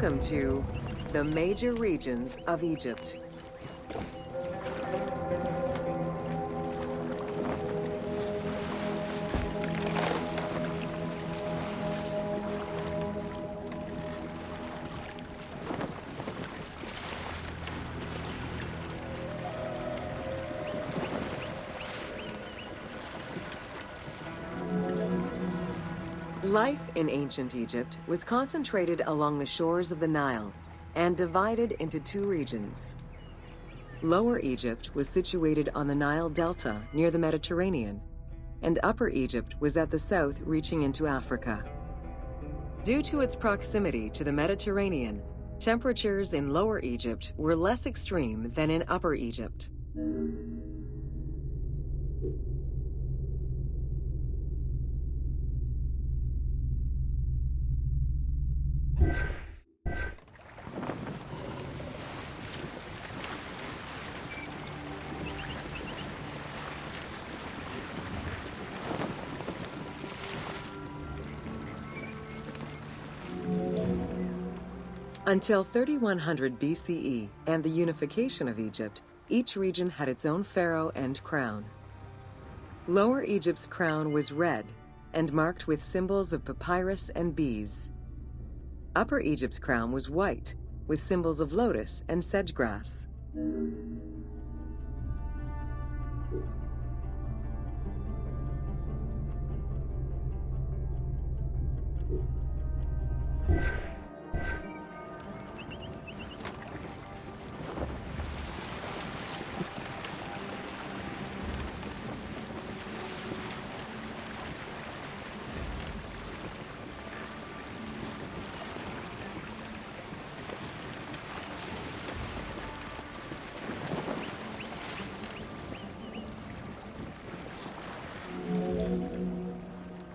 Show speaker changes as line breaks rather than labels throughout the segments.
Welcome to the major regions of Egypt. Life in ancient Egypt was concentrated along the shores of the Nile and divided into two regions. Lower Egypt was situated on the Nile Delta near the Mediterranean, and Upper Egypt was at the south reaching into Africa. Due to its proximity to the Mediterranean, temperatures in Lower Egypt were less extreme than in Upper Egypt. Until 3100 BCE and the unification of Egypt, each region had its own pharaoh and crown. Lower Egypt's crown was red and marked with symbols of papyrus and bees. Upper Egypt's crown was white with symbols of lotus and sedge grass.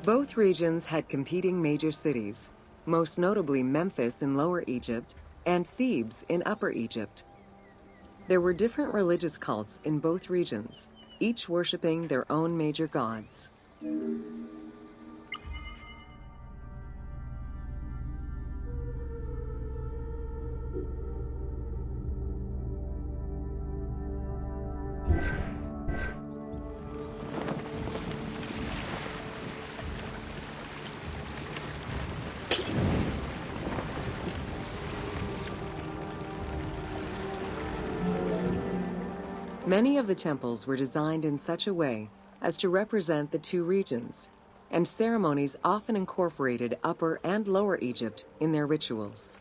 Both regions had competing major cities, most notably Memphis in Lower Egypt and Thebes in Upper Egypt. There were different religious cults in both regions, each worshipping their own major gods. Many of the temples were designed in such a way as to represent the two regions, and ceremonies often incorporated Upper and Lower Egypt in their rituals.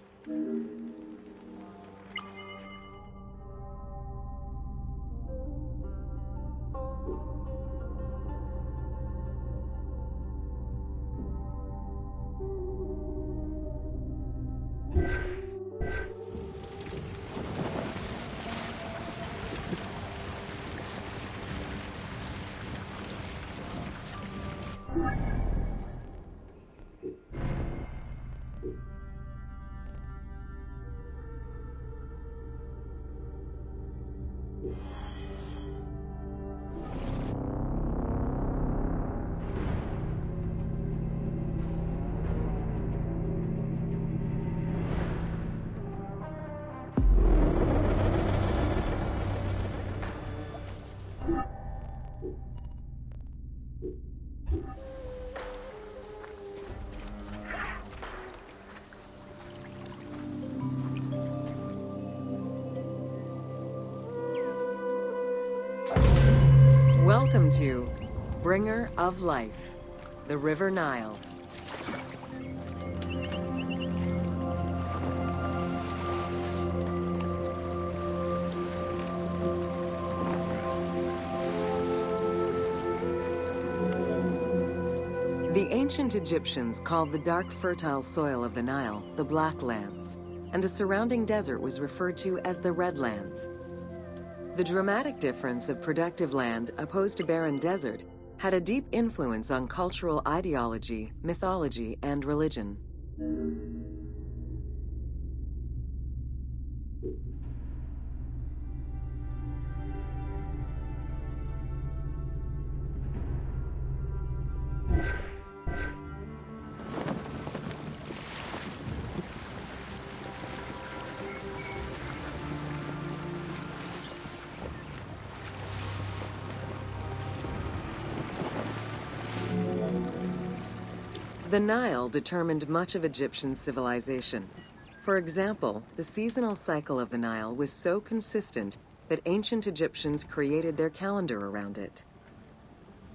Welcome to Bringer of Life, the River Nile. The ancient Egyptians called the dark fertile soil of the Nile the Black Lands, and the surrounding desert was referred to as the Red Lands. The dramatic difference of productive land opposed to barren desert had a deep influence on cultural ideology, mythology, and religion. The Nile determined much of Egyptian civilization. For example, the seasonal cycle of the Nile was so consistent that ancient Egyptians created their calendar around it.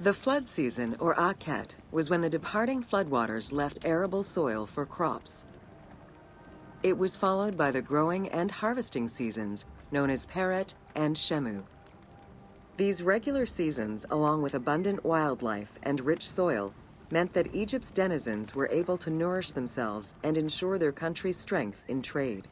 The flood season, or Akhet, was when the departing floodwaters left arable soil for crops. It was followed by the growing and harvesting seasons, known as Peret and Shemu. These regular seasons, along with abundant wildlife and rich soil, meant that Egypt's denizens were able to nourish themselves and ensure their country's strength in trade.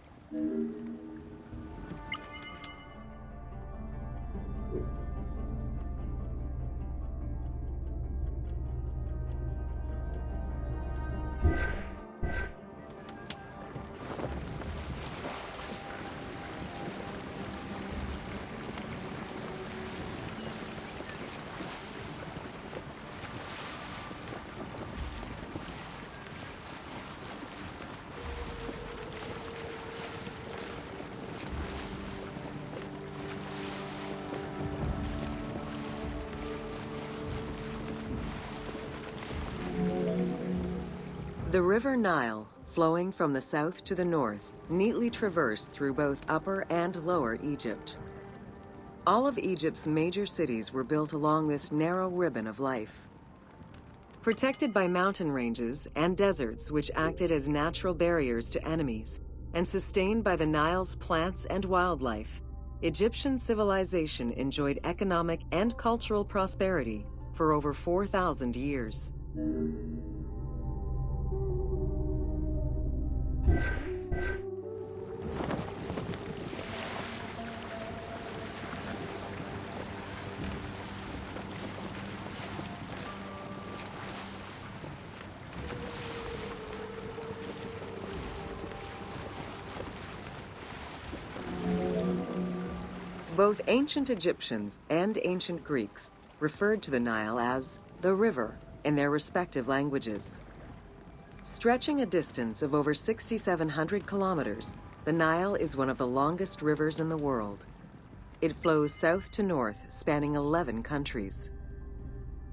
The River Nile, flowing from the south to the north, neatly traversed through both Upper and Lower Egypt. All of Egypt's major cities were built along this narrow ribbon of life. Protected by mountain ranges and deserts which acted as natural barriers to enemies, and sustained by the Nile's plants and wildlife, Egyptian civilization enjoyed economic and cultural prosperity for over 4,000 years. Both ancient Egyptians and ancient Greeks referred to the Nile as the river in their respective languages. Stretching a distance of over 6,700 kilometers, the Nile is one of the longest rivers in the world. It flows south to north, spanning 11 countries.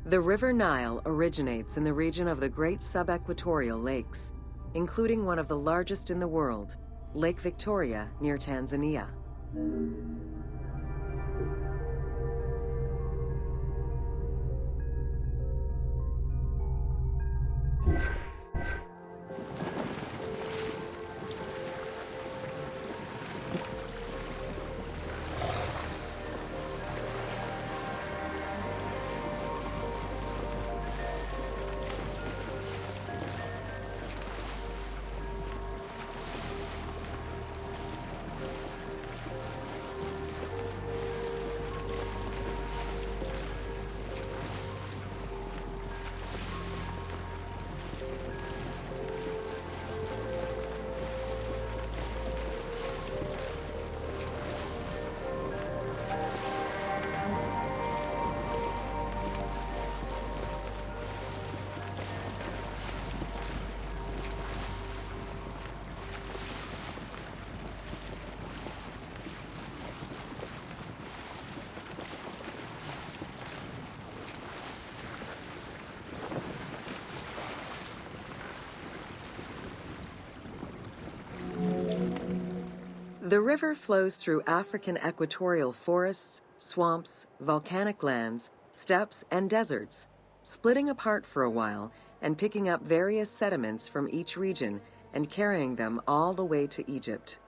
The River Nile originates in the region of the Great Subequatorial Lakes, including one of the largest in the world, Lake Victoria near Tanzania. The river flows through African equatorial forests, swamps, volcanic lands, steppes, and deserts, splitting apart for a while and picking up various sediments from each region and carrying them all the way to Egypt.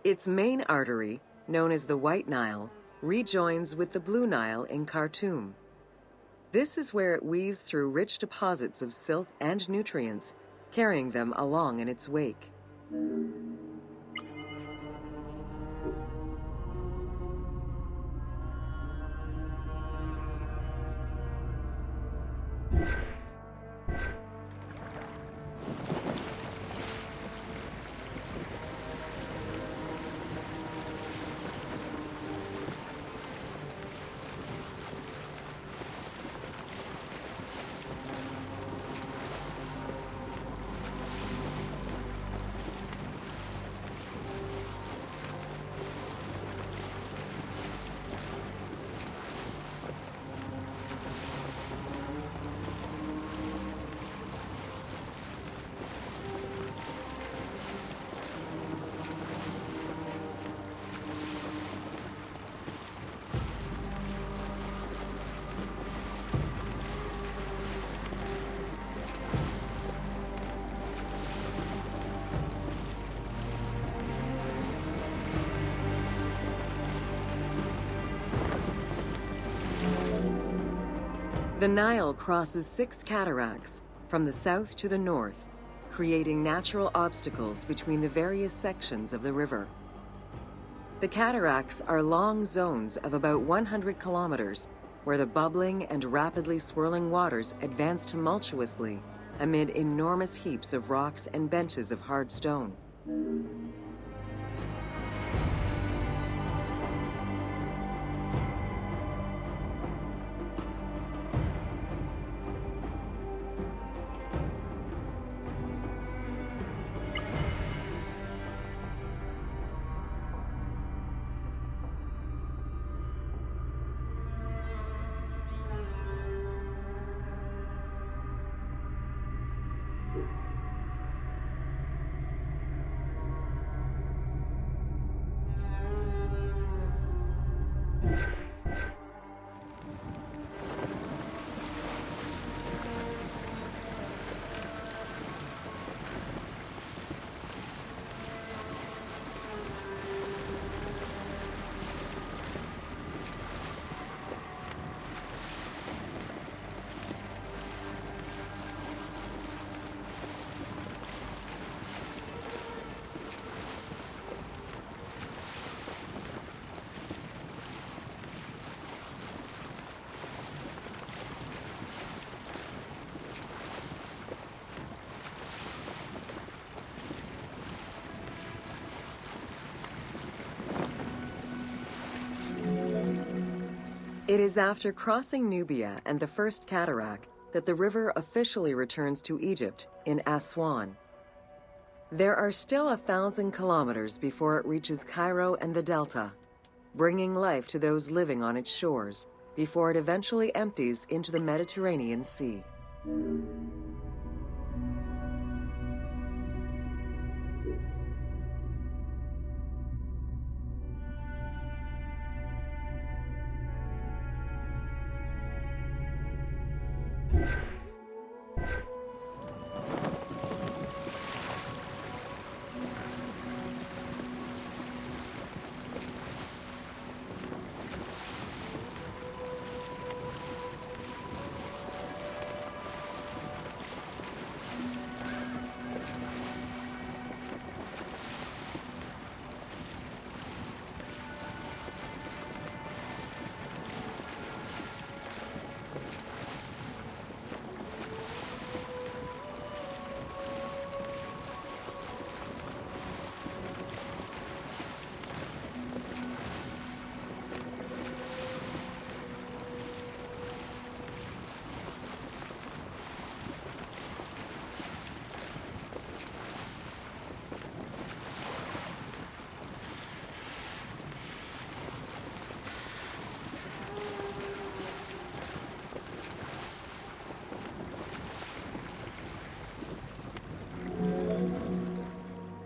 Its main artery, known as the White Nile, rejoins with the Blue Nile in Khartoum. This is where it weaves through rich deposits of silt and nutrients, carrying them along in its wake. The Nile crosses 6 cataracts from the south to the north, creating natural obstacles between the various sections of the river. The cataracts are long zones of about 100 kilometers, where the bubbling and rapidly swirling waters advance tumultuously amid enormous heaps of rocks and benches of hard stone. It is after crossing Nubia and the First Cataract that the river officially returns to Egypt in Aswan. There are still 1,000 kilometers before it reaches Cairo and the Delta, bringing life to those living on its shores before it eventually empties into the Mediterranean Sea.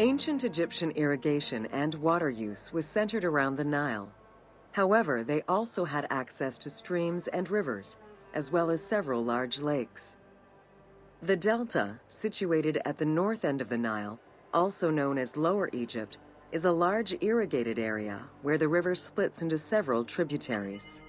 Ancient Egyptian irrigation and water use was centered around the Nile. However, they also had access to streams and rivers, as well as several large lakes. The Delta, situated at the north end of the Nile, also known as Lower Egypt, is a large irrigated area where the river splits into several tributaries.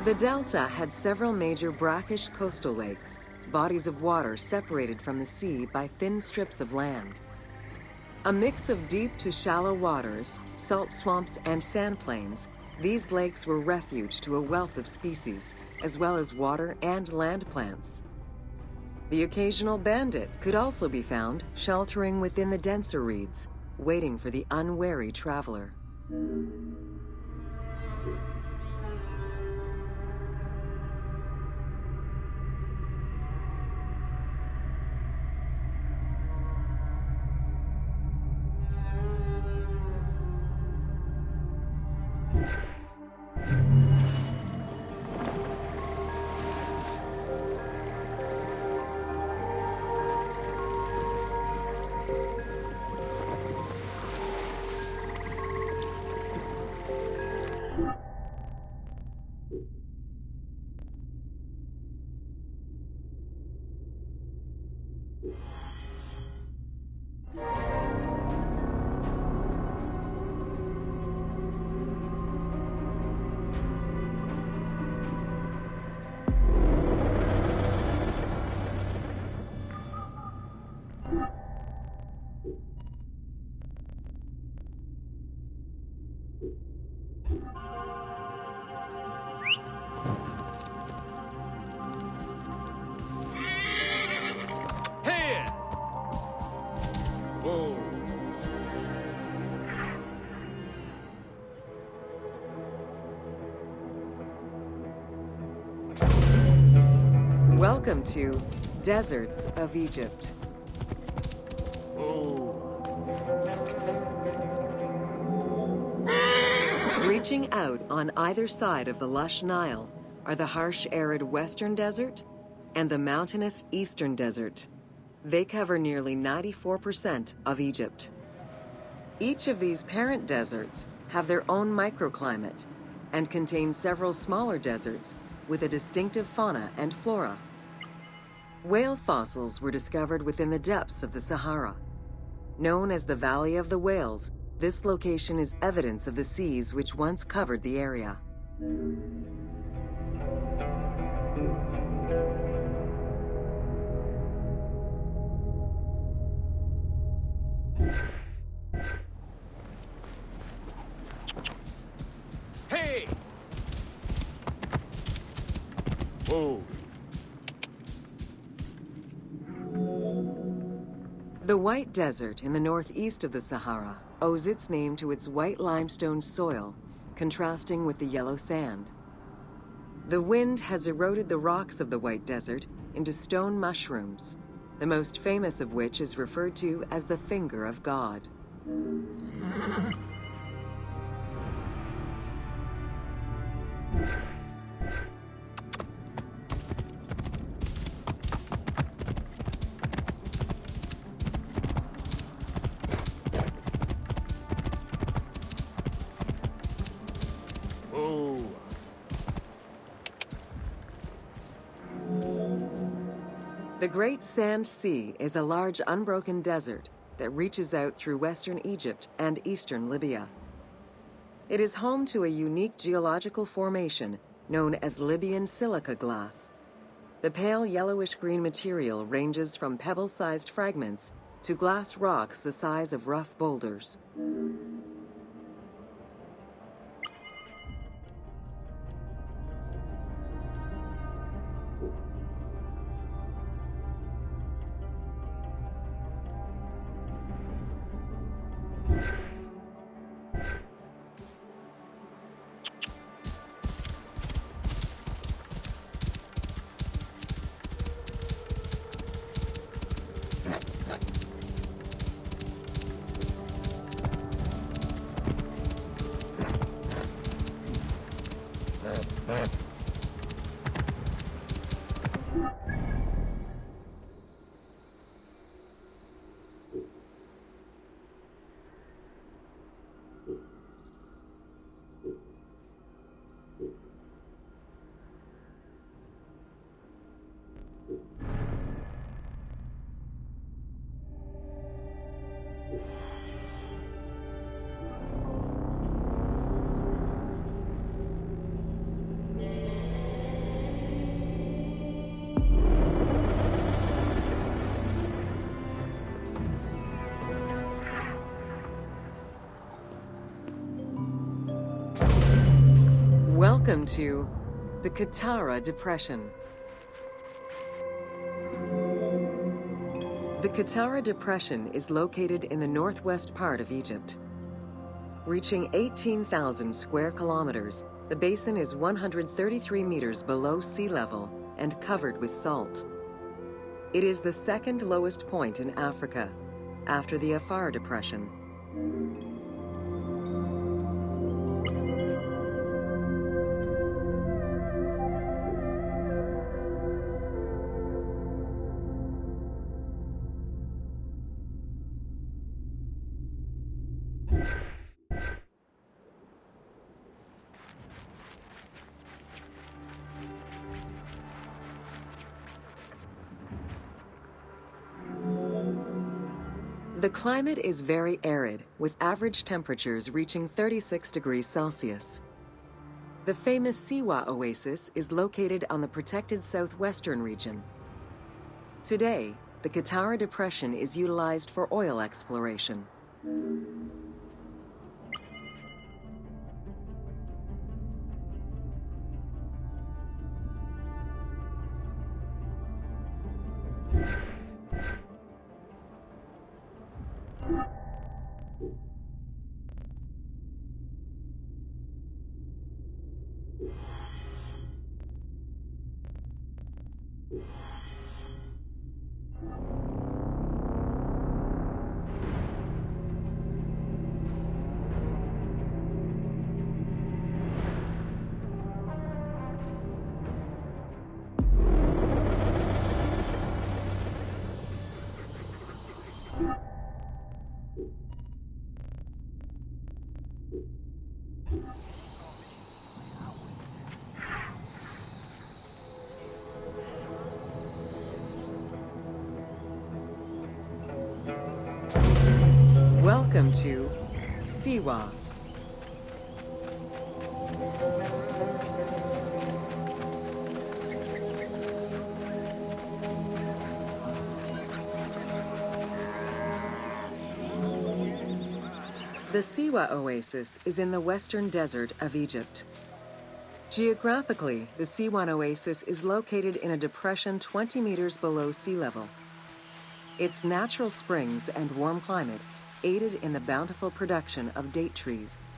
The delta had several major brackish coastal lakes, bodies of water separated from the sea by thin strips of land. A mix of deep to shallow waters, salt swamps, and sand plains, these lakes were refuge to a wealth of species, as well as water and land plants. The occasional bandit could also be found sheltering within the denser reeds, waiting for the unwary traveler. Welcome to Deserts of Egypt. Reaching out on either side of the lush Nile are the harsh, arid Western Desert and the mountainous Eastern Desert. They cover nearly 94% of Egypt. Each of these parent deserts have their own microclimate and contain several smaller deserts with a distinctive fauna and flora. Whale fossils were discovered within the depths of the Sahara. Known as the Valley of the Whales, this location is evidence of the seas which once covered the area.
Hey! Whoa!
The White Desert in the northeast of the Sahara owes its name to its white limestone soil, contrasting with the yellow sand. The wind has eroded the rocks of the White Desert into stone mushrooms, the most famous of which is referred to as the finger of God. The Great Sand Sea is a large unbroken desert that reaches out through western Egypt and eastern Libya. It is home to a unique geological formation known as Libyan silica glass. The pale yellowish-green material ranges from pebble-sized fragments to glass rocks the size of rough boulders. Welcome to the Katara Depression. The Katara Depression is located in the northwest part of Egypt. Reaching 18,000 square kilometers, the basin is 133 meters below sea level and covered with salt. It is the second lowest point in Africa, after the Afar Depression. The climate is very arid, with average temperatures reaching 36 degrees Celsius. The famous Siwa Oasis is located on the protected southwestern region. Today, the Katara Depression is utilized for oil exploration. Welcome to Siwa. The Siwa Oasis is in the western desert of Egypt. Geographically, the Siwan Oasis is located in a depression 20 meters below sea level. Its natural springs and warm climate aided in the bountiful production of date trees.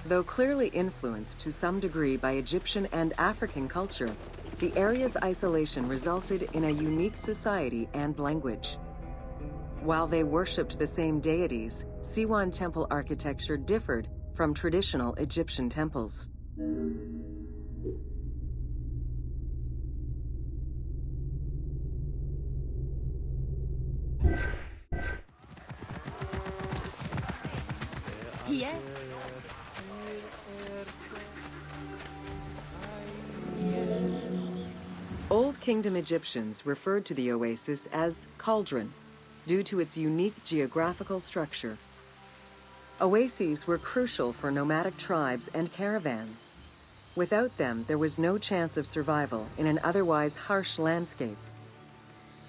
Though clearly influenced to some degree by Egyptian and African culture, the area's isolation resulted in a unique society and language. While they worshipped the same deities, Siwan temple architecture differed from traditional Egyptian temples.
Yeah.
Old Kingdom Egyptians referred to the oasis as cauldron, due to its unique geographical structure. Oases were crucial for nomadic tribes and caravans. Without them, there was no chance of survival in an otherwise harsh landscape.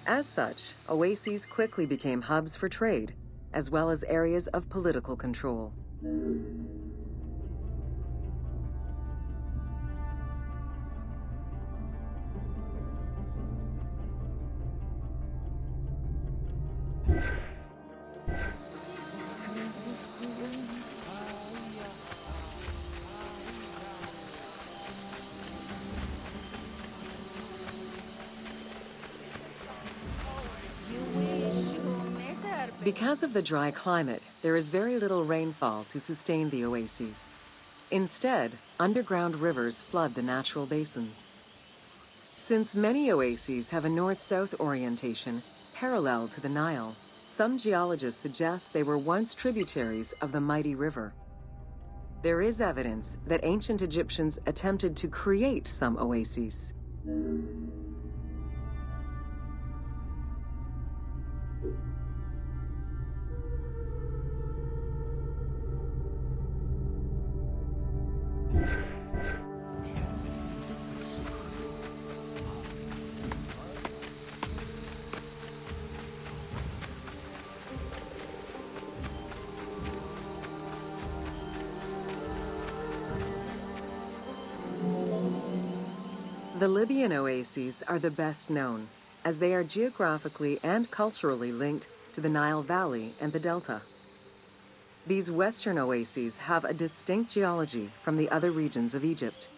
As such, oases quickly became hubs for trade, as well as areas of political control. Because of the dry climate, there is very little rainfall to sustain the oases. Instead, underground rivers flood the natural basins. Since many oases have a north-south orientation parallel to the Nile, some geologists suggest they were once tributaries of the mighty river. There is evidence that ancient Egyptians attempted to create some oases. The Libyan oases are the best known, as they are geographically and culturally linked to the Nile Valley and the Delta. These western oases have a distinct geology from the other regions of Egypt.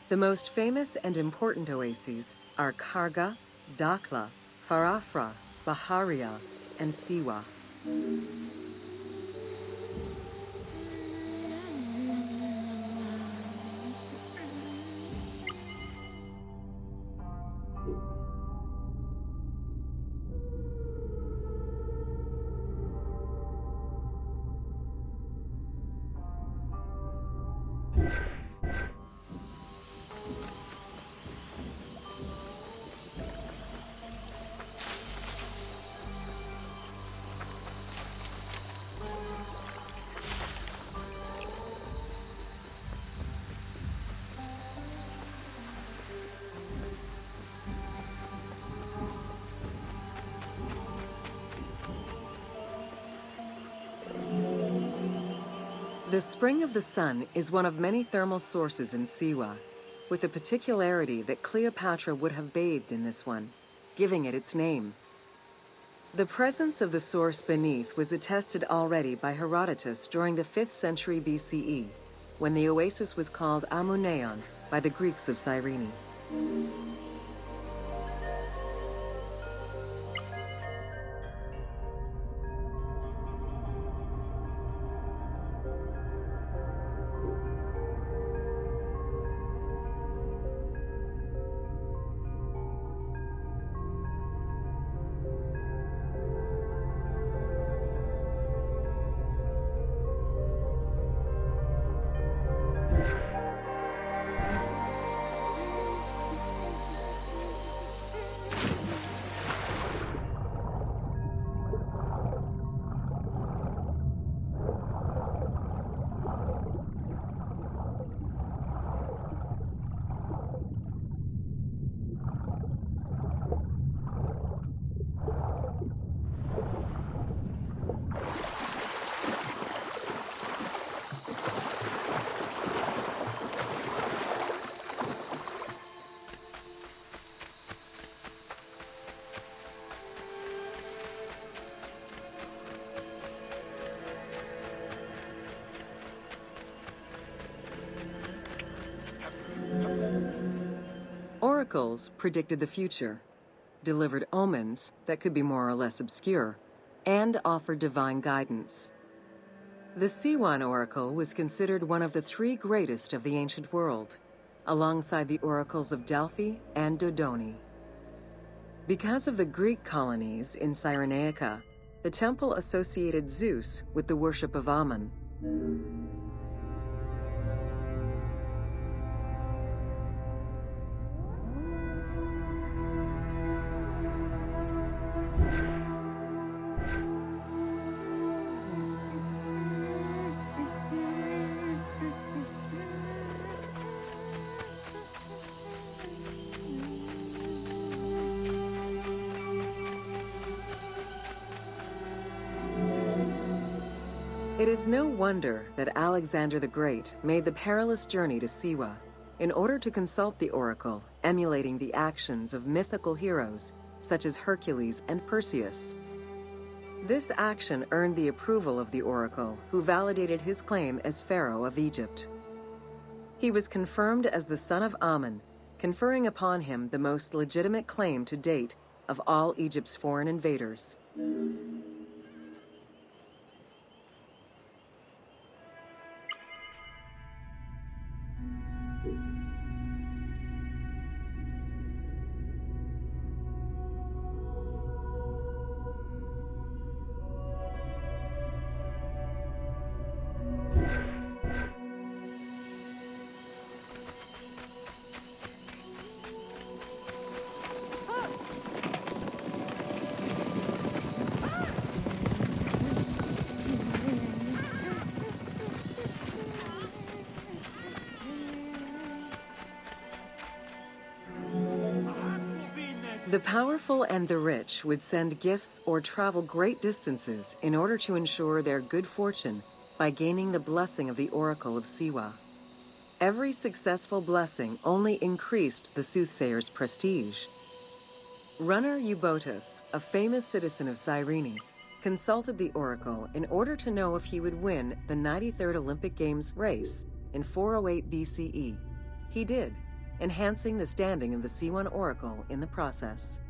The most famous and important oases are Karga, Dakhla, Farafra, Baharia, and Siwa. The Spring of the Sun is one of many thermal sources in Siwa, with the particularity that Cleopatra would have bathed in this one, giving it its name. The presence of the source beneath was attested already by Herodotus during the 5th century BCE, when the oasis was called Amuneion by the Greeks of Cyrene. Oracles predicted the future, delivered omens that could be more or less obscure, and offered divine guidance. The Siwan oracle was considered one of the 3 greatest of the ancient world, alongside the oracles of Delphi and Dodoni. Because of the Greek colonies in Cyrenaica, the temple associated Zeus with the worship of Ammon. It is no wonder that Alexander the Great made the perilous journey to Siwa in order to consult the oracle, emulating the actions of mythical heroes such as Hercules and Perseus. This action earned the approval of the oracle, who validated his claim as Pharaoh of Egypt. He was confirmed as the son of Ammon, conferring upon him the most legitimate claim to date of all Egypt's foreign invaders. The powerful and the rich would send gifts or travel great distances in order to ensure their good fortune by gaining the blessing of the Oracle of Siwa. Every successful blessing only increased the soothsayer's prestige. Runner Eubotus, a famous citizen of Cyrene, consulted the oracle in order to know if he would win the 93rd Olympic Games race in 408 BCE. He did, enhancing the standing of the C1 oracle in the process.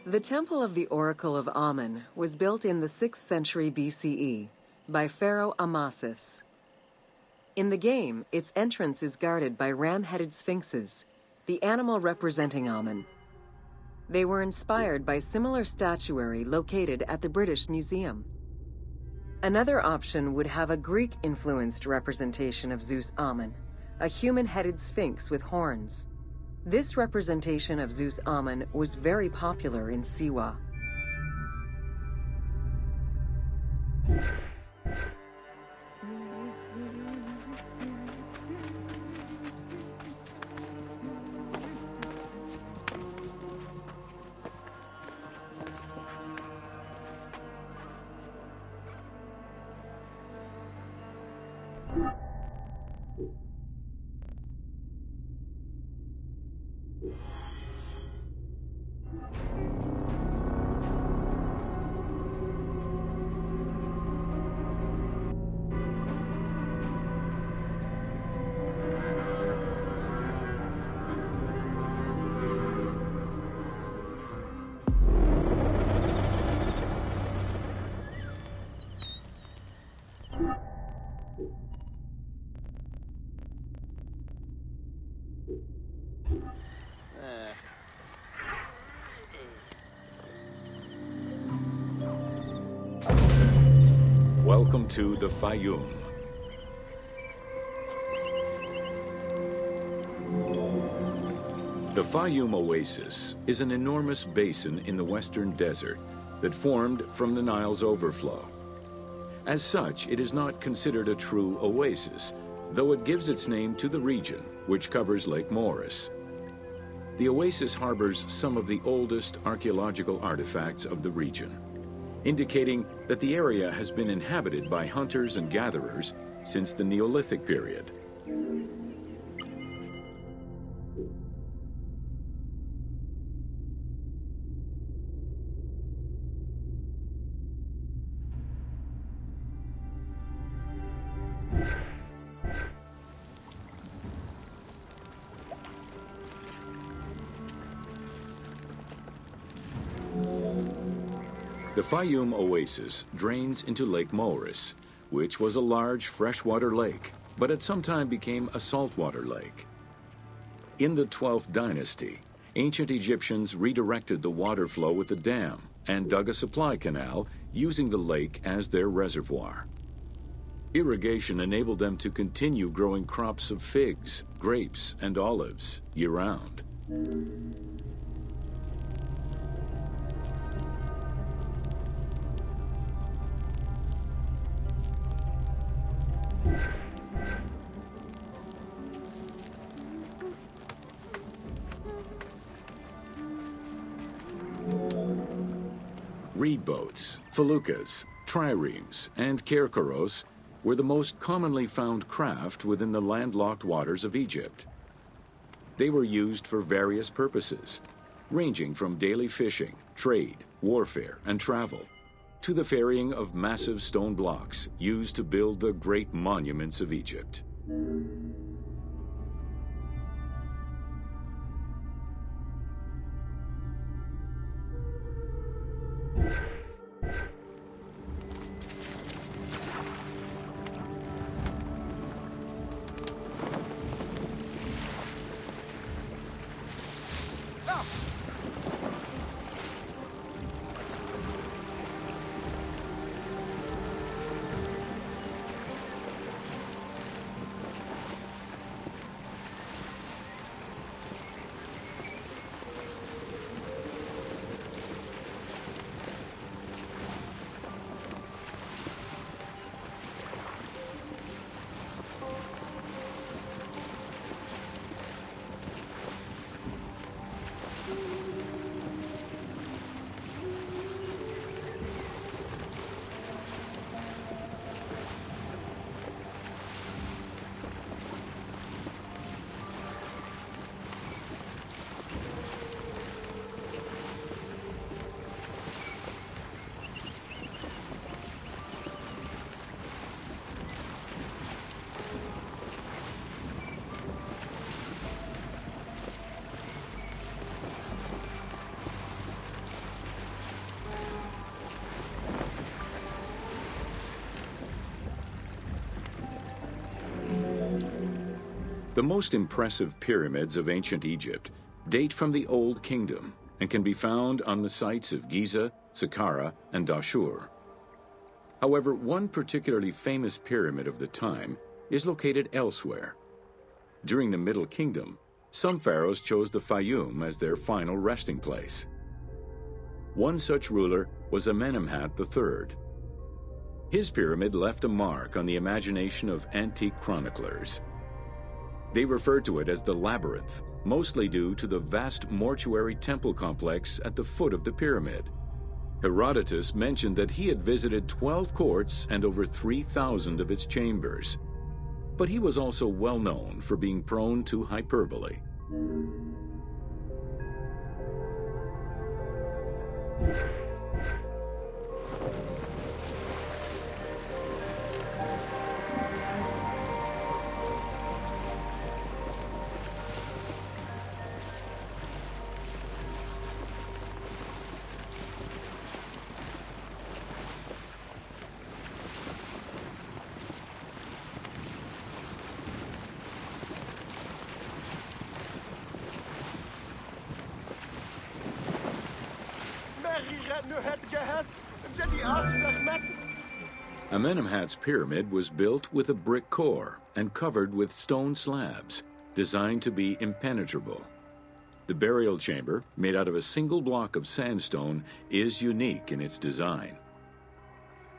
The Temple of the Oracle of Amun was built in the 6th century BCE by Pharaoh Amasis. In the game, its entrance is guarded by ram-headed sphinxes, the animal representing Amun. They were inspired by similar statuary located at the British Museum. Another option would have a Greek-influenced representation of Zeus Amun, a human-headed sphinx with horns. This representation of Zeus Amun was very popular in Siwa.
Welcome to the Fayum. The Fayum Oasis is an enormous basin in the western desert that formed from the Nile's overflow. As such, it is not considered a true oasis, though it gives its name to the region, which covers Lake Moeris. The oasis harbors some of the oldest archaeological artifacts of the region, indicating that the area has been inhabited by hunters and gatherers since the Neolithic period. The Fayum Oasis drains into Lake Moeris, which was a large freshwater lake, but at some time became a saltwater lake. In the 12th dynasty, ancient Egyptians redirected the water flow with a dam and dug a supply canal using the lake as their reservoir. Irrigation enabled them to continue growing crops of figs, grapes, and olives year-round. Reed boats, feluccas, triremes, and kerkeros were the most commonly found craft within the landlocked waters of Egypt. They were used for various purposes, ranging from daily fishing, trade, warfare, and travel, to the ferrying of massive stone blocks used to build the great monuments of Egypt. The most impressive pyramids of ancient Egypt date from the Old Kingdom and can be found on the sites of Giza, Saqqara, and Dashur. However, one particularly famous pyramid of the time is located elsewhere. During the Middle Kingdom, some pharaohs chose the Fayum as their final resting place. One such ruler was Amenemhat III. His pyramid left a mark on the imagination of antique chroniclers. They referred to it as the Labyrinth, mostly due to the vast mortuary temple complex at the foot of the pyramid. Herodotus mentioned that he had visited 12 courts and over 3,000 of its chambers. But he was also well known for being prone to hyperbole. Amenemhat's pyramid was built with a brick core and covered with stone slabs, designed to be impenetrable. The burial chamber, made out of a single block of sandstone, is unique in its design.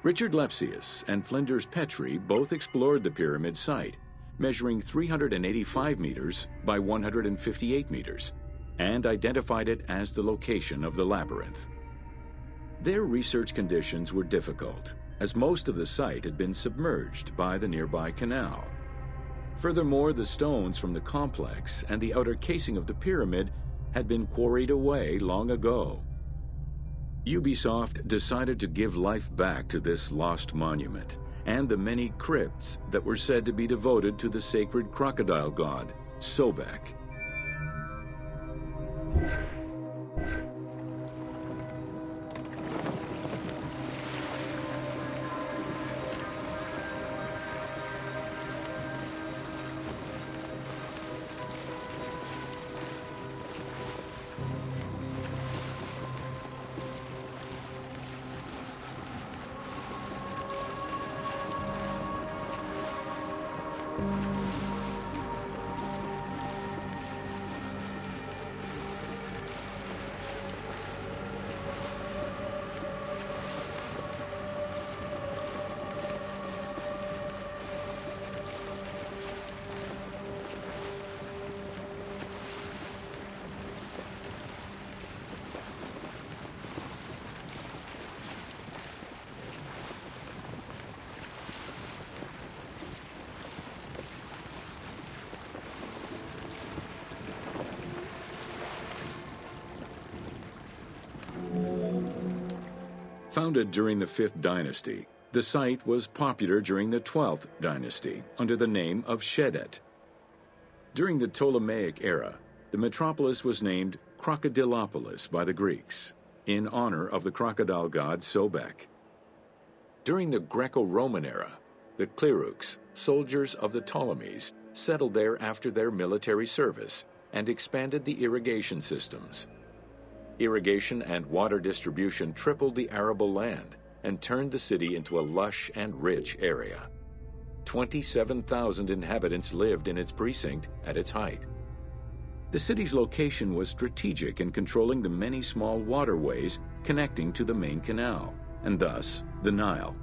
Richard Lepsius and Flinders Petrie both explored the pyramid site, measuring 385 meters by 158 meters, and identified it as the location of the labyrinth. Their research conditions were difficult, as most of the site had been submerged by the nearby canal. Furthermore, the stones from the complex and the outer casing of the pyramid had been quarried away long ago. Ubisoft decided to give life back to this lost monument and the many crypts that were said to be devoted to the sacred crocodile god, Sobek. Founded during the 5th dynasty, the site was popular during the 12th dynasty under the name of Shedet. During the Ptolemaic era, the metropolis was named Crocodilopolis by the Greeks, in honor of the crocodile god Sobek. During the Greco-Roman era, the Cleruks, soldiers of the Ptolemies, settled there after their military service and expanded the irrigation systems. Irrigation and water distribution tripled the arable land and turned the city into a lush and rich area. 27,000 inhabitants lived in its precinct at its height. The city's location was strategic in controlling the many small waterways connecting to the main canal, and thus the Nile.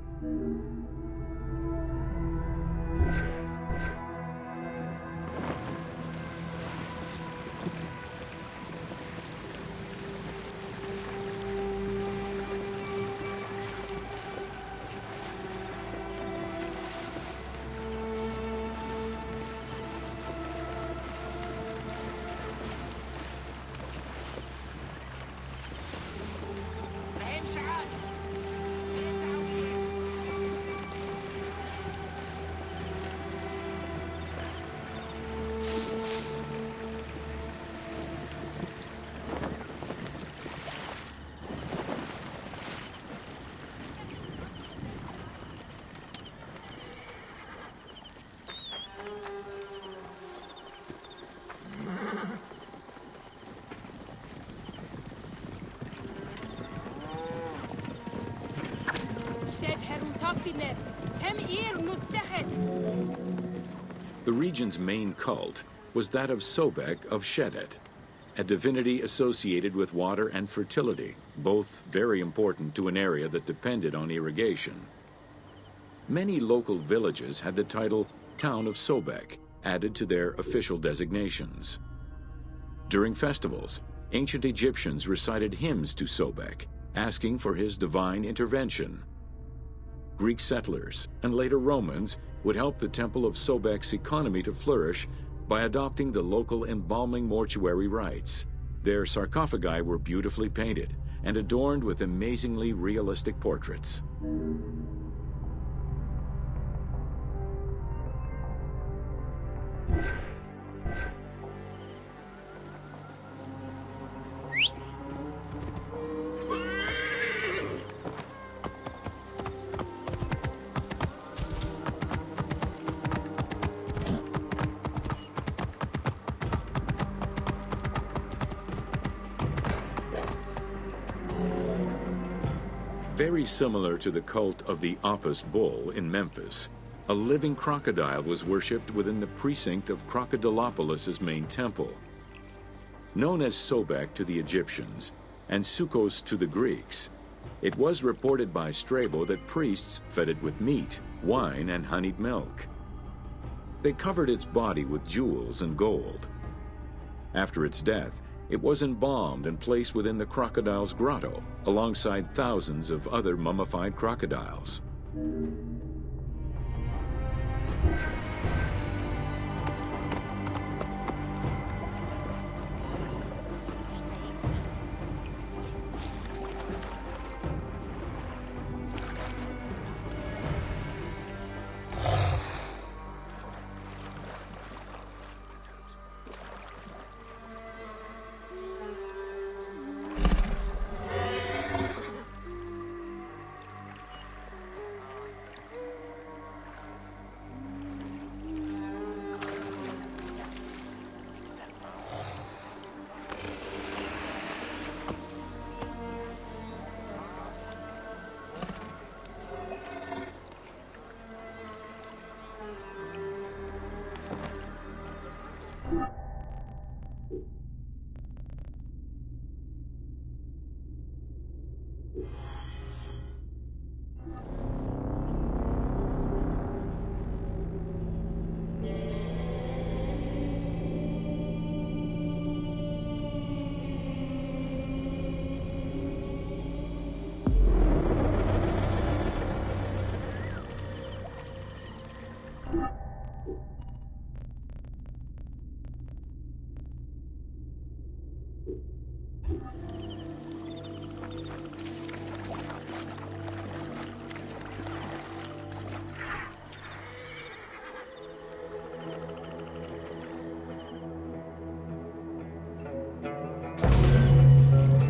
The region's main cult was that of Sobek of Shedet, a divinity associated with water and fertility, both very important to an area that depended on irrigation. Many local villages had the title Town of Sobek added to their official designations. During festivals, ancient Egyptians recited hymns to Sobek, asking for his divine intervention. Greek settlers and later Romans would help the Temple of Sobek's economy to flourish by adopting the local embalming mortuary rites. Their sarcophagi were beautifully painted and adorned with amazingly realistic portraits. Very similar to the cult of the Apis bull in Memphis, a living crocodile was worshipped within the precinct of Crocodilopolis's main temple. Known as Sobek to the Egyptians and Sukkos to the Greeks, it was reported by Strabo that priests fed it with meat, wine, and honeyed milk. They covered its body with jewels and gold. After its death, it was embalmed and placed within the crocodile's grotto, alongside thousands of other mummified crocodiles.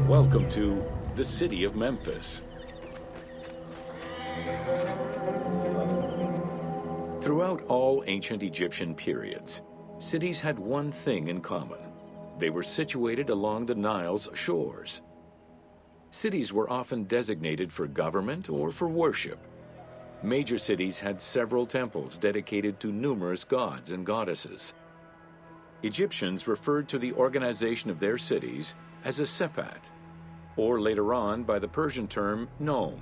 Welcome to the city of Memphis. Throughout all ancient Egyptian periods, cities had one thing in common. They were situated along the Nile's shores. Cities were often designated for government or for worship. Major cities had several temples dedicated to numerous gods and goddesses. Egyptians referred to the organization of their cities as a sepat, or later on by the Persian term nome.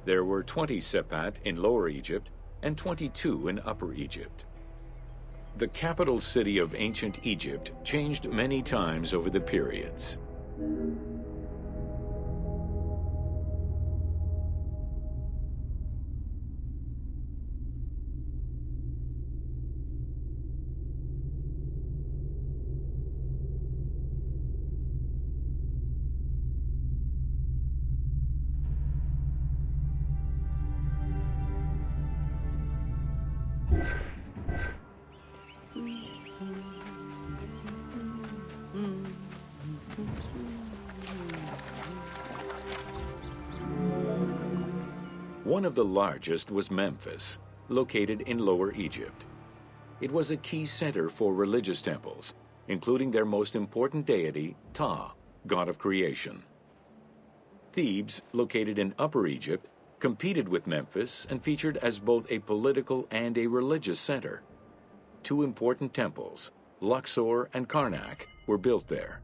There were 20 sepat in Lower Egypt and 22 in Upper Egypt. The capital city of ancient Egypt changed many times over the periods. One of the largest was Memphis, located in Lower Egypt. It was a key center for religious temples, including their most important deity, Ptah, god of creation. Thebes, located in Upper Egypt, competed with Memphis and featured as both a political and a religious center. Two important temples, Luxor and Karnak, were built there.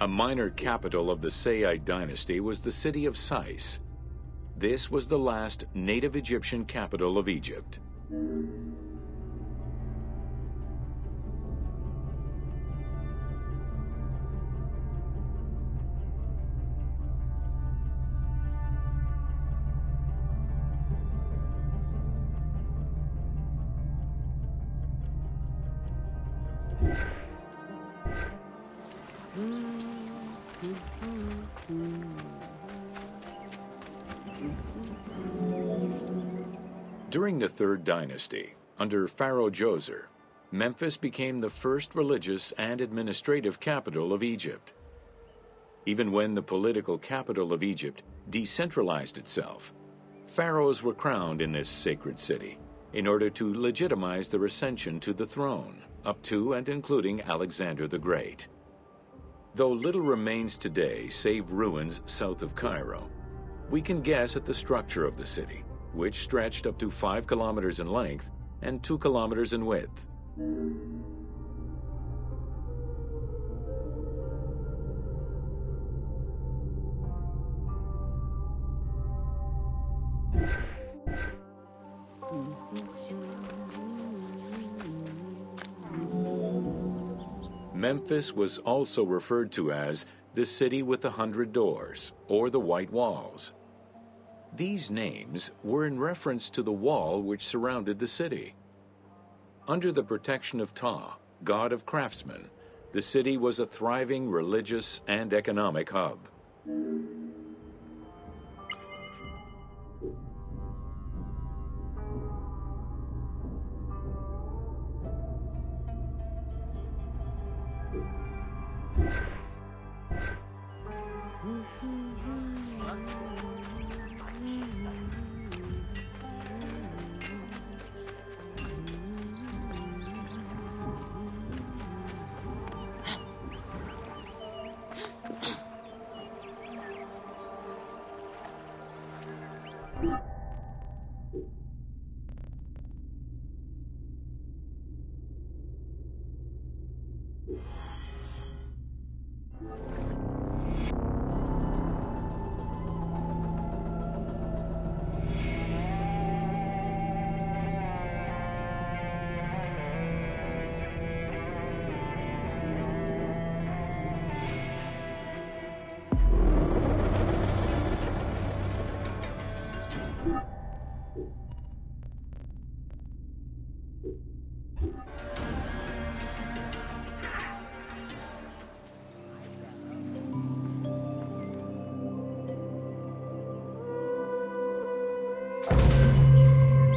A minor capital of the Sayyid dynasty was the city of Sais. This was the last native Egyptian capital of Egypt. During the Third Dynasty, under Pharaoh Djoser, Memphis became the first religious and administrative capital of Egypt. Even when the political capital of Egypt decentralized itself, pharaohs were crowned in this sacred city in order to legitimize their ascension to the throne, up to and including Alexander the Great. Though little remains today save ruins south of Cairo, we can guess at the structure of the city, which stretched up to 5 kilometers in length and 2 kilometers in width. Memphis was also referred to as the City with 100 Doors, or the White Walls. These names were in reference to the wall which surrounded the city. Under the protection of Ptah, god of craftsmen, the city was a thriving religious and economic hub.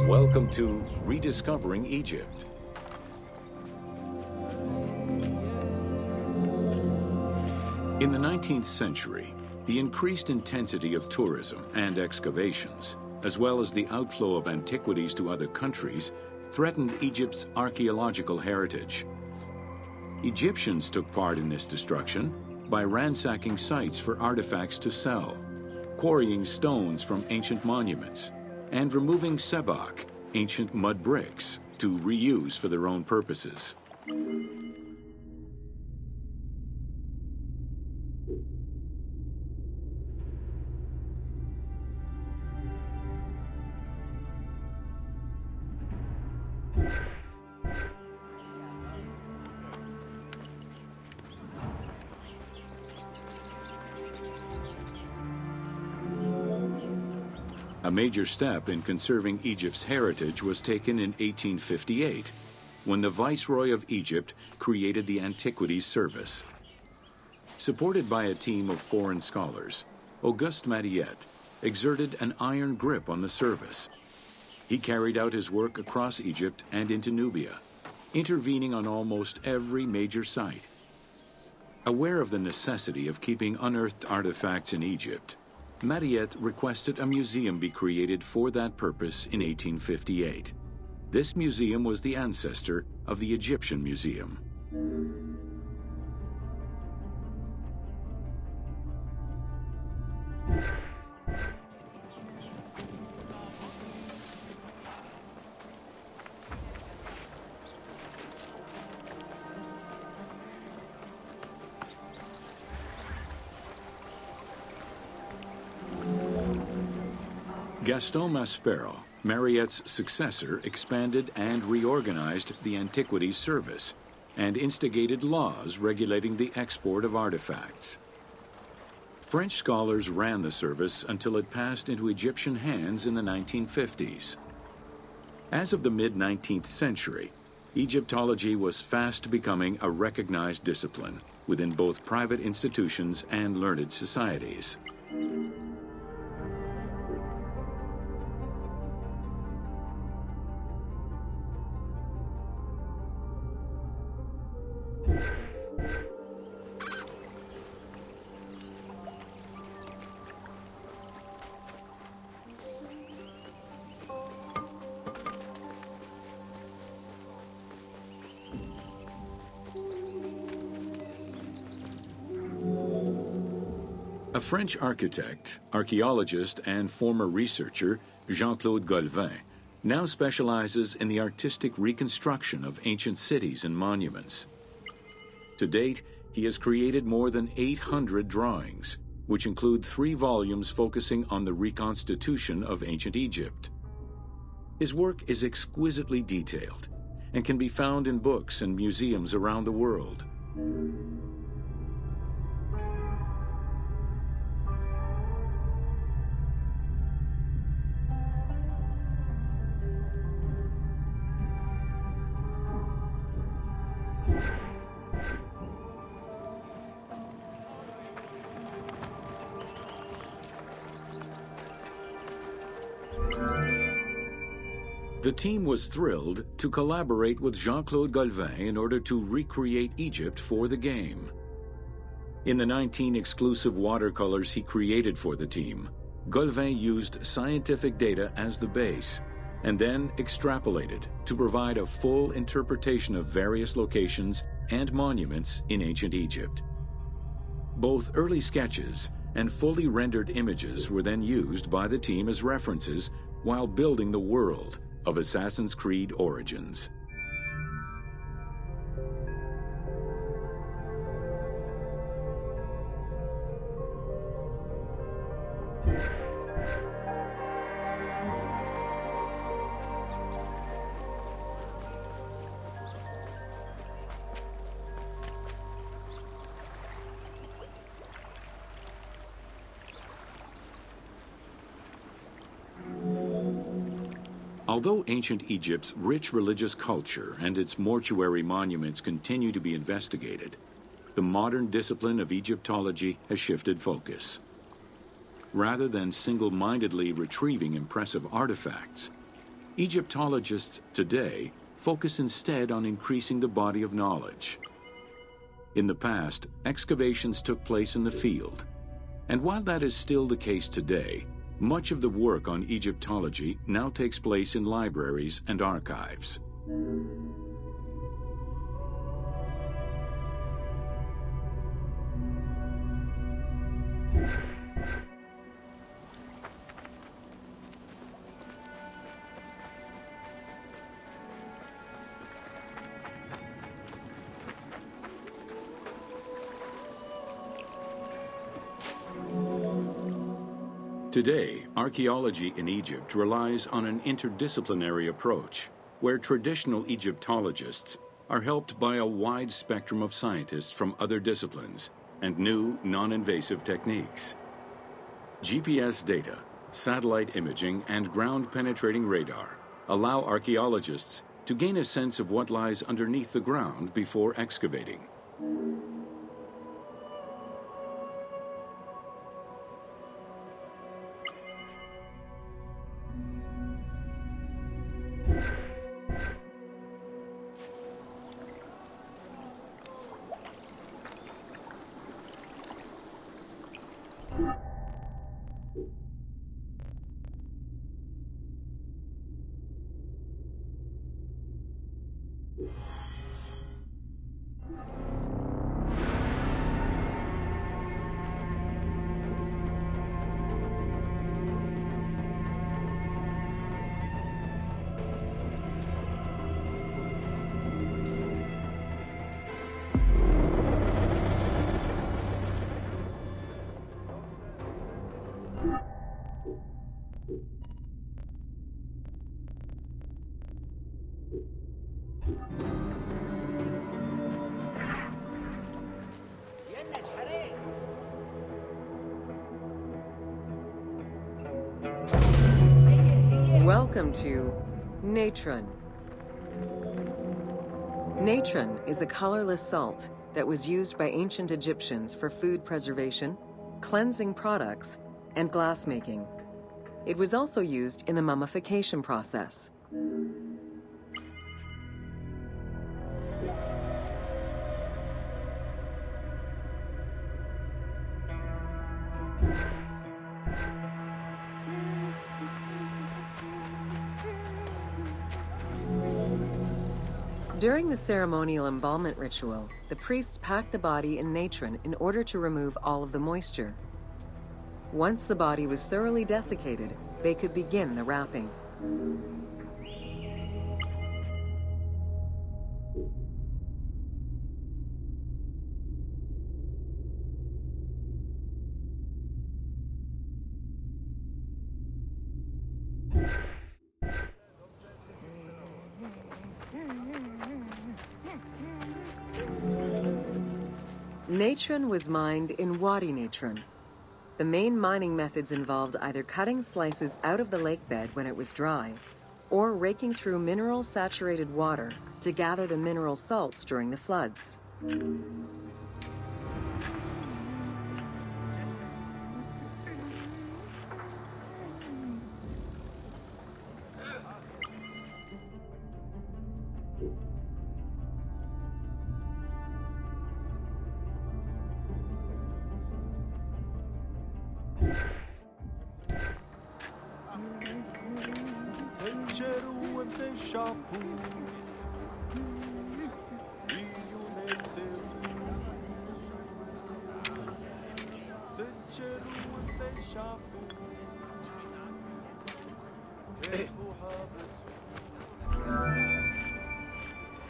Welcome to Rediscovering Egypt. In the 19th century, the increased intensity of tourism and excavations, as well as the outflow of antiquities to other countries, threatened Egypt's archaeological heritage. Egyptians took part in this destruction by ransacking sites for artifacts to sell, quarrying stones from ancient monuments, and removing sebak, ancient mud bricks, to reuse for their own purposes. A major step in conserving Egypt's heritage was taken in 1858, when the Viceroy of Egypt created the Antiquities Service. Supported by a team of foreign scholars, Auguste Mariette exerted an iron grip on the service. He carried out his work across Egypt and into Nubia, intervening on almost every major site. Aware of the necessity of keeping unearthed artifacts in Egypt, Mariette requested a museum be created for that purpose in 1858. This museum was the ancestor of the Egyptian Museum. Gaston Maspero, Mariette's successor, expanded and reorganized the Antiquities Service and instigated laws regulating the export of artifacts. French scholars ran the service until it passed into Egyptian hands in the 1950s. As of the mid-19th century, Egyptology was fast becoming a recognized discipline within both private institutions and learned societies. A French architect, archaeologist, and former researcher, Jean-Claude Golvin, now specializes in the artistic reconstruction of ancient cities and monuments. To date, he has created more than 800 drawings, which include 3 volumes focusing on the reconstitution of ancient Egypt. His work is exquisitely detailed and can be found in books and museums around the world. The team was thrilled to collaborate with Jean-Claude Golvin in order to recreate Egypt for the game. In the 19 exclusive watercolors he created for the team, Golvin used scientific data as the base, and then extrapolated to provide a full interpretation of various locations and monuments in ancient Egypt. Both early sketches and fully rendered images were then used by the team as references while building the world of Assassin's Creed Origins. Although ancient Egypt's rich religious culture and its mortuary monuments continue to be investigated, the modern discipline of Egyptology has shifted focus. Rather than single-mindedly retrieving impressive artifacts, Egyptologists today focus instead on increasing the body of knowledge. In the past, excavations took place in the field, and while that is still the case today, much of the work on Egyptology now takes place in libraries and archives. Today, archaeology in Egypt relies on an interdisciplinary approach, where traditional Egyptologists are helped by a wide spectrum of scientists from other disciplines and new, non-invasive techniques. GPS data, satellite imaging, and ground-penetrating radar allow archaeologists to gain a sense of what lies underneath the ground before excavating.
Welcome to natron. Natron is a colorless salt that was used by ancient Egyptians for food preservation, cleansing products, and glassmaking. It was also used in the mummification process. During the ceremonial embalmment ritual, the priests packed the body in natron in order to remove all of the moisture. Once the body was thoroughly desiccated, they could begin the wrapping. Natron was mined in Wadi Natron. The main mining methods involved either cutting slices out of the lake bed when it was dry, or raking through mineral-saturated water to gather the mineral salts during the floods.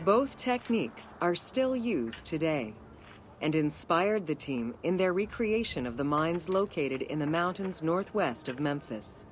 Both techniques are still used today and inspired the team in their recreation of the mines located in the mountains northwest of Memphis.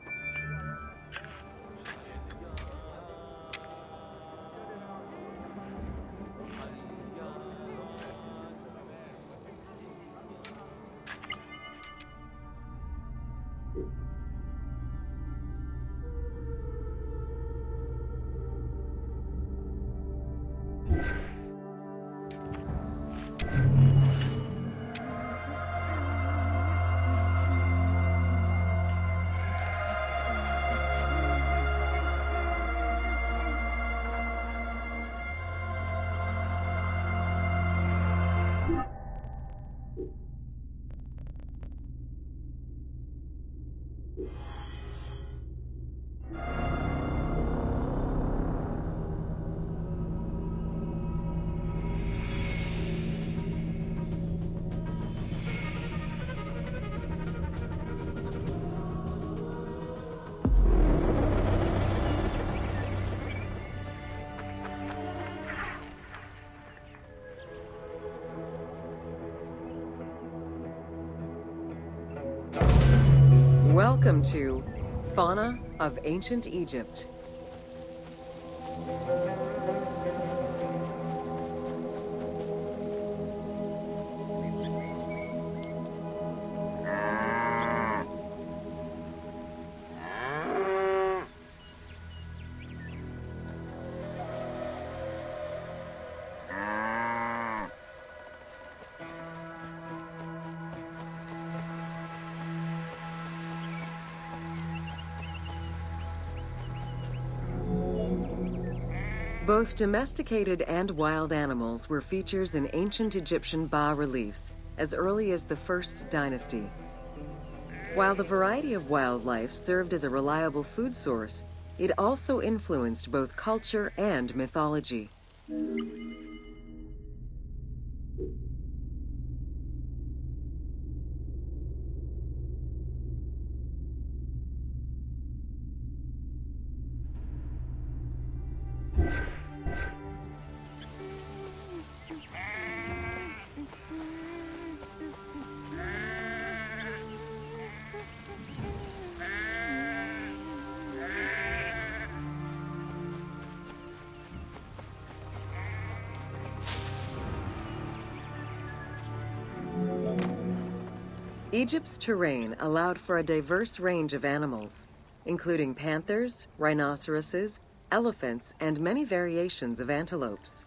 Welcome to Fauna of Ancient Egypt. Both domesticated and wild animals were features in ancient Egyptian bas-reliefs as early as the First Dynasty. While the variety of wildlife served as a reliable food source, it also influenced both culture and mythology. Egypt's terrain allowed for a diverse range of animals, including panthers, rhinoceroses, elephants, and many variations of antelopes.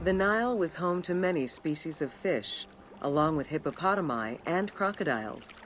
The Nile was home to many species of fish, along with hippopotami and crocodiles.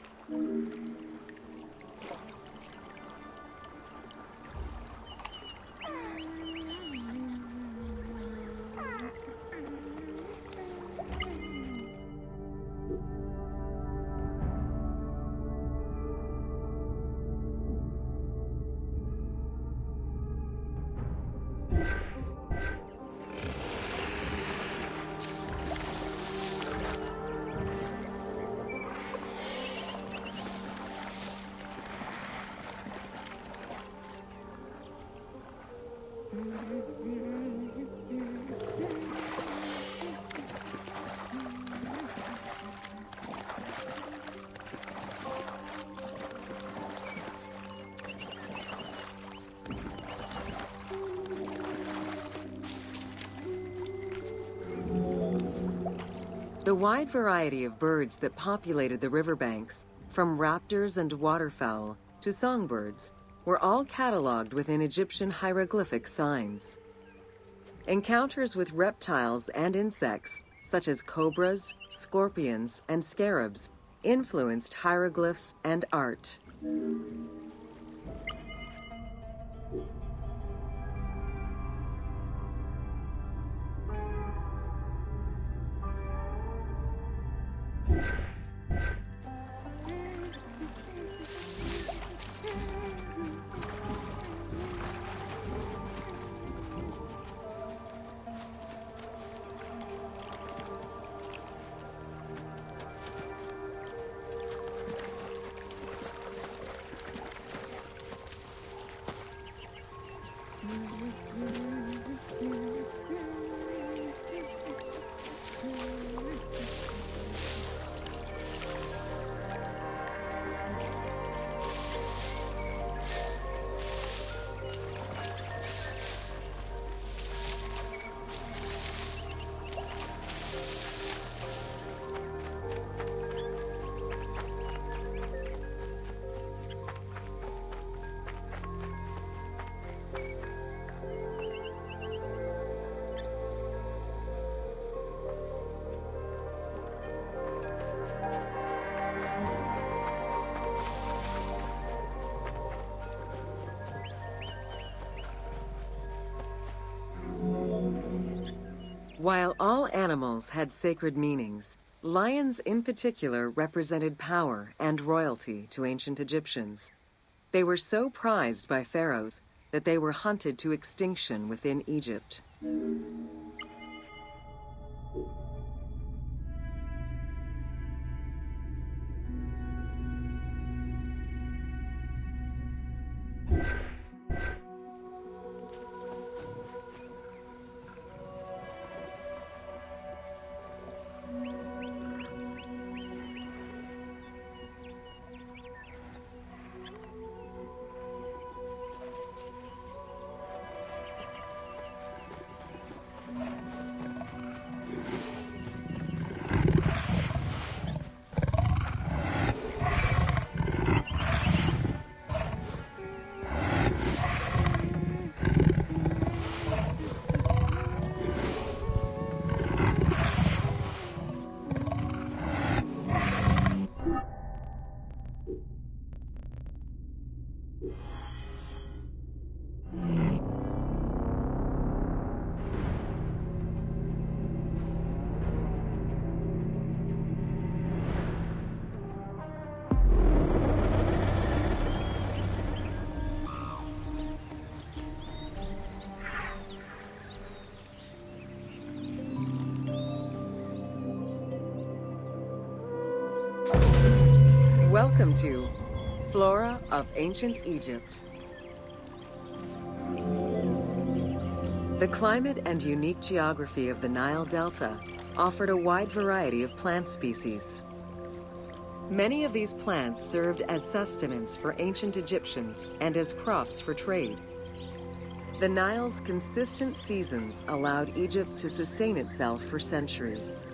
The wide variety of birds that populated the riverbanks, from raptors and waterfowl to songbirds, were all cataloged within Egyptian hieroglyphic signs. Encounters with reptiles and insects, such as cobras, scorpions, and scarabs, influenced hieroglyphs and art. While all animals had sacred meanings, lions in particular represented power and royalty to ancient Egyptians. They were so prized by pharaohs that they were hunted to extinction within Egypt. Welcome to Flora of Ancient Egypt. The climate and unique geography of the Nile Delta offered a wide variety of plant species. Many of these plants served as sustenance for ancient Egyptians and as crops for trade. The Nile's consistent seasons allowed Egypt to sustain itself for centuries.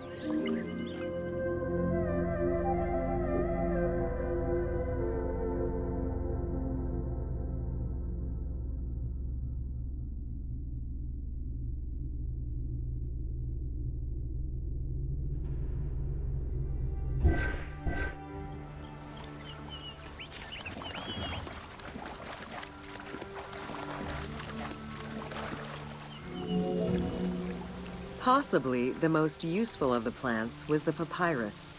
Possibly the most useful of the plants was the papyrus.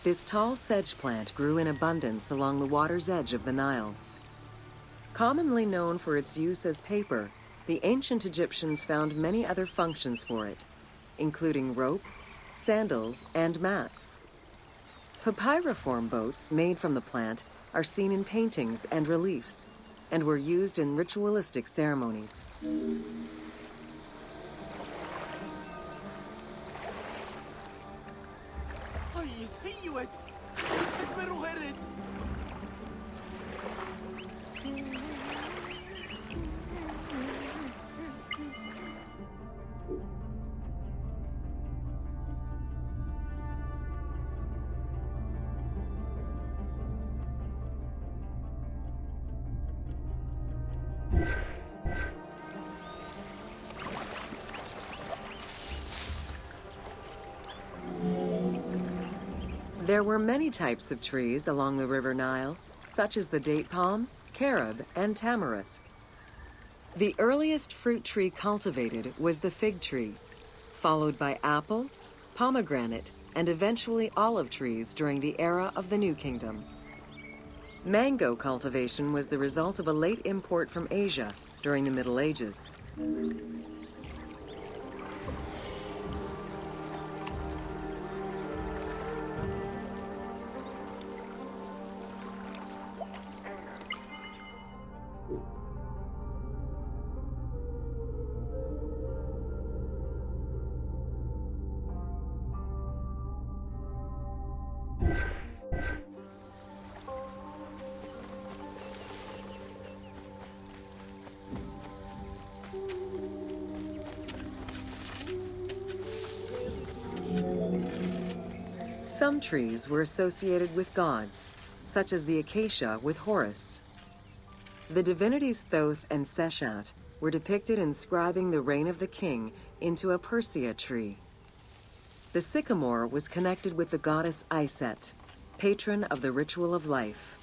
This tall sedge plant grew in abundance along the water's edge of the Nile. Commonly known for its use as paper, the ancient Egyptians found many other functions for it, including rope, sandals, and mats. Papyriform boats made from the plant are seen in paintings and reliefs, and were used in ritualistic ceremonies. There were many types of trees along the River Nile, such as the date palm, carob, and tamarisk. The earliest fruit tree cultivated was the fig tree, followed by apple, pomegranate, and eventually olive trees during the era of the New Kingdom. Mango cultivation was the result of a late import from Asia during the Middle Ages. Some trees were associated with gods, such as the acacia with Horus. The divinities Thoth and Seshat were depicted inscribing the reign of the king into a Persea tree. The sycamore was connected with the goddess Iset, patron of the ritual of life.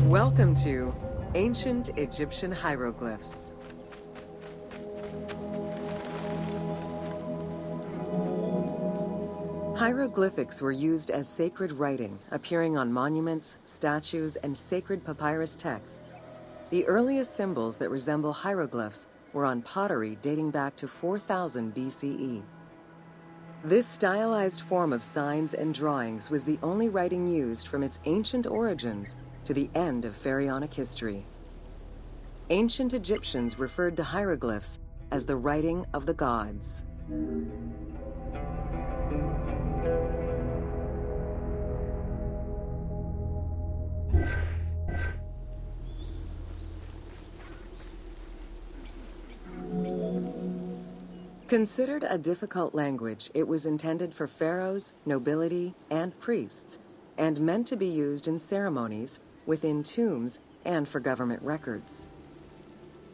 Welcome to Ancient Egyptian Hieroglyphs. Hieroglyphics were used as sacred writing, appearing on monuments, statues, and sacred papyrus texts. The earliest symbols that resemble hieroglyphs were on pottery dating back to 4000 BCE. This stylized form of signs and drawings was the only writing used from its ancient origins to the end of pharaonic history. Ancient Egyptians referred to hieroglyphs as the writing of the gods. Considered a difficult language, it was intended for pharaohs, nobility, and priests, and meant to be used in ceremonies, within tombs, and for government records.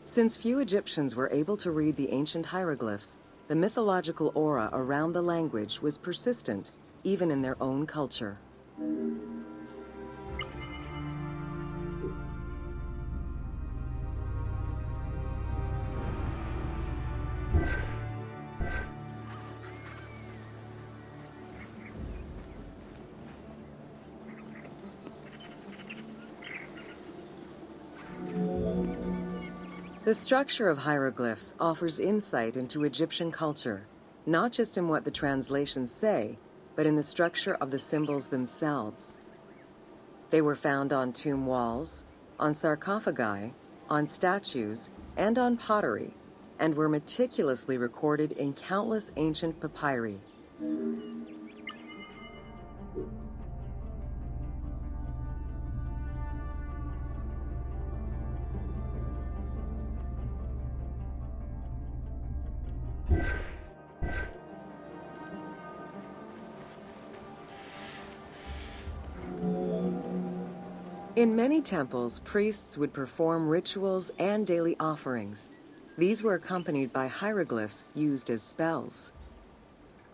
Since few Egyptians were able to read the ancient hieroglyphs, the mythological aura around the language was persistent, even in their own culture. The structure of hieroglyphs offers insight into Egyptian culture, not just in what the translations say, but in the structure of the symbols themselves. They were found on tomb walls, on sarcophagi, on statues, and on pottery, and were meticulously recorded in countless ancient papyri. In many temples, priests would perform rituals and daily offerings. These were accompanied by hieroglyphs used as spells.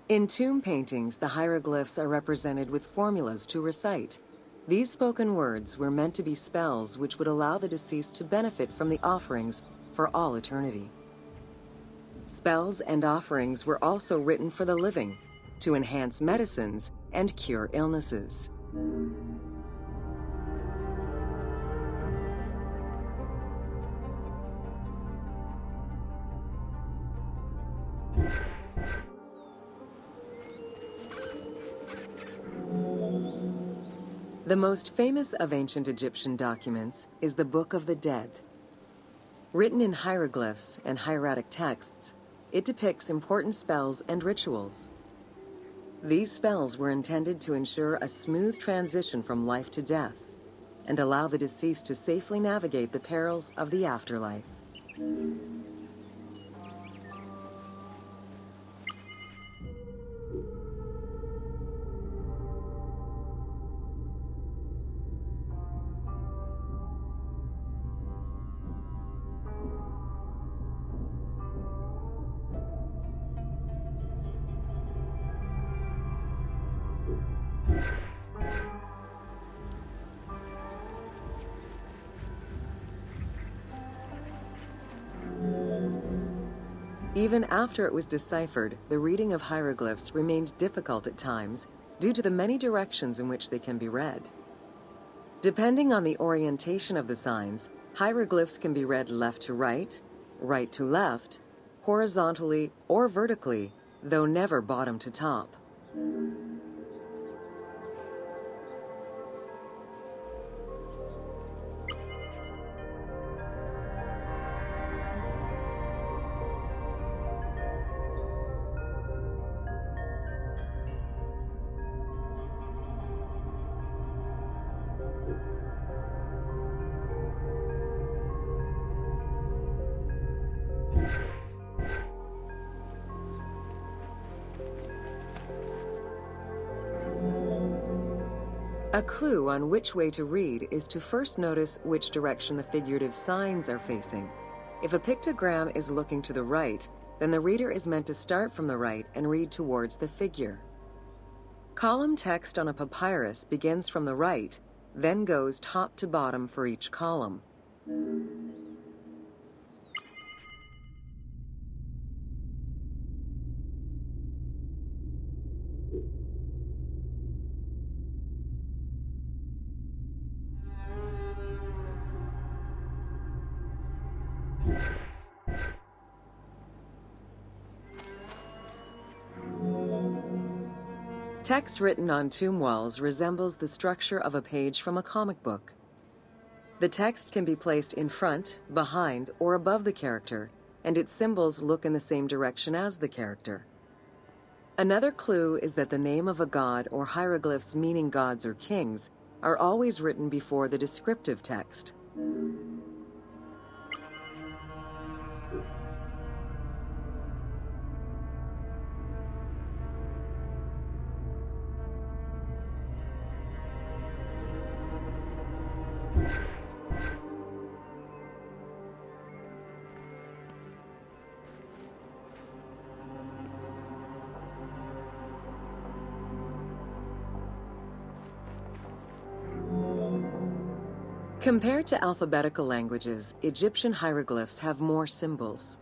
In tomb paintings, the hieroglyphs are represented with formulas to recite. These spoken words were meant to be spells which would allow the deceased to benefit from the offerings for all eternity. Spells and offerings were also written for the living, to enhance medicines and cure illnesses. The most famous of ancient Egyptian documents is the Book of the Dead. Written in hieroglyphs and hieratic texts, it depicts important spells and rituals. These spells were intended to ensure a smooth transition from life to death and allow the deceased to safely navigate the perils of the afterlife. Even after it was deciphered, the reading of hieroglyphs remained difficult at times due to the many directions in which they can be read. Depending on the orientation of the signs, hieroglyphs can be read left to right, right to left, horizontally or vertically, though never bottom to top. A clue on which way to read is to first notice which direction the figurative signs are facing. If a pictogram is looking to the right, then the reader is meant to start from the right and read towards the figure. Column text on a papyrus begins from the right, then goes top to bottom for each column. Text written on tomb walls resembles the structure of a page from a comic book. The text can be placed in front, behind, or above the character, and its symbols look in the same direction as the character. Another clue is that the name of a god or hieroglyphs meaning gods or kings are always written before the descriptive text. Compared to alphabetical languages, Egyptian hieroglyphs have more symbols.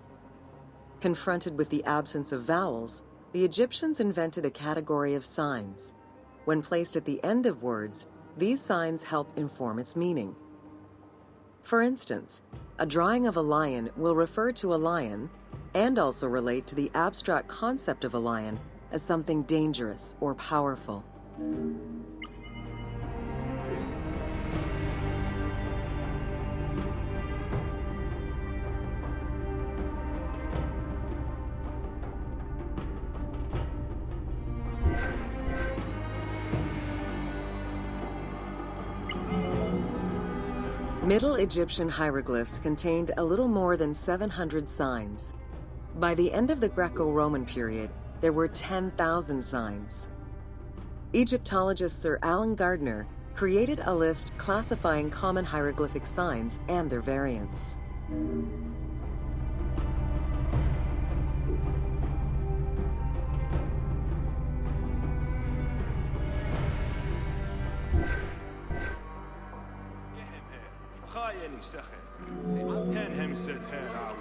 Confronted with the absence of vowels, the Egyptians invented a category of signs. When placed at the end of words, these signs help inform its meaning. For instance, a drawing of a lion will refer to a lion and also relate to the abstract concept of a lion as something dangerous or powerful. Middle Egyptian hieroglyphs contained a little more than 700 signs. By the end of the Greco-Roman period, there were 10,000 signs. Egyptologist Sir Alan Gardner created a list classifying common hieroglyphic signs and their variants.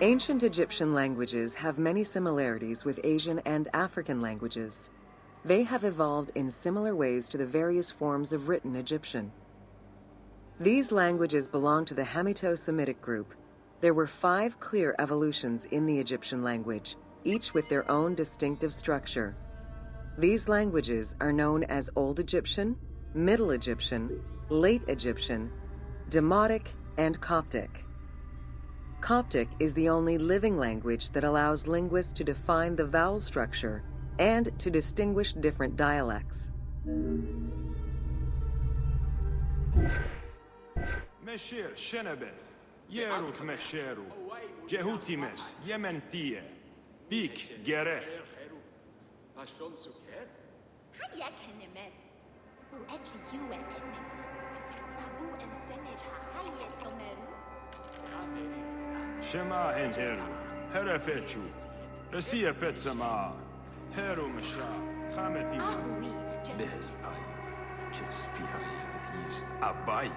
Ancient Egyptian languages have many similarities with Asian and African languages. They have evolved in similar ways to the various forms of written Egyptian. These languages belong to the Hamito-Semitic group. There were 5 clear evolutions in the Egyptian language, each with their own distinctive structure. These languages are known as Old Egyptian, Middle Egyptian, Late Egyptian, Demotic, and Coptic. Coptic is the only living language that allows linguists to define the vowel structure and to distinguish different dialects.
Meshir Shenabet, Yerut Mesheru, Jehutimes, Yementie, Bik Gere. Shema and Heru, Herefechu, Resia Petsama, Heru Mesha, Hameti, Behespai, Chespihaya, East Abai,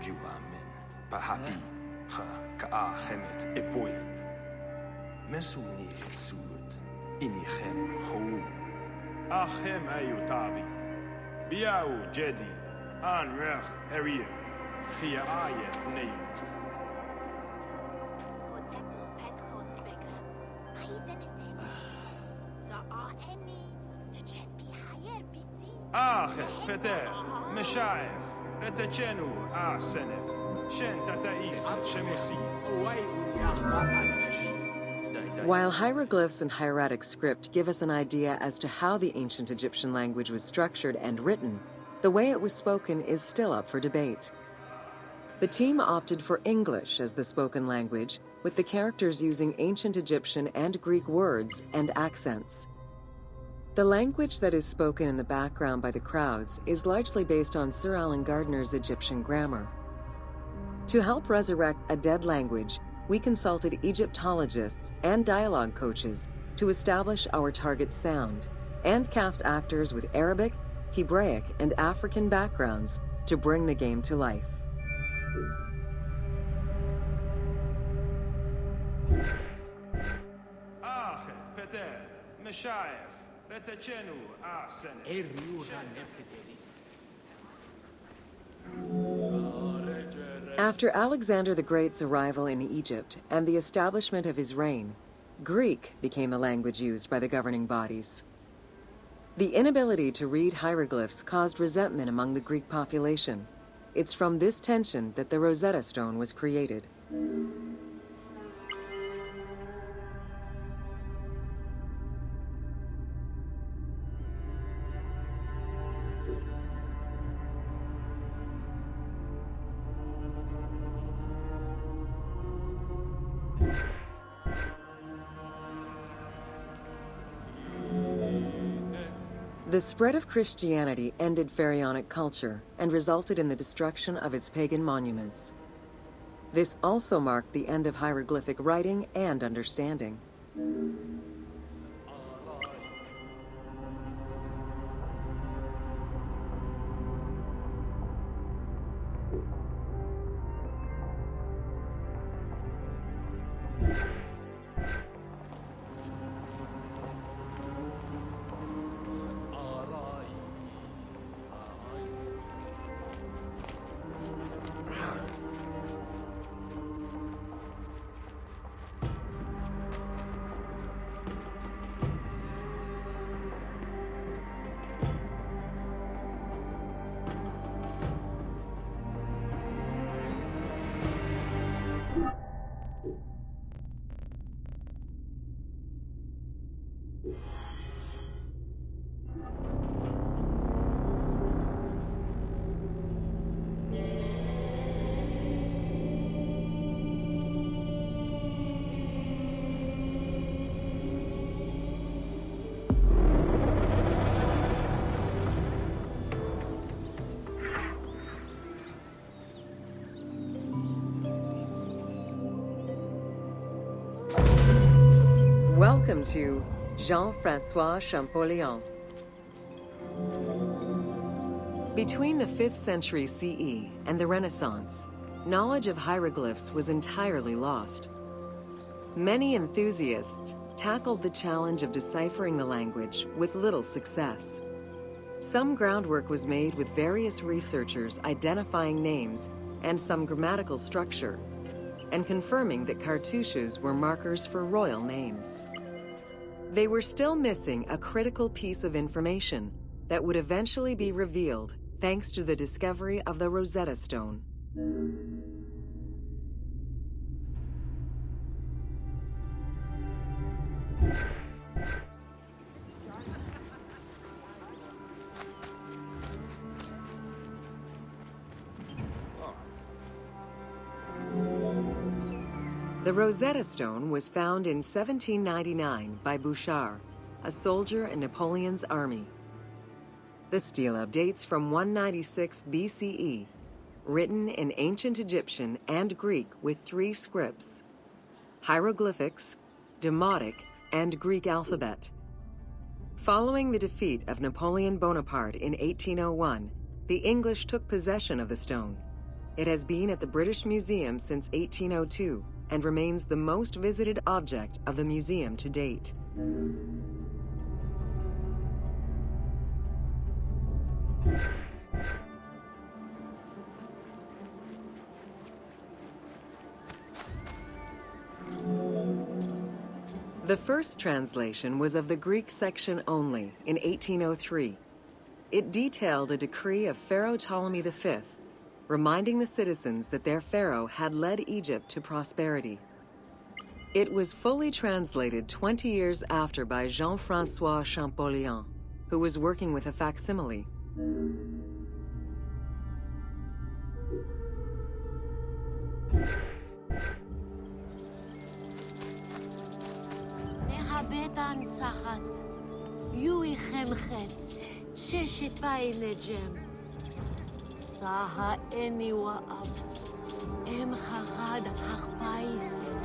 Juamen, Pahapi, Ha, Kaahemet, Epoi, Mesuni Sud, Inichem, Ho, Achem Ayutabi, Biau Jedi, Anrech, Eria, Pia Ayet, Neut. Achet, Peter, Meshaev, Retechenu, Asenev, Shen Tatais, Shemusi.
While hieroglyphs and hieratic script give us an idea as to how the ancient Egyptian language was structured and written, the way it was spoken is still up for debate. The team opted for English as the spoken language, with the characters using ancient Egyptian and Greek words and accents. The language that is spoken in the background by the crowds is largely based on Sir Alan Gardner's Egyptian grammar. To help resurrect a dead language, we consulted Egyptologists and dialogue coaches to establish our target sound and cast actors with Arabic, Hebraic, and African backgrounds to bring the game to life.
Achet, Peter, Meshaev, Retechenu, Asenev.
After Alexander the Great's arrival in Egypt and the establishment of his reign, Greek became the language used by the governing bodies. The inability to read hieroglyphs caused resentment among the Greek population. It's from this tension that the Rosetta Stone was created. The spread of Christianity ended pharaonic culture and resulted in the destruction of its pagan monuments. This also marked the end of hieroglyphic writing and understanding. Welcome to Jean-Francois Champollion. Between the 5th century CE and the Renaissance, knowledge of hieroglyphs was entirely lost. Many enthusiasts tackled the challenge of deciphering the language with little success. Some groundwork was made with various researchers identifying names and some grammatical structure, and confirming that cartouches were markers for royal names. They were still missing a critical piece of information that would eventually be revealed thanks to the discovery of the Rosetta Stone. The Rosetta Stone was found in 1799 by Bouchard, a soldier in Napoleon's army. The stela dates from 196 BCE, written in ancient Egyptian and Greek with 3 scripts: hieroglyphics, Demotic, and Greek alphabet. Following the defeat of Napoleon Bonaparte in 1801, the English took possession of the stone. It has been at the British Museum since 1802 and remains the most visited object of the museum to date. The first translation was of the Greek section only in 1803. It detailed a decree of Pharaoh Ptolemy V, reminding the citizens that their pharaoh had led Egypt to prosperity. It was fully translated 20 years after by Jean-Francois Champollion, who was working with a facsimile.
Nehabetan sachat, yuichem chet, sheshepai nejem. Saha eni wa'ab, em chachad hachpaises.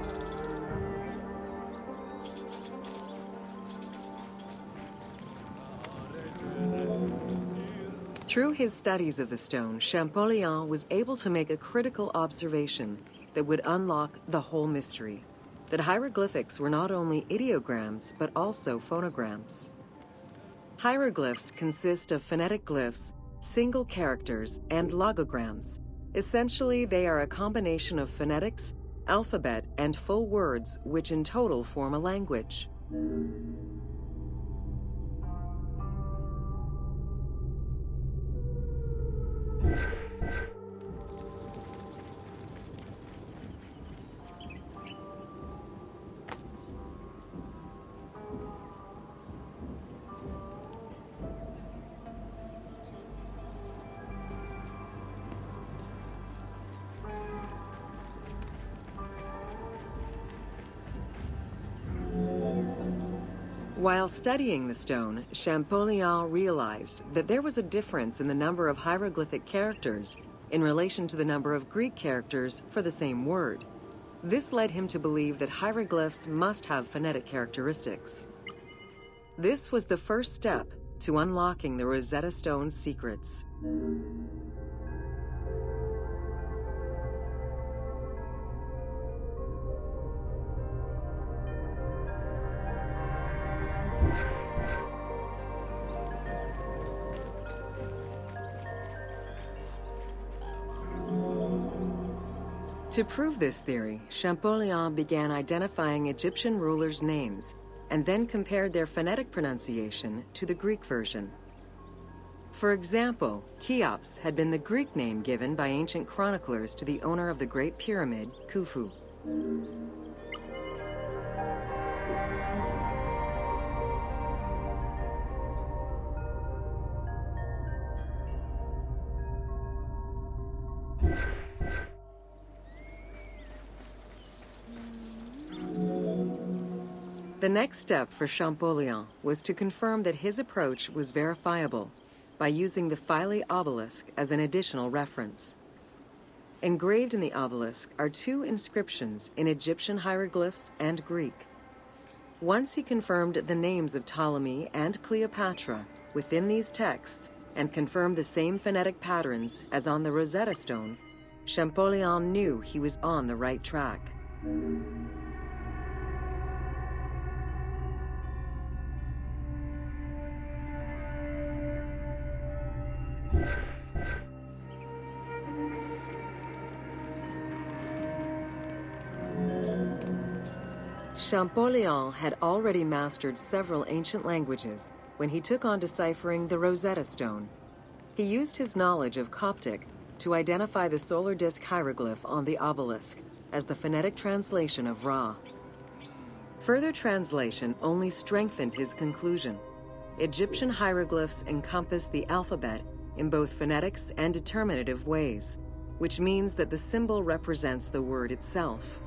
Through his studies of the stone, Champollion was able to make a critical observation that would unlock the whole mystery: that hieroglyphics were not only ideograms, but also phonograms. Hieroglyphs consist of phonetic glyphs, single characters, and logograms. Essentially, they are a combination of phonetics, alphabet, and full words, which in total form a language. While studying the stone, Champollion realized that there was a difference in the number of hieroglyphic characters in relation to the number of Greek characters for the same word. This led him to believe that hieroglyphs must have phonetic characteristics. This was the first step to unlocking the Rosetta Stone's secrets. To prove this theory, Champollion began identifying Egyptian rulers' names and then compared their phonetic pronunciation to the Greek version. For example, Cheops had been the Greek name given by ancient chroniclers to the owner of the Great Pyramid, Khufu. The next step for Champollion was to confirm that his approach was verifiable by using the Philae obelisk as an additional reference. Engraved in the obelisk are two inscriptions in Egyptian hieroglyphs and Greek. Once he confirmed the names of Ptolemy and Cleopatra within these texts and confirmed the same phonetic patterns as on the Rosetta Stone, Champollion knew he was on the right track. Champollion had already mastered several ancient languages when he took on deciphering the Rosetta Stone. He used his knowledge of Coptic to identify the solar disk hieroglyph on the obelisk as the phonetic translation of Ra. Further translation only strengthened his conclusion. Egyptian hieroglyphs encompass the alphabet in both phonetics and determinative ways, which means that the symbol represents the word itself.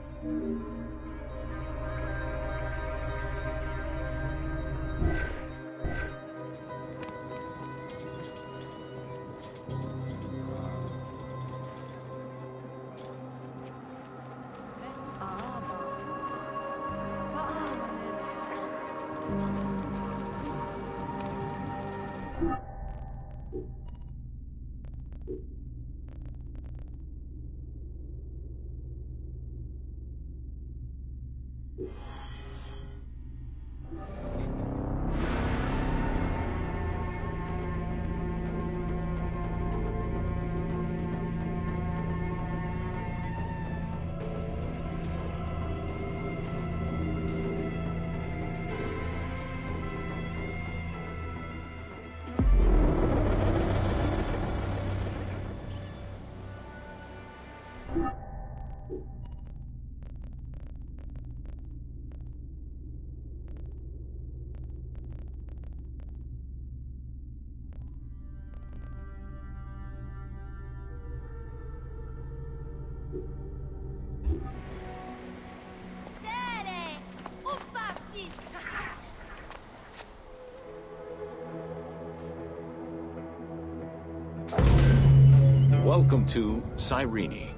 Welcome to Cyrene.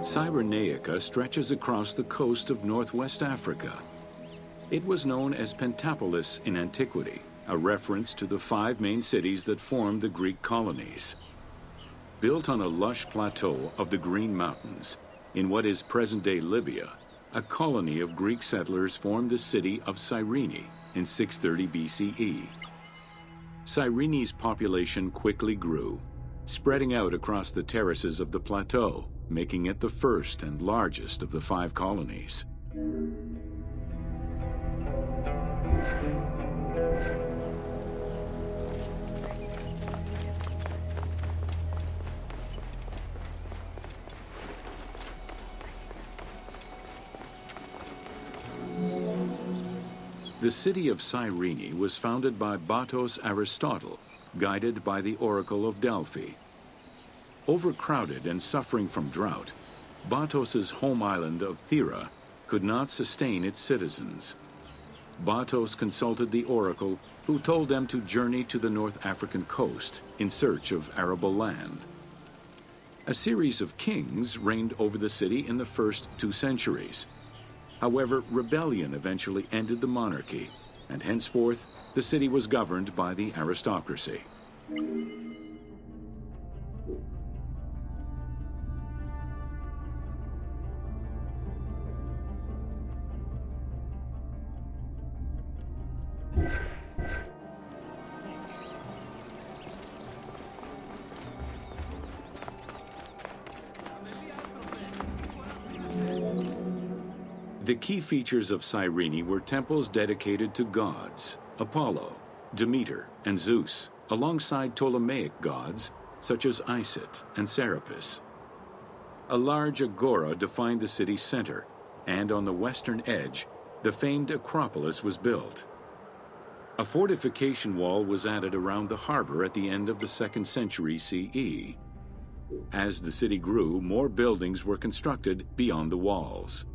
Cyrenaica stretches across the coast of northwest Africa. It was known as Pentapolis in antiquity, a reference to the 5 main cities that formed the Greek colonies. Built on a lush plateau of the Green Mountains, in what is present-day Libya, a colony of Greek settlers formed the city of Cyrene in 630 BCE. Cyrene's population quickly grew, spreading out across the terraces of the plateau, making it the first and largest of the 5 colonies. The city of Cyrene was founded by Batos Aristotle, guided by the Oracle of Delphi. Overcrowded and suffering from drought, Batos's home island of Thera could not sustain its citizens. Batos consulted the oracle, who told them to journey to the North African coast in search of arable land. A series of kings reigned over the city in the first 2 centuries. However, rebellion eventually ended the monarchy, and henceforth the city was governed by the aristocracy. The key features of Cyrene were temples dedicated to gods, Apollo, Demeter, and Zeus, alongside Ptolemaic gods such as Isis and Serapis. A large agora defined the city's center, and on the western edge, the famed Acropolis was built. A fortification wall was added around the harbor at the end of the 2nd century CE. As the city grew, more buildings were constructed beyond the walls.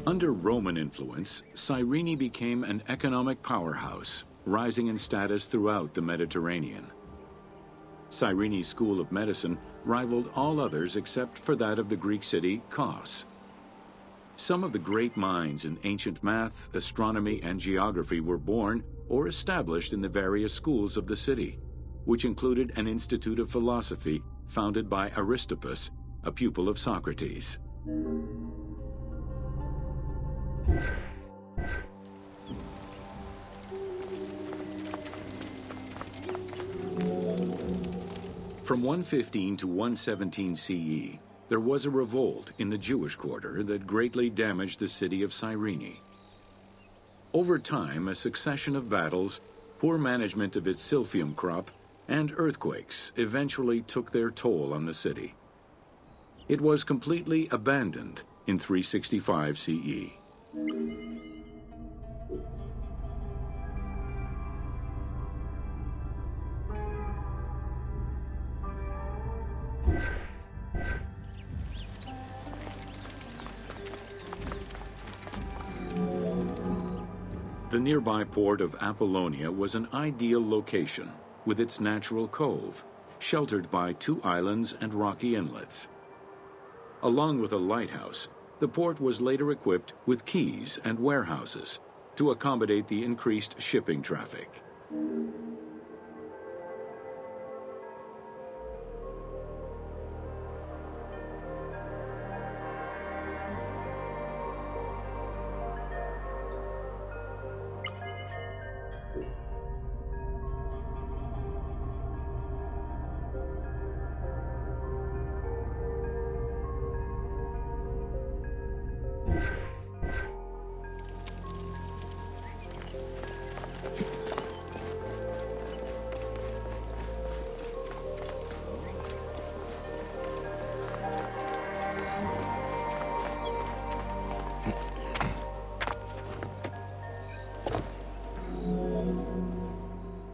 Under Roman influence, Cyrene became an economic powerhouse, rising in status throughout the Mediterranean. Cyrene's school of medicine rivaled all others except for that of the Greek city Kos. Some of the great minds in ancient math, astronomy, and geography were born or established in the various schools of the city, which included an institute of philosophy founded by Aristippus, a pupil of Socrates. From 115 to 117 CE, there was a revolt in the Jewish quarter that greatly damaged the city of Cyrene. Over time, a succession of battles, poor management of its silphium crop, and earthquakes eventually took their toll on the city. It was completely abandoned in 365 CE. The nearby port of Apollonia was an ideal location, with its natural cove, sheltered by 2 islands and rocky inlets. Along with a lighthouse, the port was later equipped with quays and warehouses to accommodate the increased shipping traffic.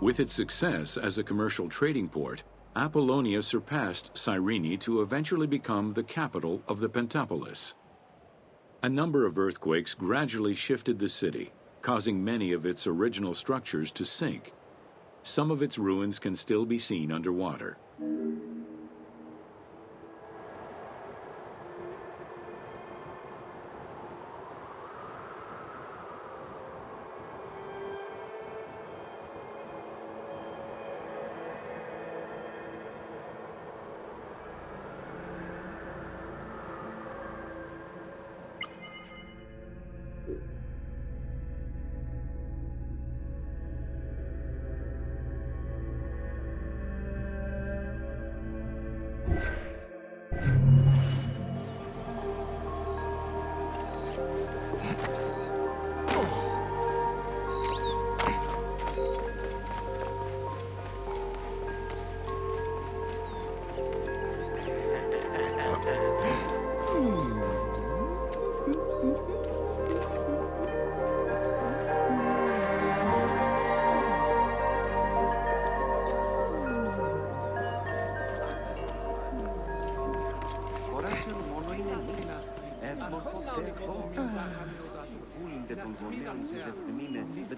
With its success as a commercial trading port, Apollonia surpassed Cyrene to eventually become the capital of the Pentapolis. A number of earthquakes gradually shifted the city, causing many of its original structures to sink. Some of its ruins can still be seen underwater.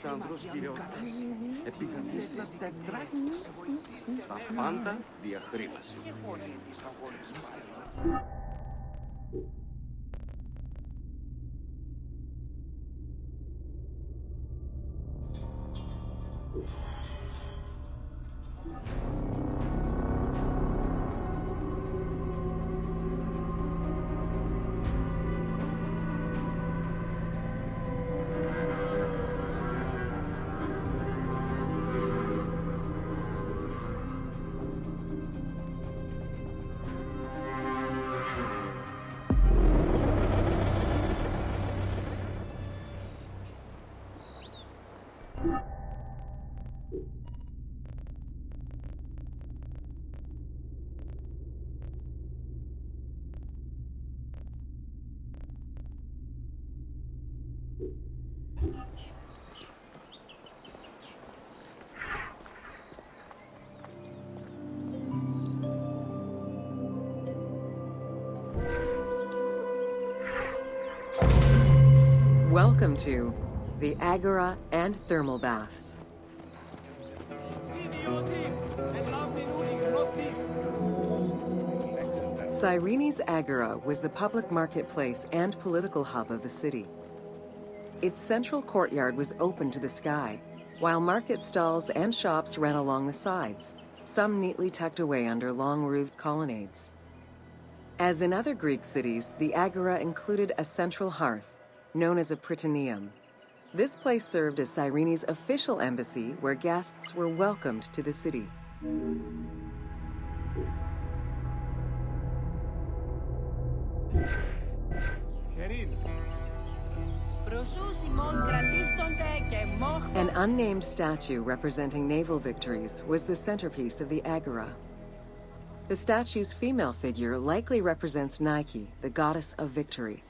μετά ανδρός κυριότητας. Επικαλείστε τετράκης. Τα πάντα δια χρήμαση.
Welcome to the Agora and Thermal Baths. Cyrene's Agora was the public marketplace and political hub of the city. Its central courtyard was open to the sky, while market stalls and shops ran along the sides, some neatly tucked away under long-roofed colonnades. As in other Greek cities, the Agora included a central hearth, known as a prytaneum. This place served as Cyrene's official embassy where guests were welcomed to the city. An unnamed statue representing naval victories was the centerpiece of the Agora. The statue's female figure likely represents Nike, the goddess of victory.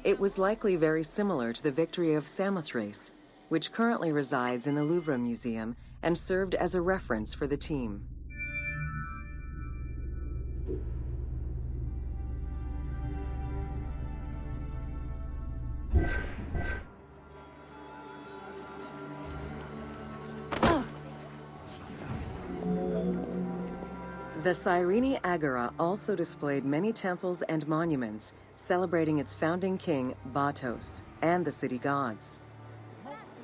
It was likely very similar to the victory of Samothrace, which currently resides in the Louvre Museum and served as a reference for the team. The Cyrene Agora also displayed many temples and monuments celebrating its founding king, Batos, and the city gods.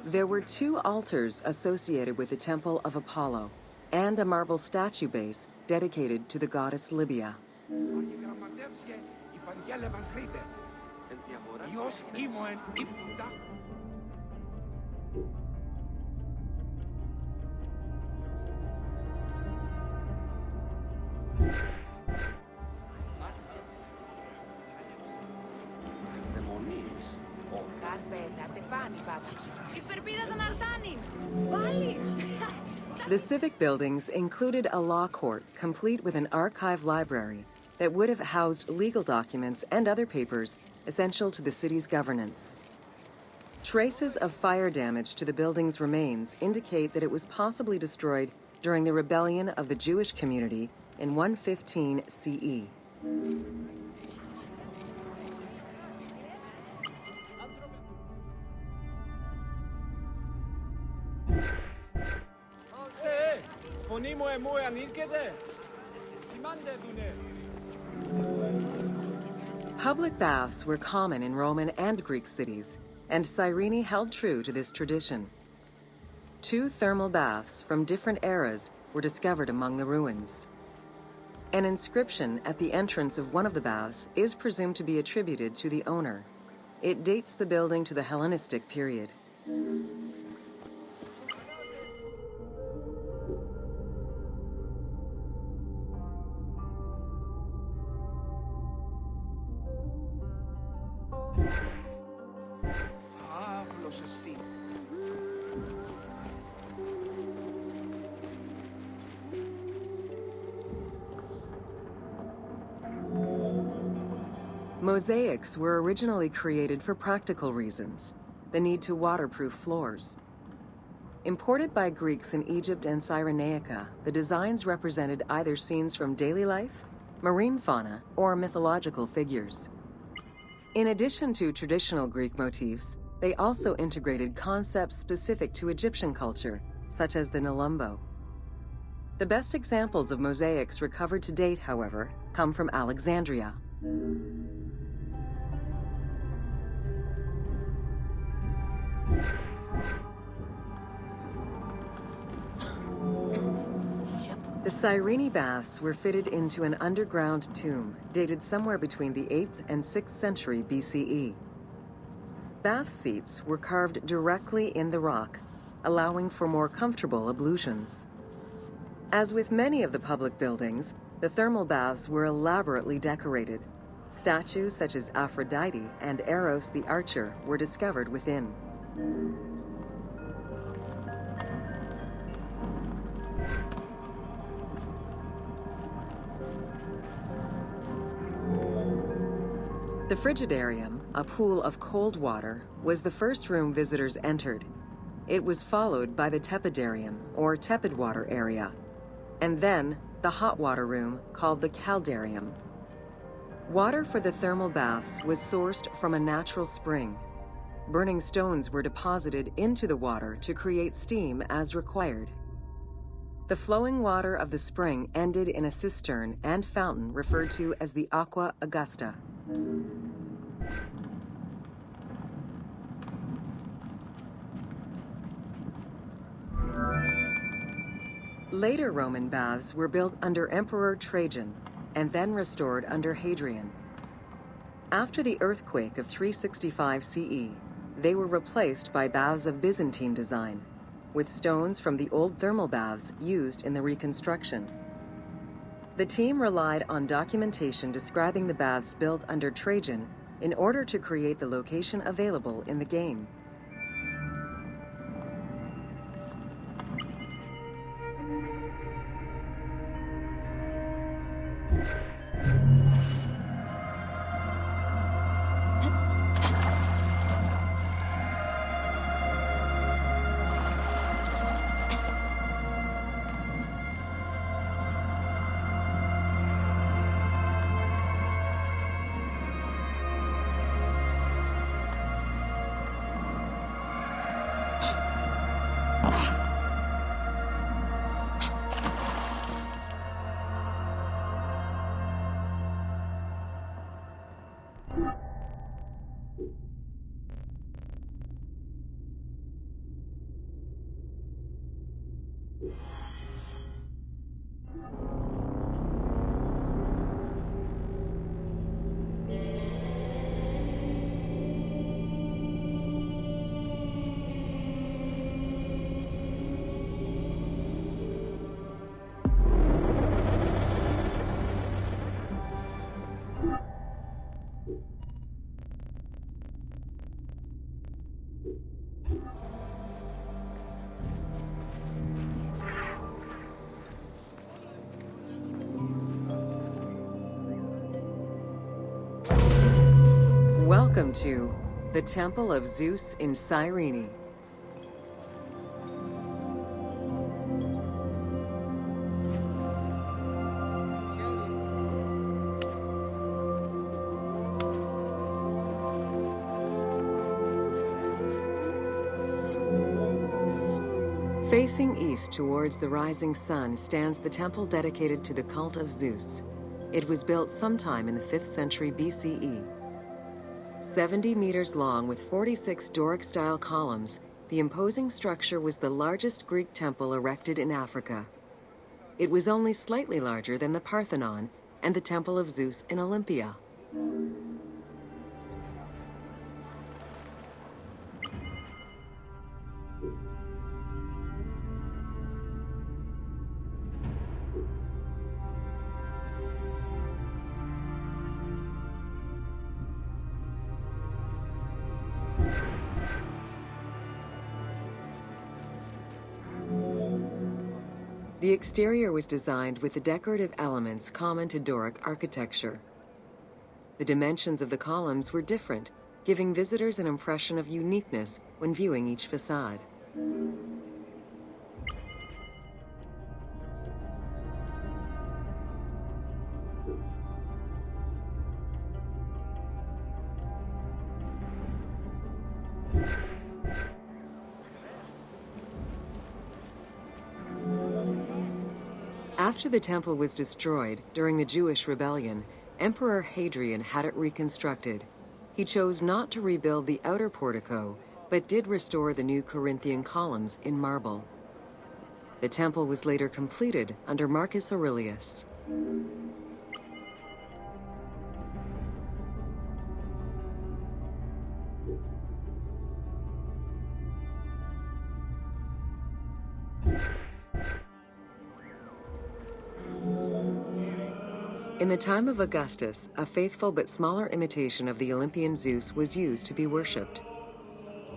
There were 2 altars associated with the Temple of Apollo and a marble statue base dedicated to the goddess Libya. The civic buildings included a law court complete with an archive library that would have housed legal documents and other papers essential to the city's governance. Traces of fire damage to the building's remains indicate that it was possibly destroyed during the rebellion of the Jewish community in 115 CE. Public baths were common in Roman and Greek cities, and Cyrene held true to this tradition. 2 thermal baths from different eras were discovered among the ruins. An inscription at the entrance of one of the baths is presumed to be attributed to the owner. It dates the building to the Hellenistic period. Mosaics were originally created for practical reasons, the need to waterproof floors. Imported by Greeks in Egypt and Cyrenaica, the designs represented either scenes from daily life, marine fauna, or mythological figures. In addition to traditional Greek motifs, They also integrated concepts specific to Egyptian culture, such as the Nelumbo. The best examples of mosaics recovered to date, however, come from Alexandria. The Cyrene baths were fitted into an underground tomb dated somewhere between the 8th and 6th century BCE. Bath seats were carved directly in the rock, allowing for more comfortable ablutions. As with many of the public buildings, the thermal baths were elaborately decorated. Statues such as Aphrodite and Eros the Archer were discovered within. The Frigidarium, a pool of cold water, was the first room visitors entered. It was followed by the Tepidarium, or tepid water area, and then the hot water room called the Caldarium. Water for the thermal baths was sourced from a natural spring. Burning stones were deposited into the water to create steam as required. The flowing water of the spring ended in a cistern and fountain referred to as the Aqua Augusta. Later Roman baths were built under Emperor Trajan and then restored under Hadrian. After the earthquake of 365 CE, they were replaced by baths of Byzantine design, with stones from the old thermal baths used in the reconstruction. The team relied on documentation describing the baths built under Trajan in order to create the location available in the game. Welcome to the Temple of Zeus in Cyrene. Facing east towards the rising sun stands the temple dedicated to the cult of Zeus. It was built sometime in the 5th century BCE. 70 meters long with 46 Doric-style columns, the imposing structure was the largest Greek temple erected in Africa. It was only slightly larger than the Parthenon and the Temple of Zeus in Olympia. The exterior was designed with the decorative elements common to Doric architecture. The dimensions of the columns were different, giving visitors an impression of uniqueness when viewing each facade. After the temple was destroyed during the Jewish rebellion, Emperor Hadrian had it reconstructed. He chose not to rebuild the outer portico, but did restore the new Corinthian columns in marble. The temple was later completed under Marcus Aurelius. In the time of Augustus, a faithful but smaller imitation of the Olympian Zeus was used to be worshipped.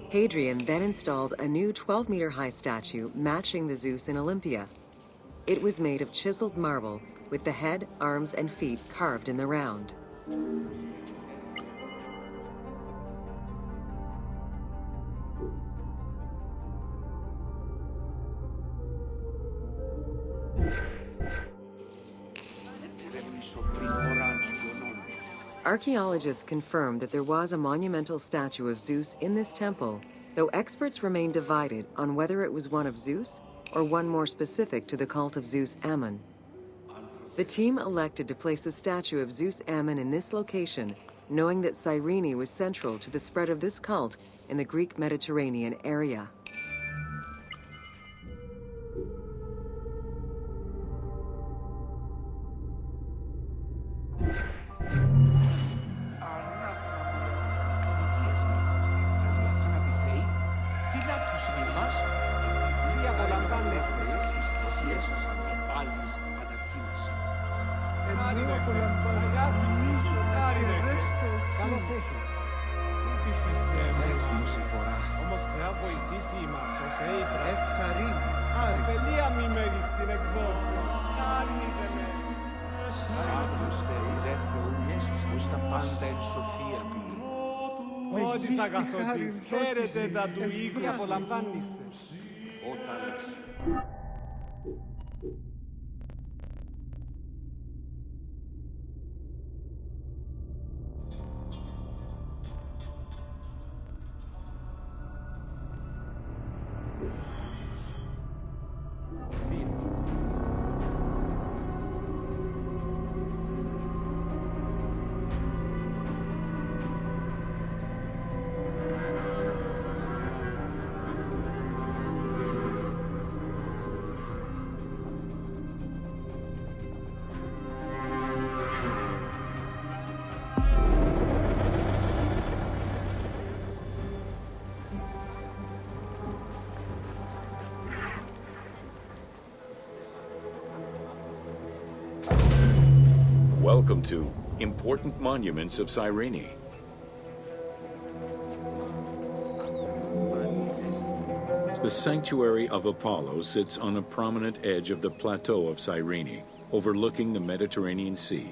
Hadrian then installed a new 12-meter-high statue matching the Zeus in Olympia. It was made of chiseled marble with the head, arms, and feet carved in the round. Archaeologists confirmed that there was a monumental statue of Zeus in this temple, though experts remain divided on whether it was one of Zeus or one more specific to the cult of Zeus Ammon. The team elected to place a statue of Zeus Ammon in this location, knowing that Cyrene was central to the spread of this cult in the Greek Mediterranean area.
Ότις αγαθότης, χαίρετε τα του οίκου, απολαμβάνεσαι.
Welcome to Important Monuments of Cyrene. The sanctuary of Apollo sits on a prominent edge of the plateau of Cyrene, overlooking the Mediterranean Sea.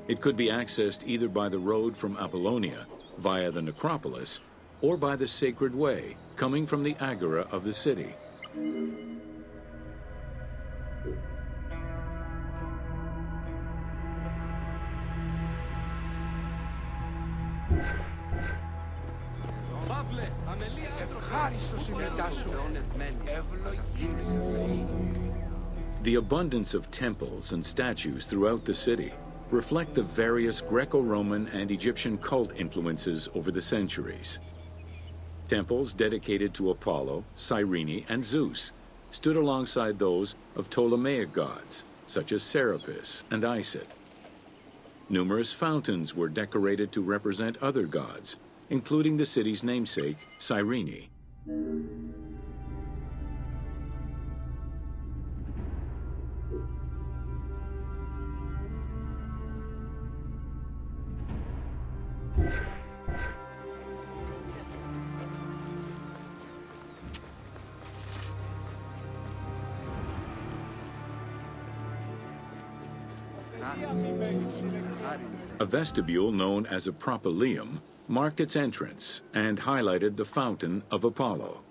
It could be accessed either by the road from Apollonia, via the necropolis, or by the Sacred Way, coming from the agora of the city. The abundance of temples and statues throughout the city reflect the various Greco-Roman and Egyptian cult influences over the centuries. Temples dedicated to Apollo, Cyrene, and Zeus stood alongside those of Ptolemaic gods, such as Serapis and Isis. Numerous fountains were decorated to represent other gods, including the city's namesake, Cyrene. A vestibule known as a propylaeum marked its entrance and highlighted the fountain of Apollo.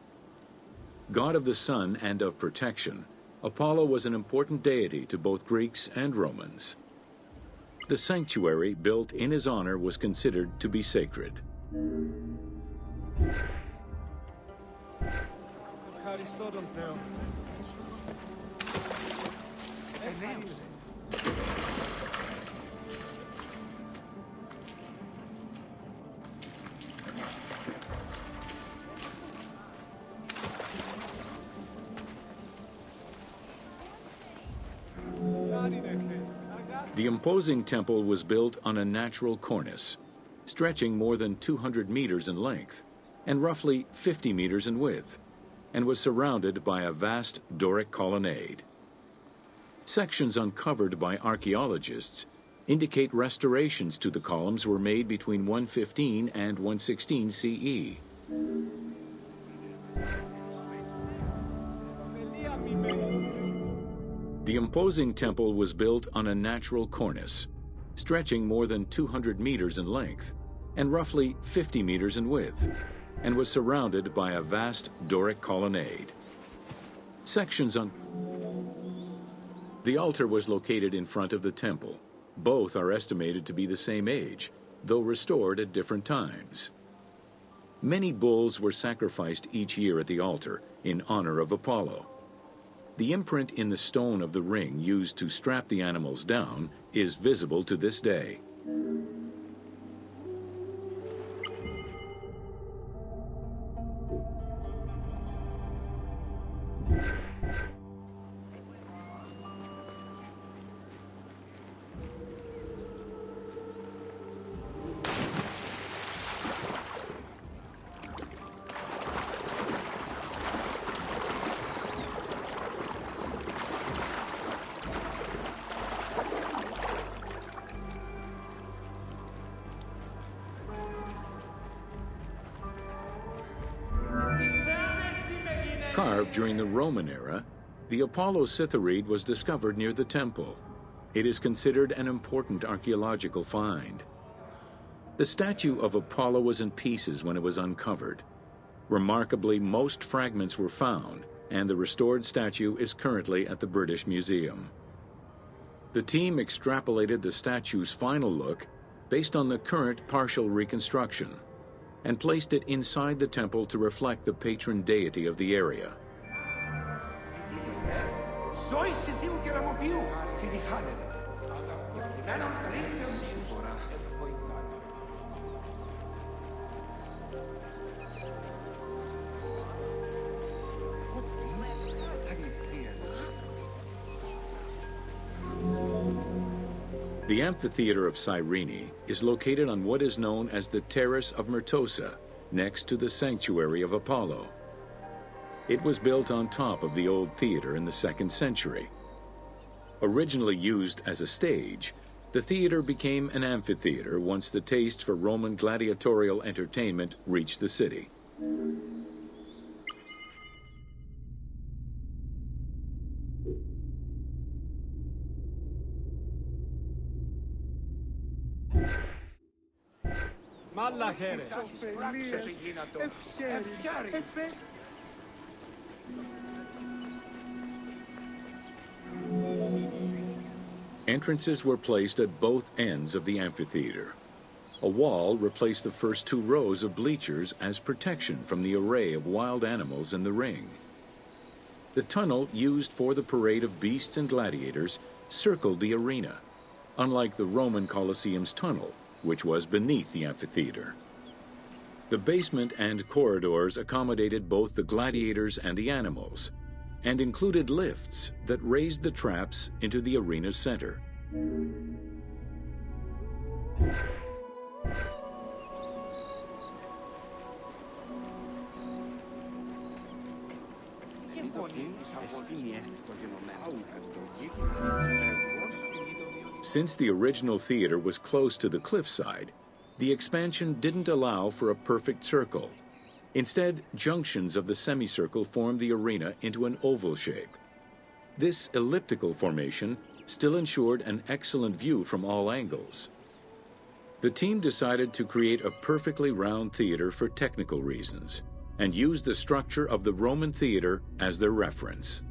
God of the sun and of protection, Apollo was an important deity to both Greeks and Romans. The sanctuary built in his honor was considered to be sacred. The imposing temple was built on a natural cornice, stretching more than 200 meters in length and roughly 50 meters in width, and was surrounded by a vast Doric colonnade. Sections uncovered by archaeologists indicate restorations to the columns were made between 115 and 116 CE. The imposing temple was built on a natural cornice, stretching more than 200 meters in length and roughly 50 meters in width, and was surrounded by a vast Doric colonnade. The altar was located in front of the temple. Both are estimated to be the same age, though restored at different times. Many bulls were sacrificed each year at the altar in honor of Apollo. The imprint in the stone of the ring used to strap the animals down is visible to this day. Carved during the Roman era, the Apollo Cytharide was discovered near the temple. It is considered an important archaeological find. The statue of Apollo was in pieces when it was uncovered. Remarkably, most fragments were found, and the restored statue is currently at the British Museum. The team extrapolated the statue's final look based on the current partial reconstruction, and placed it inside the temple to reflect the patron deity of the area. The amphitheater of Cyrene is located on what is known as the Terrace of Myrtosa, next to the sanctuary of Apollo. It was built on top of the old theater in the 2nd century. Originally used as a stage, the theater became an amphitheater once the taste for Roman gladiatorial entertainment reached the city. Entrances were placed at both ends of the amphitheater. A wall replaced the first 2 rows of bleachers as protection from the array of wild animals in the ring. The tunnel used for the parade of beasts and gladiators circled the arena, unlike the Roman Colosseum's tunnel, which was beneath the amphitheater. The basement and corridors accommodated both the gladiators and the animals, and included lifts that raised the traps into the arena's center. Since the original theater was close to the cliffside, the expansion didn't allow for a perfect circle. Instead, junctions of the semicircle formed the arena into an oval shape. This elliptical formation still ensured an excellent view from all angles. The team decided to create a perfectly round theater for technical reasons, and used the structure of the Roman theater as their reference.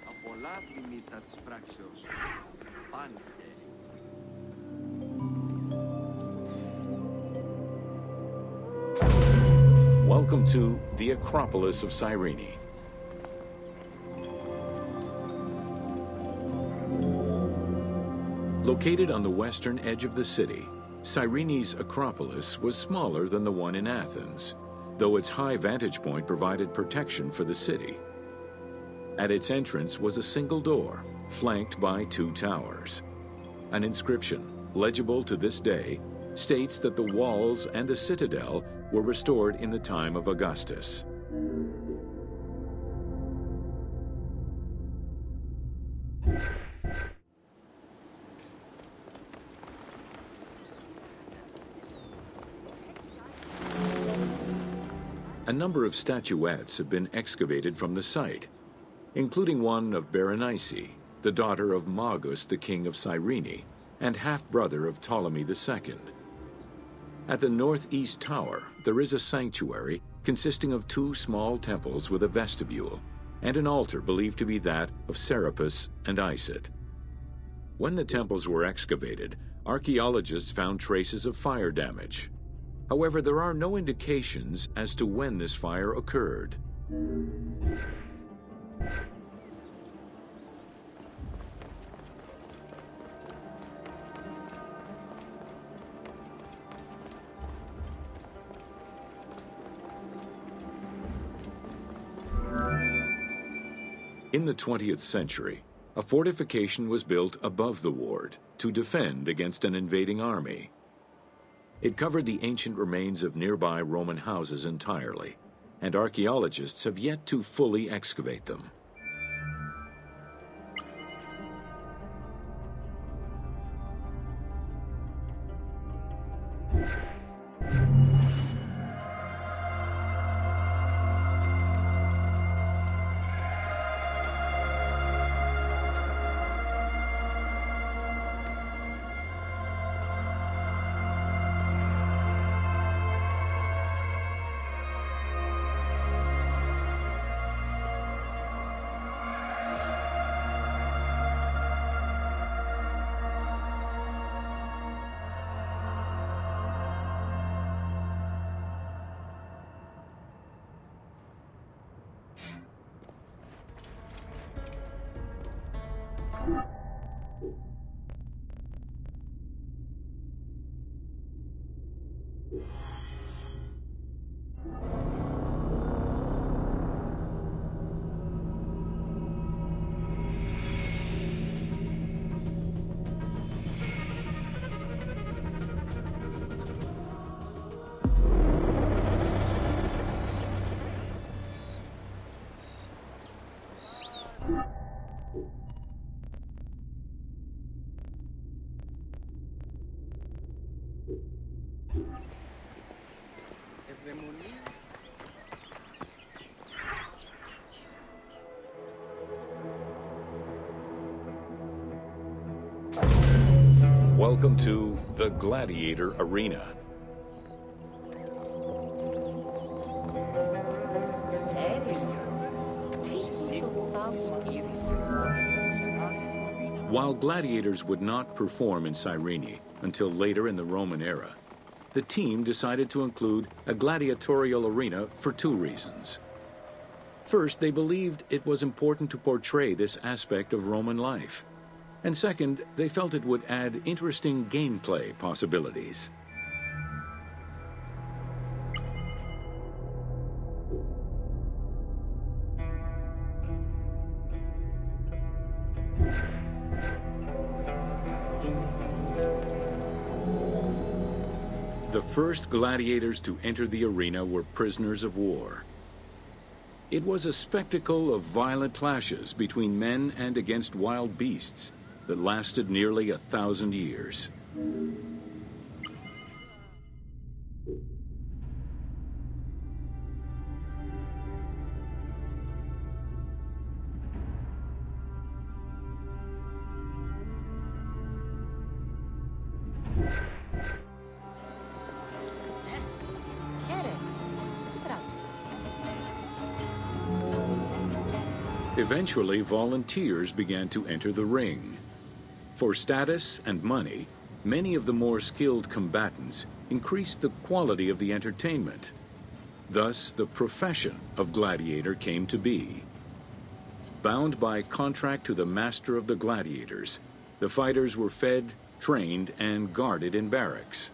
Απολαύμητα της πράξεως σου. Πάντε.
Welcome to the Acropolis of Cyrene. Located on the western edge of the city, Cyrene's Acropolis was smaller than the one in Athens, though its high vantage point provided protection for the city. At its entrance was a single door, flanked by two towers. An inscription, legible to this day, states that the walls and the citadel were restored in the time of Augustus. A number of statuettes have been excavated from the site, including one of Berenice, the daughter of Magus, the king of Cyrene, and half-brother of Ptolemy II. At the northeast tower, there is a sanctuary consisting of two small temples with a vestibule, and an altar believed to be that of Serapis and Isis. When the temples were excavated, archaeologists found traces of fire damage. However, there are no indications as to when this fire occurred. In the 20th century, a fortification was built above the ward to defend against an invading army. It covered the ancient remains of nearby Roman houses entirely, and archaeologists have yet to fully excavate them. Welcome to the Gladiator Arena. While gladiators would not perform in Cyrene until later in the Roman era, the team decided to include a gladiatorial arena for two reasons. First, they believed it was important to portray this aspect of Roman life. And second, they felt it would add interesting gameplay possibilities. The first gladiators to enter the arena were prisoners of war. It was a spectacle of violent clashes between men and against wild beasts that lasted nearly 1,000 years. Eventually, volunteers began to enter the ring. For status and money, many of the more skilled combatants increased the quality of the entertainment. Thus, the profession of gladiator came to be. Bound by contract to the master of the gladiators, the fighters were fed, trained, and guarded in barracks.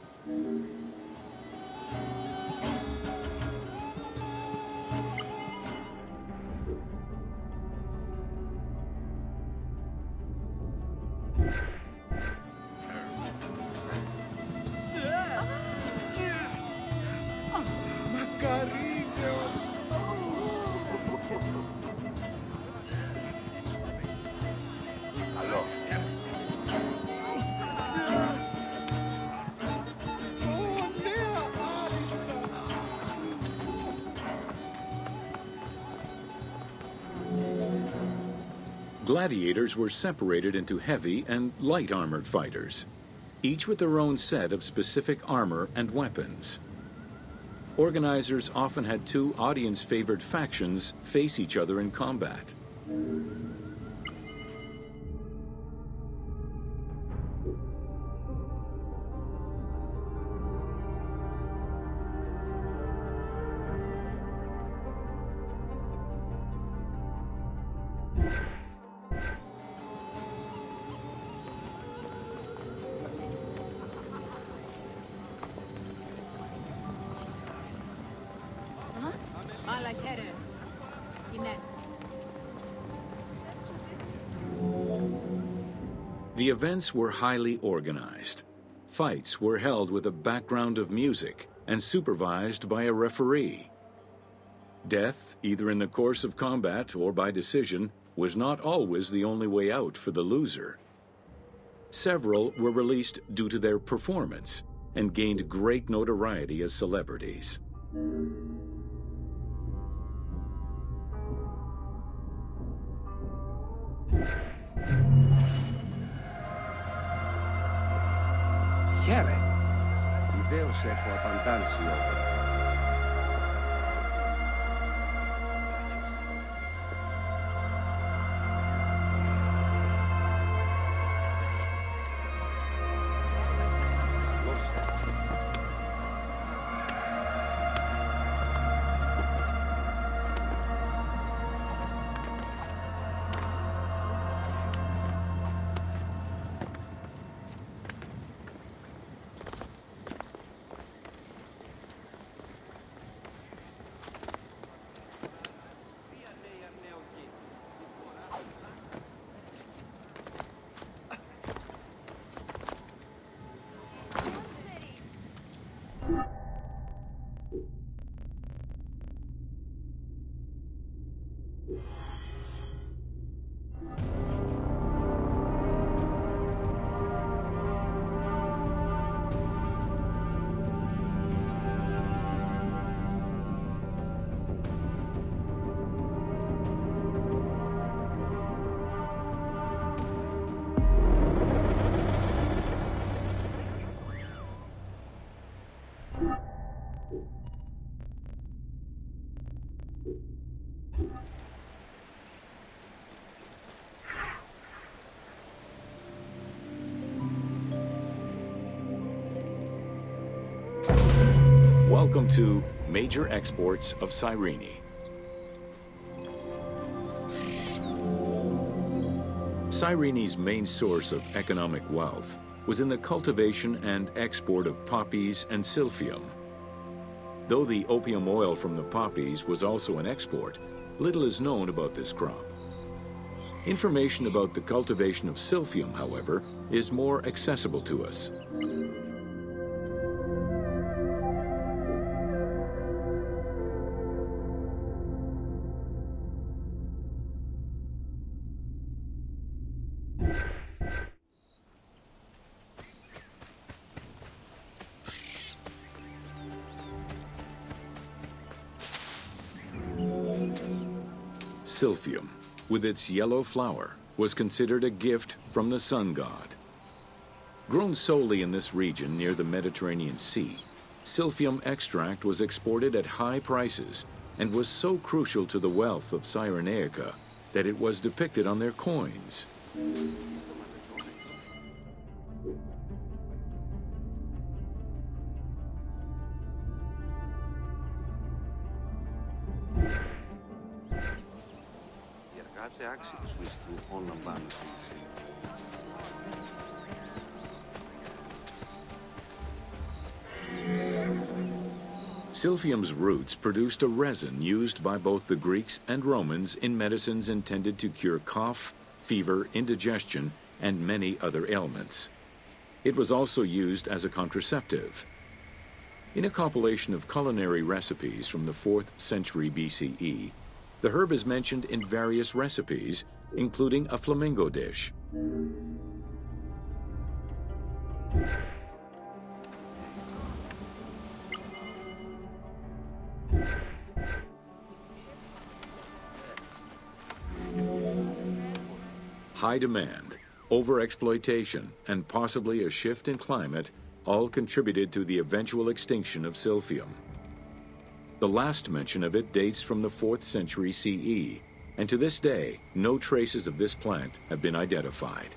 Gladiators were separated into heavy and light armored fighters, each with their own set of specific armor and weapons. Organizers often had two audience-favored factions face each other in combat. The events were highly organized. Fights were held with a background of music and supervised by a referee. Death, either in the course of combat or by decision, was not always the only way out for the loser. Several were released due to their performance and gained great notoriety as celebrities.
Χαίρε. Ιδέως έχω απαντάνσει over.
Welcome to Major Exports of Cyrene. Cyrene's main source of economic wealth was in the cultivation and export of poppies and silphium. Though the opium oil from the poppies was also an export, little is known about this crop. Information about the cultivation of silphium, however, is more accessible to us. Silphium, with its yellow flower, was considered a gift from the sun god. Grown solely in this region near the Mediterranean Sea, silphium extract was exported at high prices and was so crucial to the wealth of Cyrenaica that it was depicted on their coins. Silphium's roots produced a resin used by both the Greeks and Romans in medicines intended to cure cough, fever, indigestion, and many other ailments. It was also used as a contraceptive. In a compilation of culinary recipes from the 4th century BCE, the herb is mentioned in various recipes, including a flamingo dish. High demand, overexploitation, and possibly a shift in climate all contributed to the eventual extinction of silphium. The last mention of it dates from the 4th century CE, and to this day, no traces of this plant have been identified.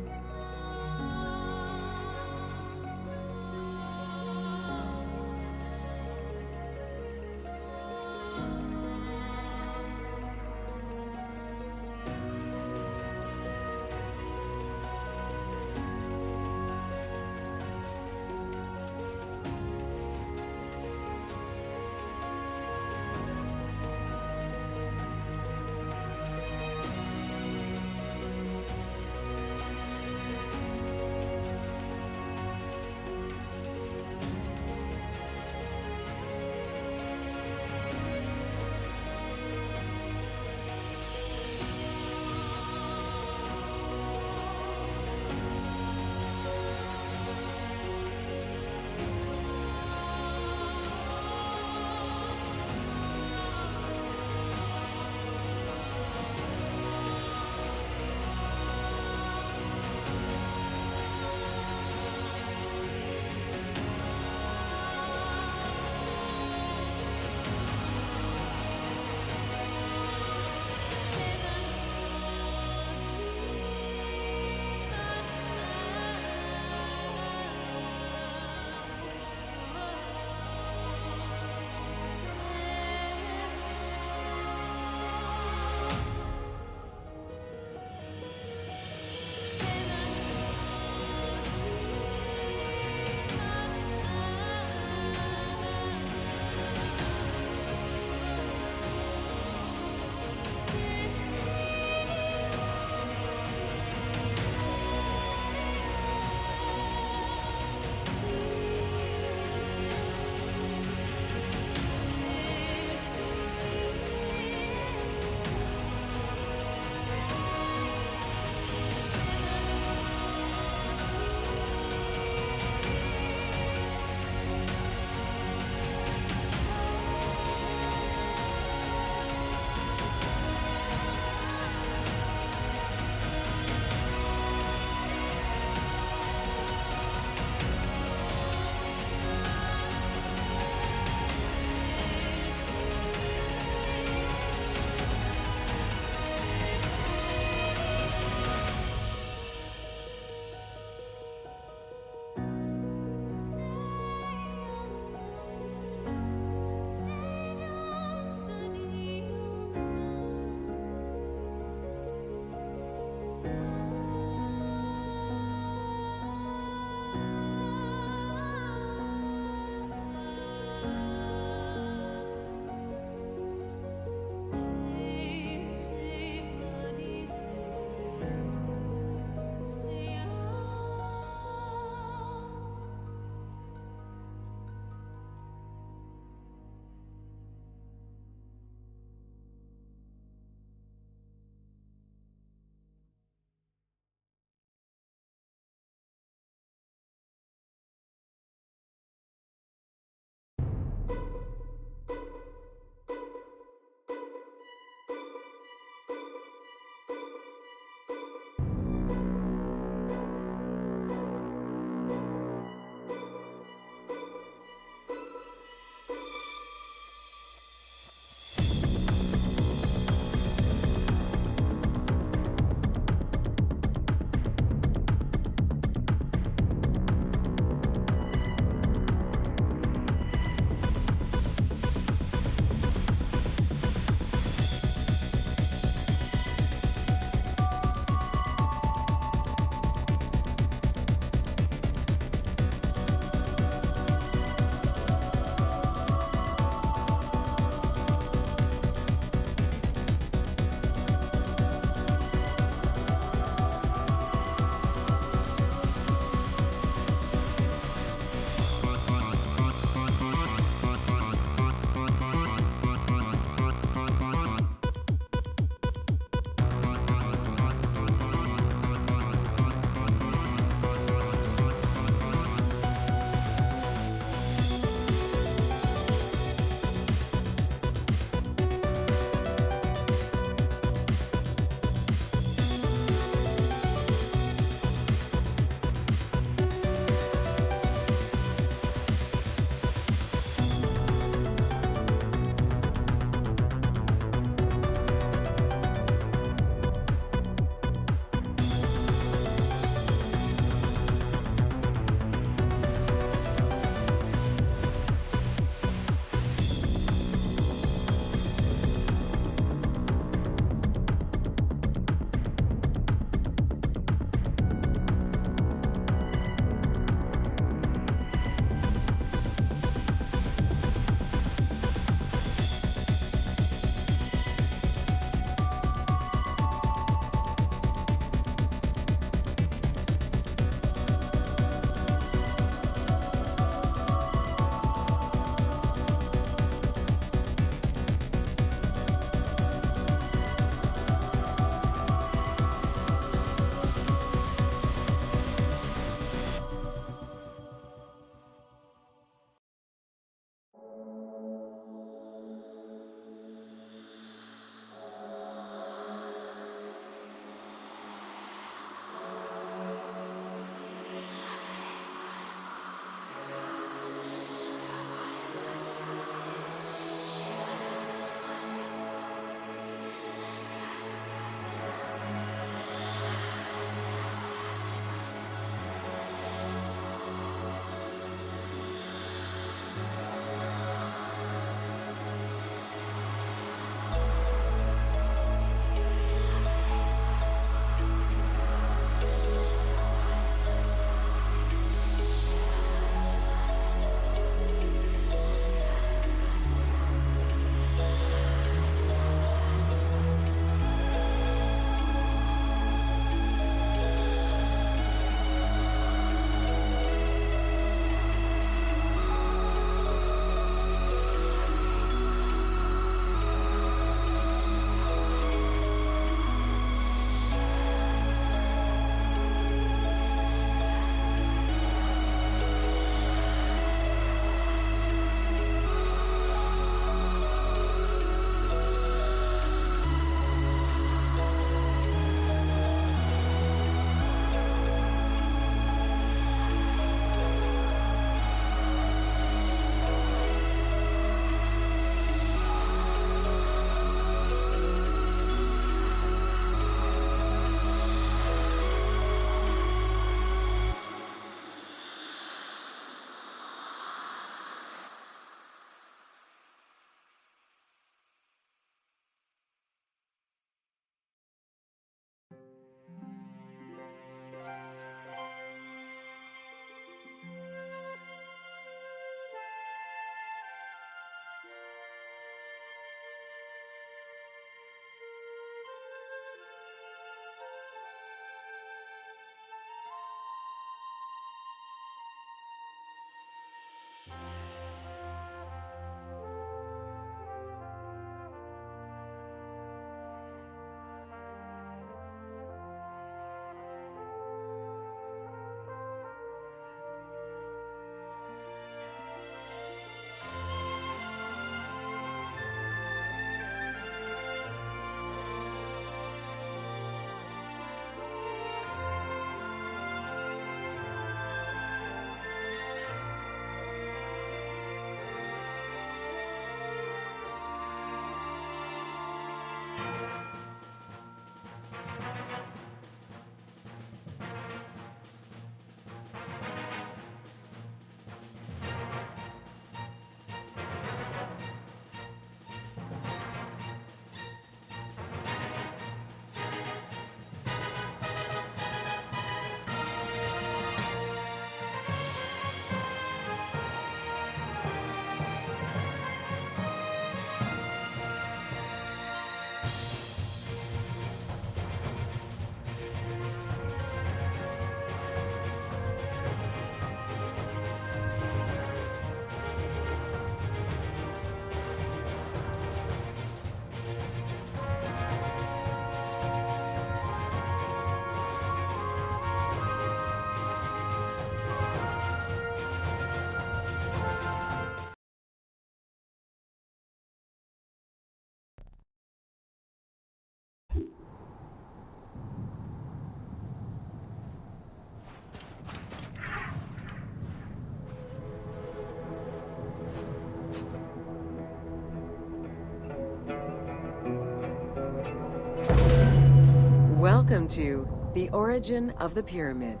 Welcome to The Origin of the Pyramid.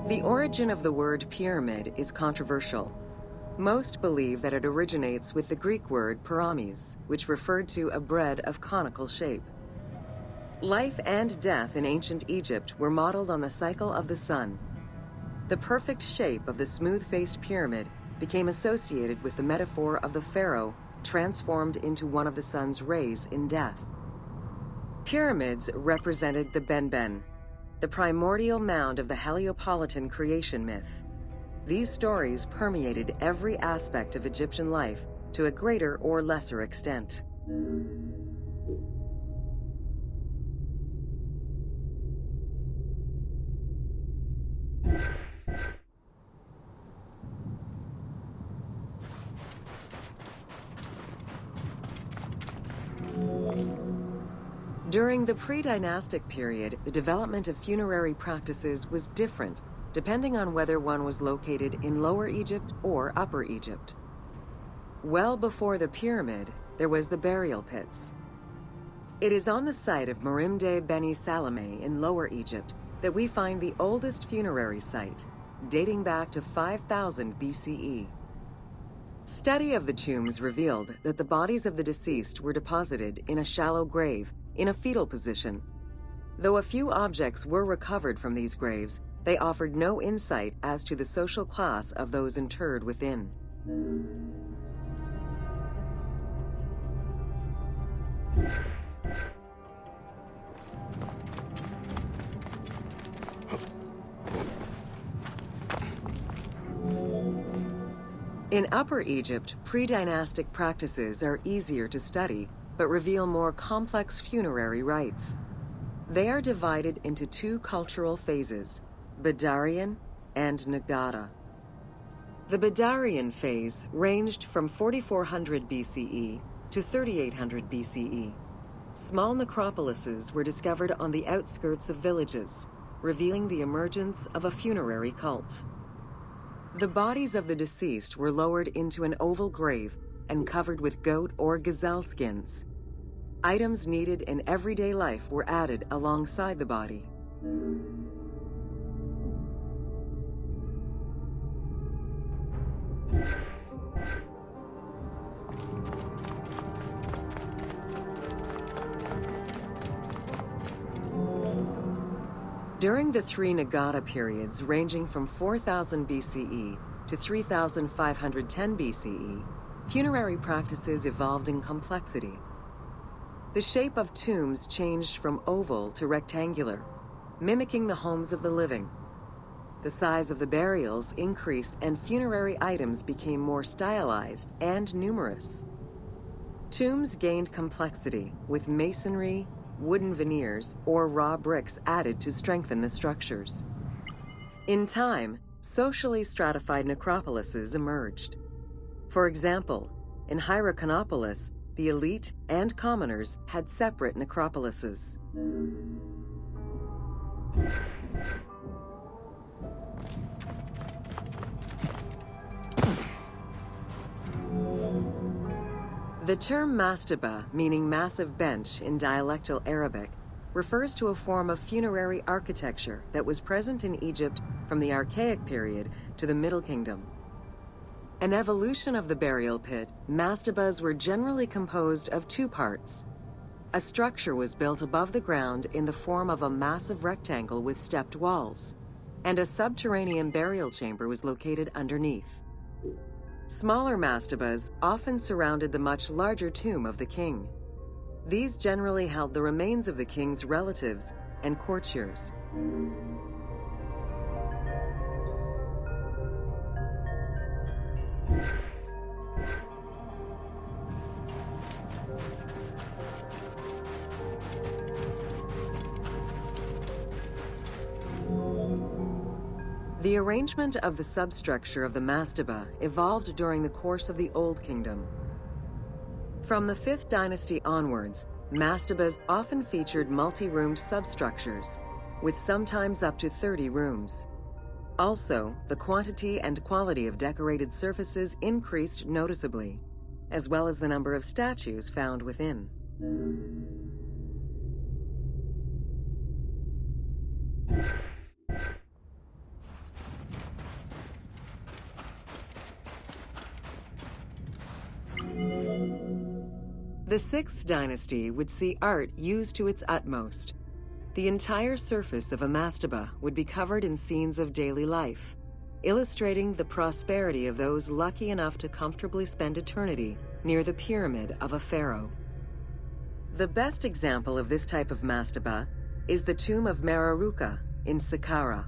The origin of the word pyramid is controversial. Most believe that it originates with the Greek word pyramis, which referred to a bread of conical shape. Life and death in ancient Egypt were modeled on the cycle of the sun. The perfect shape of the smooth-faced pyramid became associated with the metaphor of the pharaoh transformed into one of the sun's rays in death. Pyramids represented the Benben, the primordial mound of the Heliopolitan creation myth. These stories permeated every aspect of Egyptian life to a greater or lesser extent. During the pre-dynastic period, the development of funerary practices was different, depending on whether one was located in Lower Egypt or Upper Egypt. Well before the pyramid, there was the burial pits. It is on the site of Merimde Beni Salame in Lower Egypt that we find the oldest funerary site, dating back to 5000 BCE. Study of the tombs revealed that the bodies of the deceased were deposited in a shallow grave in a fetal position. Though a few objects were recovered from these graves, they offered no insight as to the social class of those interred within. In Upper Egypt, pre-dynastic practices are easier to study, but reveal more complex funerary rites. They are divided into two cultural phases, Badarian and Nagada. The Badarian phase ranged from 4400 BCE to 3800 BCE. Small necropolises were discovered on the outskirts of villages, revealing the emergence of a funerary cult. The bodies of the deceased were lowered into an oval grave and covered with goat or gazelle skins. Items needed in everyday life were added alongside the body. During the three Nagada periods ranging from 4000 BCE to 3510 BCE, funerary practices evolved in complexity. The shape of tombs changed from oval to rectangular, mimicking the homes of the living. The size of the burials increased and funerary items became more stylized and numerous. Tombs gained complexity with masonry, wooden veneers, or raw bricks added to strengthen the structures. In time, socially stratified necropolises emerged. For example, in Hyrcanopolis, the elite and commoners had separate necropolises. The term mastaba, meaning massive bench in dialectal Arabic, refers to a form of funerary architecture that was present in Egypt from the Archaic period to the Middle Kingdom. An evolution of the burial pit, mastabas were generally composed of two parts. A structure was built above the ground in the form of a massive rectangle with stepped walls, and a subterranean burial chamber was located underneath. Smaller mastabas often surrounded the much larger tomb of the king. These generally held the remains of the king's relatives and courtiers. The arrangement of the substructure of the mastaba evolved during the course of the Old Kingdom. From the 5th dynasty onwards, mastabas often featured multi-roomed substructures, with sometimes up to 30 rooms. Also, the quantity and quality of decorated surfaces increased noticeably, as well as the number of statues found within. The 6th dynasty would see art used to its utmost. The entire surface of a mastaba would be covered in scenes of daily life, illustrating the prosperity of those lucky enough to comfortably spend eternity near the pyramid of a pharaoh. The best example of this type of mastaba is the tomb of Mereruka in Saqqara.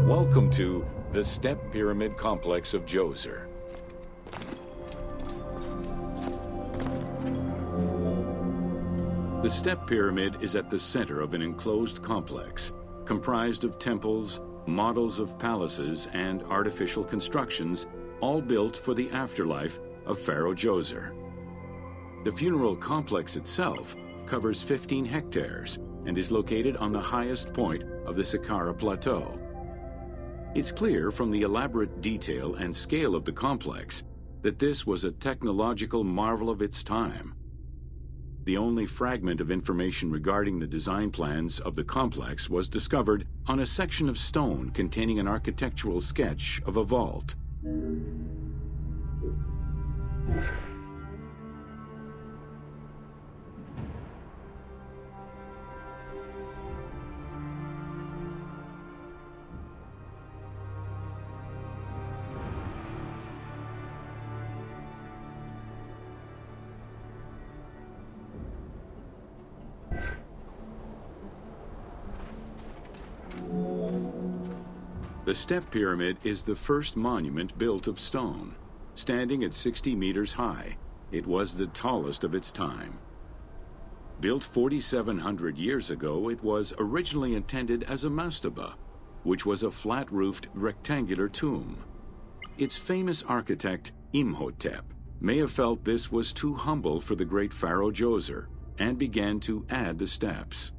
Welcome to the Step Pyramid Complex of Djoser. The Step Pyramid is at the center of an enclosed complex, comprised of temples, models of palaces, and artificial constructions, all built for the afterlife of Pharaoh Djoser. The funeral complex itself covers 15 hectares and is located on the highest point of the Saqqara Plateau. It's clear from the elaborate detail and scale of the complex that this was a technological marvel of its time. The only fragment of information regarding the design plans of the complex was discovered on a section of stone containing an architectural sketch of a vault. The Step Pyramid is the first monument built of stone. Standing at 60 meters high, it was the tallest of its time. Built 4,700 years ago, it was originally intended as a mastaba, which was a flat-roofed rectangular tomb. Its famous architect, Imhotep, may have felt this was too humble for the great Pharaoh Djoser and began to add the steps.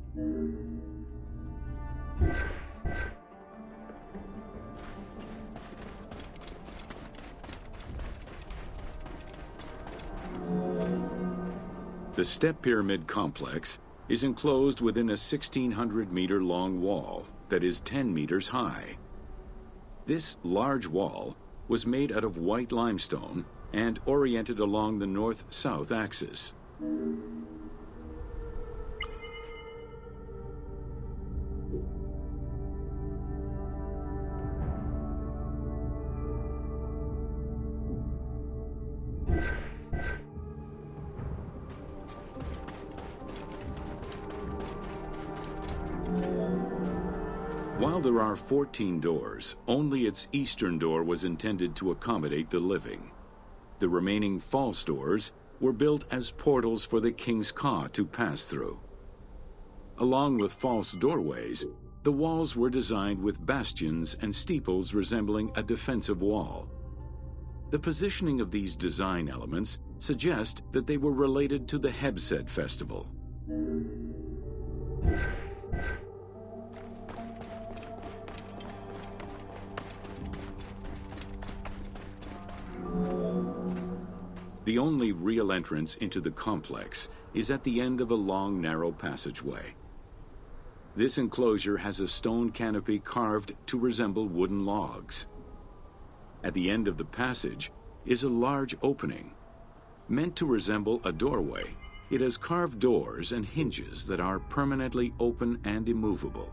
The Step Pyramid complex is enclosed within a 1,600-meter-long wall that is 10 meters high. This large wall was made out of white limestone and oriented along the north-south axis. While there are 14 doors, only its eastern door was intended to accommodate the living. The remaining false doors were built as portals for the king's ka to pass through. Along with false doorways, the walls were designed with bastions and steeples resembling a defensive wall. The positioning of these design elements suggest that they were related to the Hebsed festival. The only real entrance into the complex is at the end of a long, narrow passageway. This enclosure has a stone canopy carved to resemble wooden logs. At the end of the passage is a large opening. Meant to resemble a doorway, it has carved doors and hinges that are permanently open and immovable.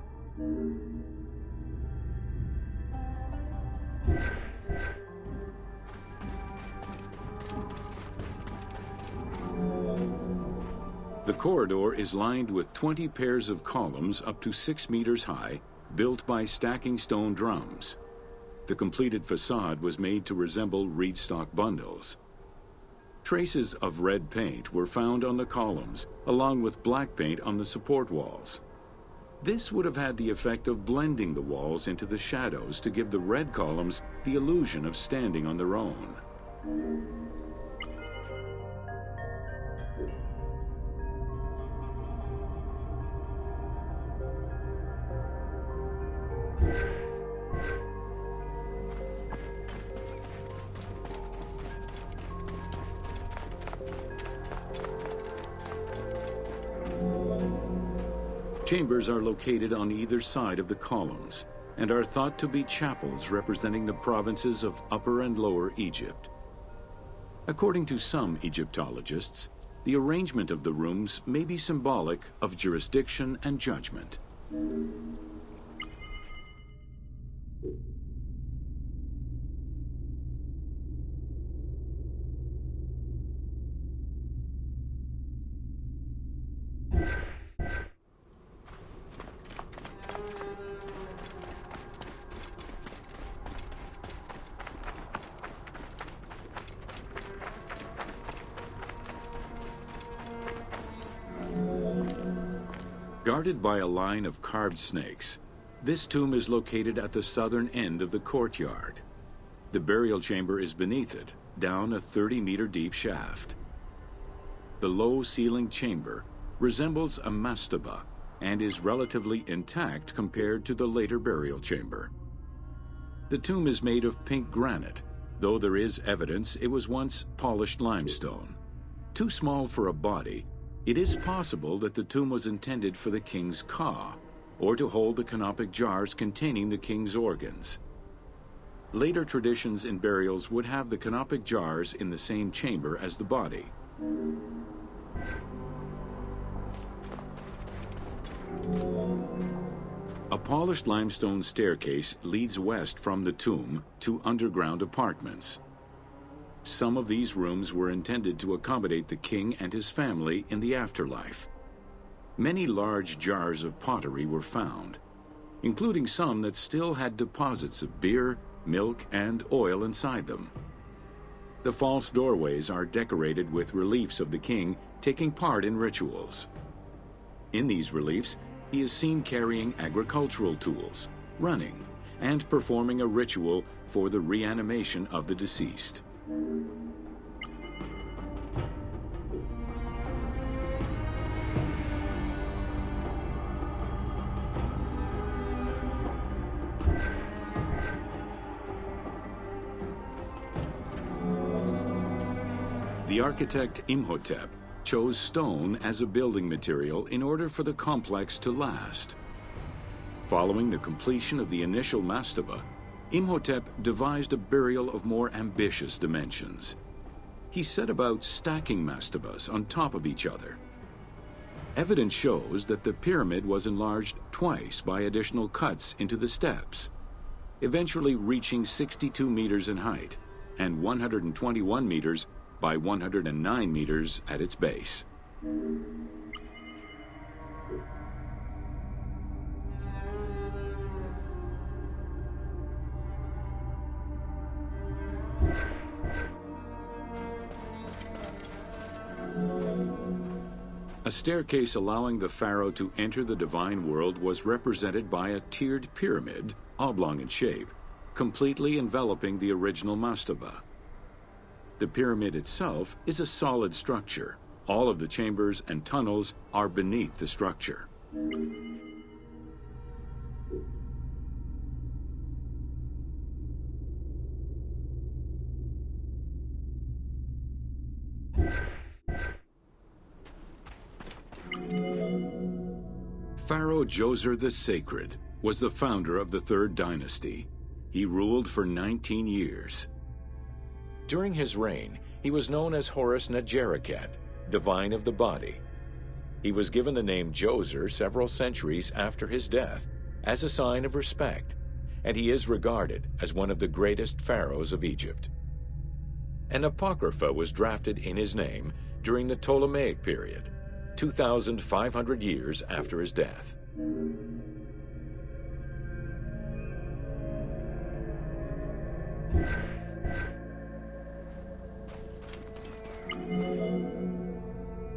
The corridor is lined with 20 pairs of columns up to 6 meters high, built by stacking stone drums. The completed facade was made to resemble reed stock bundles. Traces of red paint were found on the columns, along with black paint on the support walls. This would have had the effect of blending the walls into the shadows to give the red columns the illusion of standing on their own. Chambers are located on either side of the columns and are thought to be chapels representing the provinces of Upper and Lower Egypt. According to some Egyptologists, the arrangement of the rooms may be symbolic of jurisdiction and judgment. Guarded by a line of carved snakes, this tomb is located at the southern end of the courtyard. The burial chamber is beneath it, down a 30-meter deep shaft. The low-ceilinged chamber resembles a mastaba and is relatively intact compared to the later burial chamber. The tomb is made of pink granite, though there is evidence it was once polished limestone. Too small for a body, it is possible that the tomb was intended for the king's ka, or to hold the canopic jars containing the king's organs. Later traditions in burials would have the canopic jars in the same chamber as the body. A polished limestone staircase leads west from the tomb to underground apartments. Some of these rooms were intended to accommodate the king and his family in the afterlife. Many large jars of pottery were found, including some that still had deposits of beer, milk, and oil inside them. The false doorways are decorated with reliefs of the king taking part in rituals. In these reliefs, he is seen carrying agricultural tools, running, and performing a ritual for the reanimation of the deceased. The architect Imhotep chose stone as a building material in order for the complex to last. Following the completion of the initial mastaba, Imhotep devised a burial of more ambitious dimensions. He set about stacking mastabas on top of each other. Evidence shows that the pyramid was enlarged twice by additional cuts into the steps, eventually reaching 62 meters in height and 121 meters by 109 meters at its base. A staircase allowing the pharaoh to enter the divine world was represented by a tiered pyramid, oblong in shape, completely enveloping the original mastaba. The pyramid itself is a solid structure. All of the chambers and tunnels are beneath the structure. Pharaoh Djoser the Sacred was the founder of the Third Dynasty. He ruled for 19 years. During his reign, he was known as Horus Negereket, divine of the body. He was given the name Djoser several centuries after his death as a sign of respect, and he is regarded as one of the greatest pharaohs of Egypt. An apocrypha was drafted in his name during the Ptolemaic period, 2,500 years after his death.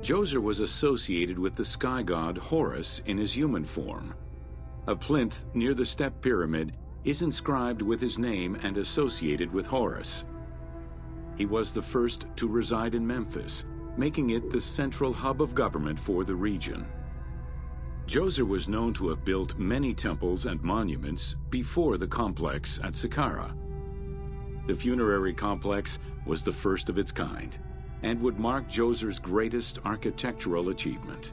Djoser was associated with the sky god Horus in his human form. A plinth near the step pyramid is inscribed with his name and associated with Horus. He was the first to reside in Memphis, making it the central hub of government for the region. Djoser was known to have built many temples and monuments before the complex at Saqqara. The funerary complex was the first of its kind and would mark Djoser's greatest architectural achievement.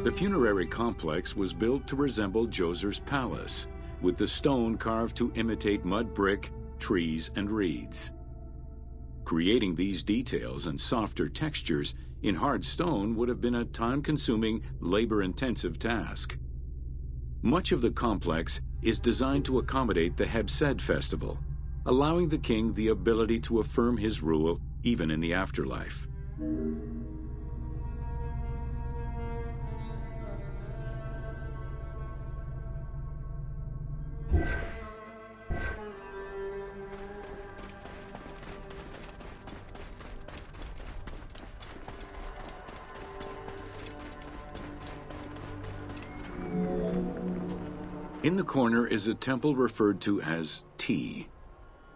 The funerary complex was built to resemble Djoser's palace, with the stone carved to imitate mud brick, trees, and reeds. Creating these details and softer textures in hard stone would have been a time-consuming, labor-intensive task. Much of the complex is designed to accommodate the Hebsed festival, allowing the king the ability to affirm his rule even in the afterlife. In the corner is a temple referred to as T.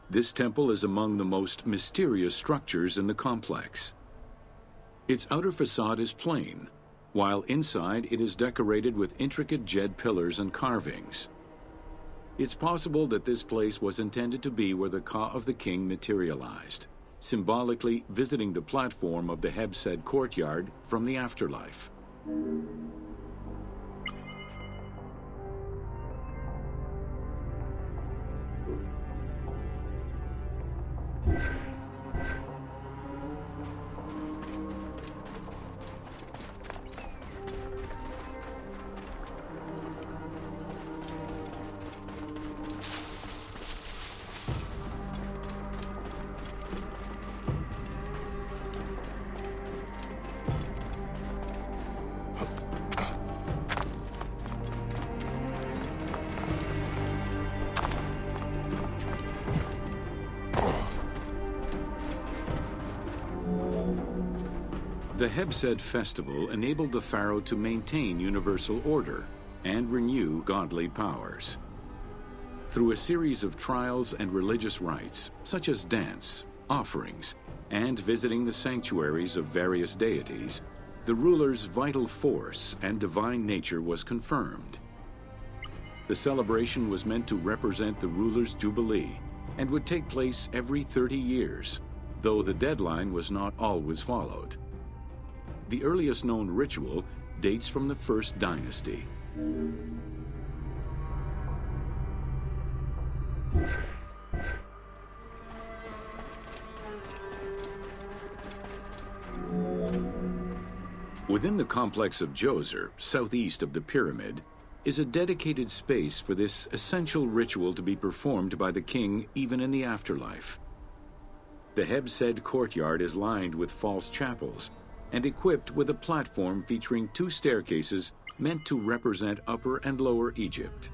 This temple is among the most mysterious structures in the complex. Its outer facade is plain, while inside it is decorated with intricate jed pillars and carvings. It's possible that this place was intended to be where the Ka of the king materialized, symbolically visiting the platform of the Hebsed courtyard from the afterlife. The Hebsed festival enabled the pharaoh to maintain universal order and renew godly powers. Through a series of trials and religious rites, such as dance, offerings, and visiting the sanctuaries of various deities, the ruler's vital force and divine nature was confirmed. The celebration was meant to represent the ruler's jubilee and would take place every 30 years, though the deadline was not always followed. The earliest known ritual dates from the First Dynasty. Within the complex of Djoser, southeast of the pyramid, is a dedicated space for this essential ritual to be performed by the king even in the afterlife. The Hebsed courtyard is lined with false chapels and equipped with a platform featuring 2 staircases meant to represent Upper and Lower Egypt.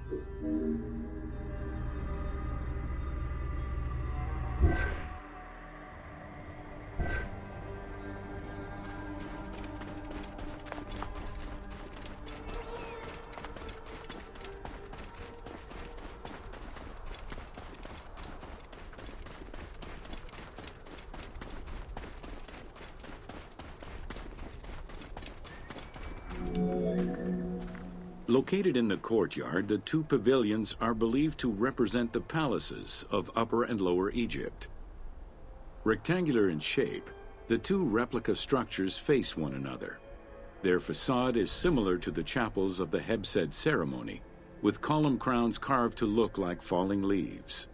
Located in the courtyard, the 2 pavilions are believed to represent the palaces of Upper and Lower Egypt. Rectangular in shape, the 2 replica structures face one another. Their facade is similar to the chapels of the Hebsed ceremony, with column crowns carved to look like falling leaves.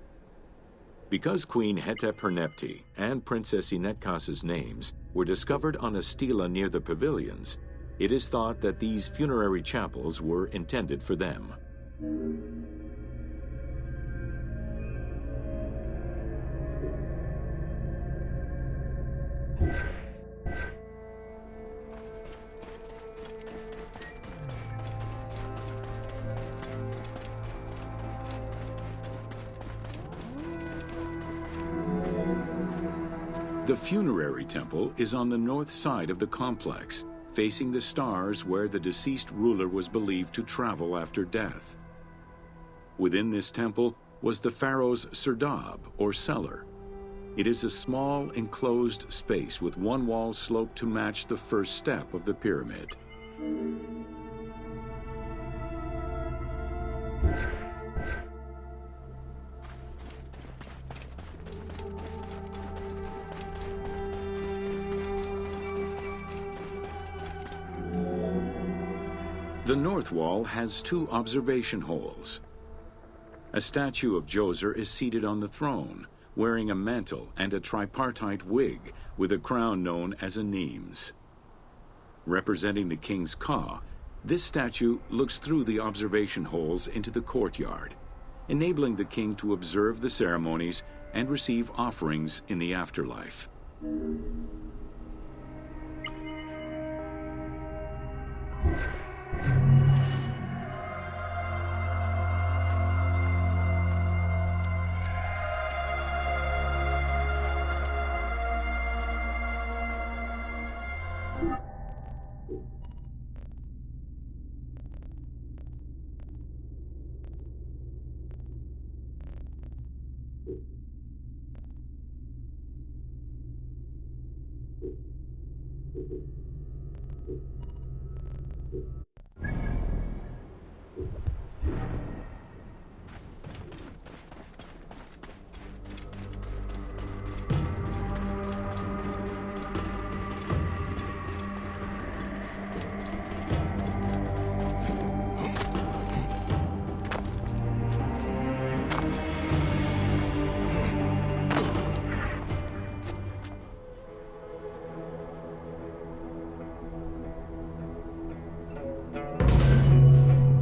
Because Queen Hetep-Hernepti and Princess Inetkas's names were discovered on a stela near the pavilions, it is thought that these funerary chapels were intended for them. The funerary temple is on the north side of the complex, facing the stars where the deceased ruler was believed to travel after death. Within this temple was the pharaoh's serdab, or cellar. It is a small, enclosed space with one wall sloped to match the first step of the pyramid. The north wall has 2 observation holes. A statue of Djoser is seated on the throne, wearing a mantle and a tripartite wig with a crown known as a Nemes. Representing the king's Ka, this statue looks through the observation holes into the courtyard, enabling the king to observe the ceremonies and receive offerings in the afterlife.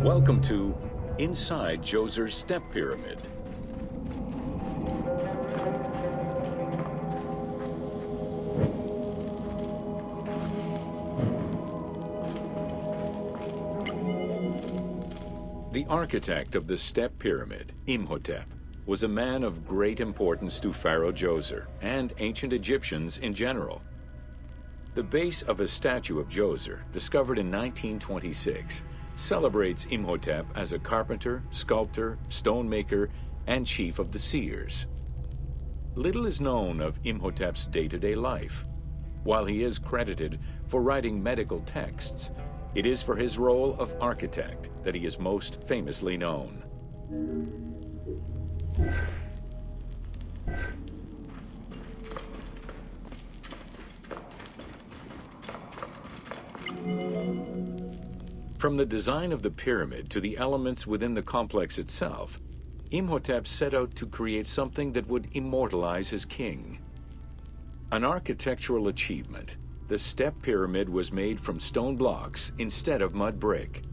Welcome to Inside Djoser's Step Pyramid. The architect of the Step Pyramid, Imhotep, was a man of great importance to Pharaoh Djoser and ancient Egyptians in general. The base of a statue of Djoser, discovered in 1926, celebrates Imhotep as a carpenter, sculptor, stonemaker, and chief of the seers. Little is known of Imhotep's day-to-day life. While he is credited for writing medical texts, it is for his role of architect that he is most famously known. From the design of the pyramid to the elements within the complex itself, Imhotep set out to create something that would immortalize his king. An architectural achievement, the step pyramid was made from stone blocks instead of mud brick.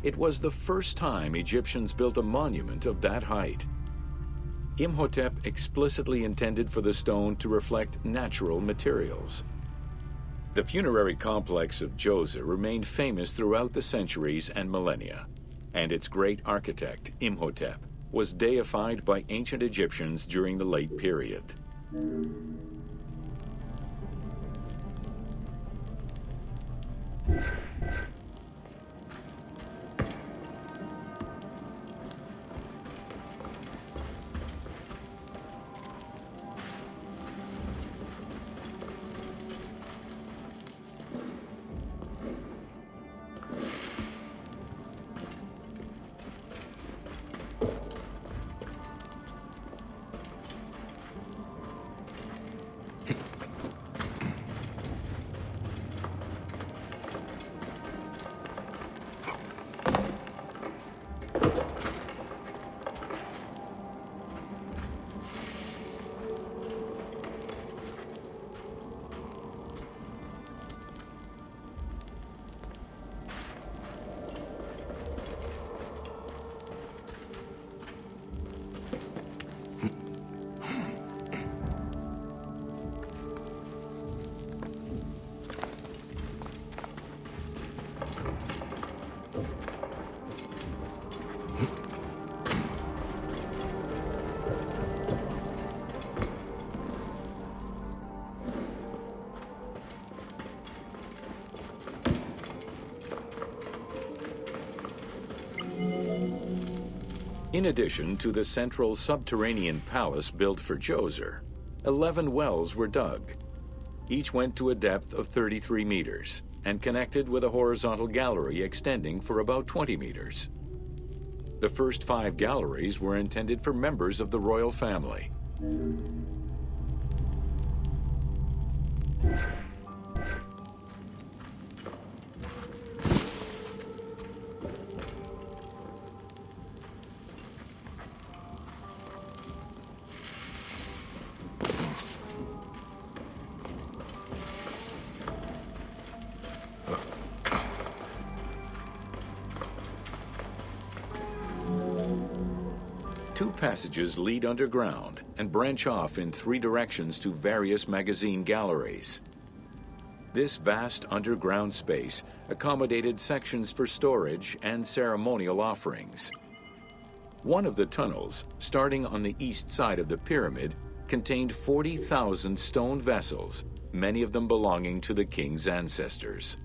It was the first time Egyptians built a monument of that height. Imhotep explicitly intended for the stone to reflect natural materials. The funerary complex of Djoser remained famous throughout the centuries and millennia, and its great architect, Imhotep, was deified by ancient Egyptians during the late period. In addition to the central subterranean palace built for Djoser, 11 wells were dug. Each went to a depth of 33 meters and connected with a horizontal gallery extending for about 20 meters. The first 5 galleries were intended for members of the royal family. Two passages lead underground and branch off in 3 directions to various magazine galleries. This vast underground space accommodated sections for storage and ceremonial offerings. One of the tunnels, starting on the east side of the pyramid, contained 40,000 stone vessels, many of them belonging to the king's ancestors.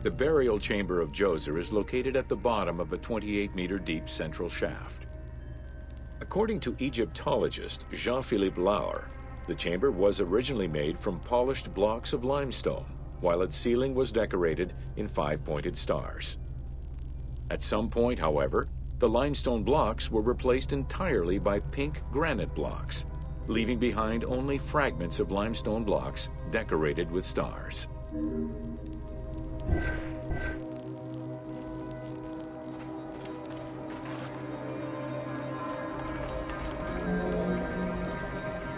The burial chamber of Djoser is located at the bottom of a 28-meter deep central shaft. According to Egyptologist Jean-Philippe Lauer, the chamber was originally made from polished blocks of limestone, while its ceiling was decorated in 5-pointed stars. At some point, however, the limestone blocks were replaced entirely by pink granite blocks, leaving behind only fragments of limestone blocks decorated with stars.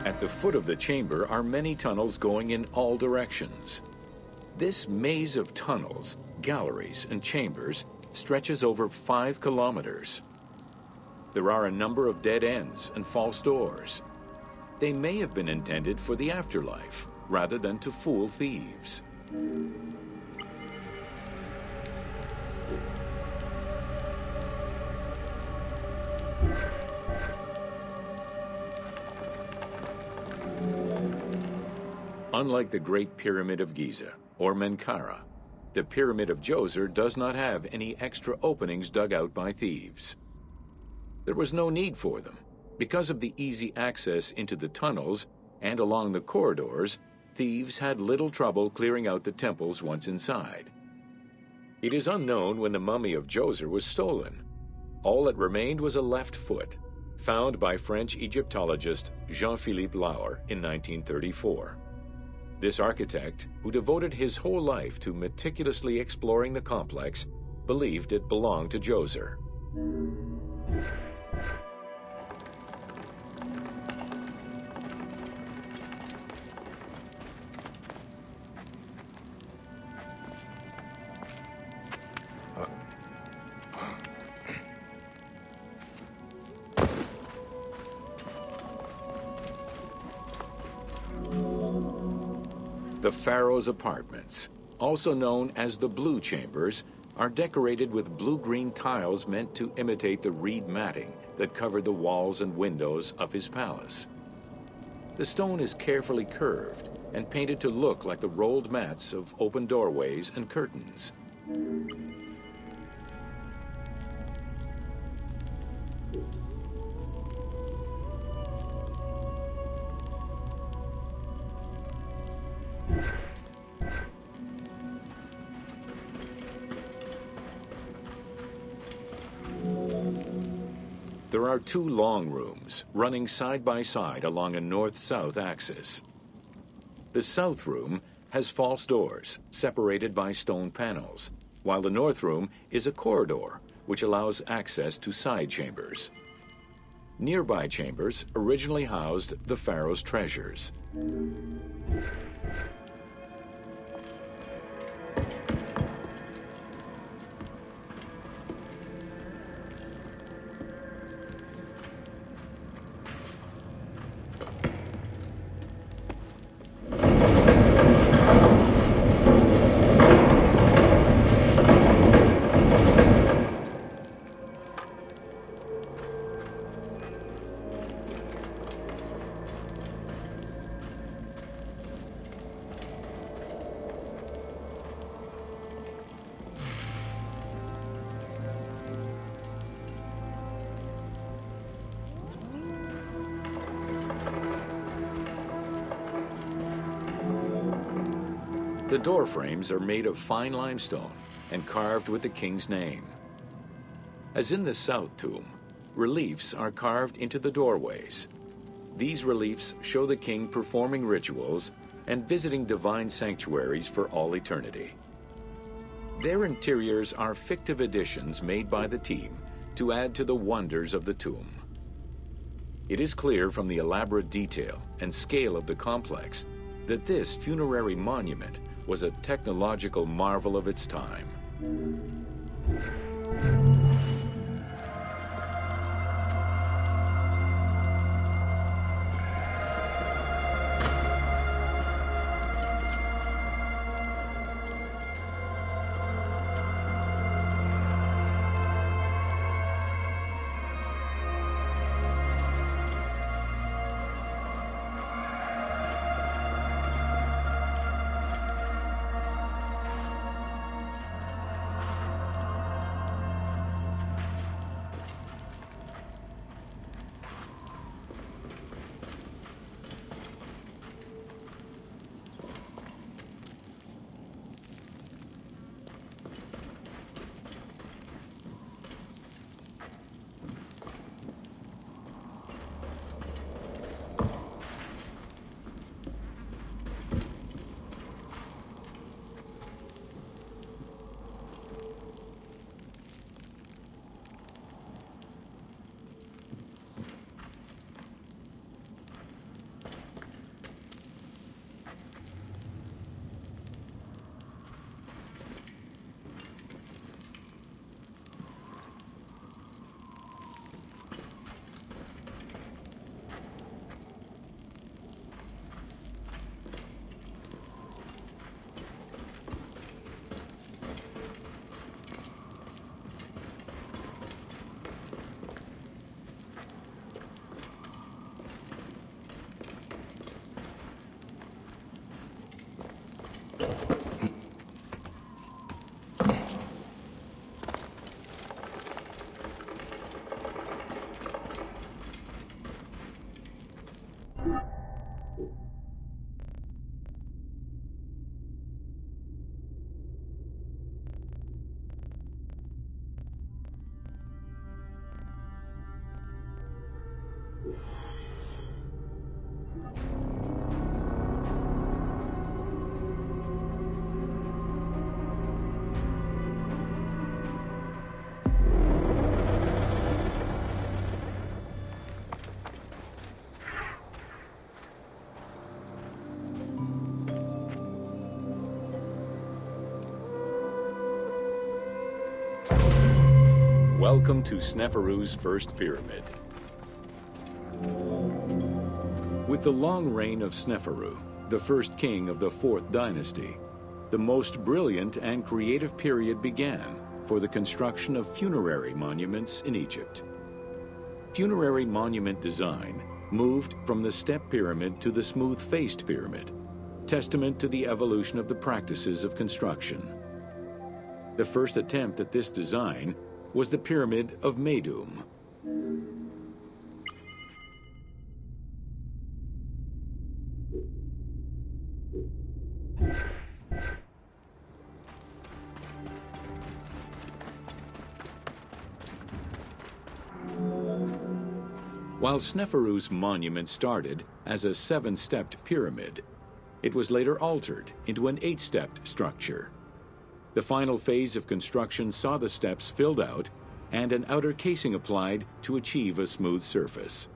At the foot of the chamber are many tunnels going in all directions. This maze of tunnels, galleries, and chambers stretches over 5 kilometers. There are a number of dead ends and false doors. They may have been intended for the afterlife, rather than to fool thieves. Unlike the Great Pyramid of Giza, or Menkaure, the Pyramid of Djoser does not have any extra openings dug out by thieves. There was no need for them. Because of the easy access into the tunnels and along the corridors, thieves had little trouble clearing out the temples once inside. It is unknown when the mummy of Djoser was stolen. All that remained was a left foot, found by French Egyptologist Jean-Philippe Lauer in 1934. This architect, who devoted his whole life to meticulously exploring the complex, believed it belonged to Djoser. The Pharaoh's apartments, also known as the Blue Chambers, are decorated with blue-green tiles meant to imitate the reed matting that covered the walls and windows of his palace. The stone is carefully curved and painted to look like the rolled mats of open doorways and curtains. There are 2 long rooms running side by side along a north-south axis. The south room has false doors separated by stone panels, while the north room is a corridor which allows access to side chambers. Nearby chambers originally housed the pharaoh's treasures. The door frames are made of fine limestone and carved with the king's name. As in the south tomb, reliefs are carved into the doorways. These reliefs show the king performing rituals and visiting divine sanctuaries for all eternity. Their interiors are fictive additions made by the team to add to the wonders of the tomb. It is clear from the elaborate detail and scale of the complex that this funerary monument was a technological marvel of its time. Welcome to Sneferu's first pyramid. With the long reign of Sneferu, the first king of the 4th dynasty, the most brilliant and creative period began for the construction of funerary monuments in Egypt. Funerary monument design moved from the step pyramid to the smooth-faced pyramid, testament to the evolution of the practices of construction. The first attempt at this design was the Pyramid of Meidum. While Sneferu's monument started as a 7-stepped pyramid, it was later altered into an 8-stepped structure. The final phase of construction saw the steps filled out and an outer casing applied to achieve a smooth surface.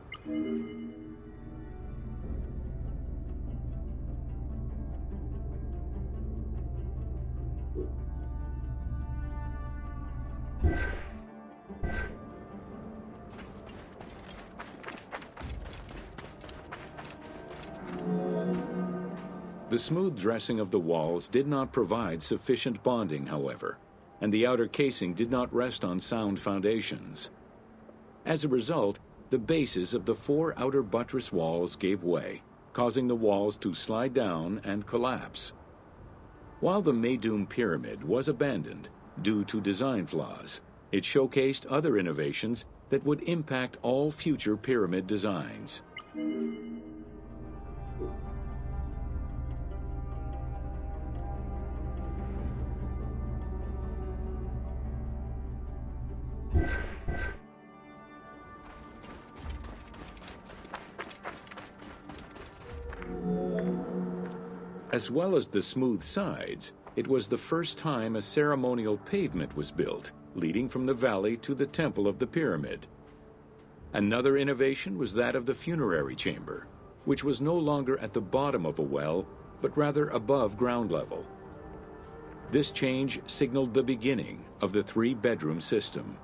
The smooth dressing of the walls did not provide sufficient bonding, however, and the outer casing did not rest on sound foundations. As a result, the bases of the 4 outer buttress walls gave way, causing the walls to slide down and collapse. While the Meidum Pyramid was abandoned due to design flaws, it showcased other innovations that would impact all future pyramid designs. As well as the smooth sides, it was the first time a ceremonial pavement was built, leading from the valley to the temple of the pyramid. Another innovation was that of the funerary chamber, which was no longer at the bottom of a well, but rather above ground level. This change signaled the beginning of the 3-bedroom system.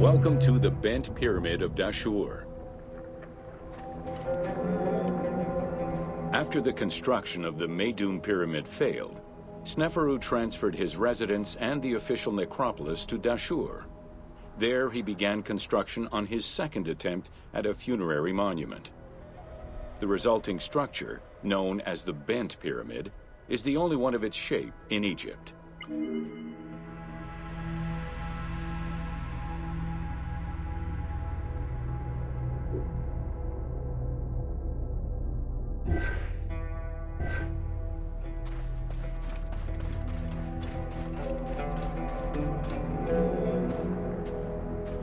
Welcome to the Bent Pyramid of Dashur. After the construction of the Meidum Pyramid failed, Sneferu transferred his residence and the official necropolis to Dashur. There he began construction on his second attempt at a funerary monument. The resulting structure, known as the Bent Pyramid, is the only one of its shape in Egypt.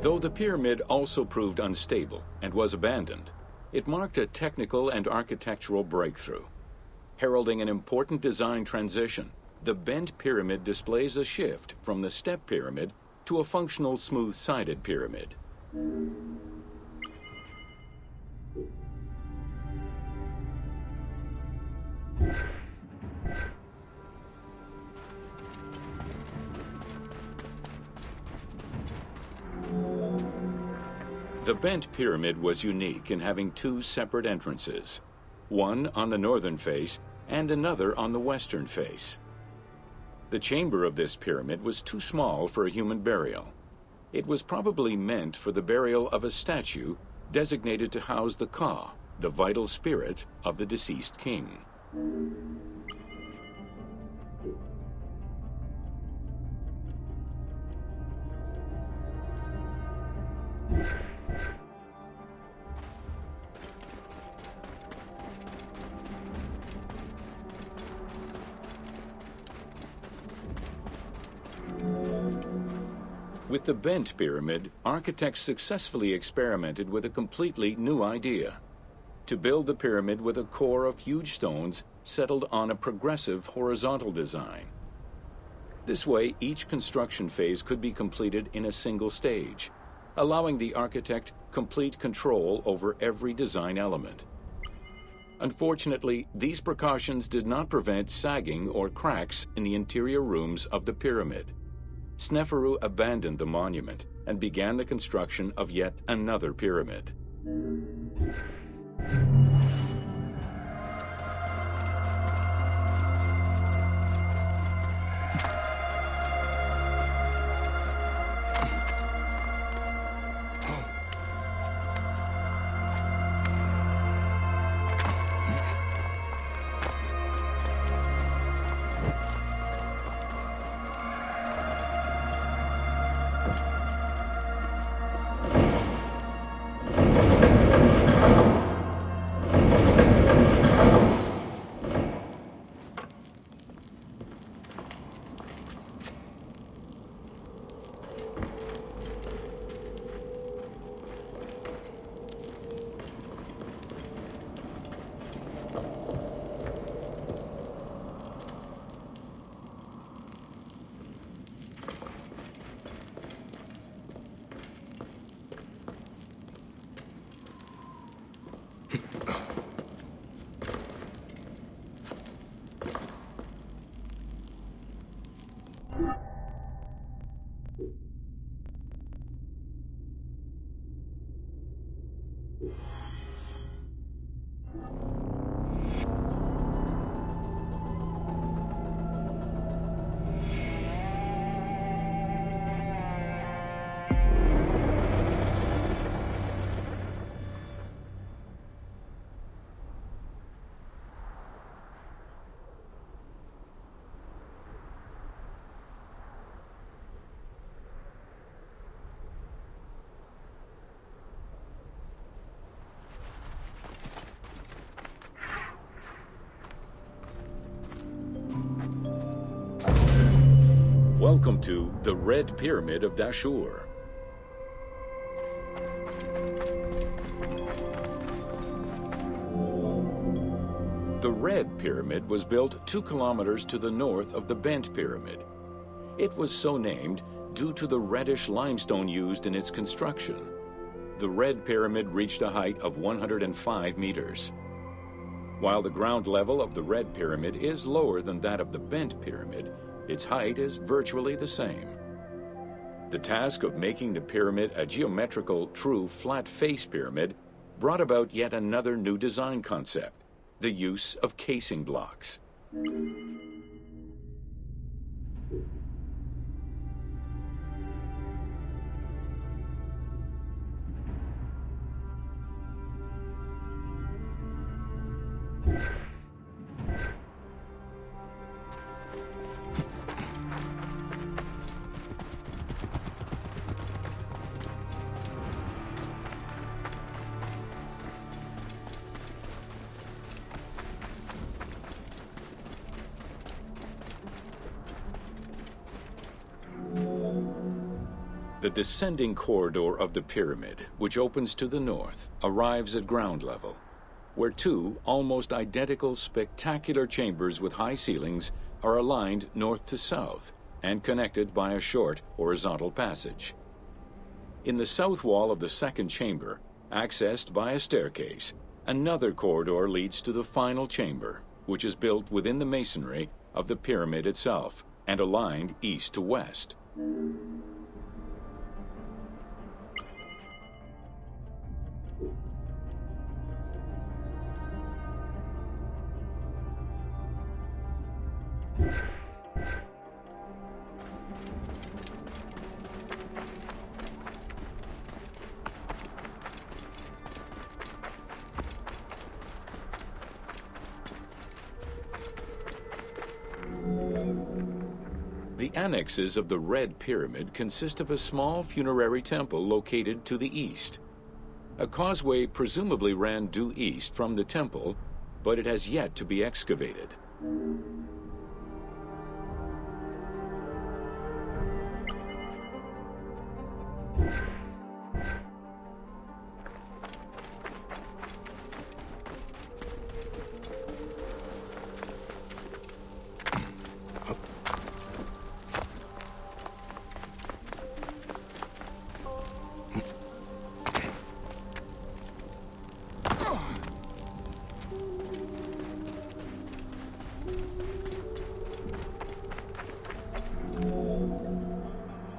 Though the pyramid also proved unstable and was abandoned, it marked a technical and architectural breakthrough. Heralding an important design transition, the Bent Pyramid displays a shift from the step pyramid to a functional smooth-sided pyramid. The Bent Pyramid was unique in having two separate entrances, one on the northern face and another on the western face. The chamber of this pyramid was too small for a human burial. It was probably meant for the burial of a statue designated to house the Ka, the vital spirit of the deceased king. With the Bent Pyramid, architects successfully experimented with a completely new idea: to build the pyramid with a core of huge stones settled on a progressive horizontal design. This way, each construction phase could be completed in a single stage, allowing the architect complete control over every design element. Unfortunately, these precautions did not prevent sagging or cracks in the interior rooms of the pyramid. Sneferu abandoned the monument and began the construction of yet another pyramid. Welcome to the Red Pyramid of Dashur. The Red Pyramid was built 2 kilometers to the north of the Bent Pyramid. It was so named due to the reddish limestone used in its construction. The Red Pyramid reached a height of 105 meters. While the ground level of the Red Pyramid is lower than that of the Bent Pyramid, its height is virtually the same. The task of making the pyramid a geometrical, true flat-face pyramid brought about yet another new design concept, the use of casing blocks. The descending corridor of the pyramid, which opens to the north, arrives at ground level, where two almost identical spectacular chambers with high ceilings are aligned north to south and connected by a short horizontal passage. In the south wall of the second chamber, accessed by a staircase, another corridor leads to the final chamber, which is built within the masonry of the pyramid itself and aligned east to west. The annexes of the Red Pyramid consist of a small funerary temple located to the east. A causeway presumably ran due east from the temple, but it has yet to be excavated.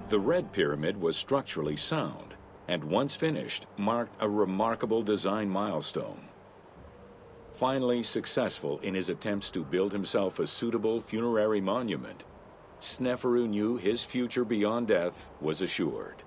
The Red Pyramid was structurally sound, and once finished, marked a remarkable design milestone. Finally successful in his attempts to build himself a suitable funerary monument, Sneferu knew his future beyond death was assured.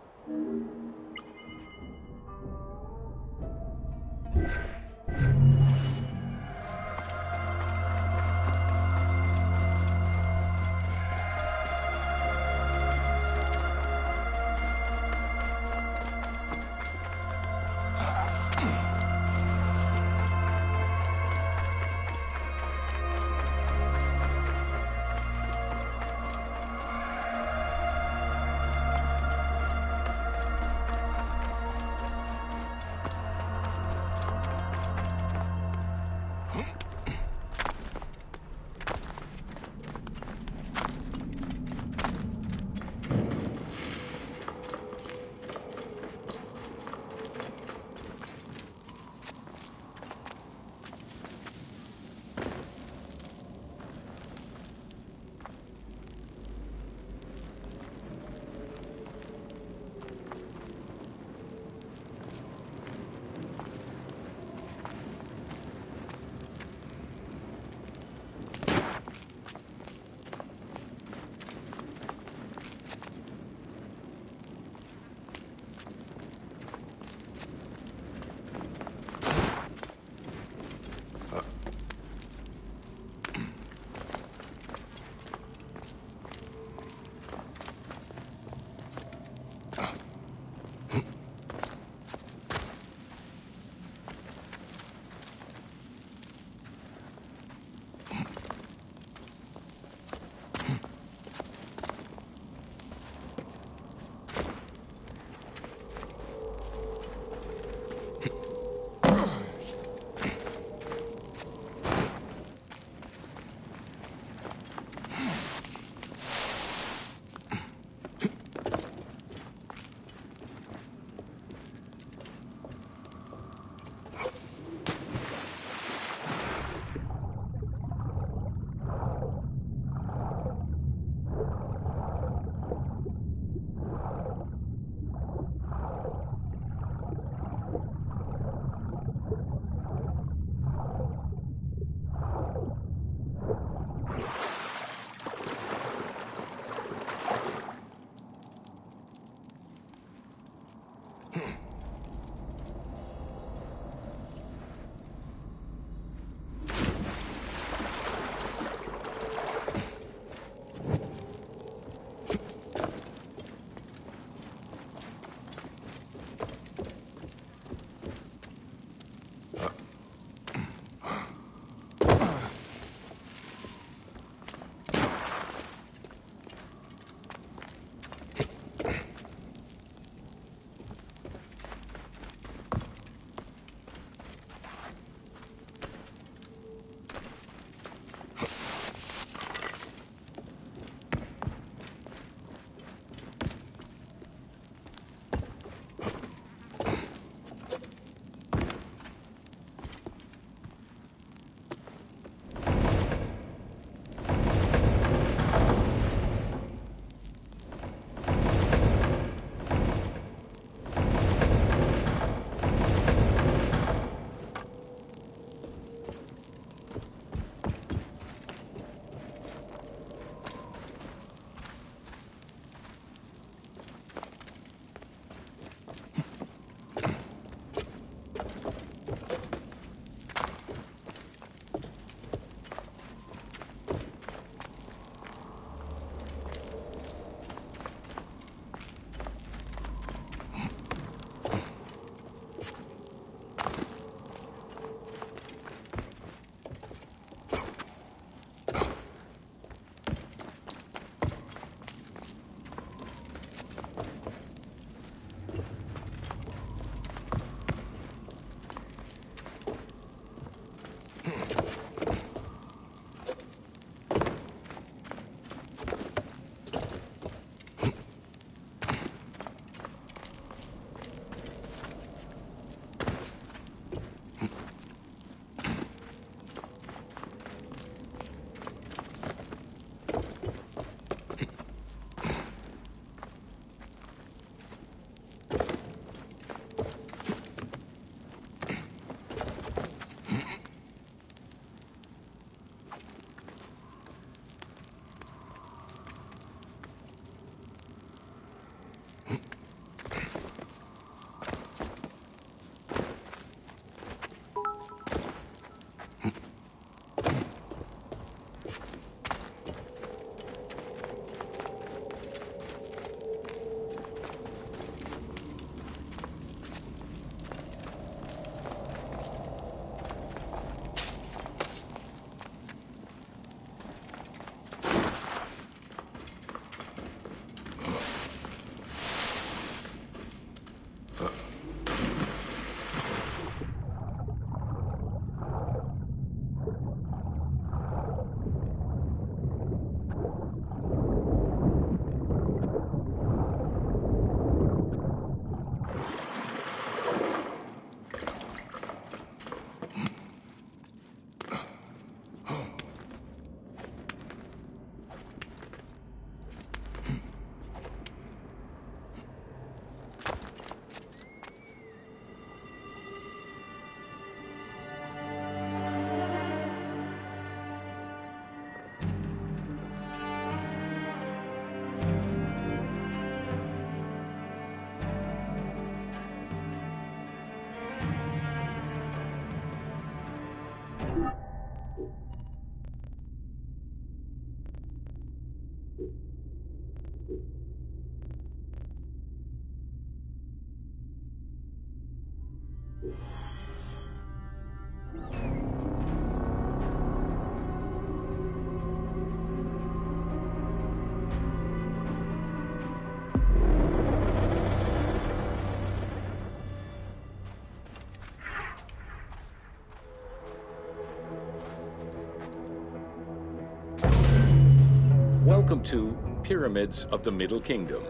Welcome to Pyramids of the Middle Kingdom.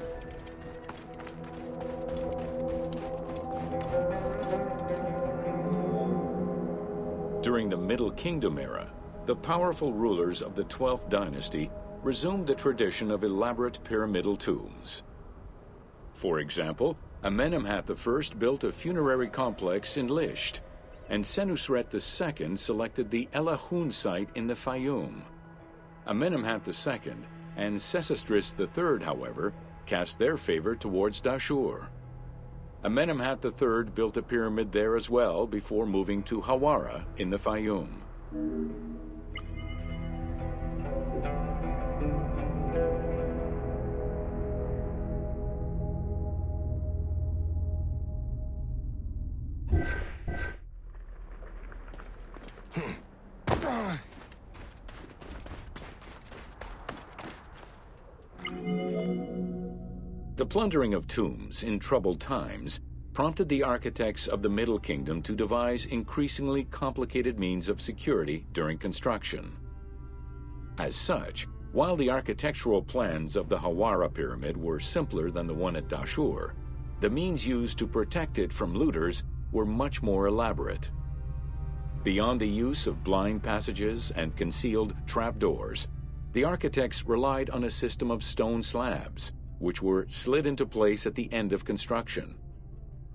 During the Middle Kingdom era, the powerful rulers of the 12th dynasty resumed the tradition of elaborate pyramidal tombs. For example, Amenemhat I built a funerary complex in Lisht, and Senusret II selected the Elahun site in the Fayum. Amenemhat II and Sesostris III, however, cast their favor towards Dashur. Amenemhat III built a pyramid there as well before moving to Hawara in the Fayum. The plundering of tombs in troubled times prompted the architects of the Middle Kingdom to devise increasingly complicated means of security during construction. As such, while the architectural plans of the Hawara pyramid were simpler than the one at Dashur, the means used to protect it from looters were much more elaborate. Beyond the use of blind passages and concealed trapdoors, the architects relied on a system of stone slabs, which were slid into place at the end of construction.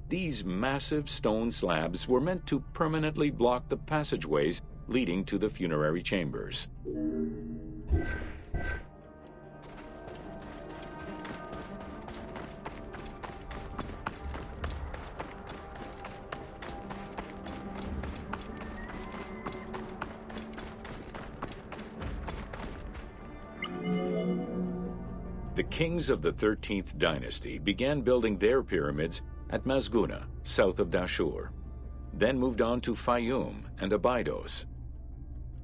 These massive stone slabs were meant to permanently block the passageways leading to the funerary chambers. The kings of the 13th dynasty began building their pyramids at Masguna, south of Dashur, then moved on to Fayum and Abydos.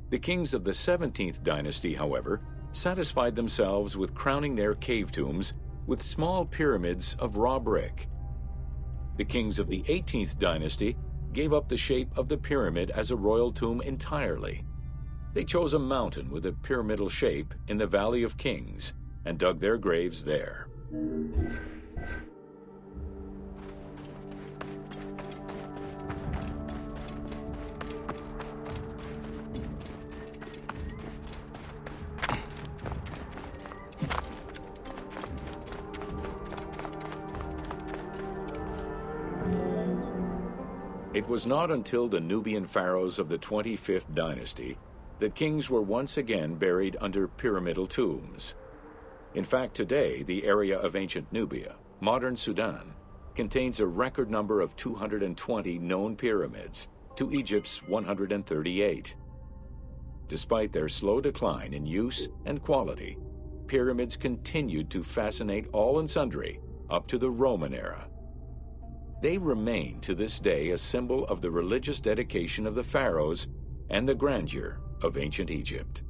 The kings of the 17th dynasty, however, satisfied themselves with crowning their cave tombs with small pyramids of raw brick. The kings of the 18th dynasty gave up the shape of the pyramid as a royal tomb entirely. They chose a mountain with a pyramidal shape in the Valley of Kings and dug their graves there. It was not until the Nubian pharaohs of the 25th dynasty that kings were once again buried under pyramidal tombs. In fact, today, the area of ancient Nubia, modern Sudan, contains a record number of 220 known pyramids to Egypt's 138. Despite their slow decline in use and quality, pyramids continued to fascinate all and sundry up to the Roman era. They remain to this day a symbol of the religious dedication of the pharaohs and the grandeur of ancient Egypt.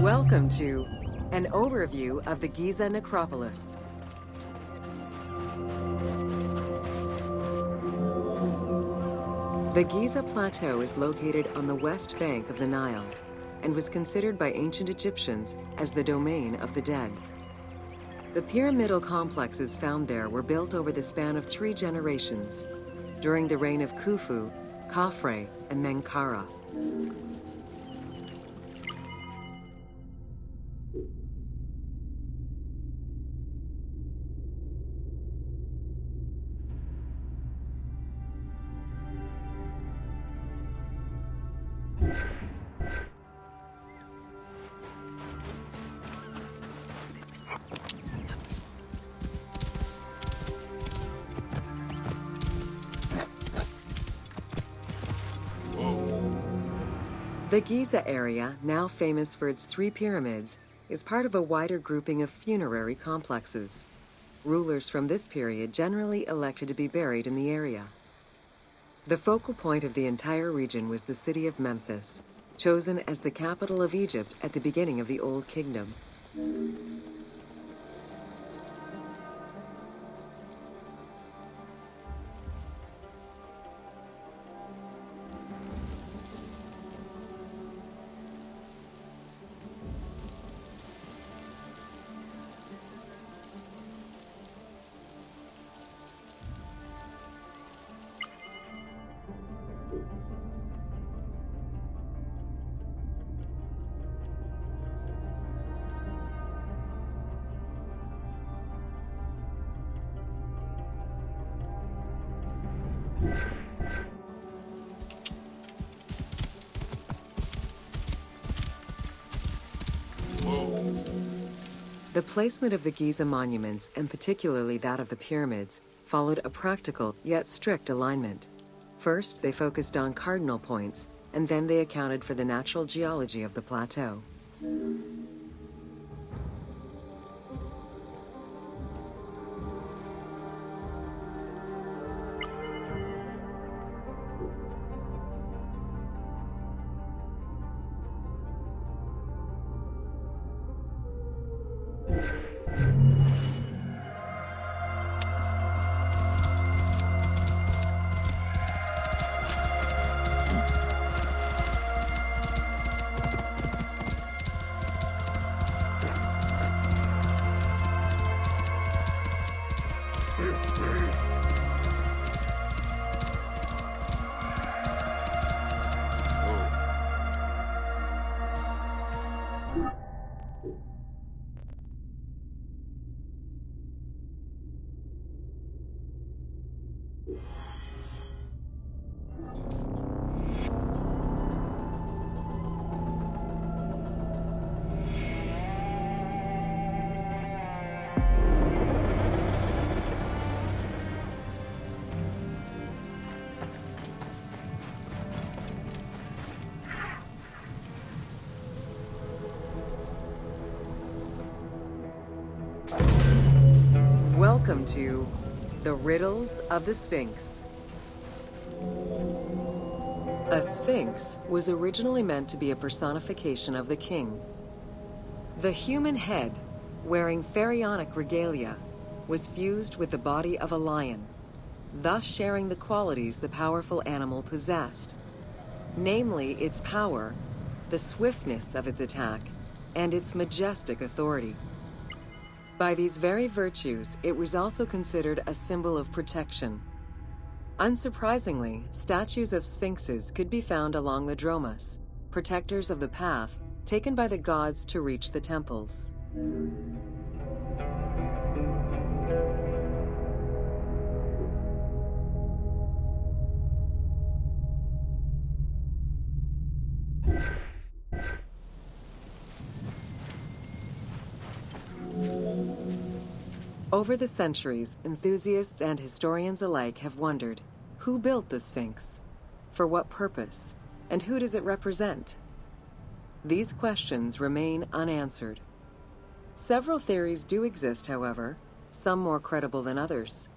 Welcome to an overview of the Giza necropolis. The Giza Plateau is located on the west bank of the Nile and was considered by ancient Egyptians as the domain of the dead. The pyramidal complexes found there were built over the span of 3 generations, during the reign of Khufu, Khafre, and Menkaure. The Giza area, now famous for its 3 pyramids, is part of a wider grouping of funerary complexes. Rulers from this period generally elected to be buried in the area. The focal point of the entire region was the city of Memphis, chosen as the capital of Egypt at the beginning of the Old Kingdom. The placement of the Giza monuments, and particularly that of the pyramids, followed a practical yet strict alignment. First, they focused on cardinal points, and then they accounted for the natural geology of the plateau. Welcome to The Riddles of the Sphinx. A sphinx was originally meant to be a personification of the king. The human head, wearing pharaonic regalia, was fused with the body of a lion, thus sharing the qualities the powerful animal possessed, namely its power, the swiftness of its attack, and its majestic authority. By these very virtues, it was also considered a symbol of protection. Unsurprisingly, statues of sphinxes could be found along the dromas, protectors of the path taken by the gods to reach the temples. Over the centuries, enthusiasts and historians alike have wondered, who built the Sphinx? For what purpose? And who does it represent? These questions remain unanswered. Several theories do exist, however, some more credible than others.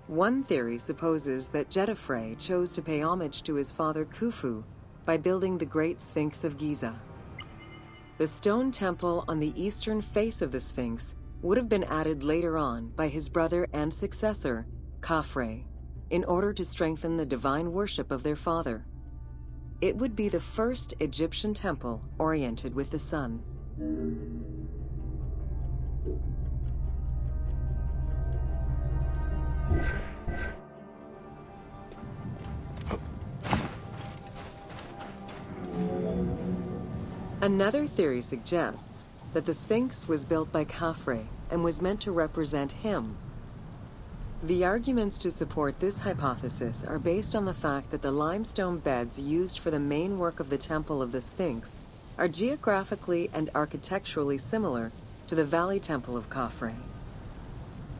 One theory supposes that Jetafre chose to pay homage to his father Khufu by building the Great Sphinx of Giza. The stone temple on the eastern face of the Sphinx would have been added later on by his brother and successor, Khafre. in order to strengthen the divine worship of their father. It would be the first Egyptian temple oriented with the sun. Another theory suggests that the Sphinx was built by Khafre and was meant to represent him. The arguments to support this hypothesis are based on the fact that the limestone beds used for the main work of the Temple of the Sphinx are geographically and architecturally similar to the Valley Temple of Khafre.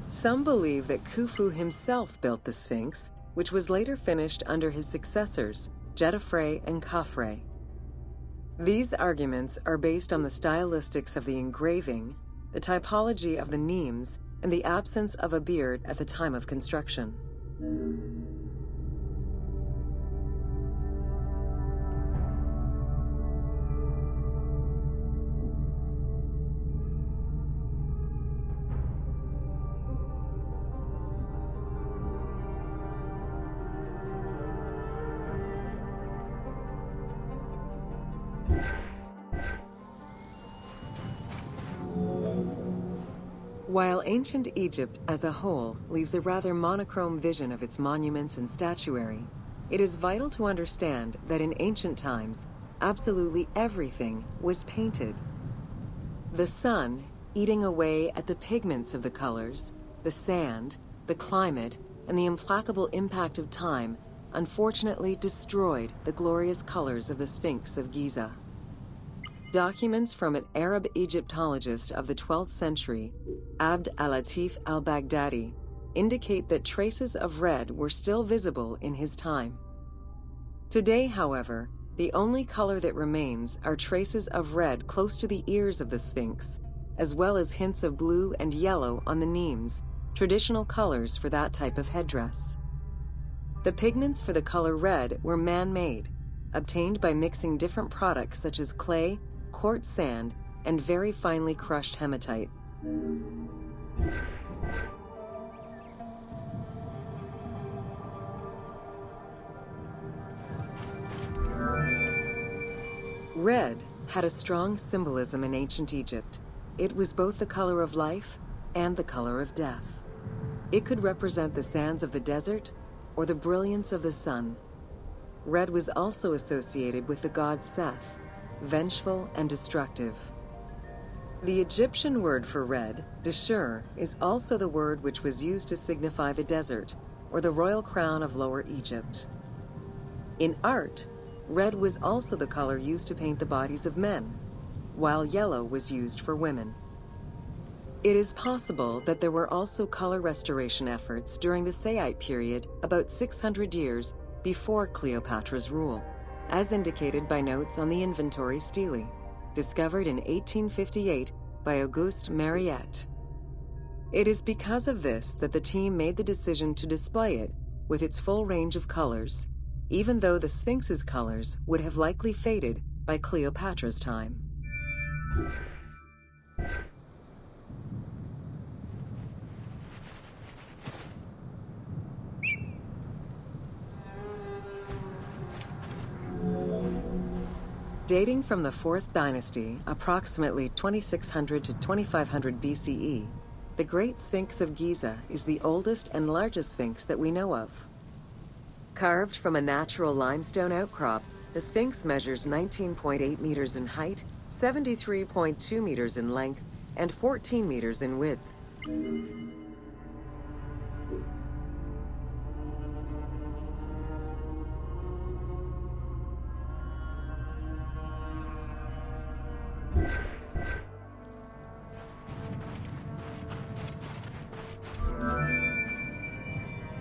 Some believe that Khufu himself built the Sphinx, which was later finished under his successors, Jetafre and Khafre. These arguments are based on the stylistics of the engraving, the typology of the nemes, and the absence of a beard at the time of construction. While ancient Egypt as a whole leaves a rather monochrome vision of its monuments and statuary, it is vital to understand that in ancient times, absolutely everything was painted. The sun, eating away at the pigments of the colors, the sand, the climate, and the implacable impact of time, unfortunately destroyed the glorious colors of the Sphinx of Giza. Documents from an Arab Egyptologist of the 12th century, Abd al-Latif al-Baghdadi, indicate that traces of red were still visible in his time. Today, however, the only color that remains are traces of red close to the ears of the Sphinx, as well as hints of blue and yellow on the nemes, traditional colors for that type of headdress. The pigments for the color red were man-made, obtained by mixing different products such as clay, quartz sand, and very finely crushed hematite. Red had a strong symbolism in ancient Egypt. It was both the color of life and the color of death. It could represent the sands of the desert or the brilliance of the sun. Red was also associated with the god Seth, vengeful and destructive. The Egyptian word for red, deshur, is also the word which was used to signify the desert, or the royal crown of Lower Egypt. In art, red was also the color used to paint the bodies of men, while yellow was used for women. It is possible that there were also color restoration efforts during the Saite period about 600 years before Cleopatra's rule, as indicated by notes on the inventory stele, discovered in 1858 by Auguste Mariette. It is because of this that the team made the decision to display it with its full range of colors, even though the Sphinx's colors would have likely faded by Cleopatra's time. Dating from the 4th dynasty, approximately 2600 to 2500 BCE, the Great Sphinx of Giza is the oldest and largest sphinx that we know of. Carved from a natural limestone outcrop, the Sphinx measures 19.8 meters in height, 73.2 meters in length, and 14 meters in width.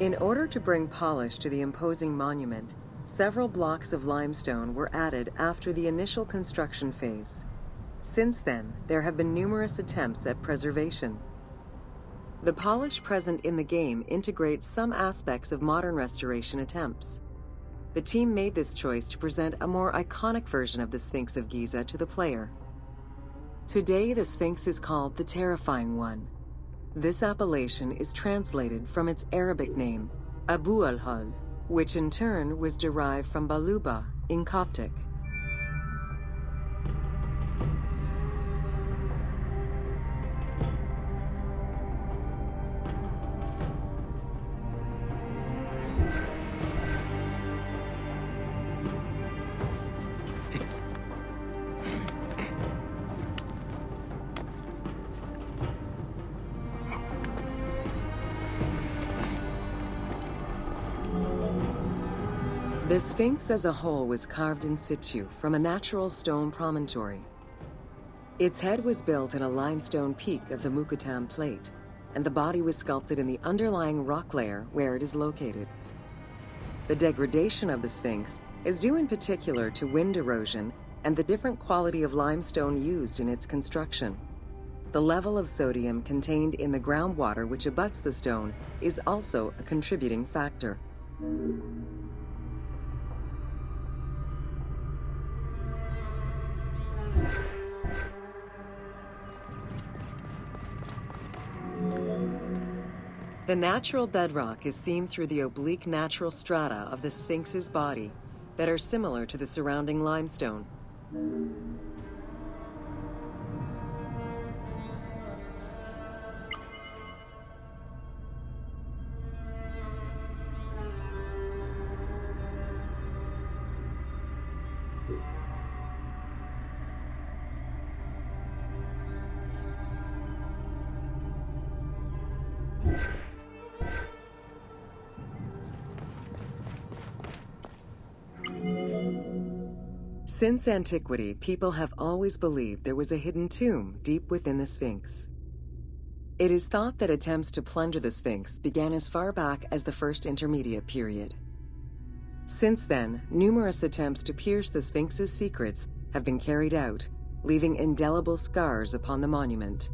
In order to bring polish to the imposing monument, several blocks of limestone were added after the initial construction phase. Since then, there have been numerous attempts at preservation. The polish present in the game integrates some aspects of modern restoration attempts. The team made this choice to present a more iconic version of the Sphinx of Giza to the player. Today, the Sphinx is called the Terrifying One. This appellation is translated from its Arabic name, Abu al-Hal, which in turn was derived from Baluba in Coptic. The Sphinx as a whole was carved in situ from a natural stone promontory. Its head was built in a limestone peak of the Mukutam plate, and the body was sculpted in the underlying rock layer where it is located. The degradation of the Sphinx is due in particular to wind erosion and the different quality of limestone used in its construction. The level of sodium contained in the groundwater which abuts the stone is also a contributing factor. The natural bedrock is seen through the oblique natural strata of the Sphinx's body that are similar to the surrounding limestone. Since antiquity, people have always believed there was a hidden tomb deep within the Sphinx. It is thought that attempts to plunder the Sphinx began as far back as the First Intermediate period. Since then, numerous attempts to pierce the Sphinx's secrets have been carried out, leaving indelible scars upon the monument.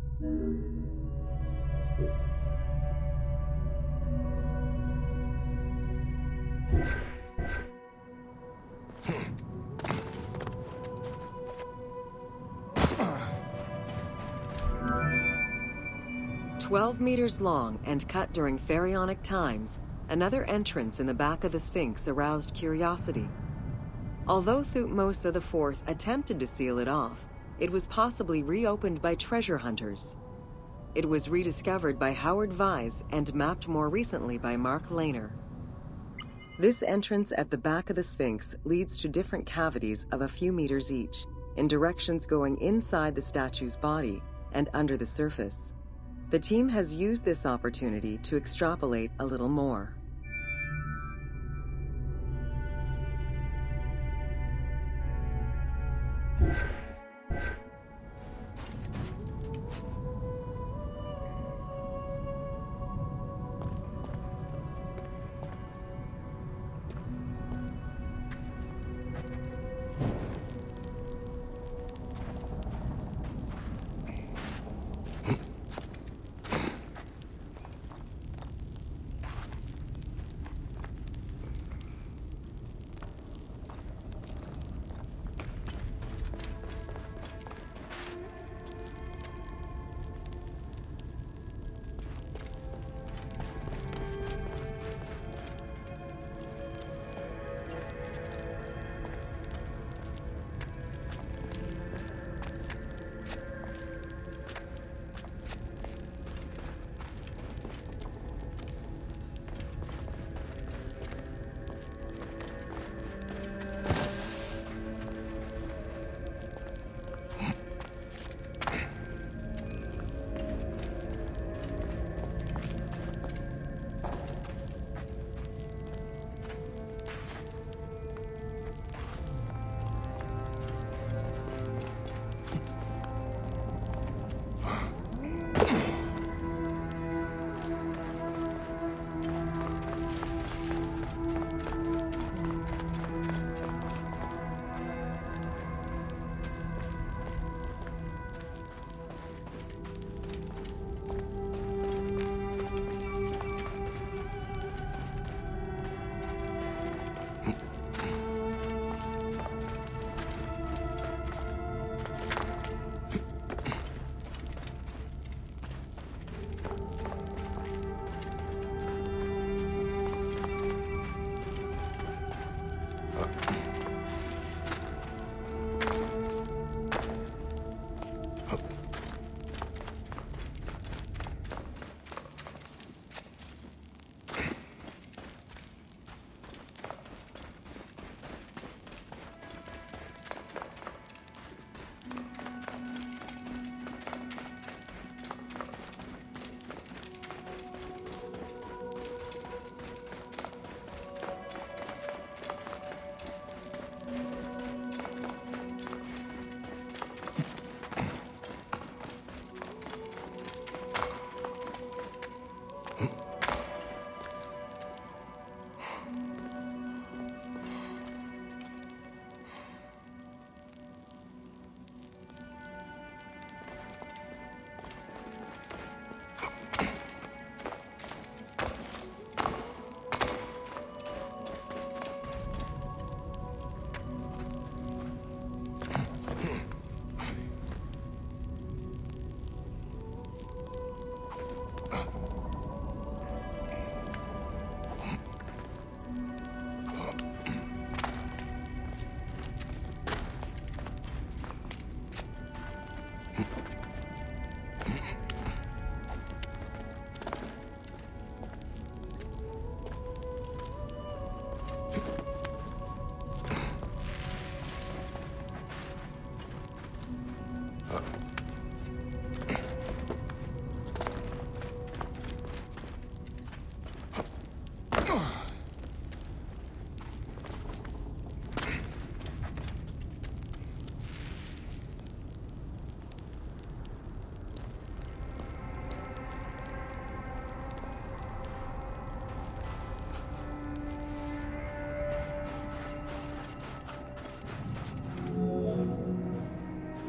12 meters long and cut during pharaonic times, another entrance in the back of the Sphinx aroused curiosity. Although Thutmose IV attempted to seal it off, it was possibly reopened by treasure hunters. It was rediscovered by Howard Vyse and mapped more recently by Mark Lehner. This entrance at the back of the Sphinx leads to different cavities of a few meters each, in directions going inside the statue's body and under the surface. The team has used this opportunity to extrapolate a little more.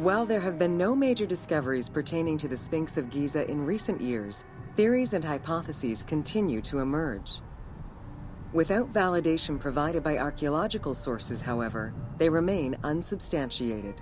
While there have been no major discoveries pertaining to the Sphinx of Giza in recent years, theories and hypotheses continue to emerge. Without validation provided by archaeological sources, however, they remain unsubstantiated.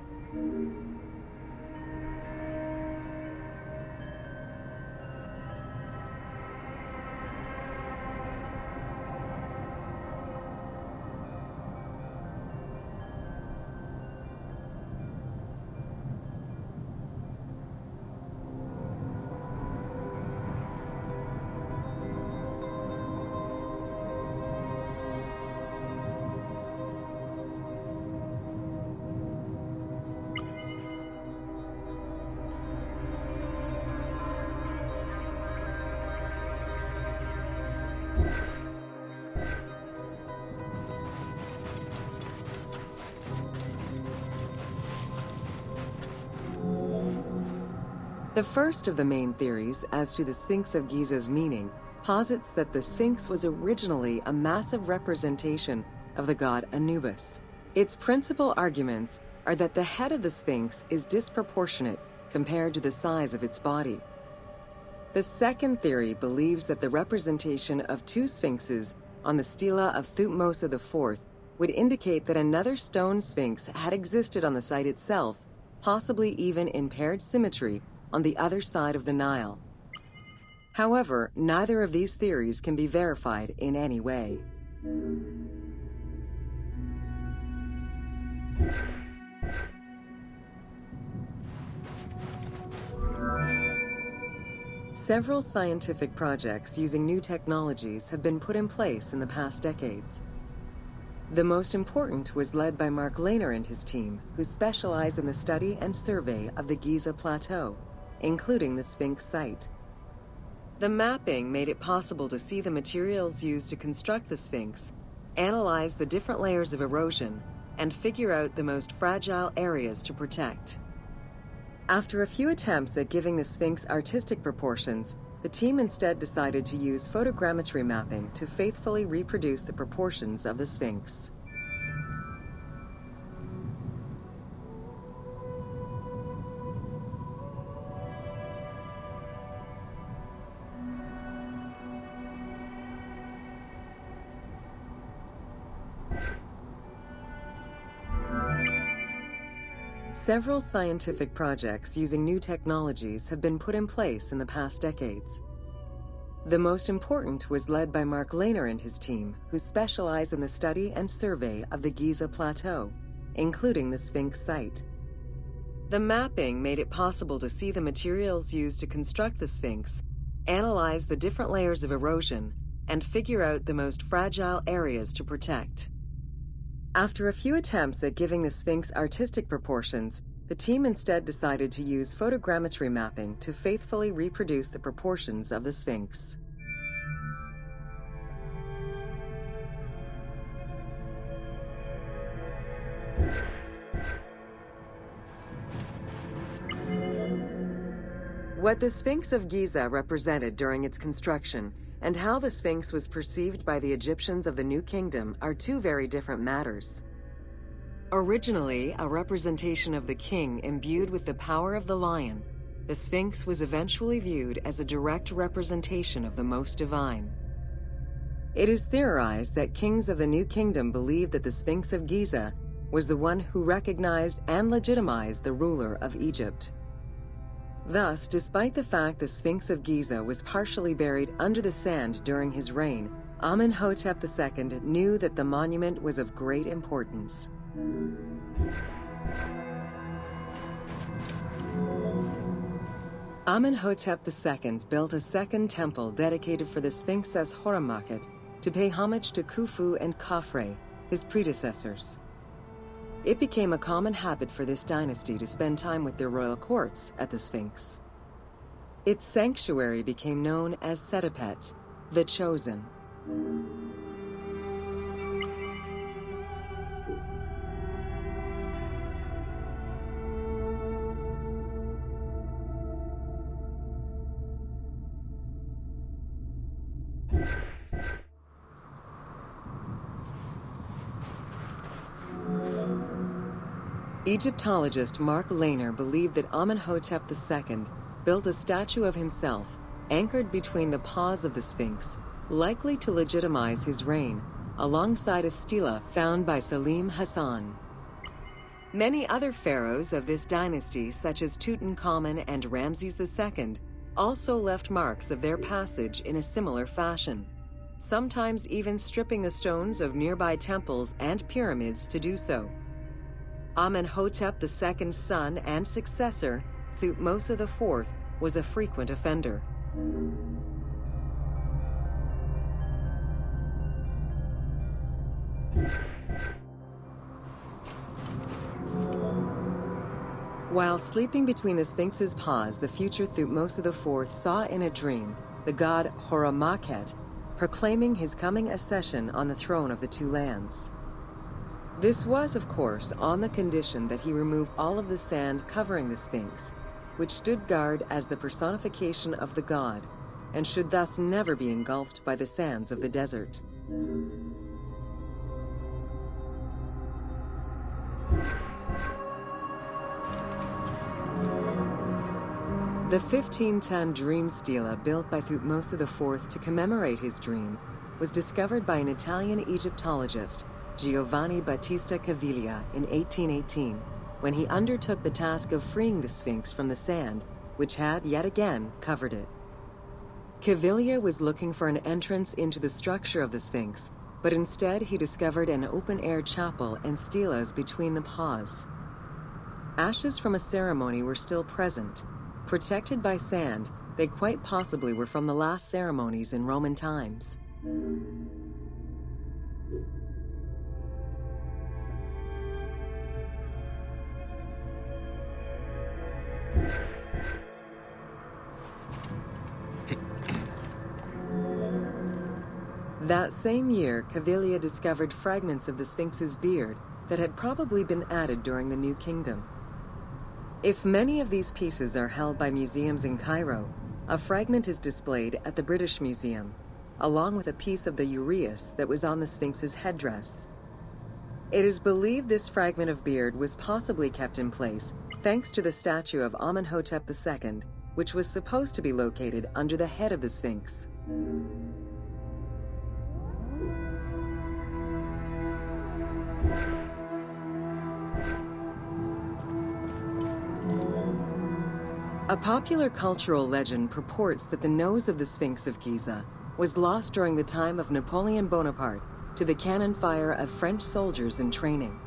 The first of the main theories as to the Sphinx of Giza's meaning posits that the Sphinx was originally a massive representation of the god Anubis. Its principal arguments are that the head of the Sphinx is disproportionate compared to the size of its body. The second theory believes that the representation of two sphinxes on the stela of Thutmose IV would indicate that another stone sphinx had existed on the site itself, possibly even in paired symmetry on the other side of the Nile. However, neither of these theories can be verified in any way. Several scientific projects using new technologies have been put in place in the past decades. The most important was led by Mark Lehner and his team, who specialize in the study and survey of the Giza Plateau, including the Sphinx site. The mapping made it possible to see the materials used to construct the Sphinx, analyze the different layers of erosion, and figure out the most fragile areas to protect. After a few attempts at giving the Sphinx artistic proportions, the team instead decided to use photogrammetry mapping to faithfully reproduce the proportions of the Sphinx. Several scientific projects using new technologies have been put in place in the past decades. The most important was led by Mark Lehner and his team, who specialize in the study and survey of the Giza Plateau, including the Sphinx site. The mapping made it possible to see the materials used to construct the Sphinx, analyze the different layers of erosion, and figure out the most fragile areas to protect. After a few attempts at giving the Sphinx artistic proportions, the team instead decided to use photogrammetry mapping to faithfully reproduce the proportions of the Sphinx. What the Sphinx of Giza represented during its construction and how the Sphinx was perceived by the Egyptians of the New Kingdom are two very different matters. Originally a representation of the king imbued with the power of the lion, the Sphinx was eventually viewed as a direct representation of the most divine. It is theorized that kings of the New Kingdom believed that the Sphinx of Giza was the one who recognized and legitimized the ruler of Egypt. Thus, despite the fact the Sphinx of Giza was partially buried under the sand during his reign, Amenhotep II knew that the monument was of great importance. Amenhotep II built a second temple dedicated for the Sphinx as Horamakhet to pay homage to Khufu and Khafre, his predecessors. It became a common habit for this dynasty to spend time with their royal courts at the Sphinx. Its sanctuary became known as Setepet, the Chosen. Egyptologist Mark Lehner believed that Amenhotep II built a statue of himself anchored between the paws of the Sphinx, likely to legitimize his reign, alongside a stela found by Salim Hassan. Many other pharaohs of this dynasty, such as Tutankhamun and Ramses II, also left marks of their passage in a similar fashion, sometimes even stripping the stones of nearby temples and pyramids to do so. Amenhotep II's son and successor, Thutmose IV, was a frequent offender. While sleeping between the Sphinx's paws, the future Thutmose IV saw in a dream the god Horamakhet proclaiming his coming accession on the throne of the two lands. This was, of course, on the condition that he remove all of the sand covering the Sphinx, which stood guard as the personification of the god, and should thus never be engulfed by the sands of the desert. The 15-ton dream stela built by Thutmose IV to commemorate his dream was discovered by an Italian Egyptologist, Giovanni Battista Caviglia, in 1818, when he undertook the task of freeing the Sphinx from the sand, which had, yet again, covered it. Caviglia was looking for an entrance into the structure of the Sphinx, but instead he discovered an open-air chapel and stelas between the paws. Ashes from a ceremony were still present. Protected by sand, they quite possibly were from the last ceremonies in Roman times. That same year, Caviglia discovered fragments of the Sphinx's beard that had probably been added during the New Kingdom. If many of these pieces are held by museums in Cairo, a fragment is displayed at the British Museum, along with a piece of the uraeus that was on the Sphinx's headdress. It is believed this fragment of beard was possibly kept in place thanks to the statue of Amenhotep II, which was supposed to be located under the head of the Sphinx. A popular cultural legend purports that the nose of the Sphinx of Giza was lost during the time of Napoleon Bonaparte to the cannon fire of French soldiers in training.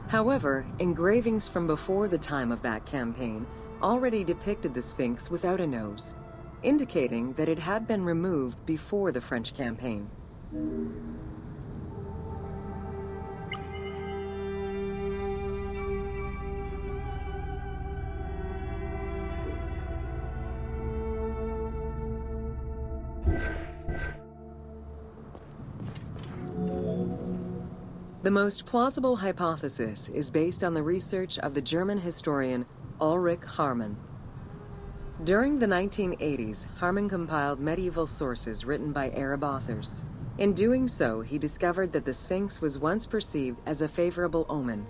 However, engravings from before the time of that campaign already depicted the Sphinx without a nose, indicating that it had been removed before the French campaign. The most plausible hypothesis is based on the research of the German historian Ulrich Harman. During the 1980s, Harman compiled medieval sources written by Arab authors. In doing so, he discovered that the Sphinx was once perceived as a favorable omen,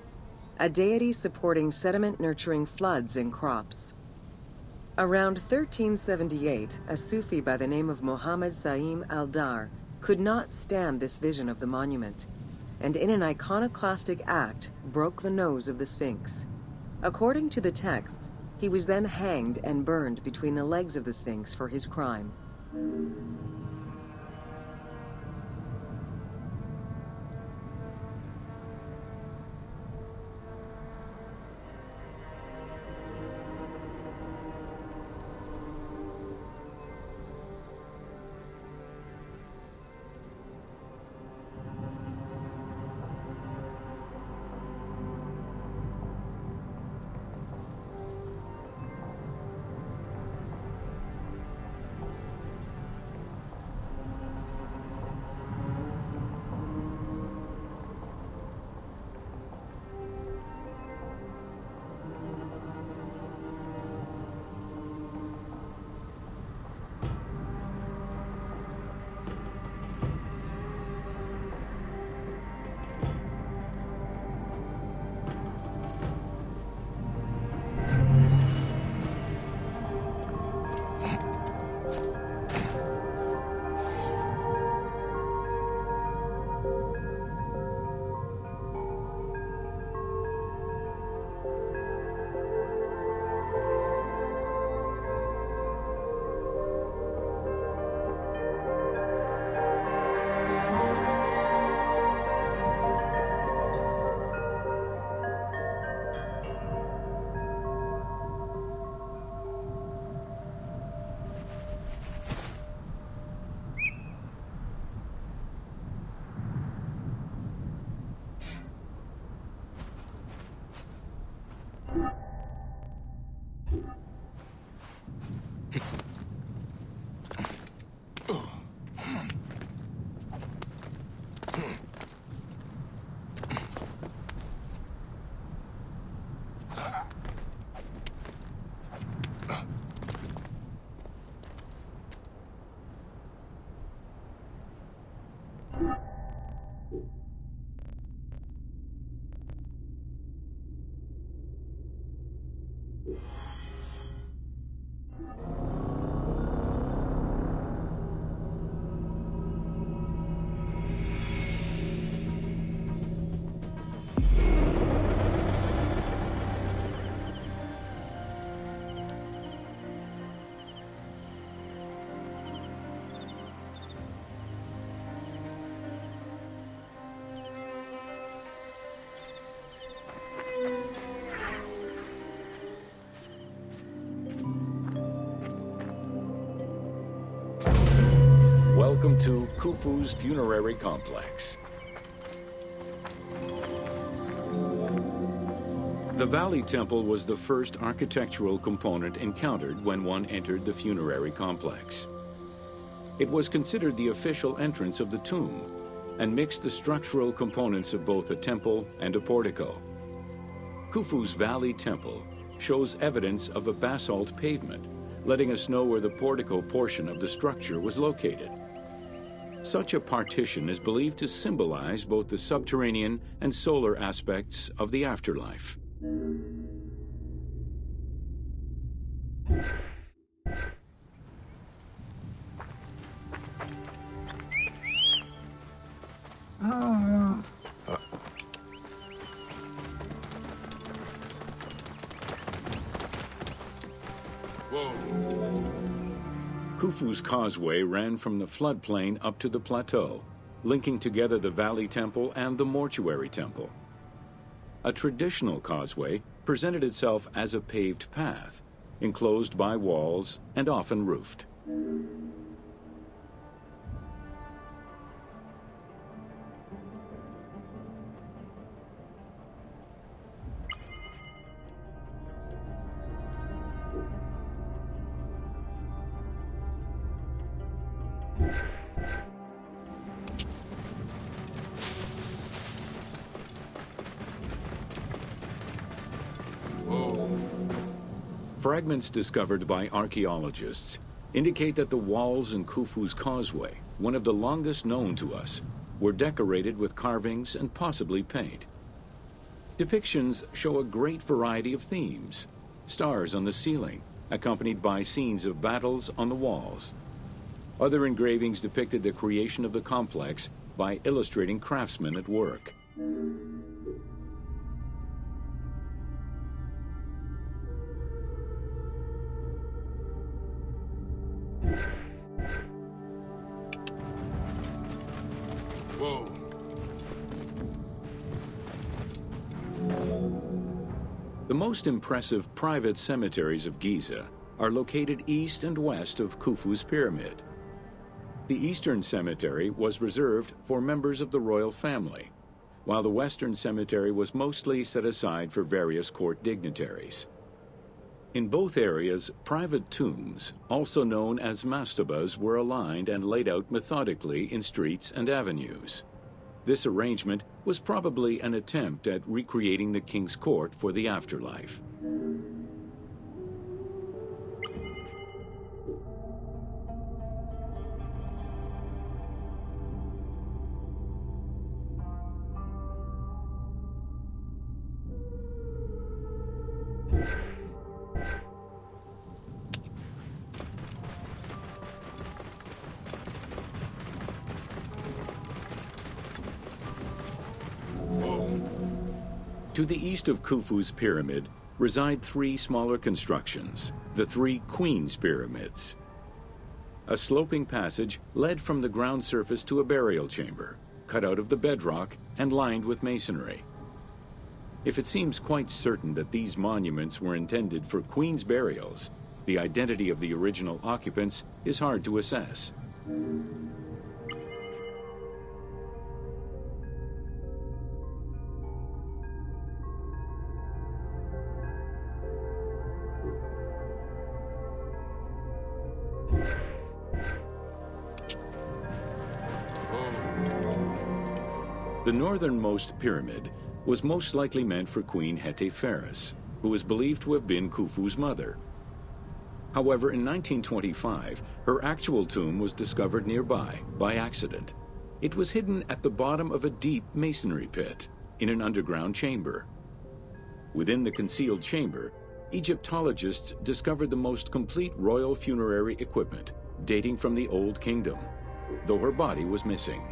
a deity supporting sediment-nurturing floods and crops. Around 1378, a Sufi by the name of Muhammad Sa'im al-Dar could not stand this vision of the monument, and in an iconoclastic act, broke the nose of the Sphinx. According to the texts, he was then hanged and burned between the legs of the Sphinx for his crime.
Welcome to Khufu's funerary complex. The Valley Temple was the first architectural component encountered when one entered the funerary complex. It was considered the official entrance of the tomb and mixed the structural components of both a temple and a portico. Khufu's Valley Temple shows evidence of a basalt pavement, letting us know where the portico portion of the structure was located. Such a partition is believed to symbolize both the subterranean and solar aspects of the afterlife. Khufu's causeway ran from the floodplain up to the plateau, linking together the Valley Temple and the Mortuary Temple. A traditional causeway presented itself as a paved path, enclosed by walls and often roofed. Fragments discovered by archaeologists indicate that the walls in Khufu's causeway, one of the longest known to us, were decorated with carvings and possibly paint. Depictions show a great variety of themes: stars on the ceiling, accompanied by scenes of battles on the walls. Other engravings depicted the creation of the complex by illustrating craftsmen at work.
Whoa.
The most impressive private cemeteries of Giza are located east and west of Khufu's pyramid. The eastern cemetery was reserved for members of the royal family, while the western cemetery was mostly set aside for various court dignitaries. In both areas, private tombs, also known as mastabas, were aligned and laid out methodically in streets and avenues. This arrangement was probably an attempt at recreating the king's court for the afterlife. To the east of Khufu's pyramid reside three smaller constructions, the three Queen's Pyramids. A sloping passage led from the ground surface to a burial chamber, cut out of the bedrock and lined with masonry. If it seems quite certain that these monuments were intended for Queen's burials, the identity of the original occupants is hard to assess. The northernmost pyramid was most likely meant for Queen Hetepheres, who is believed to have been Khufu's mother. However, in 1925, her actual tomb was discovered nearby by accident. It was hidden at the bottom of a deep masonry pit in an underground chamber. Within the concealed chamber, Egyptologists discovered the most complete royal funerary equipment, dating from the Old Kingdom, though her body was missing.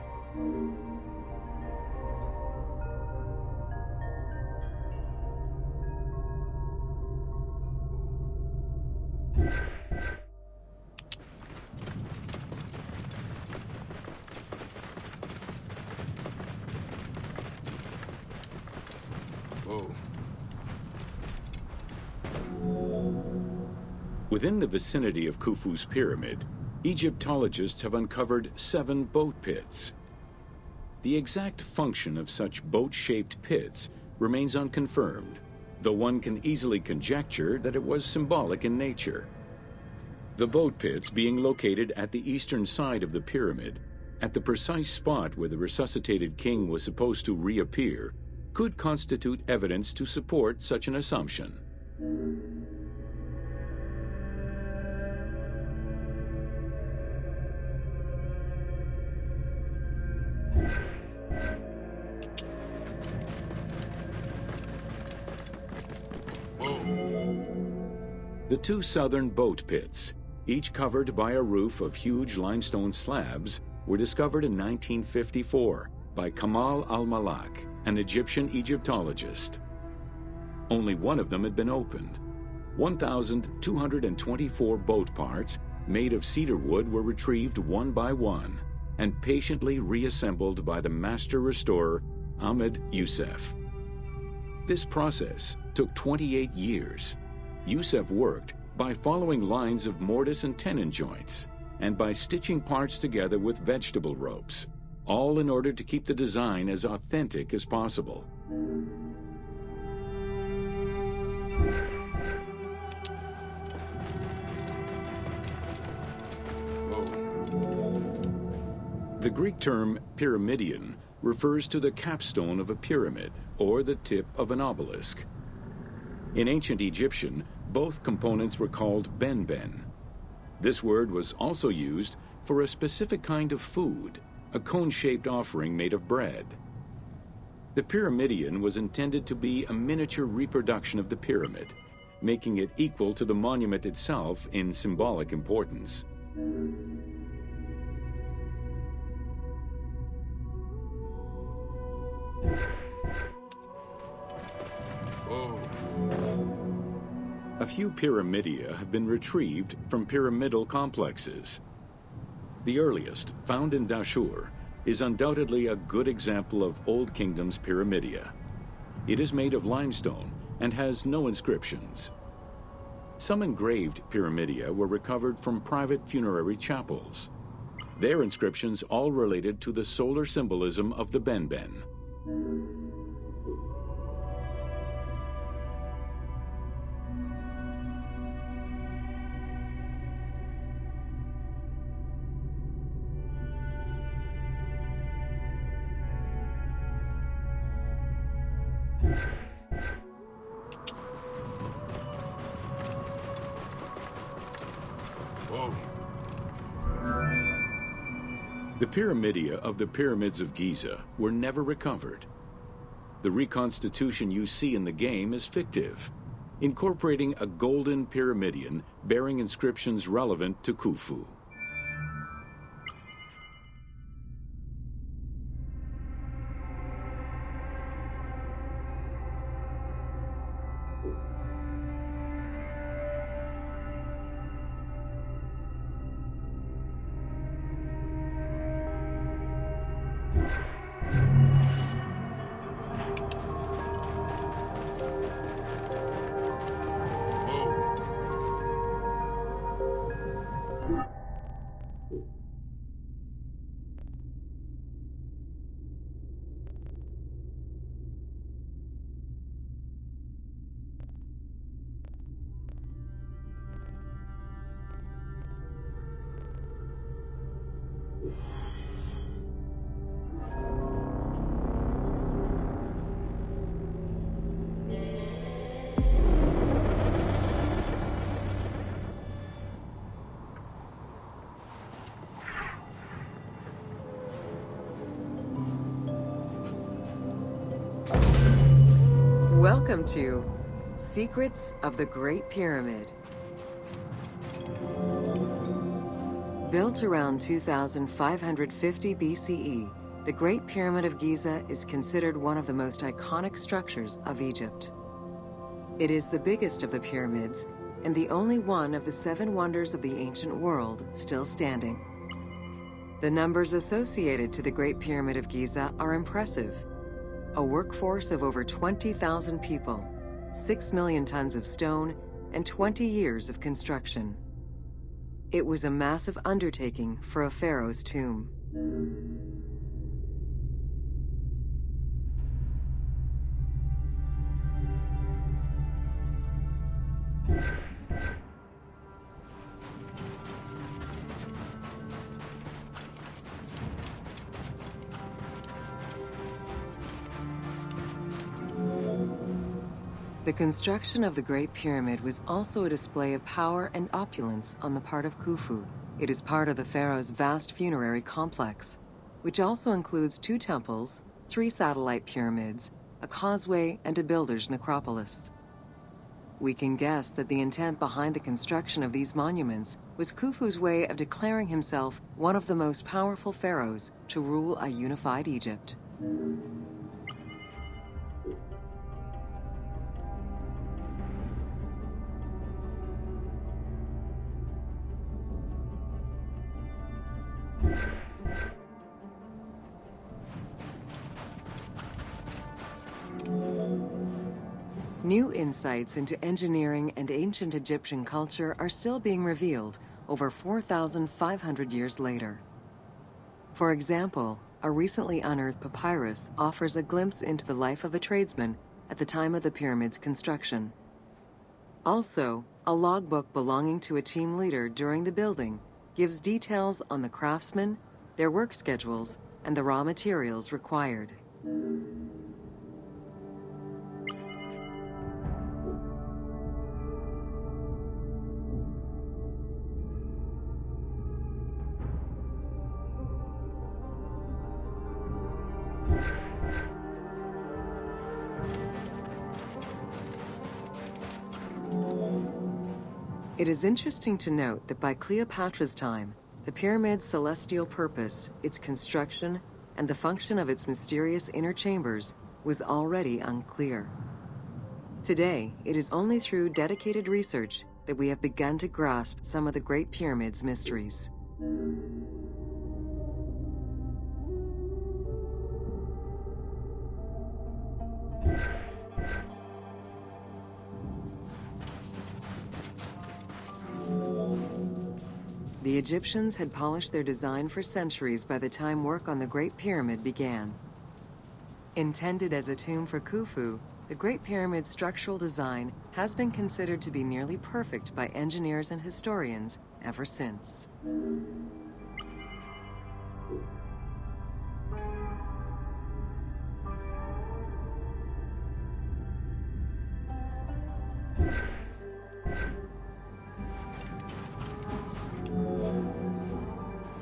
Within the vicinity of Khufu's pyramid, Egyptologists have uncovered 7 boat pits. The exact function of such boat-shaped pits remains unconfirmed, though one can easily conjecture that it was symbolic in nature. The boat pits being located at the eastern side of the pyramid, at the precise spot where the resuscitated king was supposed to reappear, could constitute evidence to support such an assumption. The 2 southern boat pits, each covered by a roof of huge limestone slabs, were discovered in 1954 by Kamal al-Malak, an Egyptian Egyptologist. Only one of them had been opened. 1,224 boat parts made of cedar wood were retrieved one by one and patiently reassembled by the master restorer Ahmed Youssef. This process took 28 years. Youssef worked by following lines of mortise and tenon joints and by stitching parts together with vegetable ropes, all in order to keep the design as authentic as possible. The Greek term pyramidion refers to the capstone of a pyramid or the tip of an obelisk. In ancient Egyptian, Both components were called ben-ben. This word was also used for a specific kind of food, a cone-shaped offering made of bread. The pyramidion was intended to be a miniature reproduction of the pyramid, making it equal to the monument itself in symbolic importance.
Whoa.
A few pyramidia have been retrieved from pyramidal complexes. The earliest, found in Dashur, is undoubtedly a good example of Old Kingdom's pyramidia. It is made of limestone and has no inscriptions. Some engraved pyramidia were recovered from private funerary chapels. Their inscriptions all related to the solar symbolism of the ben-ben.
Whoa.
The pyramidia of the pyramids of Giza were never recovered. The reconstitution you see in the game is fictive, incorporating a golden pyramidion bearing inscriptions relevant to Khufu.
Welcome to Secrets of the Great Pyramid. Built around 2550 BCE, the Great Pyramid of Giza is considered one of the most iconic structures of Egypt. It is the biggest of the pyramids and the only one of the 7 wonders of the ancient world still standing. The numbers associated to the Great Pyramid of Giza are impressive. A workforce of over 20,000 people, 6 million tons of stone, and 20 years of construction. It was a massive undertaking for a pharaoh's tomb. The construction of the Great Pyramid was also a display of power and opulence on the part of Khufu. It is part of the pharaoh's vast funerary complex, which also includes 2 temples, 3 satellite pyramids, a causeway, and a builder's necropolis. We can guess that the intent behind the construction of these monuments was Khufu's way of declaring himself one of the most powerful pharaohs to rule a unified Egypt. New insights into engineering and ancient Egyptian culture are still being revealed over 4,500 years later. For example, a recently unearthed papyrus offers a glimpse into the life of a tradesman at the time of the pyramid's construction. Also, a logbook belonging to a team leader during the building gives details on the craftsmen, their work schedules, and the raw materials required. It is interesting to note that by Cleopatra's time, the pyramid's celestial purpose, its construction, and the function of its mysterious inner chambers was already unclear. Today, it is only through dedicated research that we have begun to grasp some of the Great Pyramid's mysteries. The Egyptians had polished their design for centuries by the time work on the Great Pyramid began. Intended as a tomb for Khufu, the Great Pyramid's structural design has been considered to be nearly perfect by engineers and historians ever since.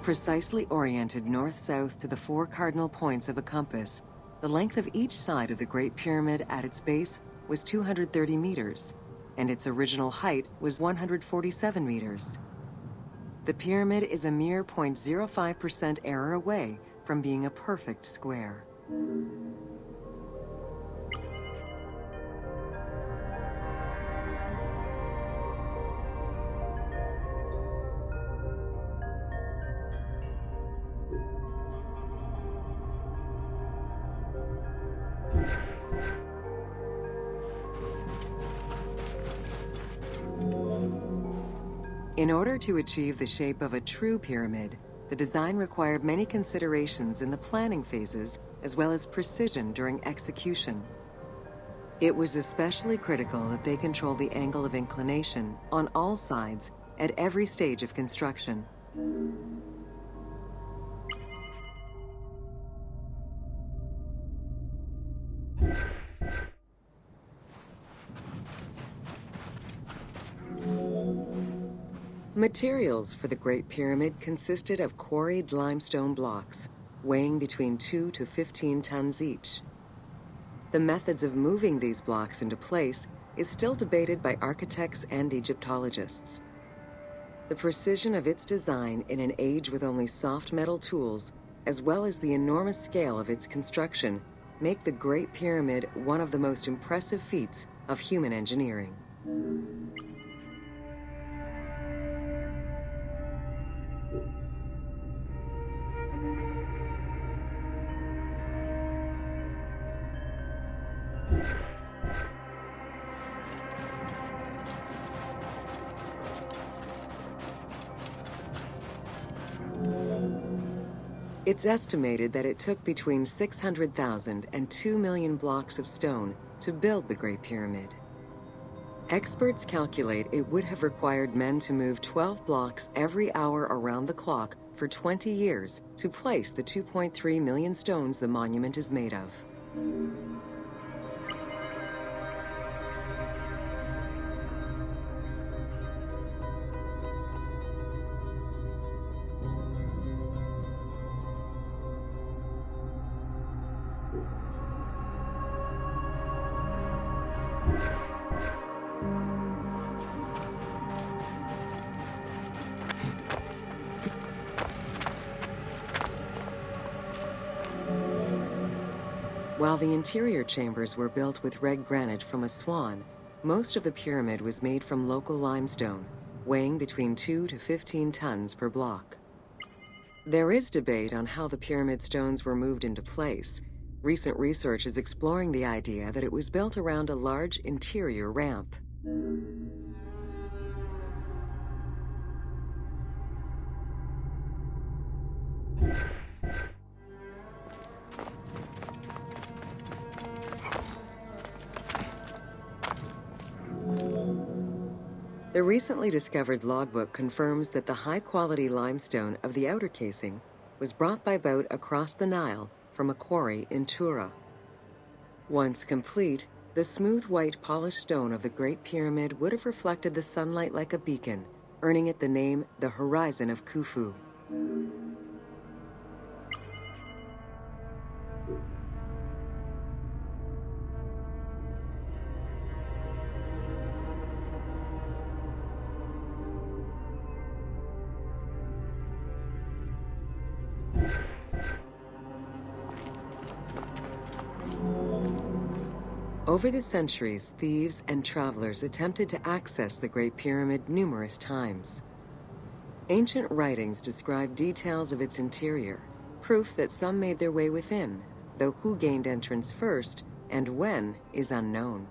Precisely oriented north-south to the 4 cardinal points of a compass, the length of each side of the Great Pyramid at its base was 230 meters, and its original height was 147 meters. The pyramid is a mere 0.05% error away from being a perfect square. In order to achieve the shape of a true pyramid, the design required many considerations in the planning phases as well as precision during execution. It was especially critical that they control the angle of inclination on all sides at every stage of construction. Materials for the Great Pyramid consisted of quarried limestone blocks, weighing between 2 to 15 tons each. The methods of moving these blocks into place is still debated by architects and Egyptologists. The precision of its design in an age with only soft metal tools, as well as the enormous scale of its construction, make the Great Pyramid one of the most impressive feats of human engineering. It's estimated that it took between 600,000 and 2 million blocks of stone to build the Great Pyramid. Experts calculate it would have required men to move 12 blocks every hour around the clock for 20 years to place the 2.3 million stones the monument is made of. While the interior chambers were built with red granite from Aswan, most of the pyramid was made from local limestone, weighing between 2 to 15 tons per block. There is debate on how the pyramid stones were moved into place. Recent research is exploring the idea that it was built around a large interior ramp. The recently discovered logbook confirms that the high-quality limestone of the outer casing was brought by boat across the Nile from a quarry in Tura. Once complete, the smooth white polished stone of the Great Pyramid would have reflected the sunlight like a beacon, earning it the name the Horizon of Khufu. Over the centuries, thieves and travelers attempted to access the Great Pyramid numerous times. Ancient writings describe details of its interior, proof that some made their way within, though who gained entrance first and when is unknown.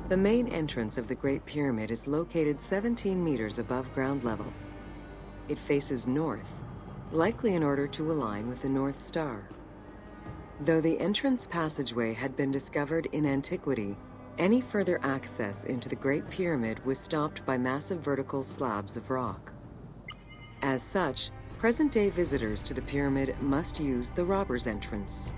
The main entrance of the Great Pyramid is located 17 meters above ground level. It faces north, likely in order to align with the North Star. Though the entrance passageway had been discovered in antiquity, any further access into the Great Pyramid was stopped by massive vertical slabs of rock. As such, present-day visitors to the pyramid must use the robber's entrance.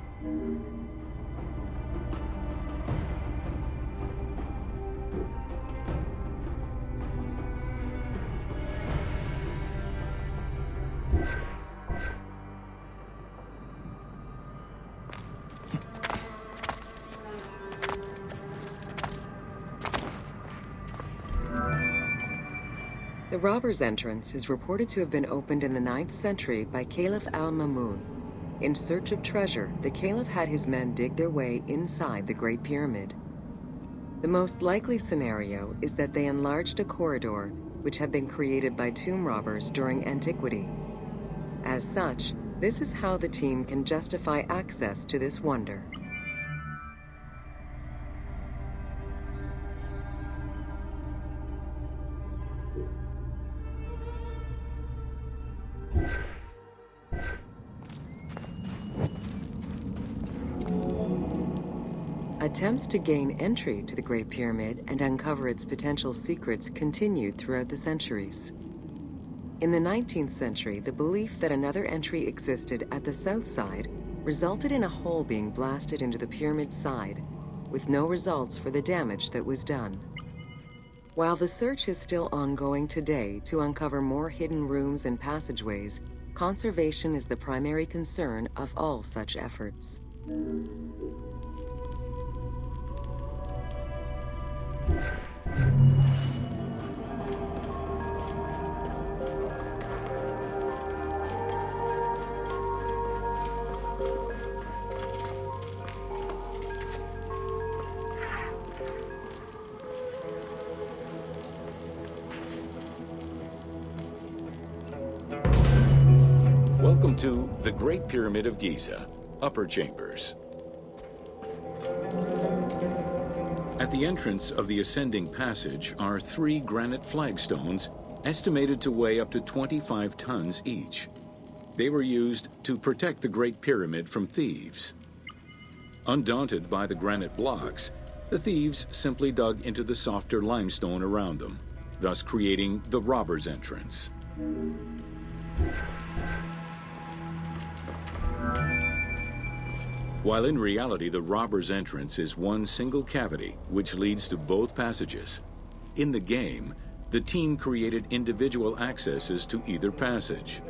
The robber's entrance is reported to have been opened in the 9th century by Caliph al-Mamun. In search of treasure, the Caliph had his men dig their way inside the Great Pyramid. The most likely scenario is that they enlarged a corridor which had been created by tomb robbers during antiquity. As such, this is how the team can justify access to this wonder. Attempts to gain entry to the Great Pyramid and uncover its potential secrets continued throughout the centuries. In the 19th century, the belief that another entry existed at the south side resulted in a hole being blasted into the pyramid's side, with no results for the damage that was done. While the search is still ongoing today to uncover more hidden rooms and passageways, conservation is the primary concern of all such efforts.
Welcome to the Great Pyramid of Giza, Upper Chambers. At the entrance of the ascending passage are 3 granite flagstones estimated to weigh up to 25 tons each. They were used to protect the Great Pyramid from thieves. Undaunted by the granite blocks, the thieves simply dug into the softer limestone around them, thus creating the robber's entrance. While in reality the robber's entrance is one single cavity which leads to both passages, in the game, the team created individual accesses to either passage.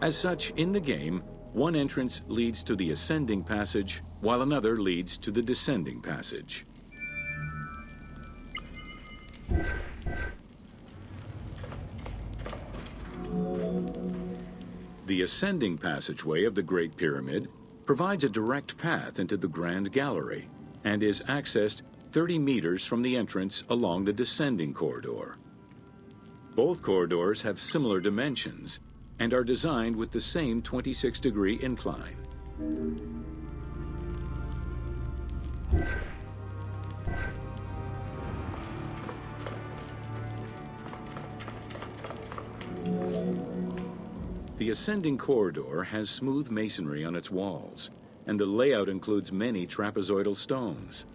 As such, in the game, one entrance leads to the ascending passage, while another leads to the descending passage. The ascending passageway of the Great Pyramid provides a direct path into the Grand Gallery and is accessed 30 meters from the entrance along the descending corridor. Both corridors have similar dimensions and are designed with the same 26-degree incline. The ascending corridor has smooth masonry on its walls, and the layout includes many trapezoidal stones.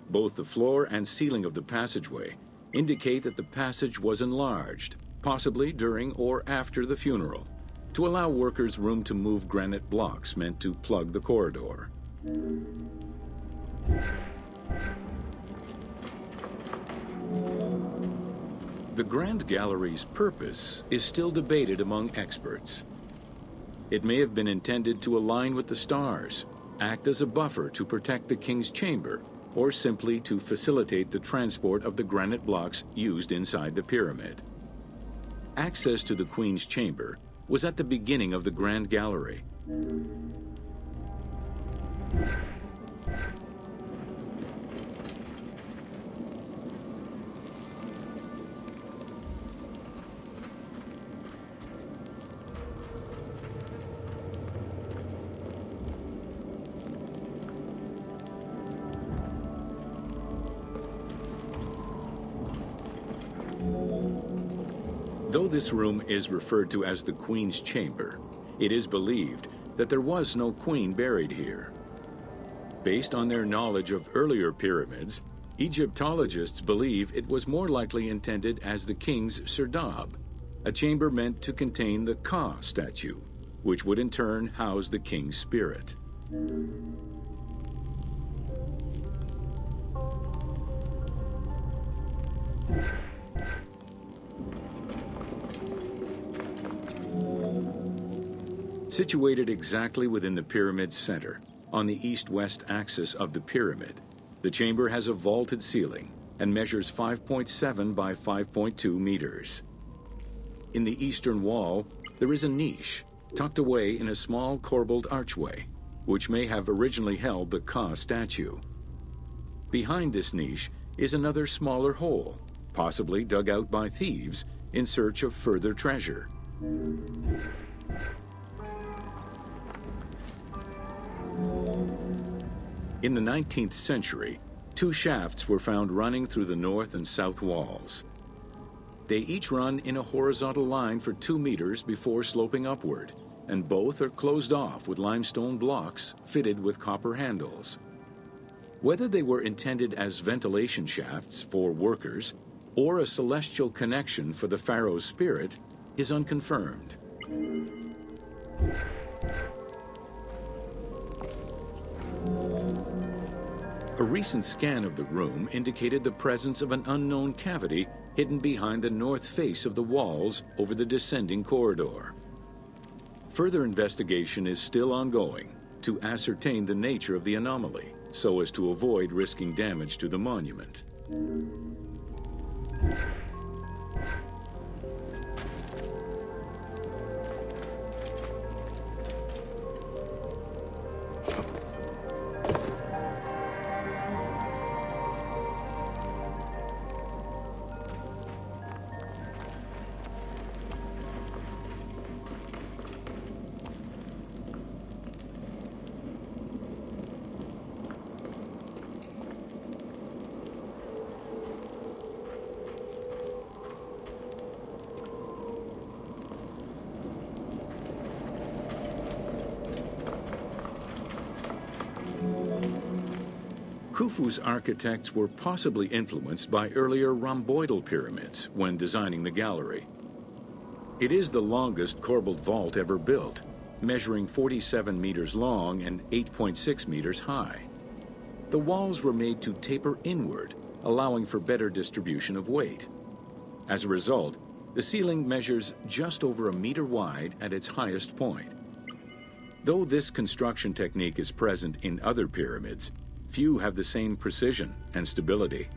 Both the floor and ceiling of the passageway indicate that the passage was enlarged, possibly during or after the funeral, to allow workers room to move granite blocks meant to plug the corridor. The Grand Gallery's purpose is still debated among experts. It may have been intended to align with the stars, act as a buffer to protect the king's chamber, or simply to facilitate the transport of the granite blocks used inside the pyramid. Access to the queen's chamber was at the beginning of the Grand Gallery. Though this room is referred to as the Queen's Chamber, it is believed that there was no queen buried here. Based on their knowledge of earlier pyramids, Egyptologists believe it was more likely intended as the king's serdab, a chamber meant to contain the Ka statue, which would in turn house the king's spirit. Situated exactly within the pyramid's center, on the east-west axis of the pyramid, the chamber has a vaulted ceiling and measures 5.7 by 5.2 meters. In the eastern wall, there is a niche tucked away in a small corbelled archway, which may have originally held the Ka statue. Behind this niche is another smaller hole, possibly dug out by thieves in search of further treasure. In the 19th century, two shafts were found running through the north and south walls. They each run in a horizontal line for 2 meters before sloping upward, and both are closed off with limestone blocks fitted with copper handles. Whether they were intended as ventilation shafts for workers or a celestial connection for the pharaoh's spirit is unconfirmed. A recent scan of the room indicated the presence of an unknown cavity hidden behind the north face of the walls over the descending corridor. Further investigation is still ongoing to ascertain the nature of the anomaly, so as to avoid risking damage to the monument. Khufu's architects were possibly influenced by earlier rhomboidal pyramids when designing the gallery. It is the longest corbelled vault ever built, measuring 47 meters long and 8.6 meters high. The walls were made to taper inward, allowing for better distribution of weight. As a result, the ceiling measures just over 1 meter wide at its highest point. Though this construction technique is present in other pyramids, few have the same precision and stability.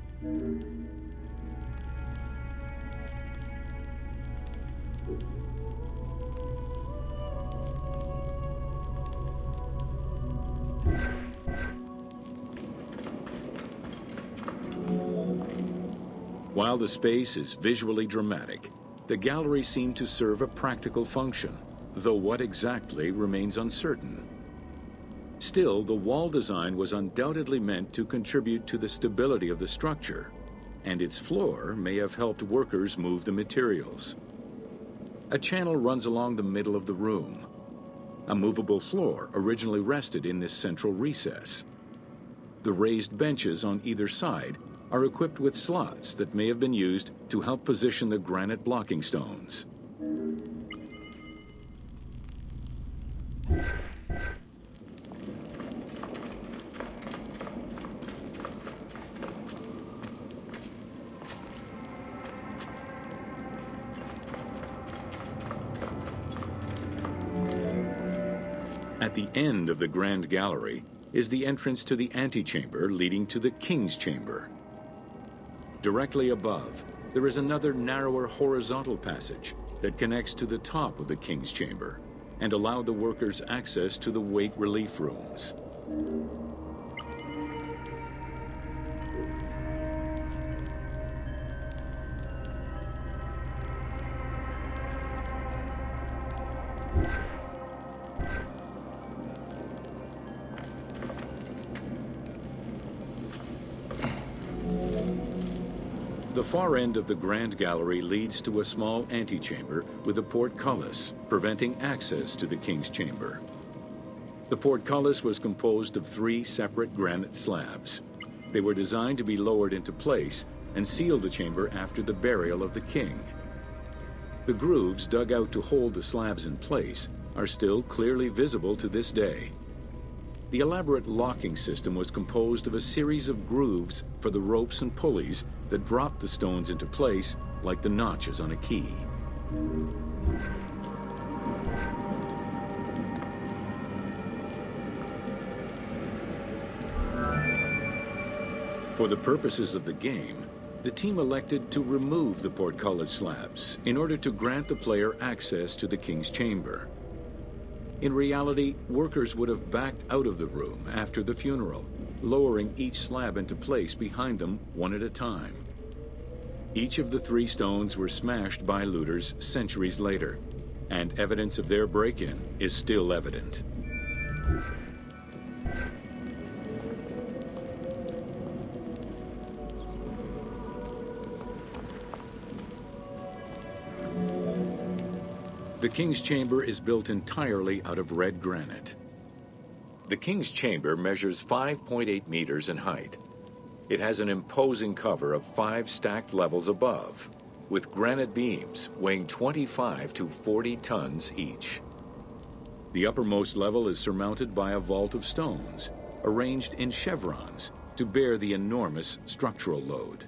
While the space is visually dramatic, the gallery seemed to serve a practical function, though what exactly remains uncertain. Still, the wall design was undoubtedly meant to contribute to the stability of the structure, and its floor may have helped workers move the materials. A channel runs along the middle of the room. A movable floor originally rested in this central recess. The raised benches on either side are equipped with slots that may have been used to help position the granite blocking stones. the end of the Grand Gallery is the entrance to the antechamber leading to the King's Chamber. Directly above, there is another narrower horizontal passage that connects to the top of the King's Chamber and allow the workers access to the weight relief rooms. The far end of the Grand Gallery leads to a small antechamber with a portcullis, preventing access to the King's Chamber. The portcullis was composed of 3 separate granite slabs. They were designed to be lowered into place and seal the chamber after the burial of the king. The grooves dug out to hold the slabs in place are still clearly visible to this day. The elaborate locking system was composed of a series of grooves for the ropes and pulleys that dropped the stones into place like the notches on a key. For the purposes of the game, the team elected to remove the portcullis slabs in order to grant the player access to the King's Chamber. In reality, workers would have backed out of the room after the funeral, lowering each slab into place behind them one at a time. Each of the 3 stones were smashed by looters centuries later, and evidence of their break-in is still evident. The King's Chamber is built entirely out of red granite. The King's Chamber measures 5.8 meters in height. It has an imposing cover of 5 stacked levels above, with granite beams weighing 25 to 40 tons each. The uppermost level is surmounted by a vault of stones, arranged in chevrons to bear the enormous structural load.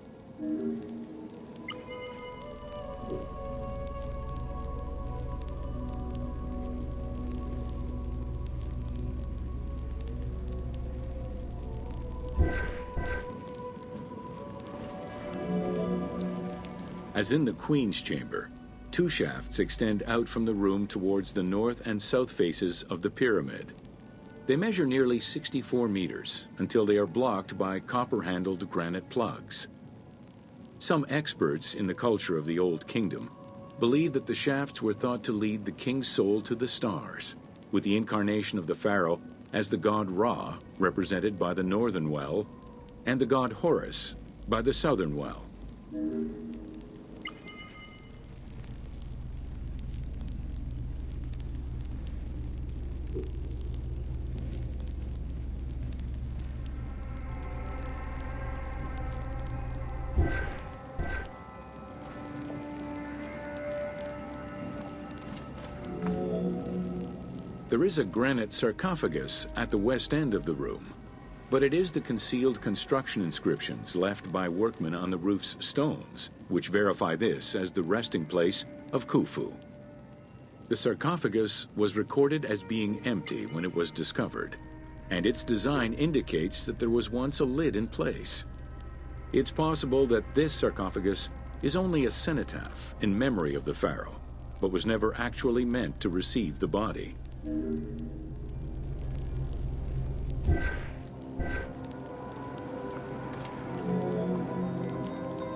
As in the Queen's Chamber, 2 shafts extend out from the room towards the north and south faces of the pyramid. They measure nearly 64 meters until they are blocked by copper-handled granite plugs. Some experts in the culture of the Old Kingdom believe that the shafts were thought to lead the king's soul to the stars, with the incarnation of the pharaoh as the god Ra, represented by the northern well, and the god Horus by the southern well. There is a granite sarcophagus at the west end of the room, but it is the concealed construction inscriptions left by workmen on the roof's stones which verify this as the resting place of Khufu. The sarcophagus was recorded as being empty when it was discovered, and its design indicates that there was once a lid in place. It's possible that this sarcophagus is only a cenotaph in memory of the pharaoh, but was never actually meant to receive the body.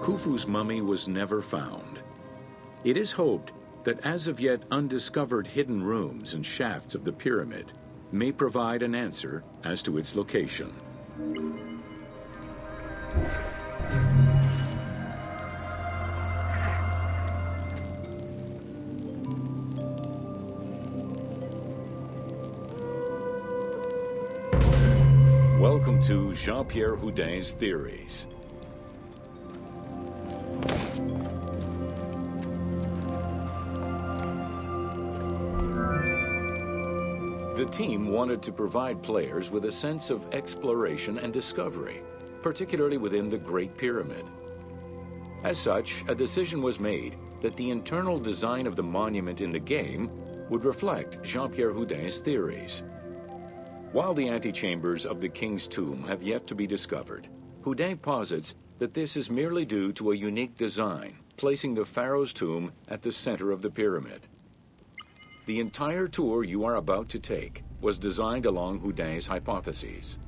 Khufu's mummy was never found. It is hoped that as of yet undiscovered hidden rooms and shafts of the pyramid may provide an answer as to its location. Welcome to Jean-Pierre Houdin's Theories. The team wanted to provide players with a sense of exploration and discovery, particularly within the Great Pyramid. As such, a decision was made that the internal design of the monument in the game would reflect Jean-Pierre Houdin's theories. While the antechambers of the king's tomb have yet to be discovered, Houdet posits that this is merely due to a unique design, placing the pharaoh's tomb at the center of the pyramid. The entire tour you are about to take was designed along Houdet's hypotheses.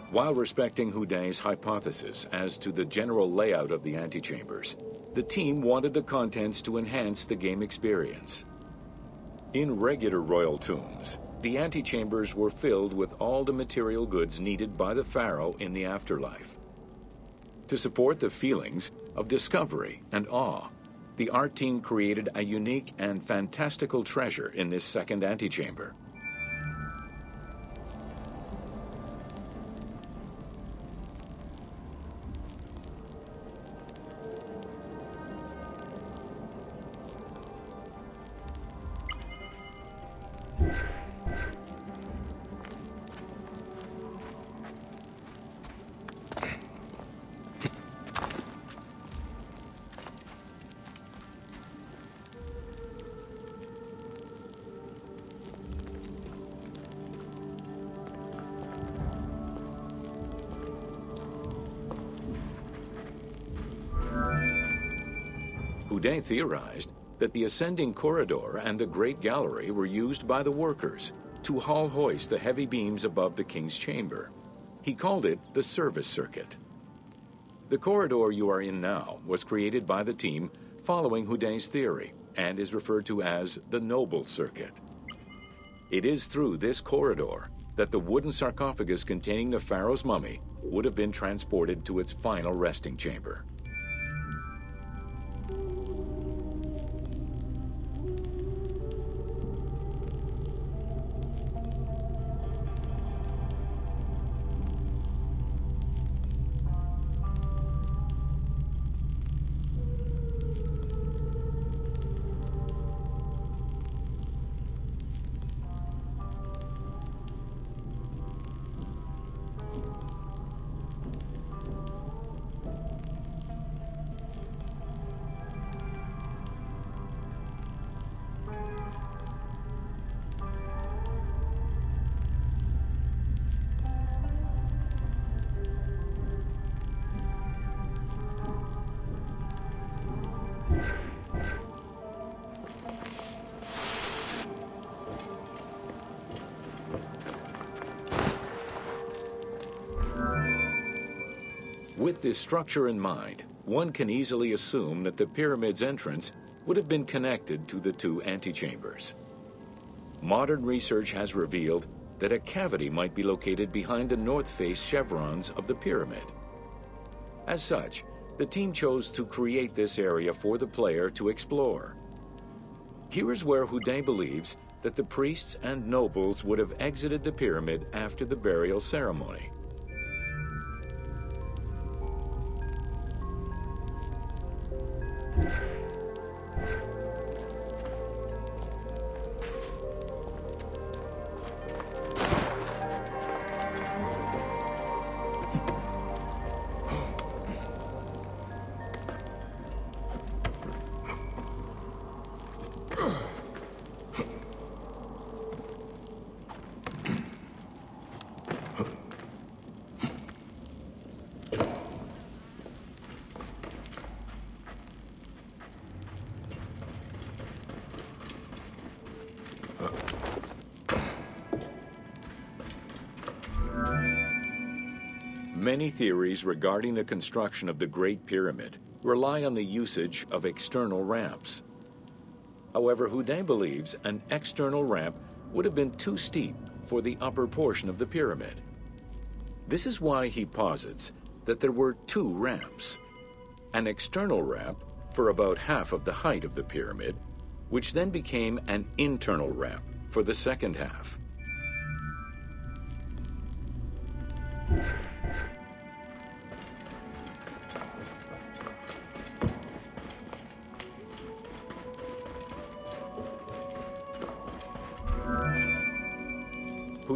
While respecting Houdet's hypothesis as to the general layout of the antechambers, the team wanted the contents to enhance the game experience. In regular royal tombs, the antechambers were filled with all the material goods needed by the pharaoh in the afterlife. To support the feelings of discovery and awe, the art team created a unique and fantastical treasure in this second antechamber. Houdet theorized that the ascending corridor and the Great Gallery were used by the workers to haul hoist the heavy beams above the king's chamber. He called it the service circuit. The corridor you are in now was created by the team following Houdet's theory and is referred to as the noble circuit. It is through this corridor that the wooden sarcophagus containing the pharaoh's mummy would have been transported to its final resting chamber. With this structure in mind, one can easily assume that the pyramid's entrance would have been connected to the two antechambers. Modern research has revealed that a cavity might be located behind the north face chevrons of the pyramid. As such, the team chose to create this area for the player to explore. Here is where Houdet believes that the priests and nobles would have exited the pyramid after the burial ceremony. Many theories regarding the construction of the Great Pyramid rely on the usage of external ramps. However, Houdet believes an external ramp would have been too steep for the upper portion of the pyramid. This is why he posits that there were two ramps. An external ramp for about half of the height of the pyramid, which then became an internal ramp for the second half.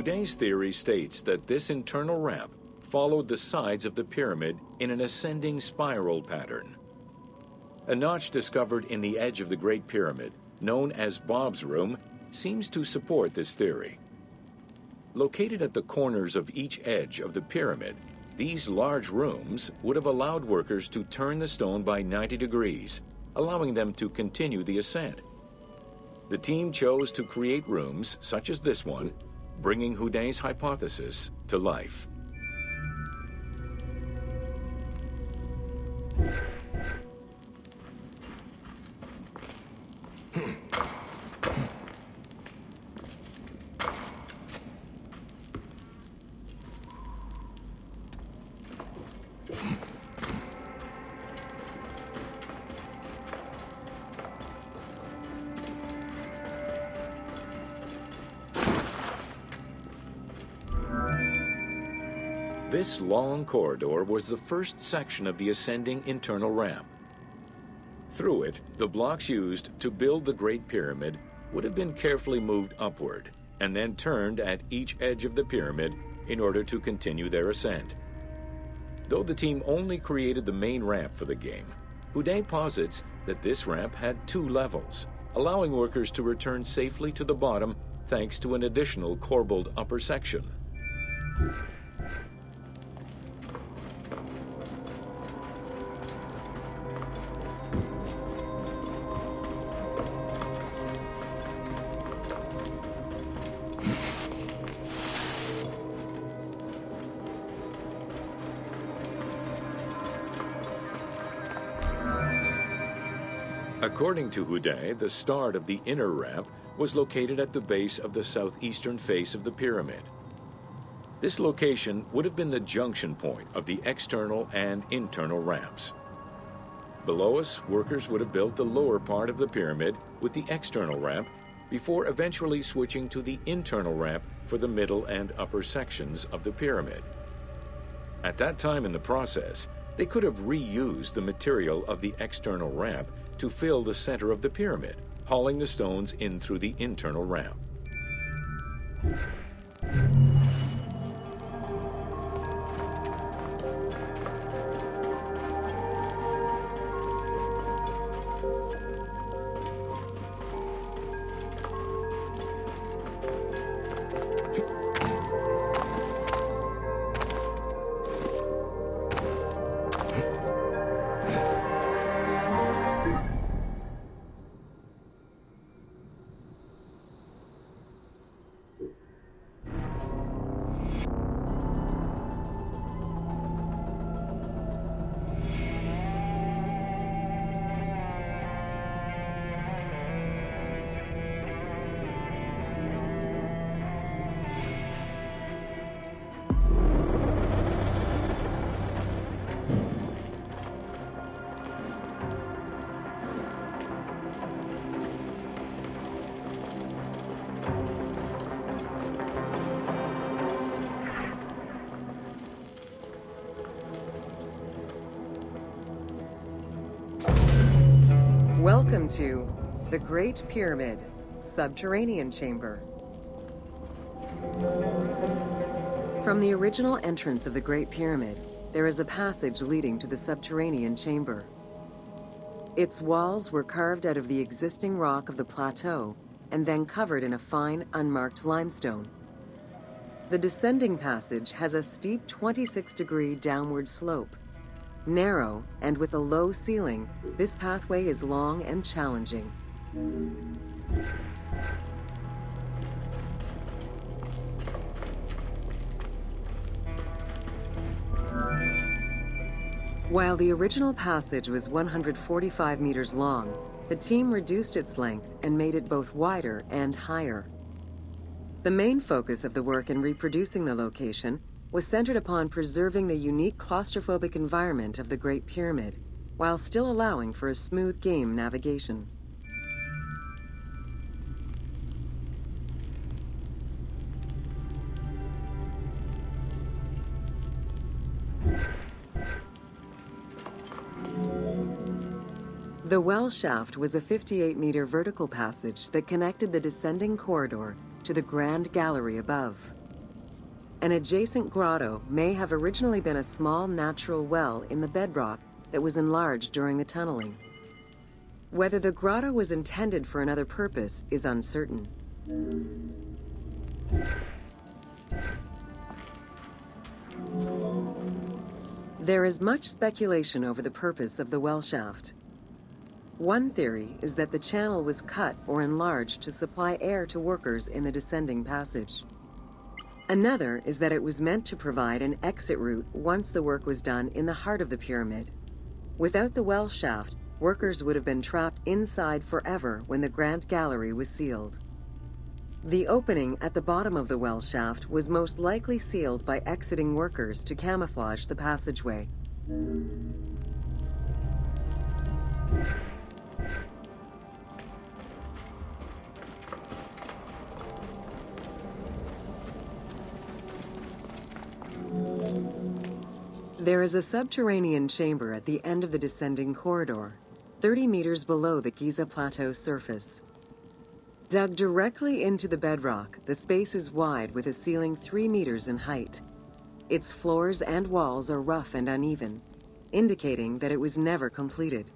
Houdet's theory states that this internal ramp followed the sides of the pyramid in an ascending spiral pattern. A notch discovered in the edge of the Great Pyramid, known as Bob's Room, seems to support this theory. Located at the corners of each edge of the pyramid, these large rooms would have allowed workers to turn the stone by 90 degrees, allowing them to continue the ascent. The team chose to create rooms such as this one, bringing Houdet's hypothesis to life. This long corridor was the first section of the ascending internal ramp. Through it, the blocks used to build the Great Pyramid would have been carefully moved upward and then turned at each edge of the pyramid in order to continue their ascent. Though the team only created the main ramp for the game, Houdet posits that this ramp had 2 levels, allowing workers to return safely to the bottom thanks to an additional corbelled upper section. According to Houdet, the start of the inner ramp was located at the base of the southeastern face of the pyramid. This location would have been the junction point of the external and internal ramps. Below us, workers would have built the lower part of the pyramid with the external ramp before eventually switching to the internal ramp for the middle and upper sections of the pyramid. At that time in the process, they could have reused the material of the external ramp to fill the center of the pyramid, hauling the stones in through the internal ramp.
Welcome to the Great Pyramid, Subterranean Chamber. From the original entrance of the Great Pyramid, there is a passage leading to the subterranean chamber. Its walls were carved out of the existing rock of the plateau and then covered in a fine, unmarked limestone. The descending passage has a steep 26-degree downward slope. Narrow and with a low ceiling, this pathway is long and challenging. While the original passage was 145 meters long, the team reduced its length and made it both wider and higher. The main focus of the work in reproducing the location was centered upon preserving the unique claustrophobic environment of the Great Pyramid, while still allowing for a smooth game navigation. The well shaft was a 58-meter vertical passage that connected the descending corridor to the grand gallery above. An adjacent grotto may have originally been a small natural well in the bedrock that was enlarged during the tunneling. Whether the grotto was intended for another purpose is uncertain. There is much speculation over the purpose of the well shaft. One theory is that the channel was cut or enlarged to supply air to workers in the descending passage. Another is that it was meant to provide an exit route once the work was done in the heart of the pyramid. Without the well shaft, workers would have been trapped inside forever when the Grand Gallery was sealed. The opening at the bottom of the well shaft was most likely sealed by exiting workers to camouflage the passageway. There is a subterranean chamber at the end of the descending corridor, 30 meters below the Giza Plateau's surface. Dug directly into the bedrock, the space is wide with a ceiling 3 meters in height. Its floors and walls are rough and uneven, indicating that it was never completed.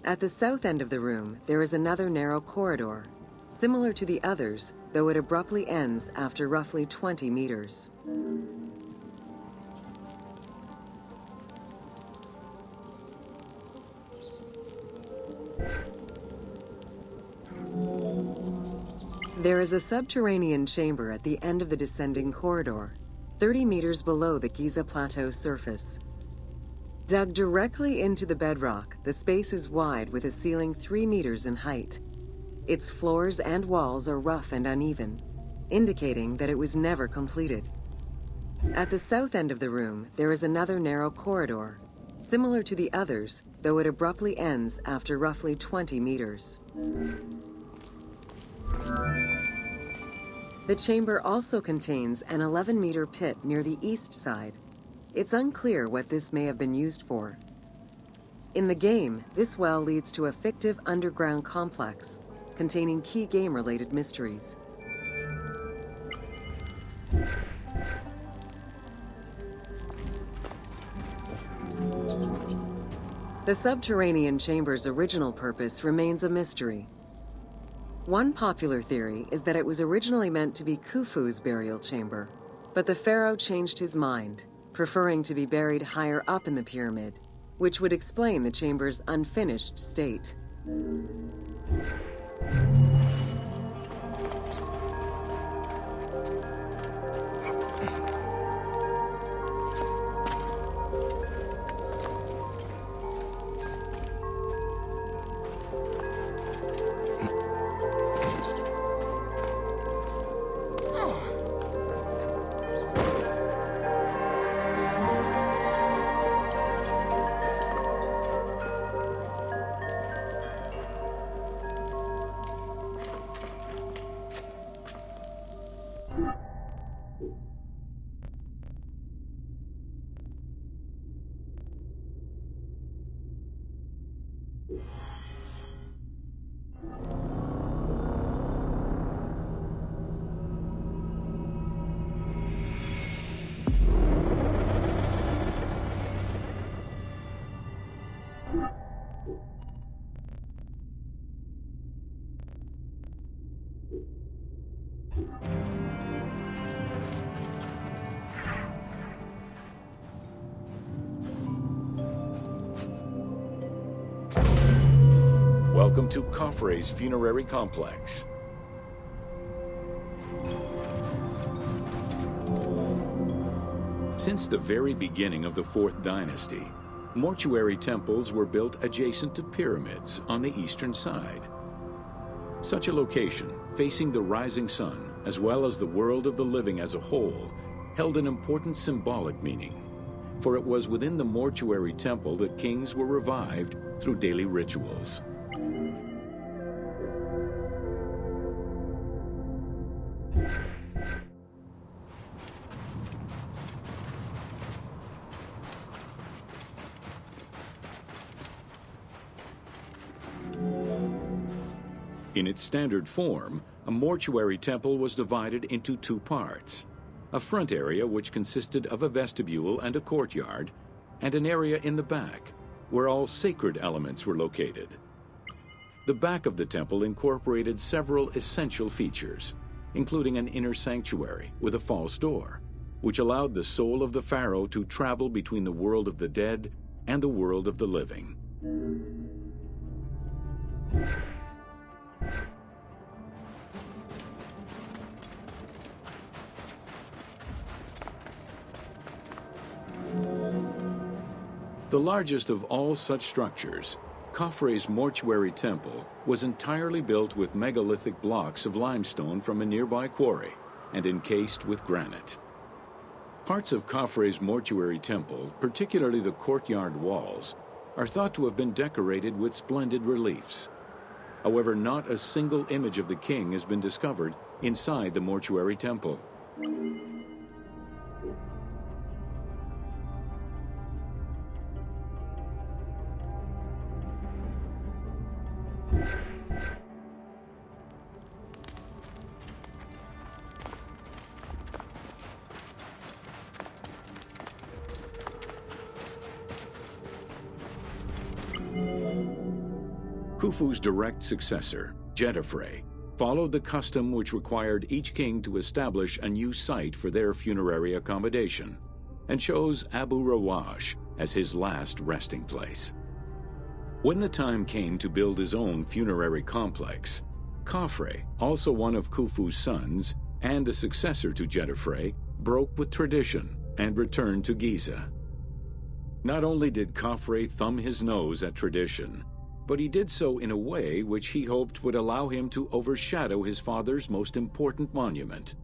At the south end of the room, there is another narrow corridor, similar to the others, though it abruptly ends after roughly 20 meters. There is a subterranean chamber at the end of the descending corridor, 30 meters below the Giza Plateau's surface. Dug directly into the bedrock, the space is wide with a ceiling 3 meters in height. Its floors and walls are rough and uneven, indicating that it was never completed. At the south end of the room, there is another narrow corridor, similar to the others, though it abruptly ends after roughly 20 meters. The chamber also contains an 11-meter pit near the east side. It's unclear what this may have been used for. In the game, this well leads to a fictive underground complex containing key game-related mysteries. The subterranean chamber's original purpose remains a mystery. One popular theory is that it was originally meant to be Khufu's burial chamber, but the pharaoh changed his mind, preferring to be buried higher up in the pyramid, which would explain the chamber's unfinished state.
Welcome to Khafre's funerary complex. Since the very beginning of the 4th dynasty, mortuary temples were built adjacent to pyramids on the eastern side. Such a location, facing the rising sun, as well as the world of the living as a whole, held an important symbolic meaning, for it was within the mortuary temple that kings were revived through daily rituals. In its standard form, a mortuary temple was divided into 2 parts. a front area which consisted of a vestibule and a courtyard, and an area in the back, where all sacred elements were located. The back of the temple incorporated several essential features, including an inner sanctuary with a false door, which allowed the soul of the pharaoh to travel between the world of the dead and the world of the living. The largest of all such structures, Khafre's mortuary temple, was entirely built with megalithic blocks of limestone from a nearby quarry and encased with granite. Parts of Khafre's mortuary temple, particularly the courtyard walls, are thought to have been decorated with splendid reliefs. However, not a single image of the king has been discovered inside the mortuary temple. Khufu's direct successor, Jedefre, followed the custom which required each king to establish a new site for their funerary accommodation, and chose Abu Rawash as his last resting place. When the time came to build his own funerary complex, Khafre, also one of Khufu's sons and the successor to Jedefre, broke with tradition and returned to Giza. Not only did Khafre thumb his nose at tradition, but he did so in a way which he hoped would allow him to overshadow his father's most important monument.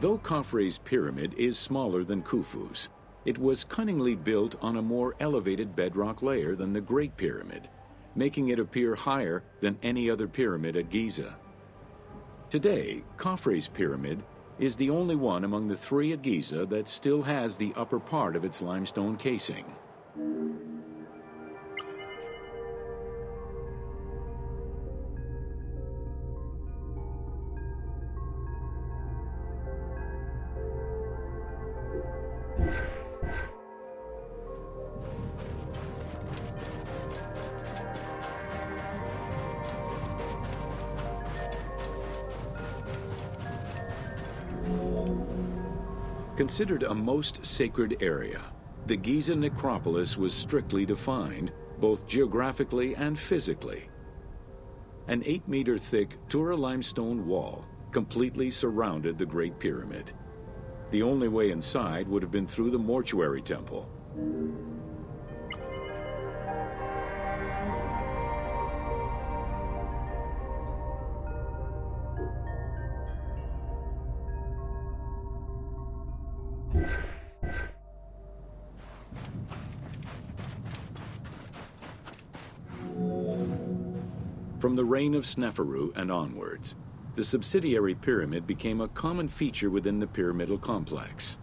Though Khafre's pyramid is smaller than Khufu's, it was cunningly built on a more elevated bedrock layer than the Great Pyramid, making it appear higher than any other pyramid at Giza. Today, Khafre's pyramid is the only one among the three at Giza that still has the upper part of its limestone casing. Considered a most sacred area, the Giza necropolis was strictly defined, both geographically and physically. An 8-meter-thick Tura limestone wall completely surrounded the Great Pyramid. The only way inside would have been through the mortuary temple. From the reign of Sneferu and onwards, the subsidiary pyramid became a common feature within the pyramidal complex.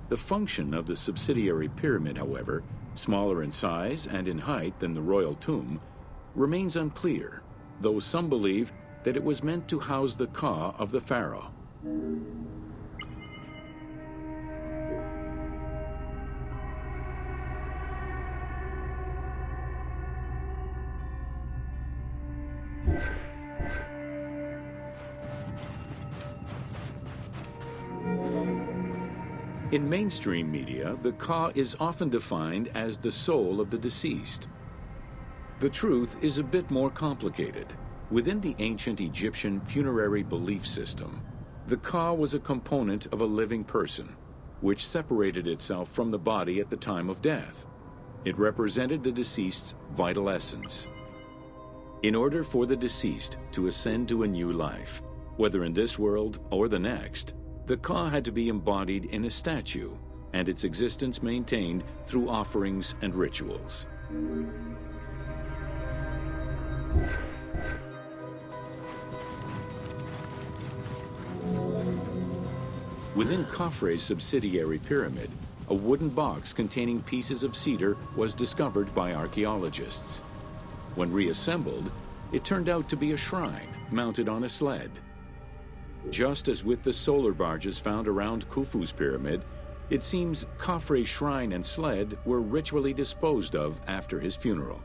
The function of the subsidiary pyramid, however, smaller in size and in height than the royal tomb, remains unclear, though some believe that it was meant to house the ka of the pharaoh. In mainstream media, the ka is often defined as the soul of the deceased. The truth is a bit more complicated. Within the ancient Egyptian funerary belief system, the ka was a component of a living person, which separated itself from the body at the time of death. It represented the deceased's vital essence. In order for the deceased to ascend to a new life, Whether in this world or the next, the Ka had to be embodied in a statue, and its existence maintained through offerings and rituals. Within Khafre's subsidiary pyramid, a wooden box containing pieces of cedar was discovered by archaeologists. When reassembled, it turned out to be a shrine mounted on a sled. Just as with the solar barges found around Khufu's pyramid, it seems Khafre's shrine and sled were ritually disposed of after his funeral.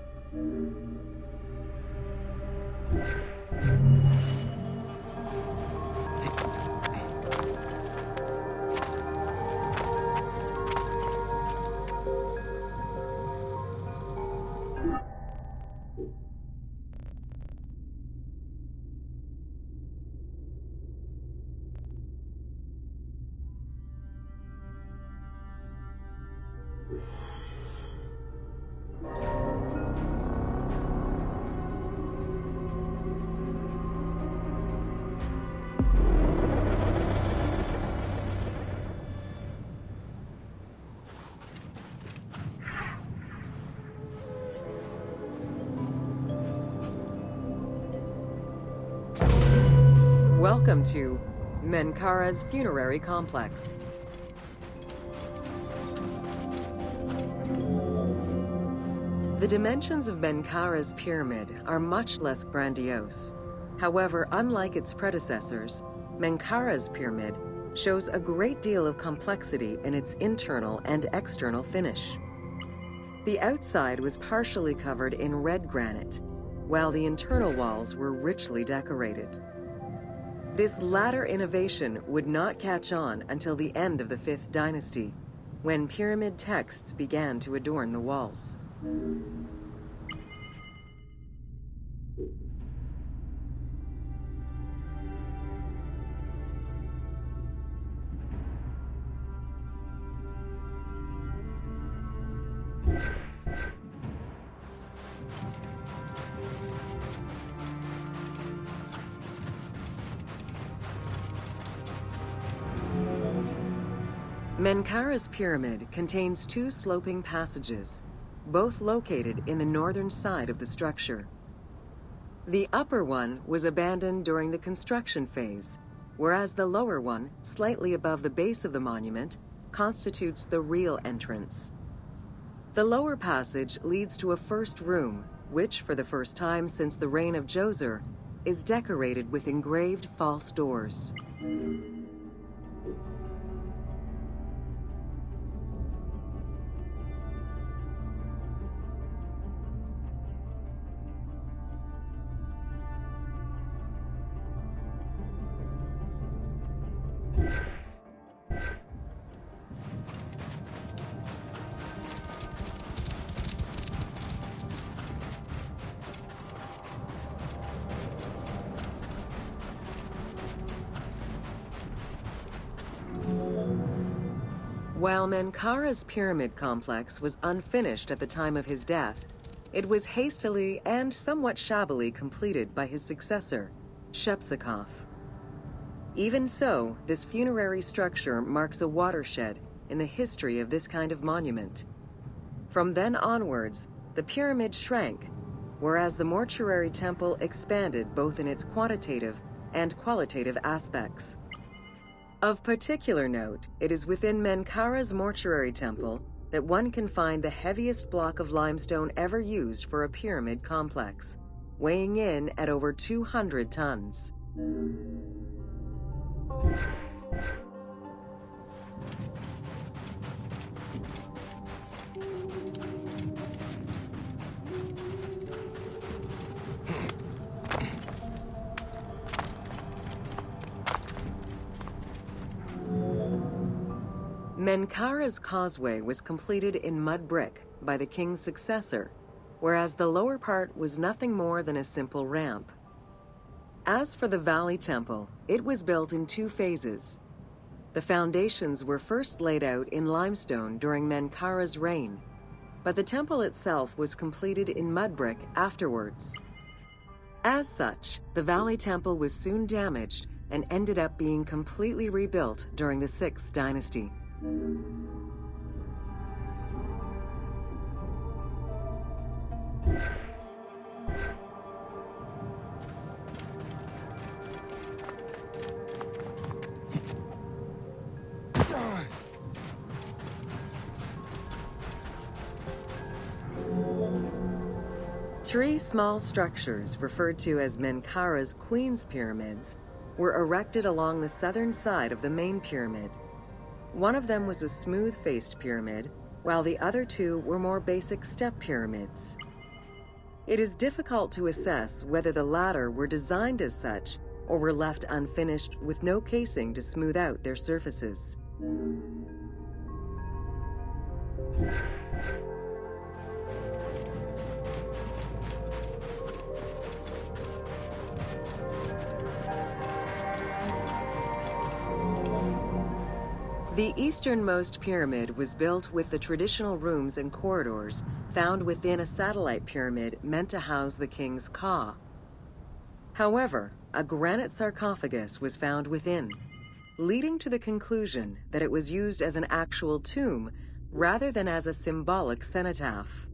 Welcome to Menkaura's funerary complex. The dimensions of Menkaura's pyramid are much less grandiose. However, unlike its predecessors, Menkaura's pyramid shows a great deal of complexity in its internal and external finish. The outside was partially covered in red granite, while the internal walls were richly decorated. This latter innovation would not catch on until the end of the 5th dynasty, when pyramid texts began to adorn the walls. Menkaura's pyramid contains 2 sloping passages, both located in the northern side of the structure. The upper one was abandoned during the construction phase, whereas the lower one, slightly above the base of the monument, constitutes the real entrance. The lower passage leads to a first room, which, for the first time since the reign of Djoser, is decorated with engraved false doors. While Menkaura's pyramid complex was unfinished at the time of his death, it was hastily and somewhat shabbily completed by his successor, Shepseskaf. Even so, this funerary structure marks a watershed in the history of this kind of monument. From then onwards, the pyramid shrank, whereas the mortuary temple expanded both in its quantitative and qualitative aspects. Of particular note, it is within Menkaura's mortuary temple that one can find the heaviest block of limestone ever used for a pyramid complex, weighing in at over 200 tons. Menkaura's causeway was completed in mud brick by the king's successor, whereas the lower part was nothing more than a simple ramp. As for the Valley Temple, it was built in 2 phases. The foundations were first laid out in limestone during Menkaura's reign, but the temple itself was completed in mud brick afterwards. As such, the Valley Temple was soon damaged and ended up being completely rebuilt during the 6th dynasty. Three small structures, referred to as Menkaura's Queen's Pyramids, were erected along the southern side of the main pyramid. One of them was a smooth-faced pyramid, while the other two were more basic step pyramids. It is difficult to assess whether the latter were designed as such or were left unfinished with no casing to smooth out their surfaces. The easternmost pyramid was built with the traditional rooms and corridors found within a satellite pyramid meant to house the king's ka. However, a granite sarcophagus was found within, leading to the conclusion that it was used as an actual tomb rather than as a symbolic cenotaph.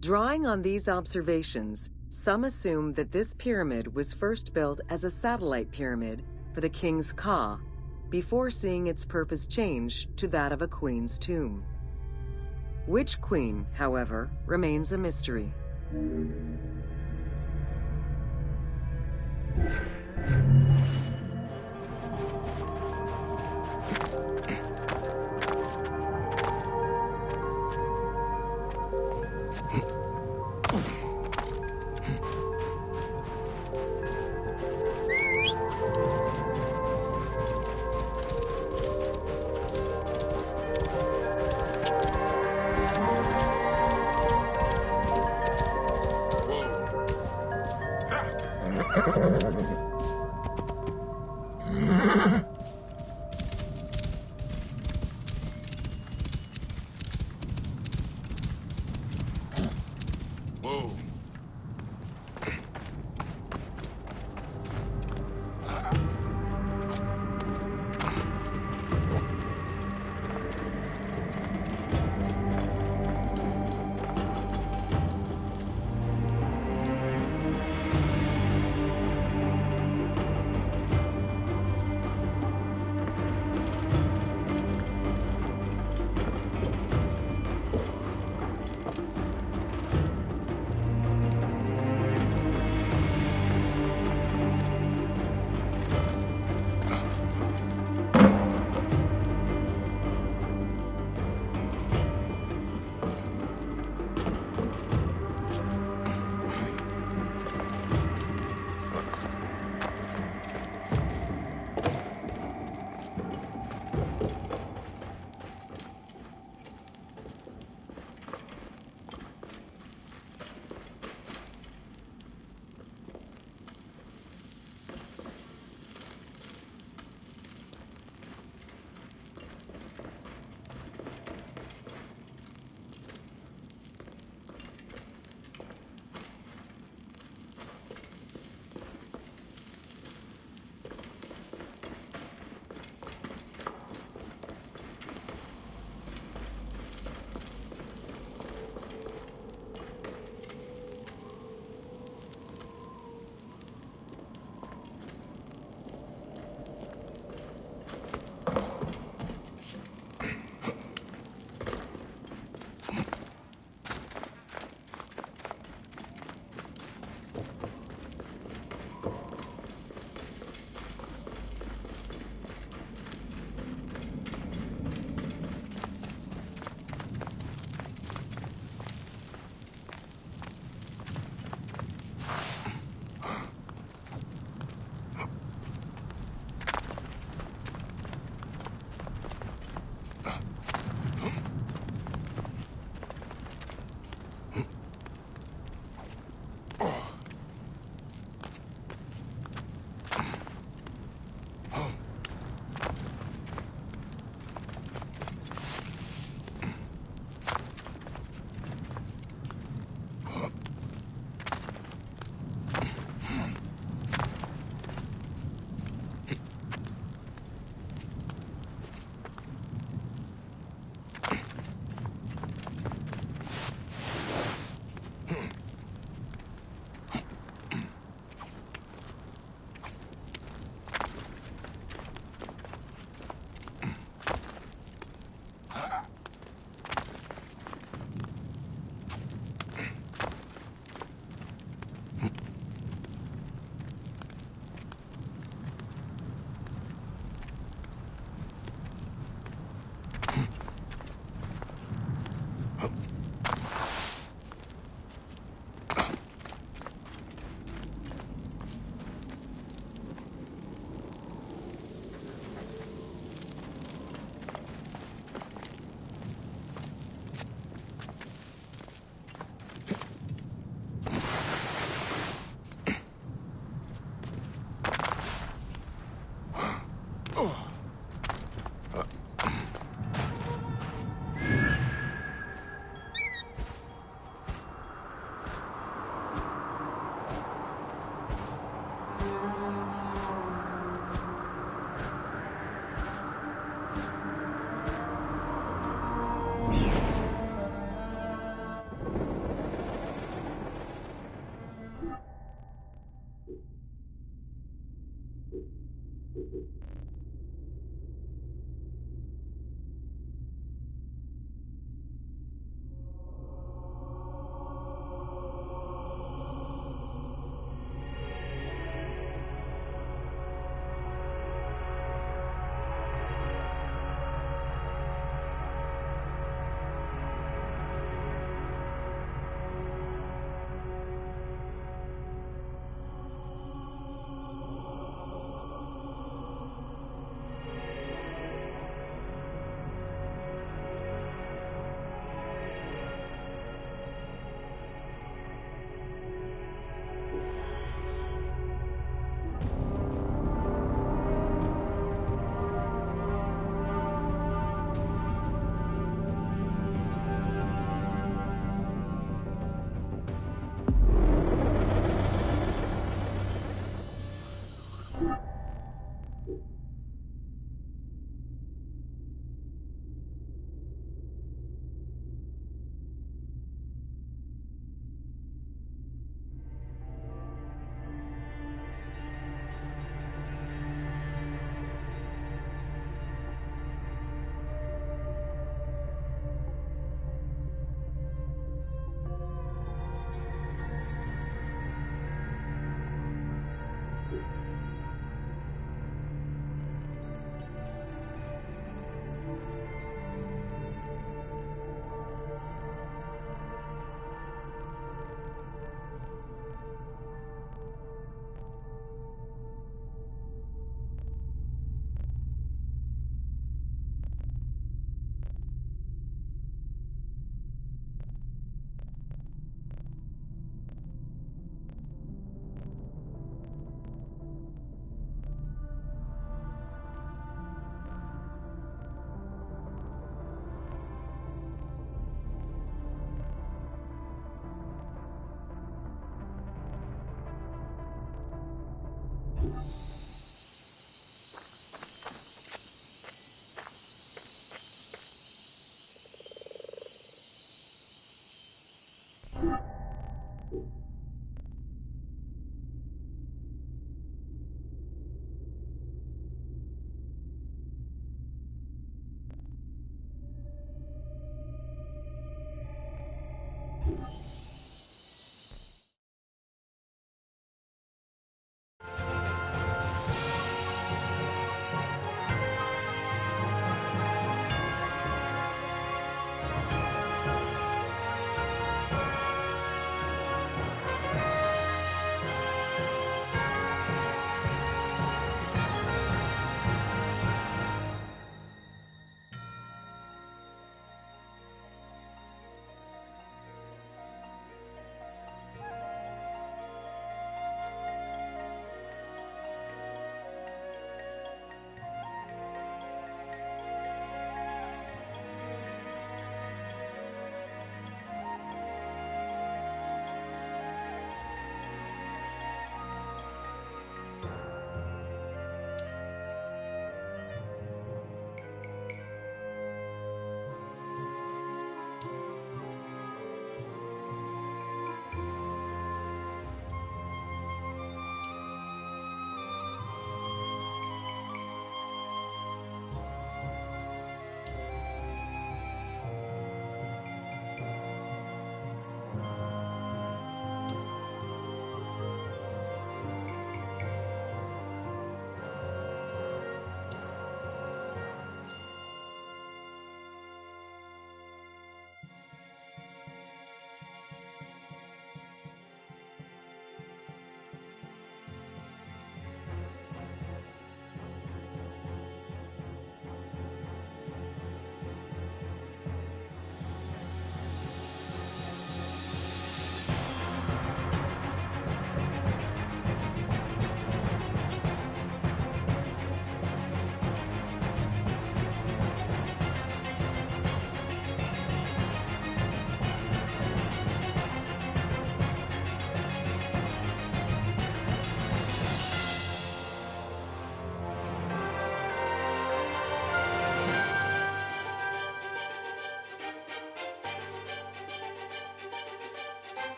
Drawing on these observations, some assume that this pyramid was first built as a satellite pyramid for the king's ka, before seeing its purpose change to that of a queen's tomb. Which queen, however, remains a mystery.
Whoa.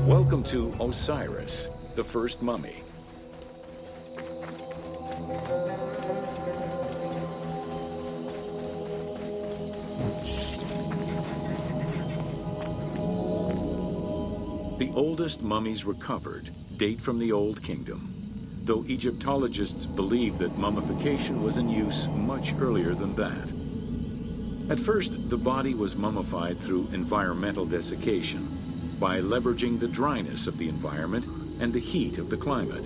Welcome to Osiris, the first mummy. The oldest mummies recovered date from the Old Kingdom, though Egyptologists believe that mummification was in use much earlier than that. At first, the body was mummified through environmental desiccation by leveraging the dryness of the environment and the heat of the climate.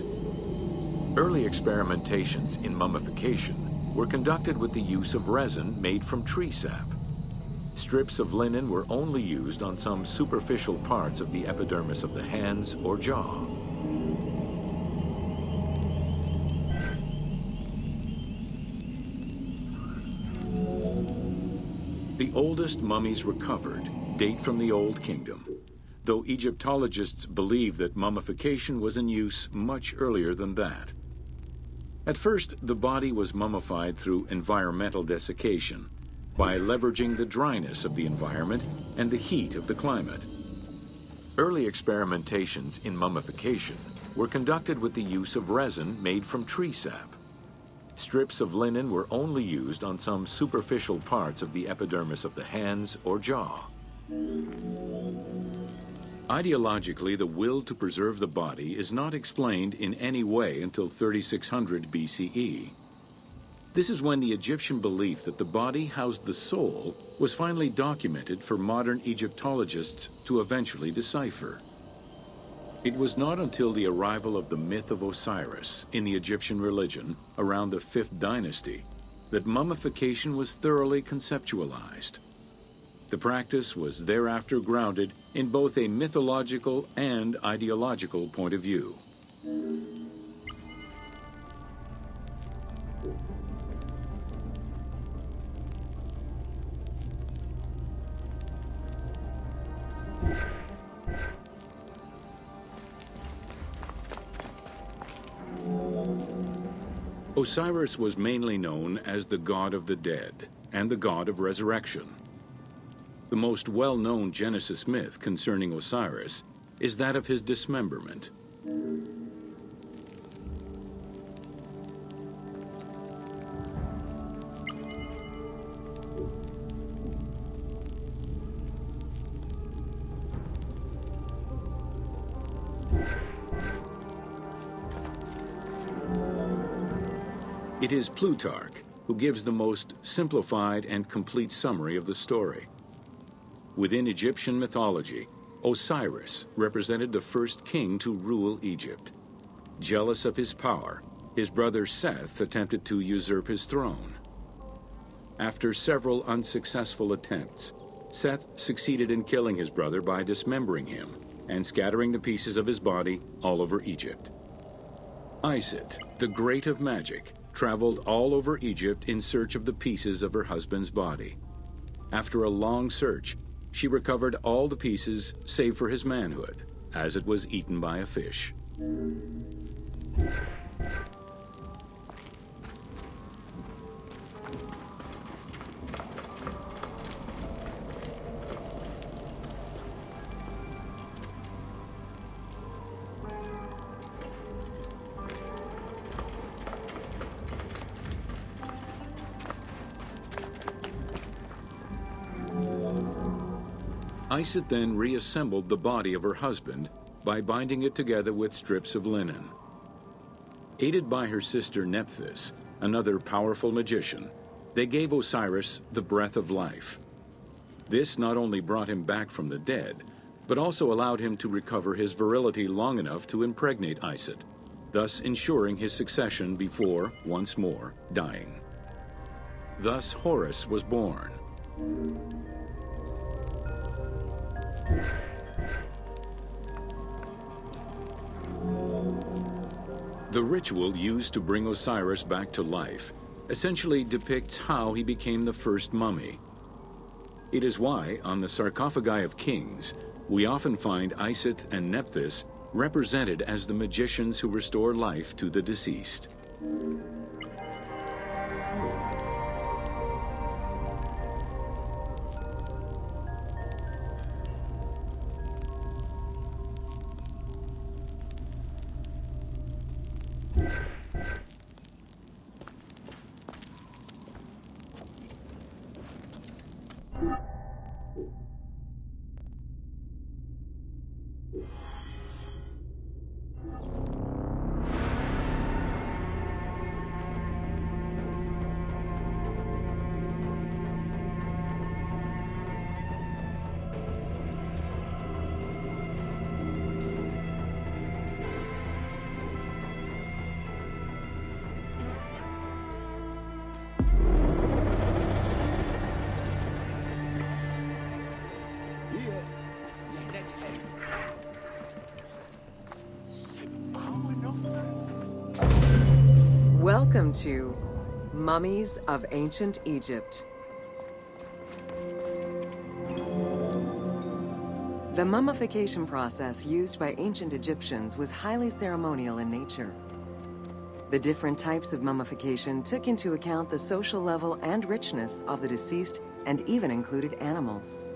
Early experimentations in mummification were conducted with the use of resin made from tree sap. Strips of linen were only used on some superficial parts of the epidermis of the hands or jaw. The oldest mummies recovered date from the Old Kingdom, though Egyptologists believe that mummification was in use much earlier than that. At first, the body was mummified through environmental desiccation by leveraging the dryness of the environment and the heat of the climate. Early experimentations in mummification were conducted with the use of resin made from tree sap. Strips of linen were only used on some superficial parts of the epidermis of the hands or jaw. Ideologically, the will to preserve the body is not explained in any way until 3600 BCE. This is when the Egyptian belief that the body housed the soul was finally documented for modern Egyptologists to eventually decipher. It was not until the arrival of the myth of Osiris in the Egyptian religion around the 5th dynasty that mummification was thoroughly conceptualized. The practice was thereafter grounded in both a mythological and ideological point of view. Osiris was mainly known as the god of the dead and the god of resurrection. The most well-known Genesis myth concerning Osiris is that of his dismemberment. It is Plutarch who gives the most simplified and complete summary of the story. Within Egyptian mythology, Osiris represented the first king to rule Egypt. Jealous of his power, his brother Seth attempted to usurp his throne. After several unsuccessful attempts, Seth succeeded in killing his brother by dismembering him and scattering the pieces of his body all over Egypt. Isis, the great of magic, traveled all over Egypt in search of the pieces of her husband's body. After a long search, she recovered all the pieces save for his manhood, as it was eaten by a fish. Isis then reassembled the body of her husband by binding it together with strips of linen. Aided by her sister Nephthys, another powerful magician, they gave Osiris the breath of life. This not only brought him back from the dead, but also allowed him to recover his virility long enough to impregnate Isis, thus ensuring his succession before, once more, dying. Thus Horus was born. The ritual used to bring Osiris back to life essentially depicts how he became the first mummy. It is why, on the sarcophagi of kings, we often find Isis and Nephthys represented as the magicians who restore life to the deceased.
Welcome to Mummies of Ancient Egypt. The mummification process used by ancient Egyptians was highly ceremonial in nature. The different types of mummification took into account the social level and richness of the deceased and even included animals.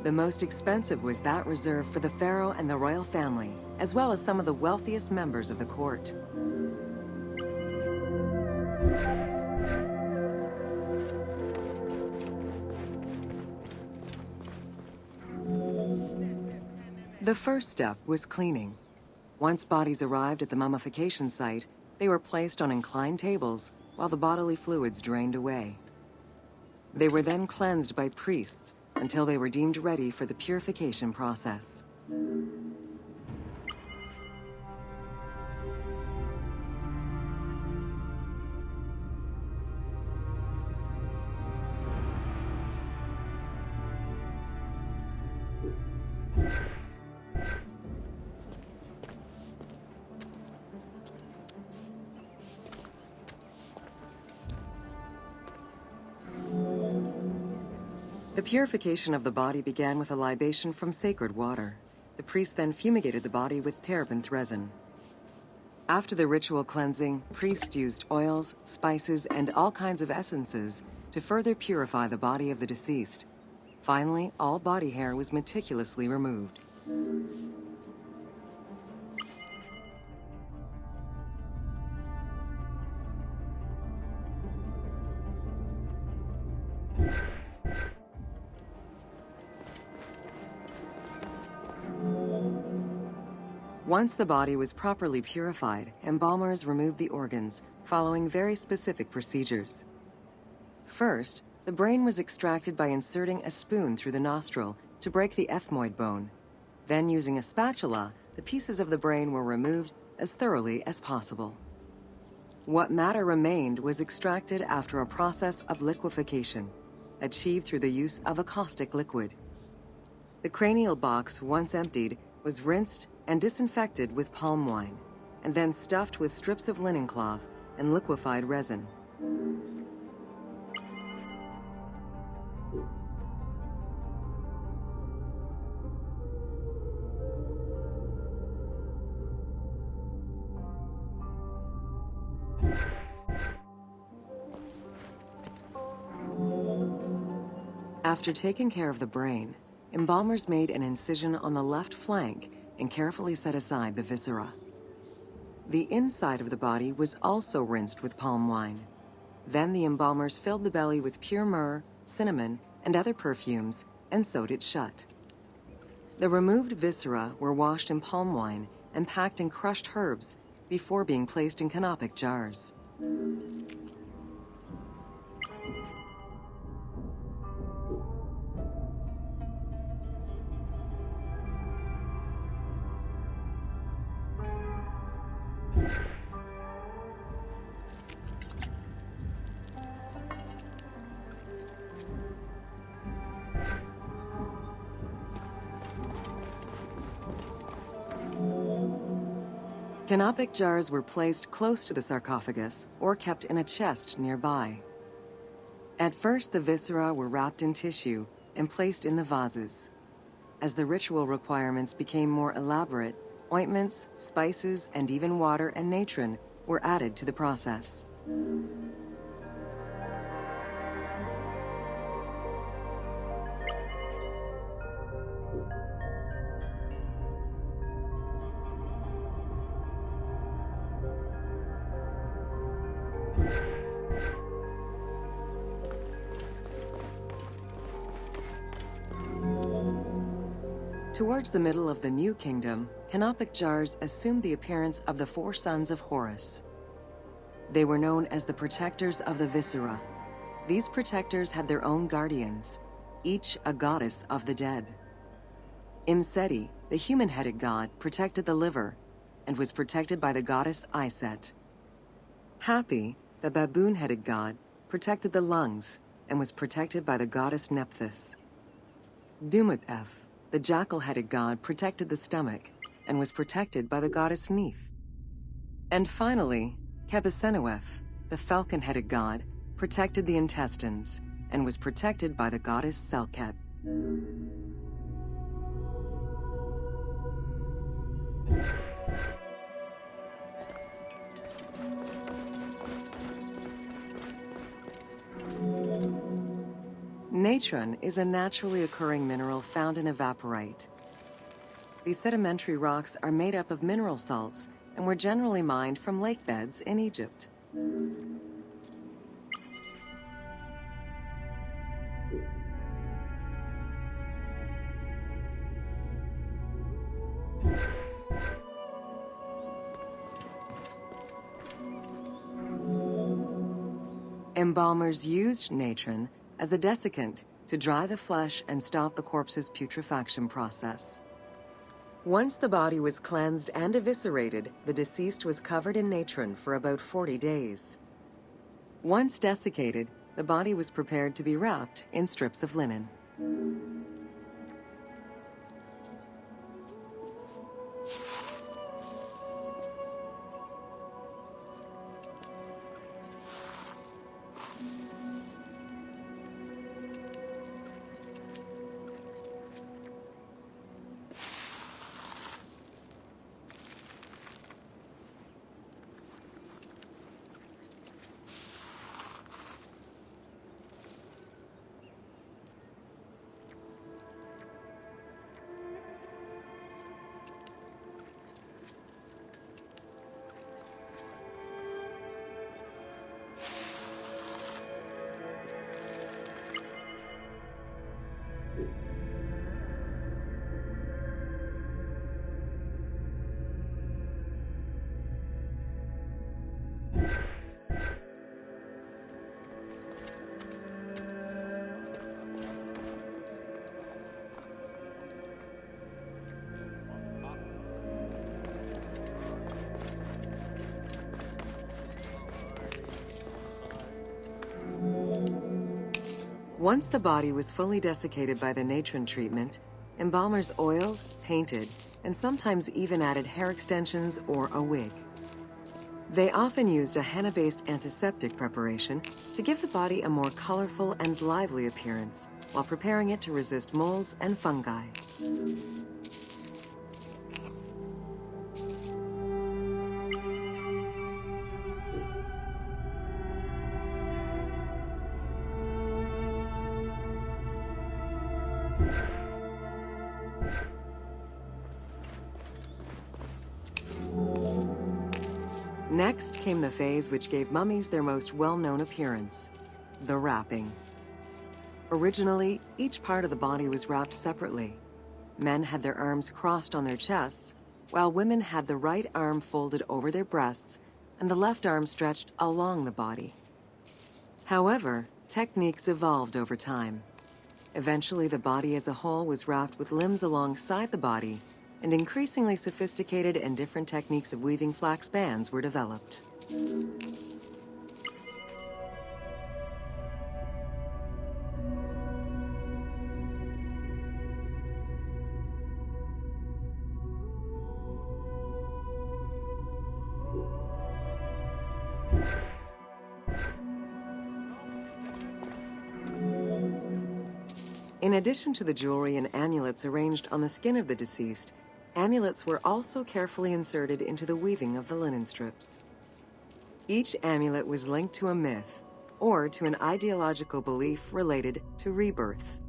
The most expensive was that reserved for the pharaoh and the royal family, as well as some of the wealthiest members of the court. The first step was cleaning. Once bodies arrived at the mummification site, they were placed on inclined tables while the bodily fluids drained away. They were then cleansed by priests until they were deemed ready for the purification process. The purification of the body began with a libation from sacred water. The priest then fumigated the body with terebinth resin. After the ritual cleansing, priests used oils, spices, and all kinds of essences to further purify the body of the deceased. Finally, all body hair was meticulously removed. Once the body was properly purified, embalmers removed the organs, following very specific procedures. First, the brain was extracted by inserting a spoon through the nostril to break the ethmoid bone. Then, using a spatula, the pieces of the brain were removed as thoroughly as possible. What matter remained was extracted after a process of liquefaction, achieved through the use of a caustic liquid. The cranial box, once emptied, was rinsed and disinfected with palm wine, and then stuffed with strips of linen cloth and liquefied resin. After taking care of the brain, embalmers made an incision on the left flank and carefully set aside the viscera. The inside of the body was also rinsed with palm wine. Then the embalmers filled the belly with pure myrrh, cinnamon, and other perfumes and sewed it shut. The removed viscera were washed in palm wine and packed in crushed herbs before being placed in canopic jars. Canopic jars were placed close to the sarcophagus or kept in a chest nearby. At first, the viscera were wrapped in tissue and placed in the vases. As the ritual requirements became more elaborate, ointments, spices, and even water and natron were added to the process. Towards the middle of the New Kingdom, canopic jars assumed the appearance of the 4 sons of Horus. They were known as the protectors of the viscera. These protectors had their own guardians, each a goddess of the dead. Imseti, the human-headed god, protected the liver and was protected by the goddess Iset. Hapi, the baboon-headed god, protected the lungs and was protected by the goddess Nephthys. Dumut-Ef, the jackal-headed god, protected the stomach and was protected by the goddess Neith. And finally, Kebesenowef, the falcon-headed god, protected the intestines and was protected by the goddess Selket. Natron is a naturally occurring mineral found in evaporite. These sedimentary rocks are made up of mineral salts and were generally mined from lake beds in Egypt. Embalmers used natron as a desiccant to dry the flesh and stop the corpse's putrefaction process. Once the body was cleansed and eviscerated, the deceased was covered in natron for about 40 days. Once desiccated, the body was prepared to be wrapped in strips of linen. Once the body was fully desiccated by the natron treatment, embalmers oiled, painted, and sometimes even added hair extensions or a wig. They often used a henna-based antiseptic preparation to give the body a more colorful and lively appearance while preparing it to resist molds and fungi. Next came the phase which gave mummies their most well-known appearance, the wrapping. Originally, each part of the body was wrapped separately. Men had their arms crossed on their chests, while women had the right arm folded over their breasts and the left arm stretched along the body. However, techniques evolved over time. Eventually, the body as a whole was wrapped with limbs alongside the body, and increasingly sophisticated and different techniques of weaving flax bands were developed. In addition to the jewelry and amulets arranged on the skin of the deceased, amulets were also carefully inserted into the weaving of the linen strips. Each amulet was linked to a myth or to an ideological belief related to rebirth.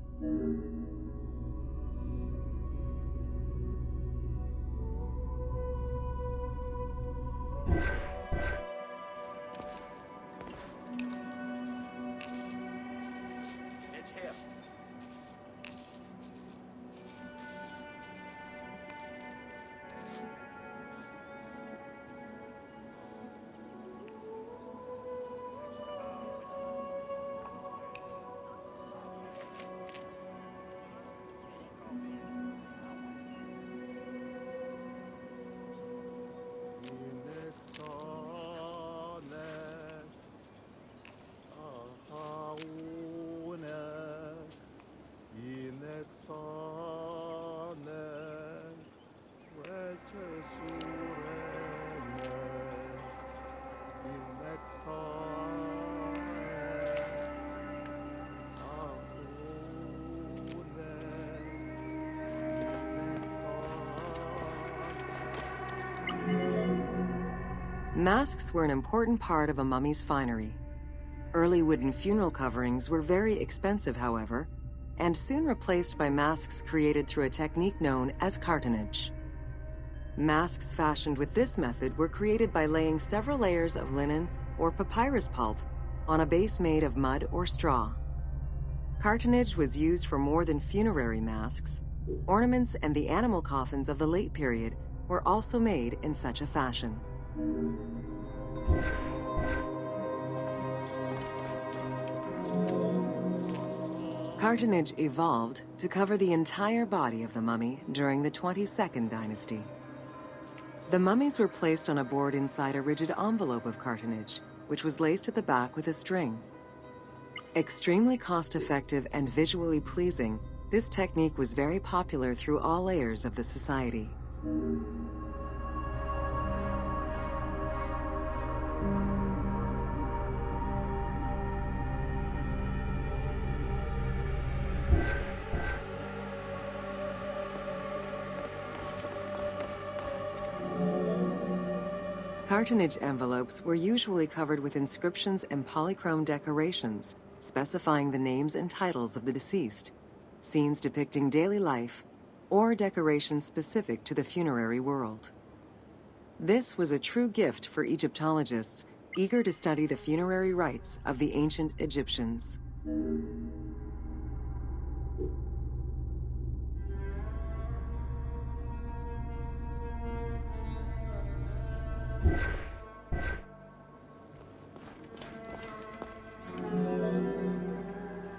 Masks were an important part of a mummy's finery. Early wooden funeral coverings were very expensive, however, and soon replaced by masks created through a technique known as cartonnage. Masks fashioned with this method were created by laying several layers of linen or papyrus pulp on a base made of mud or straw. Cartonnage was used for more than funerary masks. Ornaments and the animal coffins of the late period were also made in such a fashion. Cartonnage evolved to cover the entire body of the mummy during the 22nd dynasty. The mummies were placed on a board inside a rigid envelope of cartonnage, which was laced at the back with a string. Extremely cost-effective and visually pleasing, this technique was very popular through all layers of the society. Cartonnage envelopes were usually covered with inscriptions and polychrome decorations, specifying the names and titles of the deceased, scenes depicting daily life, or decorations specific to the funerary world. This was a true gift for Egyptologists eager to study the funerary rites of the ancient Egyptians.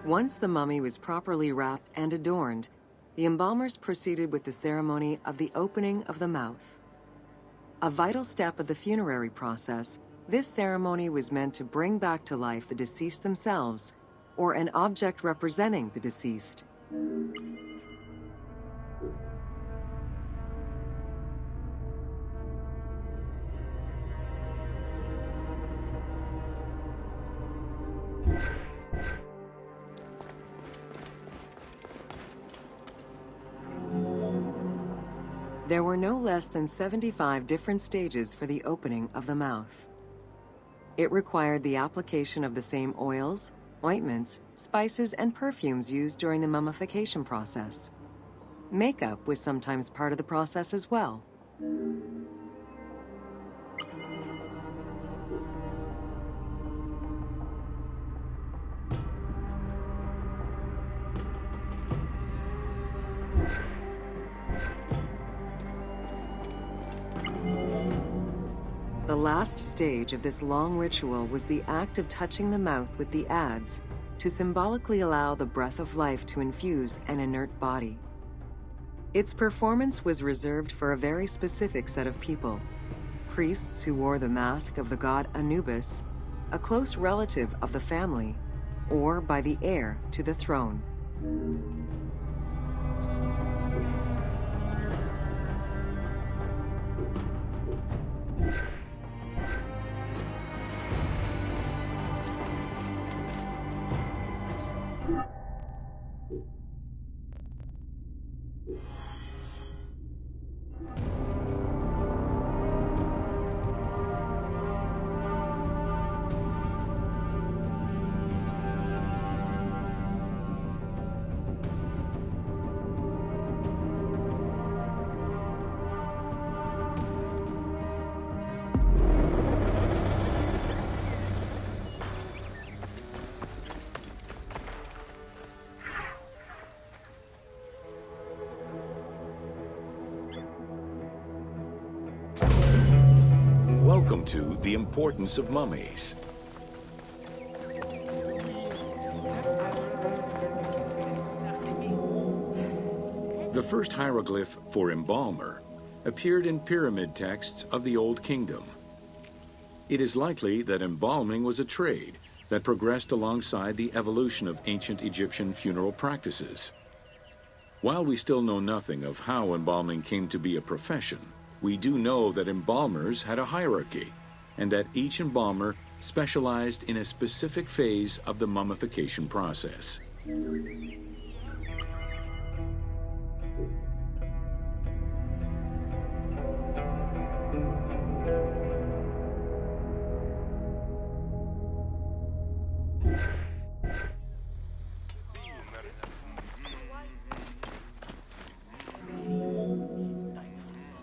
Once the mummy was properly wrapped and adorned, the embalmers proceeded with the ceremony of the opening of the mouth. A vital step of the funerary process, this ceremony was meant to bring back to life the deceased themselves or an object representing the deceased. There were no less than 75 different stages for the opening of the mouth. It required the application of the same oils, ointments, spices, and perfumes used during the mummification process. Makeup was sometimes part of the process as well. The last stage of this long ritual was the act of touching the mouth with the adze to symbolically allow the breath of life to infuse an inert body. Its performance was reserved for a very specific set of people: priests who wore the mask of the god Anubis, a close relative of the family, or by the heir to the throne.
Welcome to The Importance of Mummies. The first hieroglyph for embalmer appeared in pyramid texts of the Old Kingdom. It is likely that embalming was a trade that progressed alongside the evolution of ancient Egyptian funeral practices. While we still know nothing of how embalming came to be a profession, we do know that embalmers had a hierarchy, and that each embalmer specialized in a specific phase of the mummification process.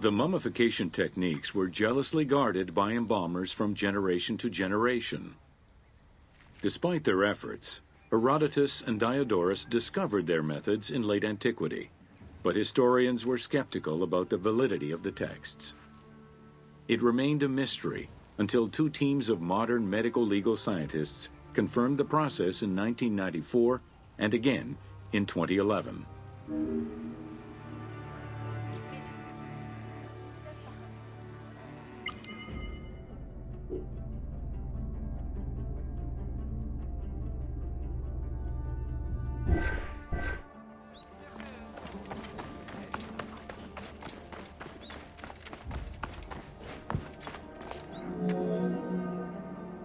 The mummification techniques were jealously guarded by embalmers from generation to generation. Despite their efforts, Herodotus and Diodorus discovered their methods in late antiquity, but historians were skeptical about the validity of the texts. It remained a mystery until two teams of modern medical legal scientists confirmed the process in 1994 and again in 2011.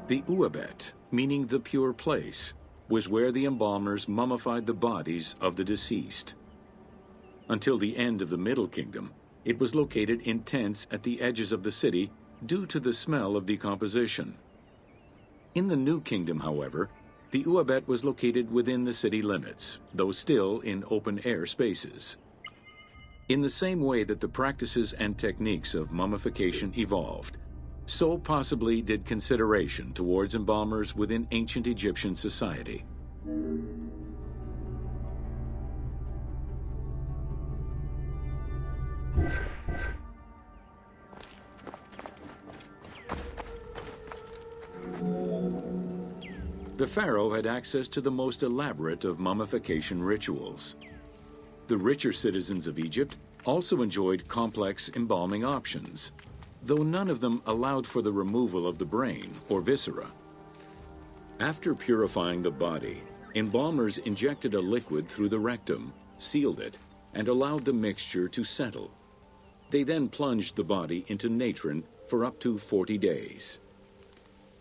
The Uabet, meaning the pure place, was where the embalmers mummified the bodies of the deceased. Until the end of the Middle Kingdom, it was located in tents at the edges of the city due to the smell of decomposition. In the New Kingdom, however, the Uabet was located within the city limits, though still in open-air spaces. In the same way that the practices and techniques of mummification evolved, so possibly did consideration towards embalmers within ancient Egyptian society. The pharaoh had access to the most elaborate of mummification rituals. The richer citizens of Egypt also enjoyed complex embalming options, though none of them allowed for the removal of the brain or viscera. After purifying the body, embalmers injected a liquid through the rectum, sealed it, and allowed the mixture to settle. They then plunged the body into natron for up to 40 days.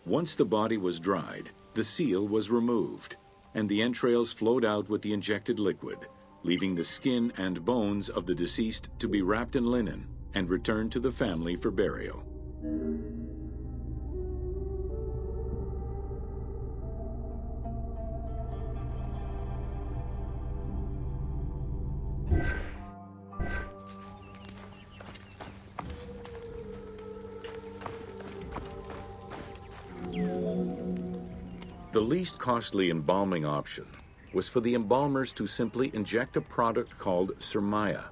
Once the body was dried, the seal was removed, and the entrails flowed out with the injected liquid, leaving the skin and bones of the deceased to be wrapped in linen and returned to the family for burial. The least costly embalming option was for the embalmers to simply inject a product called surmaya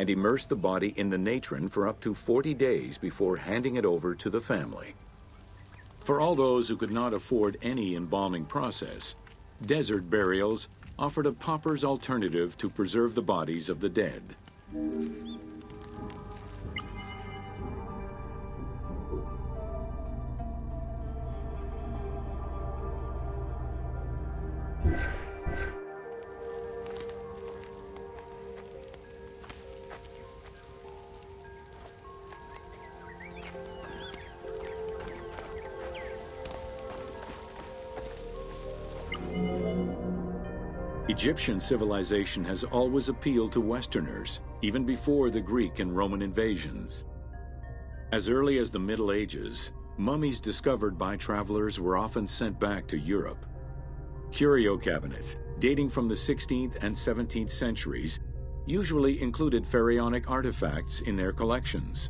and immerse the body in the natron for up to 40 days before handing it over to the family. For all those who could not afford any embalming process, desert burials offered a pauper's alternative to preserve the bodies of the dead. Egyptian civilization has always appealed to Westerners, even before the Greek and Roman invasions. As early as the Middle Ages, mummies discovered by travelers were often sent back to Europe. Curio cabinets, dating from the 16th and 17th centuries, usually included pharaonic artifacts in their collections.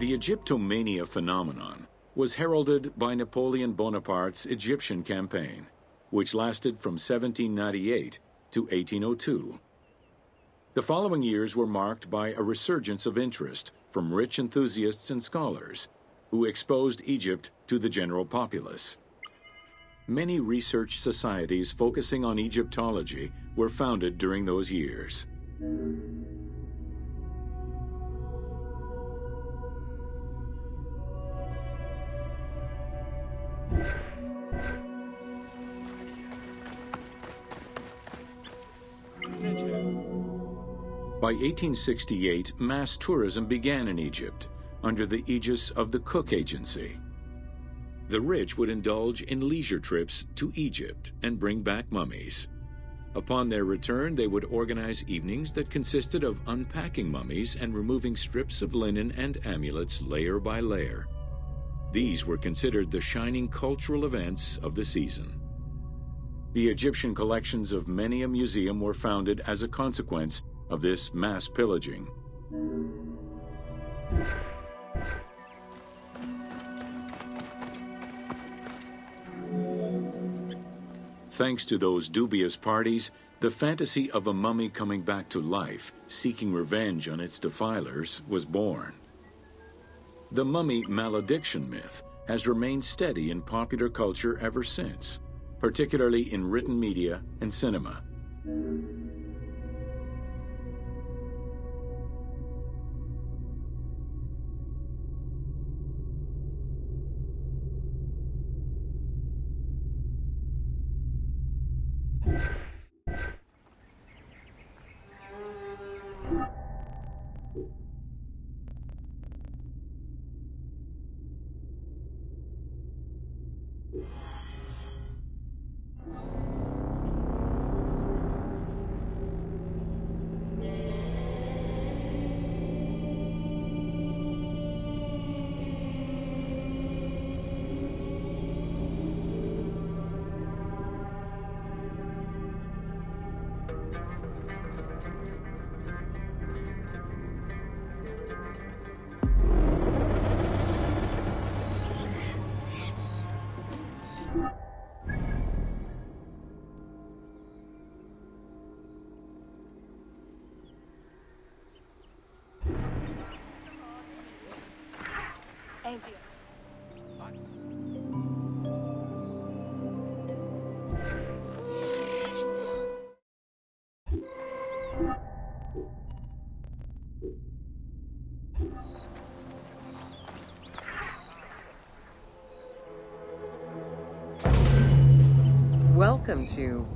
The Egyptomania phenomenon was heralded by Napoleon Bonaparte's Egyptian campaign, which lasted from 1798 to 1802. The following years were marked by a resurgence of interest from rich enthusiasts and scholars who exposed Egypt to the general populace. Many research societies focusing on Egyptology were founded during those years. By 1868, mass tourism began in Egypt under the aegis of the Cook Agency. The rich would indulge in leisure trips to Egypt and bring back mummies. Upon their return, they would organize evenings that consisted of unpacking mummies and removing strips of linen and amulets layer by layer. These were considered the shining cultural events of the season. The Egyptian collections of many a museum were founded as a consequence of this mass pillaging. Thanks to those dubious parties, the fantasy of a mummy coming back to life, seeking revenge on its defilers, was born. The mummy malediction myth has remained steady in popular culture ever since, particularly in written media and cinema.
Welcome to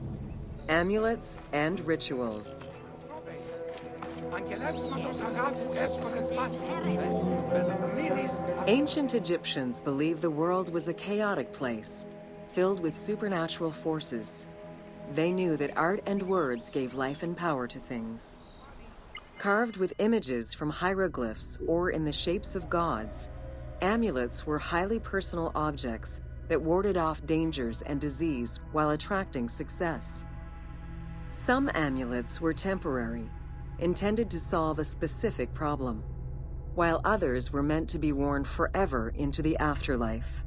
Amulets and Rituals. Ancient Egyptians believed the world was a chaotic place, filled with supernatural forces. They knew that art and words gave life and power to things. Carved with images from hieroglyphs or in the shapes of gods, amulets were highly personal objects that warded off dangers and disease while attracting success. Some amulets were temporary, intended to solve a specific problem, while others were meant to be worn forever into the afterlife.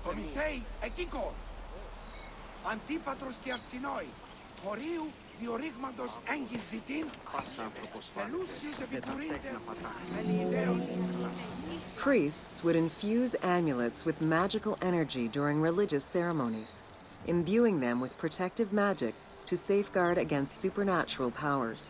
Κομισέι, εκείκο! Αντίπατρος και αρσινόη, χωρίου διορίγματος έγκυς ζητήν, θελούσιους επικουρείτες, μελιδαίων.
Priests would infuse amulets with magical energy during religious ceremonies, imbuing them with protective magic to safeguard against supernatural powers.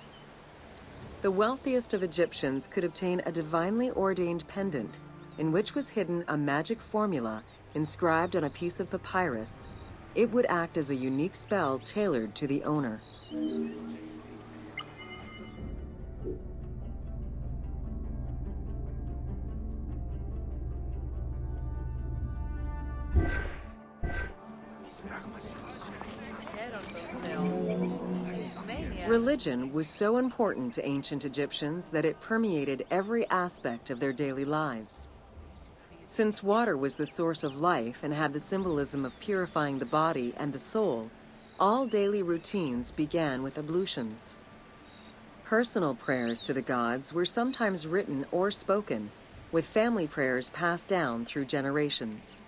The wealthiest of Egyptians could obtain a divinely ordained pendant in which was hidden a magic formula inscribed on a piece of papyrus. It would act as a unique spell tailored to the owner. Religion was so important to ancient Egyptians that it permeated every aspect of their daily lives. Since water was the source of life and had the symbolism of purifying the body and the soul, all daily routines began with ablutions. Personal prayers to the gods were sometimes written or spoken, with family prayers passed down through generations.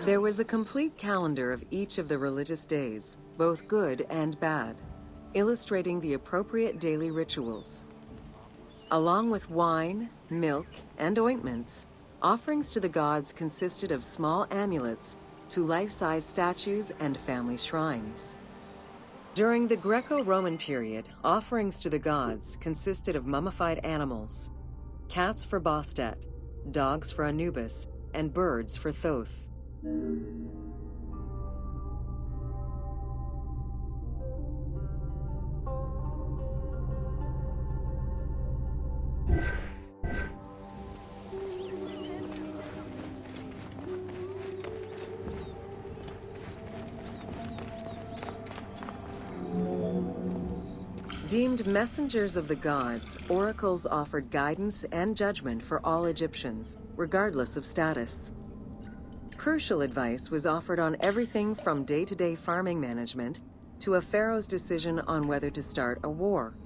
There was a complete calendar of each of the religious days, both good and bad, illustrating the appropriate daily rituals. Along with wine, milk, and ointments, Offerings to the gods consisted of small amulets to life-size statues and family shrines. During the Greco-Roman period, offerings to the gods consisted of mummified animals, cats for Bastet, dogs for Anubis, and birds for Thoth. Deemed messengers of the gods, oracles offered guidance and judgment for all Egyptians, regardless of status. Crucial advice was offered on everything from day-to-day farming management to a pharaoh's decision on whether to start a war.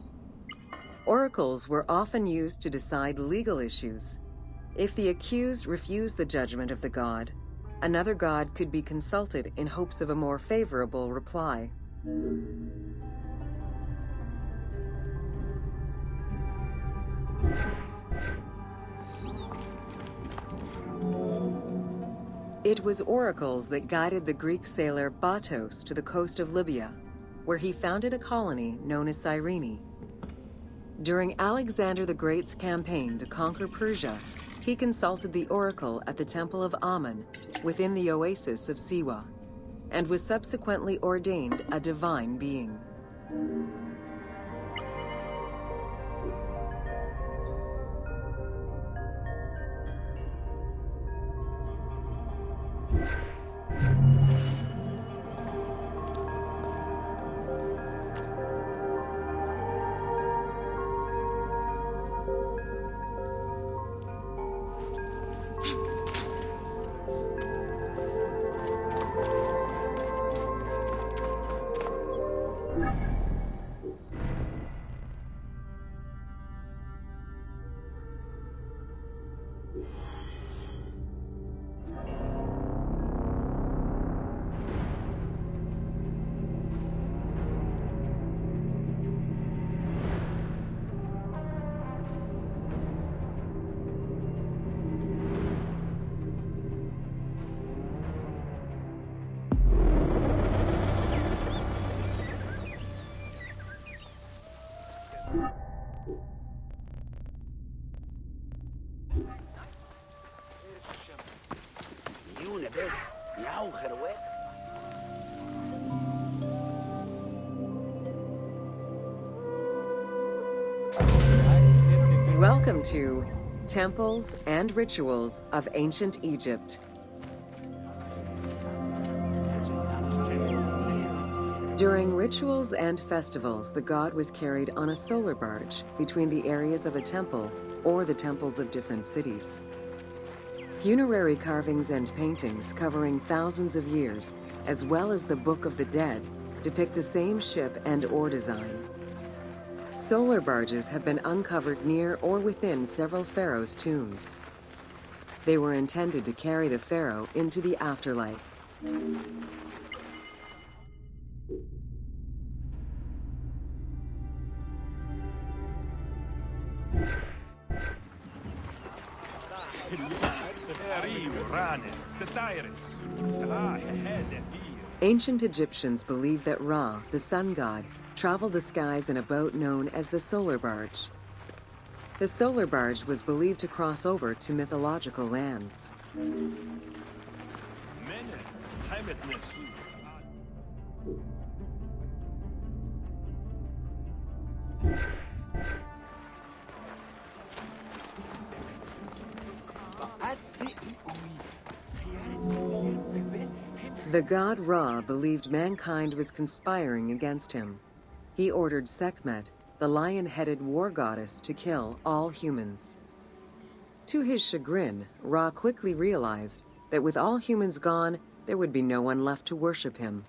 Oracles were often used to decide legal issues. If the accused refused the judgment of the god, another god could be consulted in hopes of a more favorable reply. It was oracles that guided the Greek sailor Batos to the coast of Libya, where he founded a colony known as Cyrene. During Alexander the Great's campaign to conquer Persia, he consulted the oracle at the Temple of Amun within the oasis of Siwa, and was subsequently ordained a divine being. Welcome to Temples and Rituals of Ancient Egypt. During rituals and festivals, the god was carried on a solar barge between the areas of a temple or the temples of different cities. Funerary carvings and paintings covering thousands of years, as well as the Book of the Dead, depict the same ship and oar design. Solar barges have been uncovered near or within several pharaohs' tombs. They were intended to carry the pharaoh into the afterlife. Ancient Egyptians believed that Ra, the sun god, traveled the skies in a boat known as the solar barge. The solar barge was believed to cross over to mythological lands. The god Ra believed mankind was conspiring against him. He ordered Sekhmet, the lion-headed war goddess, to kill all humans. To his chagrin, Ra quickly realized that with all humans gone, there would be no one left to worship him.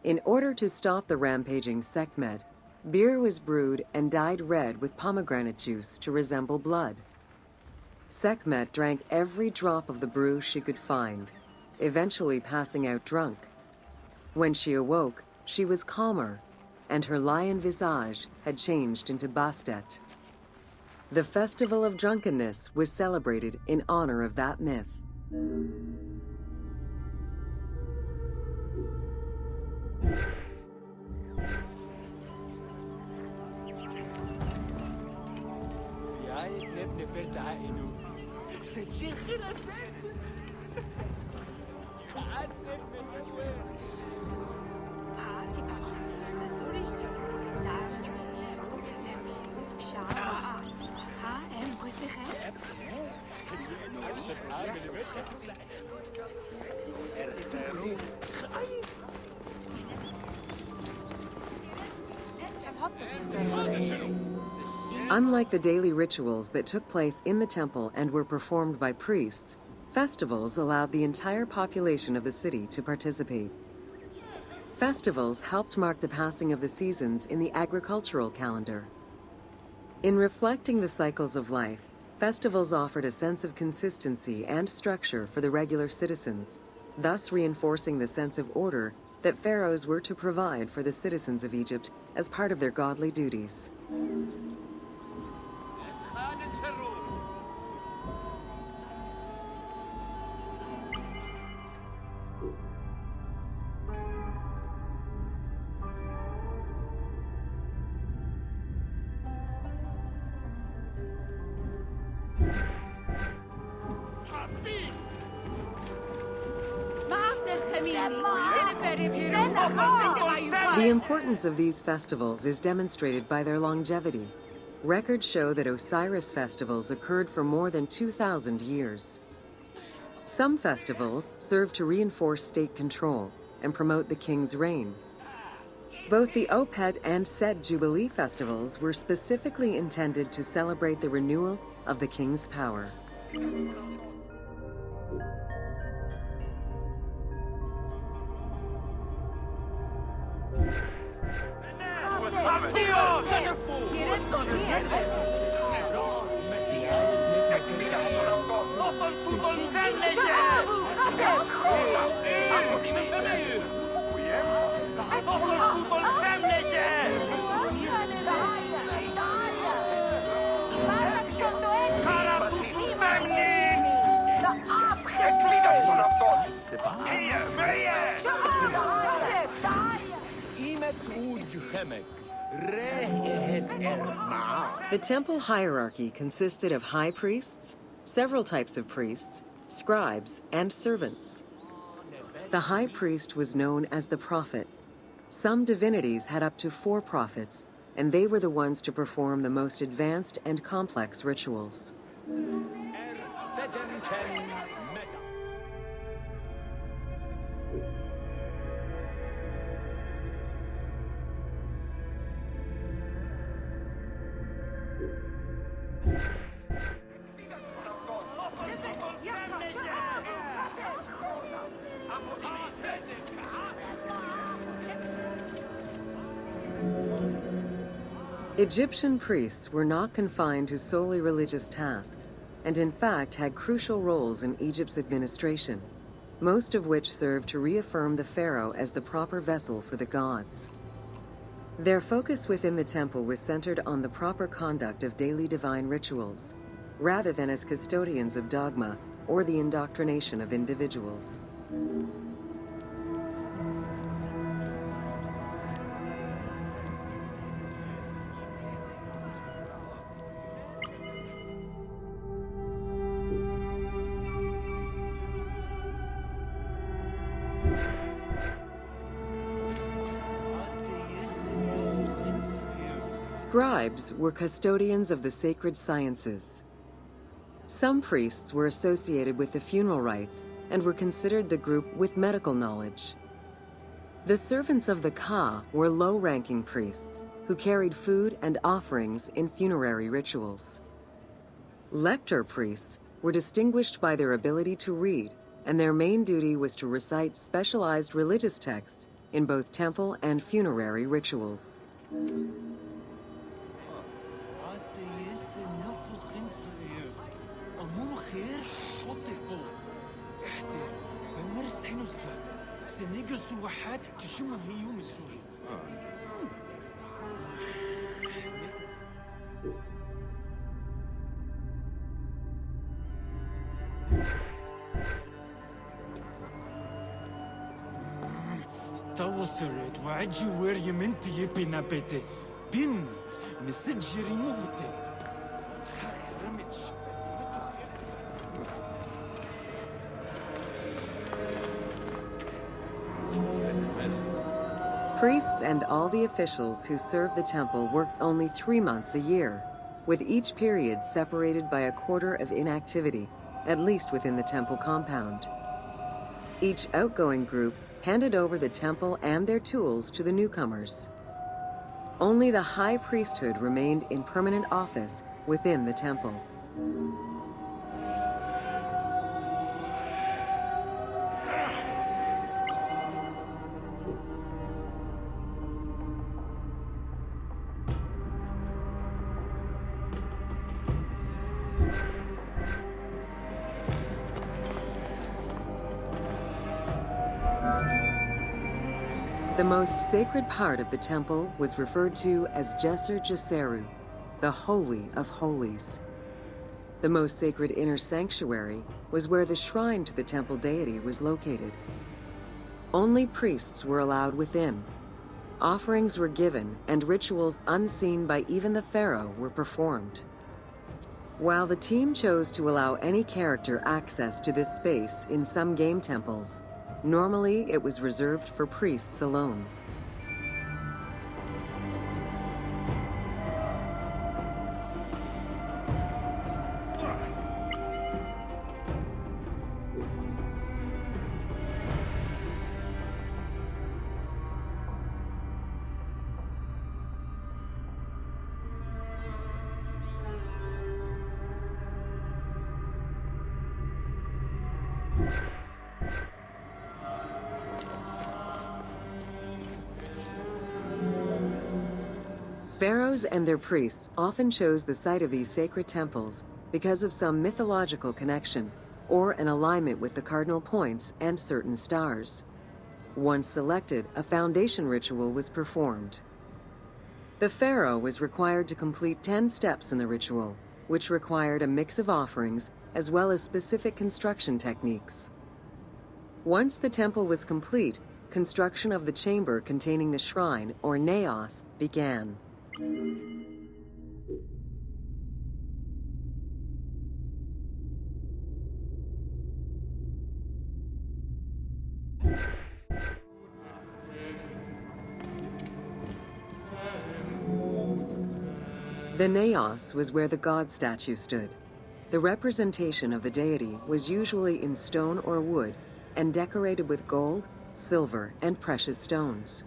In order to stop the rampaging Sekhmet, beer was brewed and dyed red with pomegranate juice to resemble blood. Sekhmet drank every drop of the brew she could find, eventually passing out drunk. When she awoke, she was calmer, and her lion visage had changed into Bastet. The Festival of Drunkenness was celebrated in honor of that myth. Unlike the daily rituals that took place in the temple and were performed by priests, festivals allowed the entire population of the city to participate. Festivals helped mark the passing of the seasons in the agricultural calendar. In reflecting the cycles of life, festivals offered a sense of consistency and structure for the regular citizens, thus reinforcing the sense of order that pharaohs were to provide for the citizens of Egypt as part of their godly duties. The importance of these festivals is demonstrated by their longevity. Records show that Osiris festivals occurred for more than 2,000 years. Some festivals serve to reinforce state control and promote the king's reign. Both the Opet and Set Jubilee festivals were specifically intended to celebrate the renewal of the king's power. The temple hierarchy consisted of high priests, several types of priests, scribes, and servants. The high priest was known as the prophet. Some divinities had up to 4 prophets, and they were the ones to perform the most advanced and complex rituals. Egyptian priests were not confined to solely religious tasks, and in fact had crucial roles in Egypt's administration, most of which served to reaffirm the pharaoh as the proper vessel for the gods. Their focus within the temple was centered on the proper conduct of daily divine rituals, rather than as custodians of dogma or the indoctrination of individuals. Scribes were custodians of the sacred sciences. Some priests were associated with the funeral rites and were considered the group with medical knowledge. The servants of the Ka were low-ranking priests who carried food and offerings in funerary rituals. Lector priests were distinguished by their ability to read, and their main duty was to recite specialized religious texts in both temple and funerary rituals.
توصرت وعجي وري منتي يبنا بيتي بنت مسجري موتي رمج.
Priests and all the officials who served the temple worked only 3 months a year, with each period separated by a quarter of inactivity, at least within the temple compound. Each outgoing group handed over the temple and their tools to the newcomers. Only the high priesthood remained in permanent office within the temple. The most sacred part of the temple was referred to as Jesser Jeseru, the Holy of Holies. The most sacred inner sanctuary was where the shrine to the temple deity was located. Only priests were allowed within. Offerings were given and rituals unseen by even the pharaoh were performed. While the team chose to allow any character access to this space in some game temples, normally it was reserved for priests alone. Pharaohs and their priests often chose the site of these sacred temples because of some mythological connection or an alignment with the cardinal points and certain stars. Once selected, a foundation ritual was performed. The pharaoh was required to complete 10 steps in the ritual, which required a mix of offerings as well as specific construction techniques. Once the temple was complete, construction of the chamber containing the shrine, or naos, began. The naos was where the god statue stood. The representation of the deity was usually in stone or wood and decorated with gold, silver, and precious stones.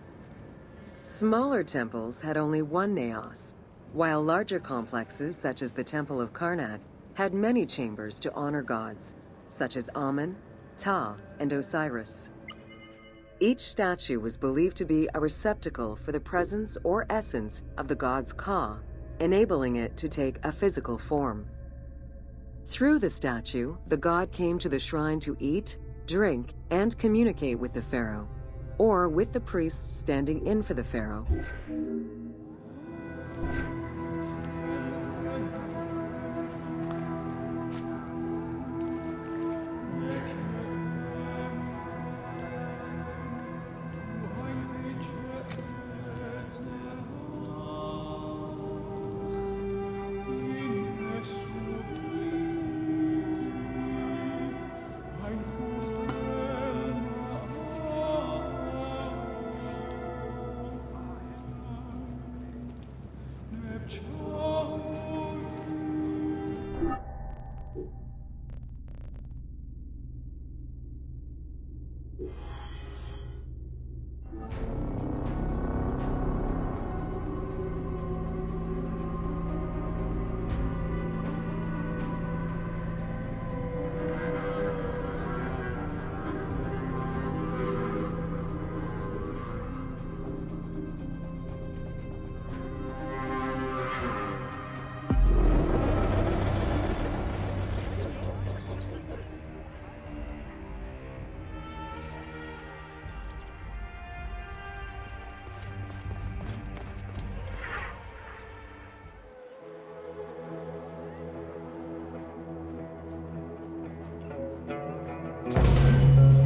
Smaller temples had only one naos, while larger complexes, such as the Temple of Karnak, had many chambers to honor gods, such as Amun, Ptah, and Osiris. Each statue was believed to be a receptacle for the presence or essence of the god's Ka, enabling it to take a physical form. Through the statue, the god came to the shrine to eat, drink, and communicate with the pharaoh, or with the priests standing in for the pharaoh.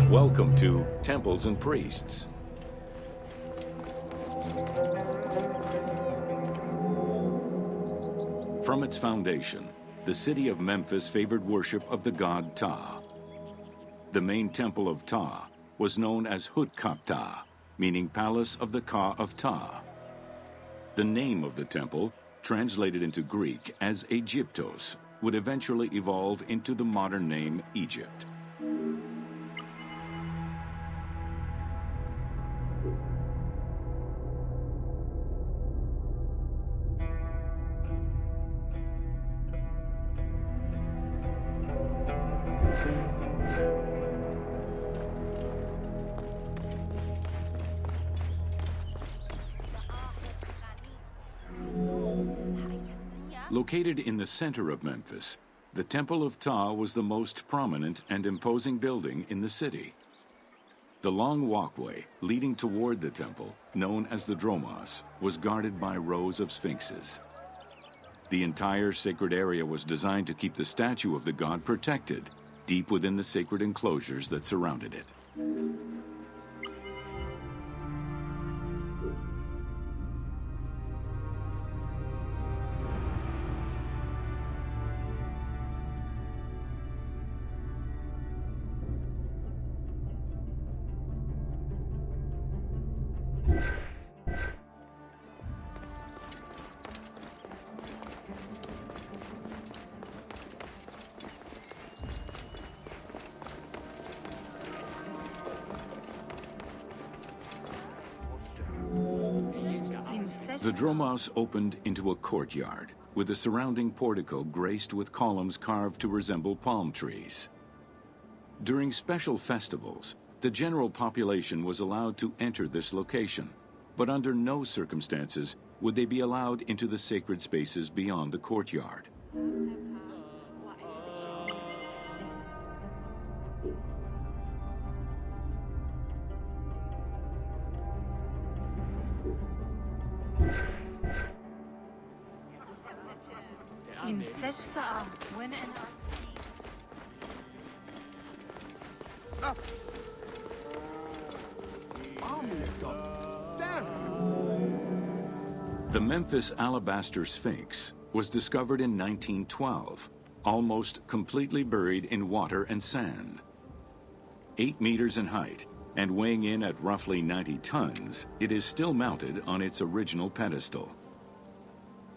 Welcome to Temples and Priests. From its foundation, the city of Memphis favored worship of the god Ptah. The main temple of Ptah was known as Hutkaptah, meaning Palace of the Ka of Ptah. The name of the temple, translated into Greek as Aegyptos, would eventually evolve into the modern name Egypt. Located in the center of Memphis, the Temple of Ptah was the most prominent and imposing building in the city. The long walkway leading toward the temple, known as the Dromos, was guarded by rows of sphinxes. The entire sacred area was designed to keep the statue of the god protected, deep within the sacred enclosures that surrounded it. The Dromos opened into a courtyard, with the surrounding portico graced with columns carved to resemble palm trees. During special festivals, the general population was allowed to enter this location, but under no circumstances would they be allowed into the sacred spaces beyond the courtyard. The Memphis Alabaster Sphinx was discovered in 1912, almost completely buried in water and sand. 8 meters in height and weighing in at roughly 90 tons, it is still mounted on its original pedestal.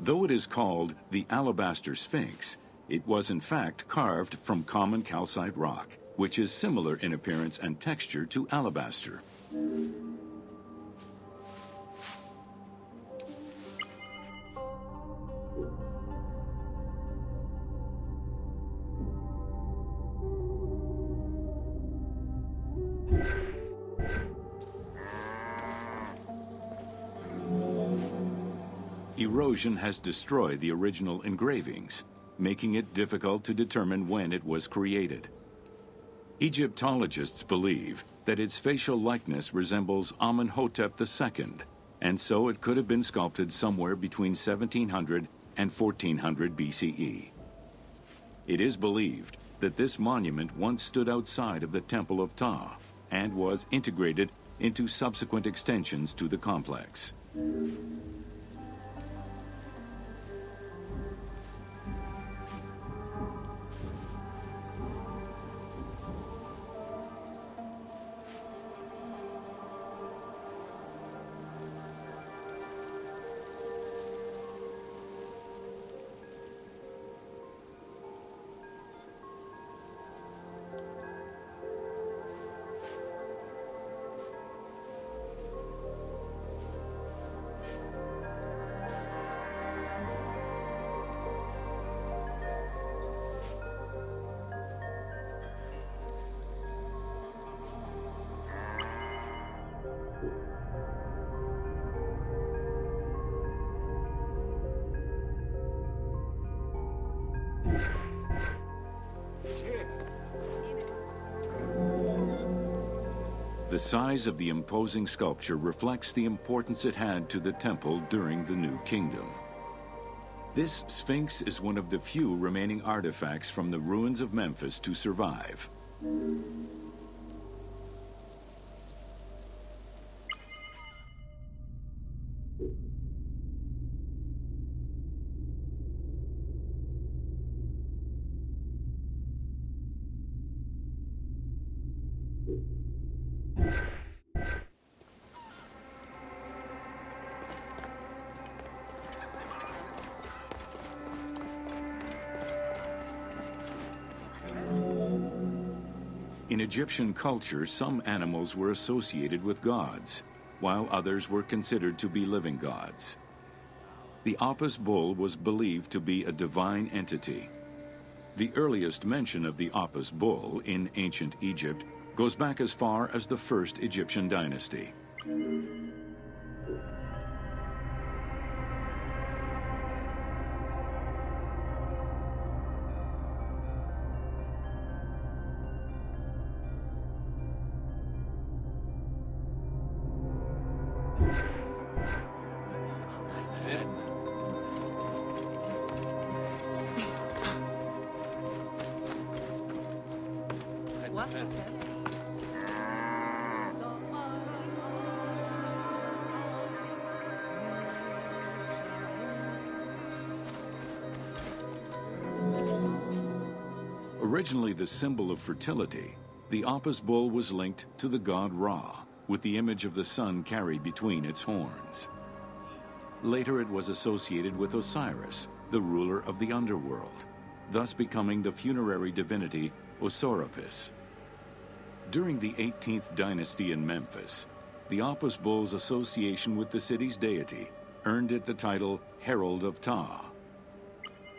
Though it is called the Alabaster Sphinx, it was in fact carved from common calcite rock, which is similar in appearance and texture to alabaster. Erosion has destroyed the original engravings, making it difficult to determine when it was created. Egyptologists believe that its facial likeness resembles Amenhotep II, and so it could have been sculpted somewhere between 1700 and 1400 BCE. It is believed that this monument once stood outside of the Temple of Ptah and was integrated into subsequent extensions to the complex. The size of the imposing sculpture reflects the importance it had to the temple during the New Kingdom. This Sphinx is one of the few remaining artifacts from the ruins of Memphis to survive. In Egyptian culture, some animals were associated with gods, while others were considered to be living gods. The Apis bull was believed to be a divine entity. The earliest mention of the Apis bull in ancient Egypt goes back as far as the first Egyptian dynasty. Originally the symbol of fertility, the Apis bull was linked to the god Ra, with the image of the sun carried between its horns. Later it was associated with Osiris, the ruler of the underworld, thus becoming the funerary divinity Osiris. During the 18th dynasty in Memphis, the Apis bull's association with the city's deity earned it the title Herald of Ptah.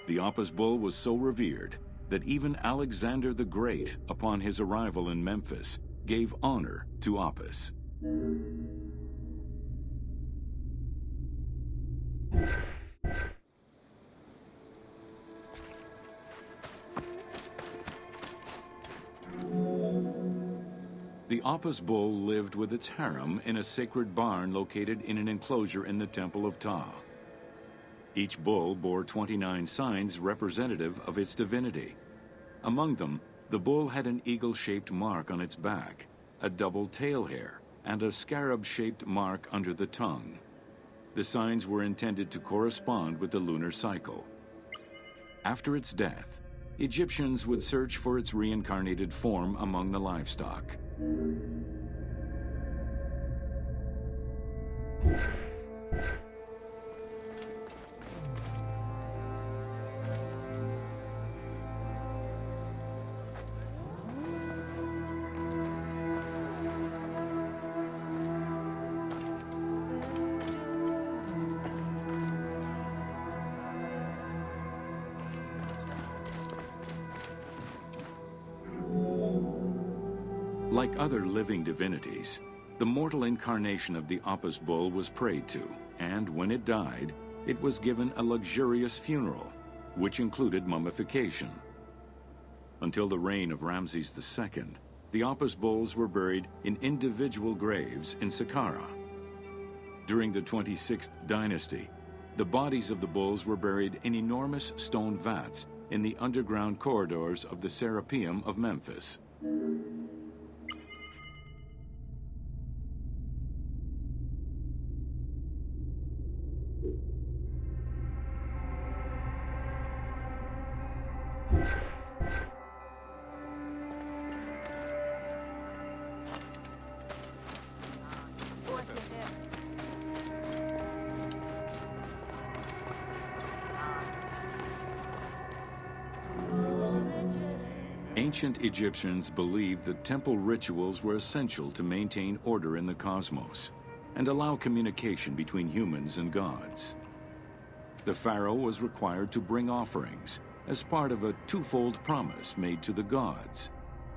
The Apis bull was so revered that even Alexander the Great, upon his arrival in Memphis, gave honor to Apis. The Apis bull lived with its harem in a sacred barn located in an enclosure in the Temple of Ptah. Each bull bore 29 signs representative of its divinity. Among them, the bull had an eagle-shaped mark on its back, a double tail hair, and a scarab-shaped mark under the tongue. The signs were intended to correspond with the lunar cycle. After its death, Egyptians would search for its reincarnated form among the livestock. Like other living divinities, the mortal incarnation of the Apis bull was prayed to, and when it died, it was given a luxurious funeral, which included mummification. Until the reign of Ramses II, the Apis bulls were buried in individual graves in Saqqara. During the 26th dynasty, the bodies of the bulls were buried in enormous stone vats in the underground corridors of the Serapeum of Memphis. Ancient Egyptians believed that temple rituals were essential to maintain order in the cosmos and allow communication between humans and gods. The pharaoh was required to bring offerings as part of a twofold promise made to the gods: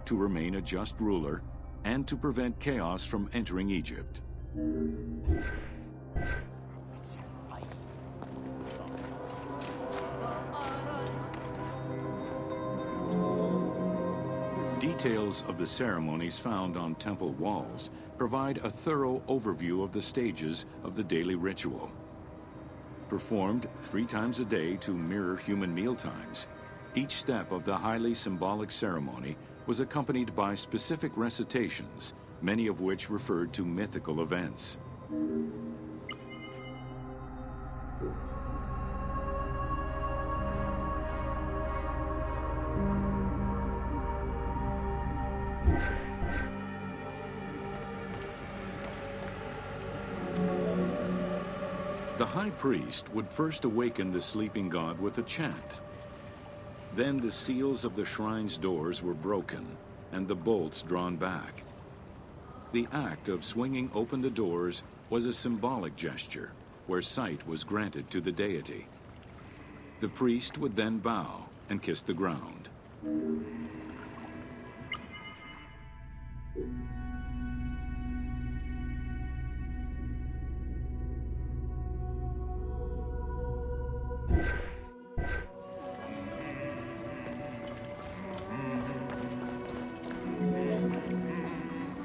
to remain a just ruler and to prevent chaos from entering Egypt. Details of the ceremonies found on temple walls provide a thorough overview of the stages of the daily ritual. Performed 3 times a day to mirror human mealtimes, each step of the highly symbolic ceremony was accompanied by specific recitations, many of which referred to mythical events. The high priest would first awaken the sleeping god with a chant. Then the seals of the shrine's doors were broken and the bolts drawn back. The act of swinging open the doors was a symbolic gesture where sight was granted to the deity. The priest would then bow and kiss the ground.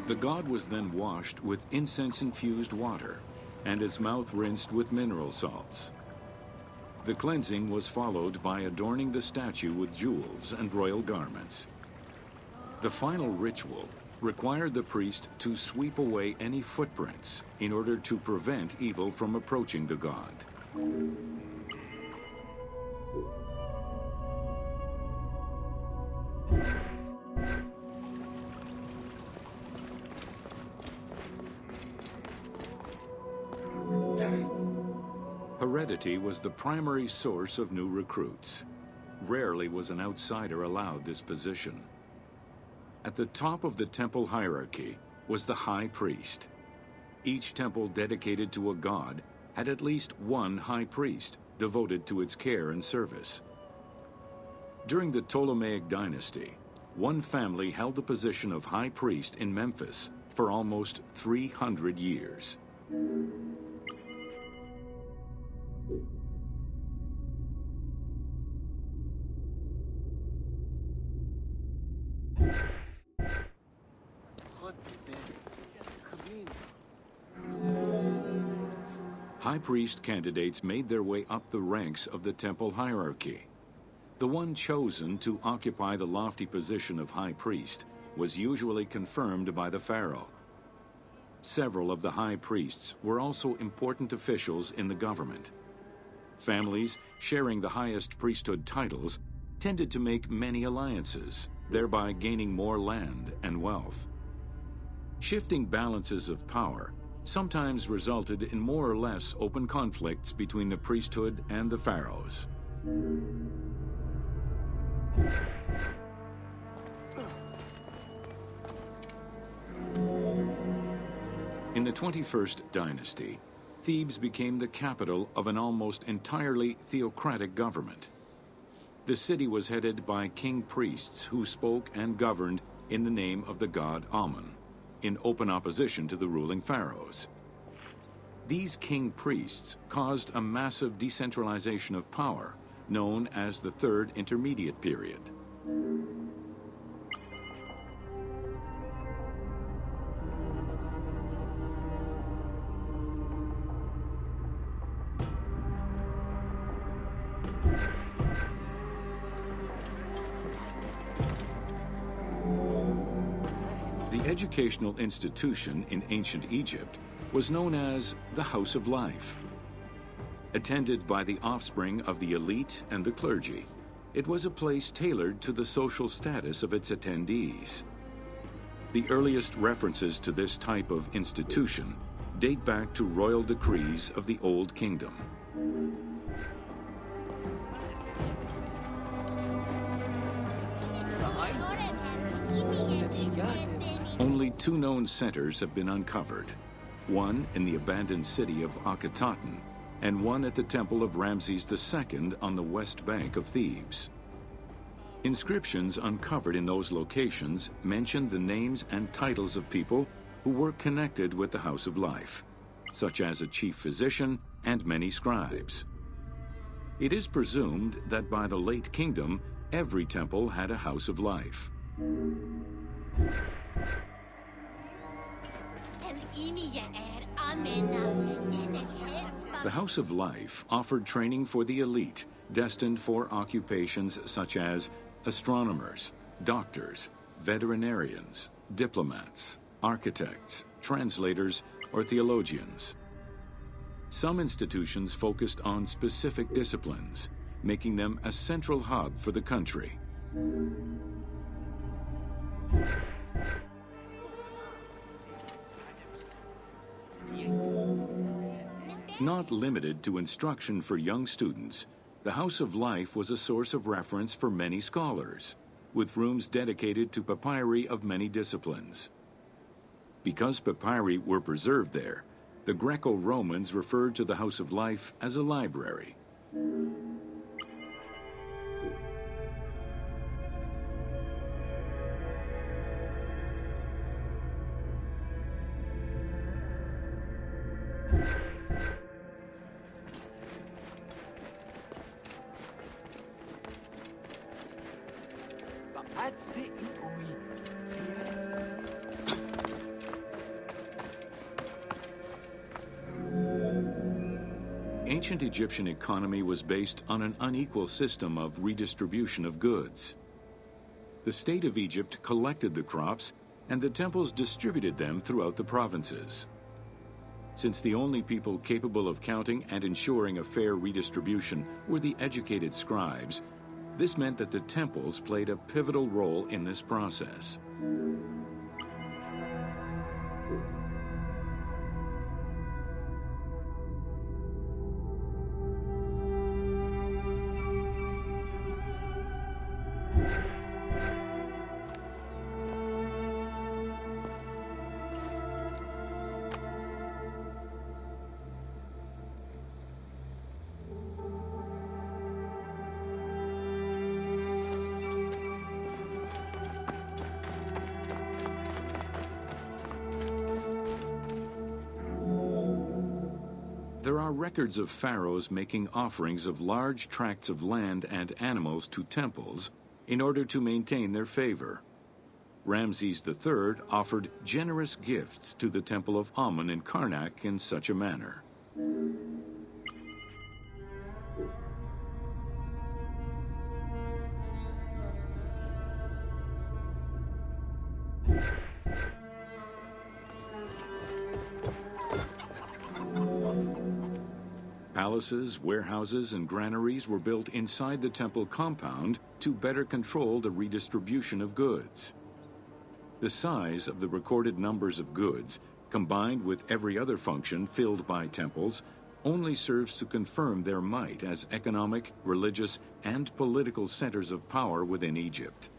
The god was then washed with incense-infused water and its mouth rinsed with mineral salts. The cleansing was followed by adorning the statue with jewels and royal garments. The final ritual required the priest to sweep away any footprints in order to prevent evil from approaching the god. Heredity was the primary source of new recruits. Rarely was an outsider allowed this position. At the top of the temple hierarchy was the high priest. Each temple dedicated to a god had at least one high priest devoted to its care and service. During the Ptolemaic dynasty, one family held the position of high priest in Memphis for almost 300 years. High priest candidates made their way up the ranks of the temple hierarchy. The one chosen to occupy the lofty position of high priest was usually confirmed by the pharaoh. Several of the high priests were also important officials in the government. Families sharing the highest priesthood titles tended to make many alliances, thereby gaining more land and wealth. Shifting balances of power sometimes resulted in more or less open conflicts between the priesthood and the pharaohs. In the 21st dynasty, Thebes became the capital of an almost entirely theocratic government. The city was headed by king priests who spoke and governed in the name of the god Amun, in open opposition to the ruling pharaohs. These king priests caused a massive decentralization of power, known as the Third Intermediate Period. The educational institution in ancient Egypt was known as the House of Life. Attended by the offspring of the elite and the clergy, it was a place tailored to the social status of its attendees. The earliest references to this type of institution date back to royal decrees of the Old Kingdom. Only two known centers have been uncovered, one in the abandoned city of Akhetaten and one at the temple of Ramses II on the west bank of Thebes. Inscriptions uncovered in those locations mention the names and titles of people who were connected with the House of Life, such as a chief physician and many scribes. It is presumed that by the late kingdom, every temple had a House of Life. The House of Life offered training for the elite, destined for occupations such as astronomers, doctors, veterinarians, diplomats, architects, translators, or theologians. Some institutions focused on specific disciplines, making them a central hub for the country. Not limited to instruction for young students, the House of Life was a source of reference for many scholars, with rooms dedicated to papyri of many disciplines. Because papyri were preserved there, the Greco-Romans referred to the House of Life as a library. Ancient Egyptian economy was based on an unequal system of redistribution of goods. The state of Egypt collected the crops, and the temples distributed them throughout the provinces. Since the only people capable of counting and ensuring a fair redistribution were the educated scribes, this meant that the temples played a pivotal role in this process. There are records of pharaohs making offerings of large tracts of land and animals to temples in order to maintain their favor. Ramses III offered generous gifts to the temple of Amun in Karnak in such a manner. Palaces, warehouses, and granaries were built inside the temple compound to better control the redistribution of goods. The size of the recorded numbers of goods, combined with every other function filled by temples, only serves to confirm their might as economic, religious, and political centers of power within Egypt.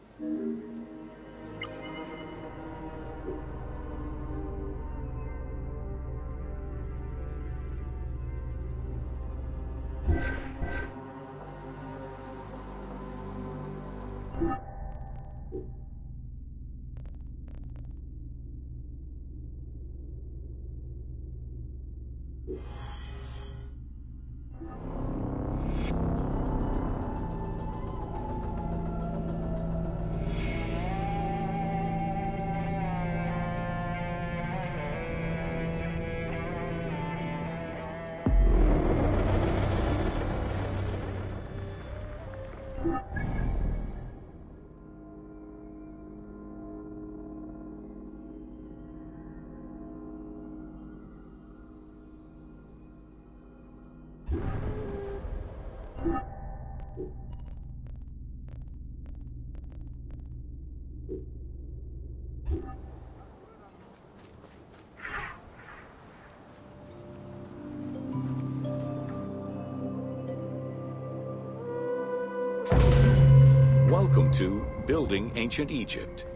Welcome to Building Ancient Egypt.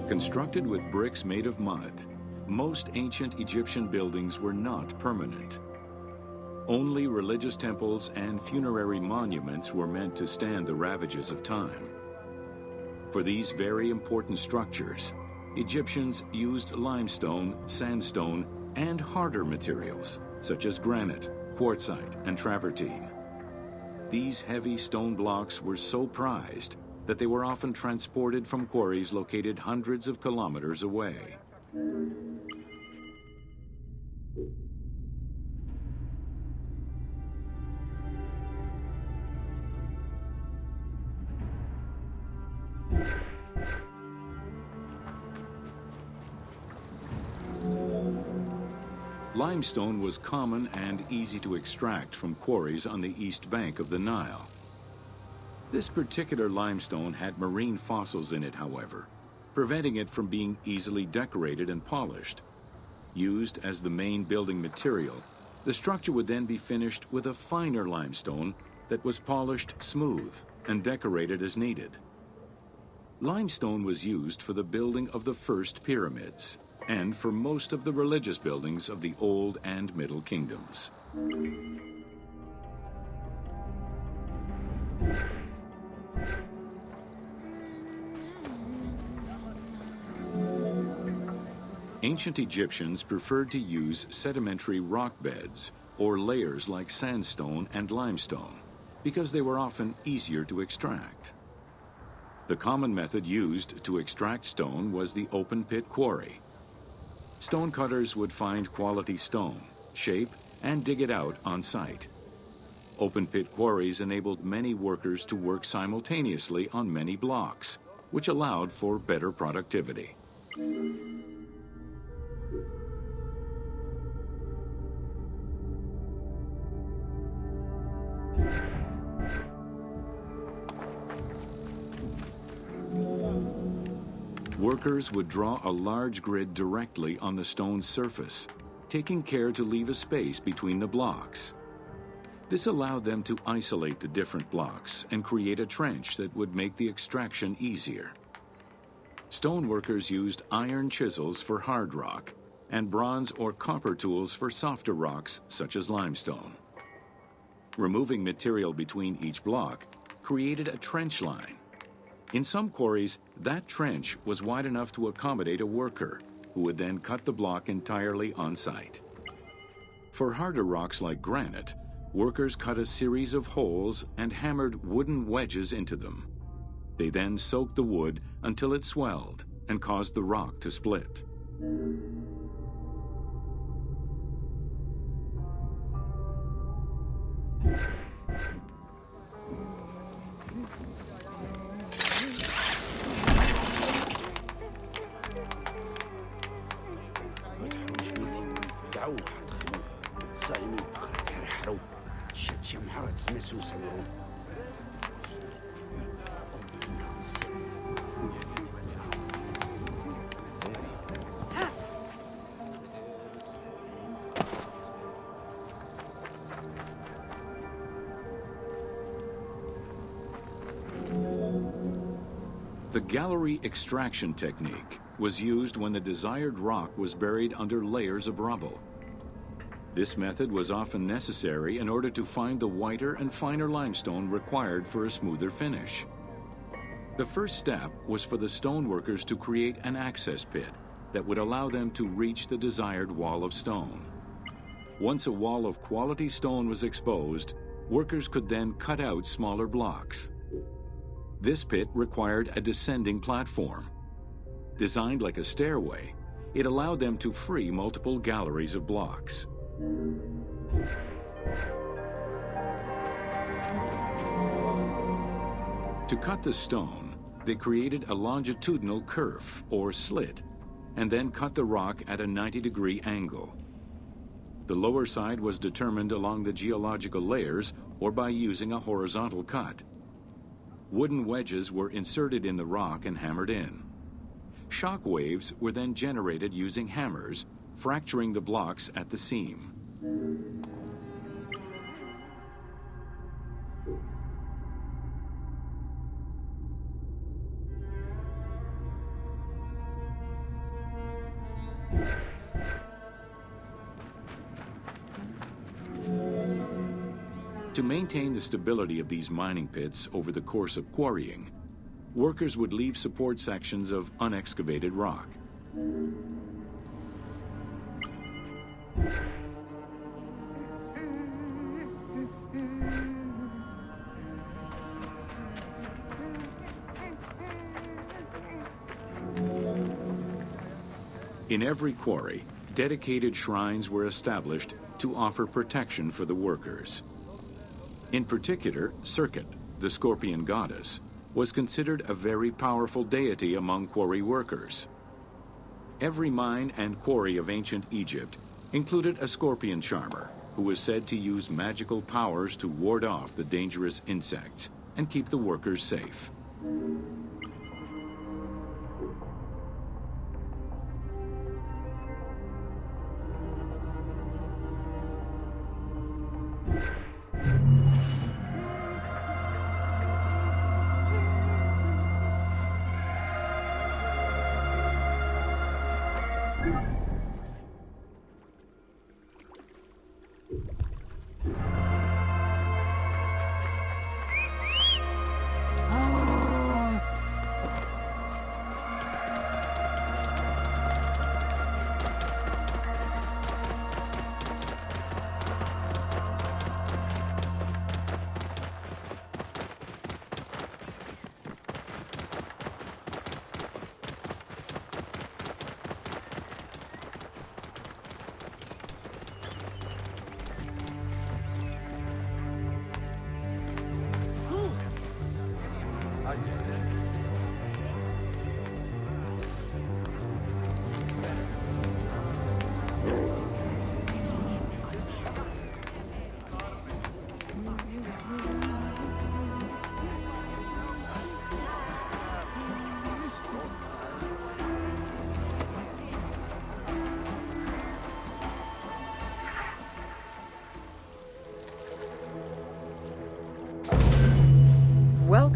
Constructed with bricks made of mud, most ancient Egyptian buildings were not permanent. Only religious temples and funerary monuments were meant to stand the ravages of time. For these very important structures, Egyptians used limestone, sandstone, and harder materials, such as granite, quartzite, and travertine. These heavy stone blocks were so prized that they were often transported from quarries located hundreds of kilometers away. Limestone was common and easy to extract from quarries on the east bank of the Nile. This particular limestone had marine fossils in it, however, preventing it from being easily decorated and polished. Used as the main building material, the structure would then be finished with a finer limestone that was polished smooth and decorated as needed. Limestone was used for the building of the first pyramids and for most of the religious buildings of the Old and Middle Kingdoms. Ancient Egyptians preferred to use sedimentary rock beds or layers like sandstone and limestone because they were often easier to extract. The common method used to extract stone was the open pit quarry. Stonecutters would find quality stone, shape, and dig it out on site. Open pit quarries enabled many workers to work simultaneously on many blocks, which allowed for better productivity. Workers would draw a large grid directly on the stone's surface, taking care to leave a space between the blocks. This allowed them to isolate the different blocks and create a trench that would make the extraction easier. Stoneworkers used iron chisels for hard rock and bronze or copper tools for softer rocks such as limestone. Removing material between each block created a trench line. In some quarries, that trench was wide enough to accommodate a worker, who would then cut the block entirely on site. For harder rocks like granite, workers cut a series of holes and hammered wooden wedges into them. They then soaked the wood until it swelled and caused the rock to split. The gallery extraction technique was used when the desired rock was buried under layers of rubble. This method was often necessary in order to find the whiter and finer limestone required for a smoother finish. The first step was for the stoneworkers to create an access pit that would allow them to reach the desired wall of stone. Once a wall of quality stone was exposed, workers could then cut out smaller blocks. This pit required a descending platform. Designed like a stairway, it allowed them to free multiple galleries of blocks. To cut the stone, they created a longitudinal kerf or slit, and then cut the rock at a 90-degree angle. The lower side was determined along the geological layers or by using a horizontal cut. Wooden wedges were inserted in the rock and hammered in. Shock waves were then generated using hammers, fracturing the blocks at the seam. To maintain the stability of these mining pits over the course of quarrying, workers would leave support sections of unexcavated rock. In every quarry, dedicated shrines were established to offer protection for the workers. In particular, Serket, the scorpion goddess, was considered a very powerful deity among quarry workers. Every mine and quarry of ancient Egypt included a scorpion charmer, who was said to use magical powers to ward off the dangerous insects and keep the workers safe.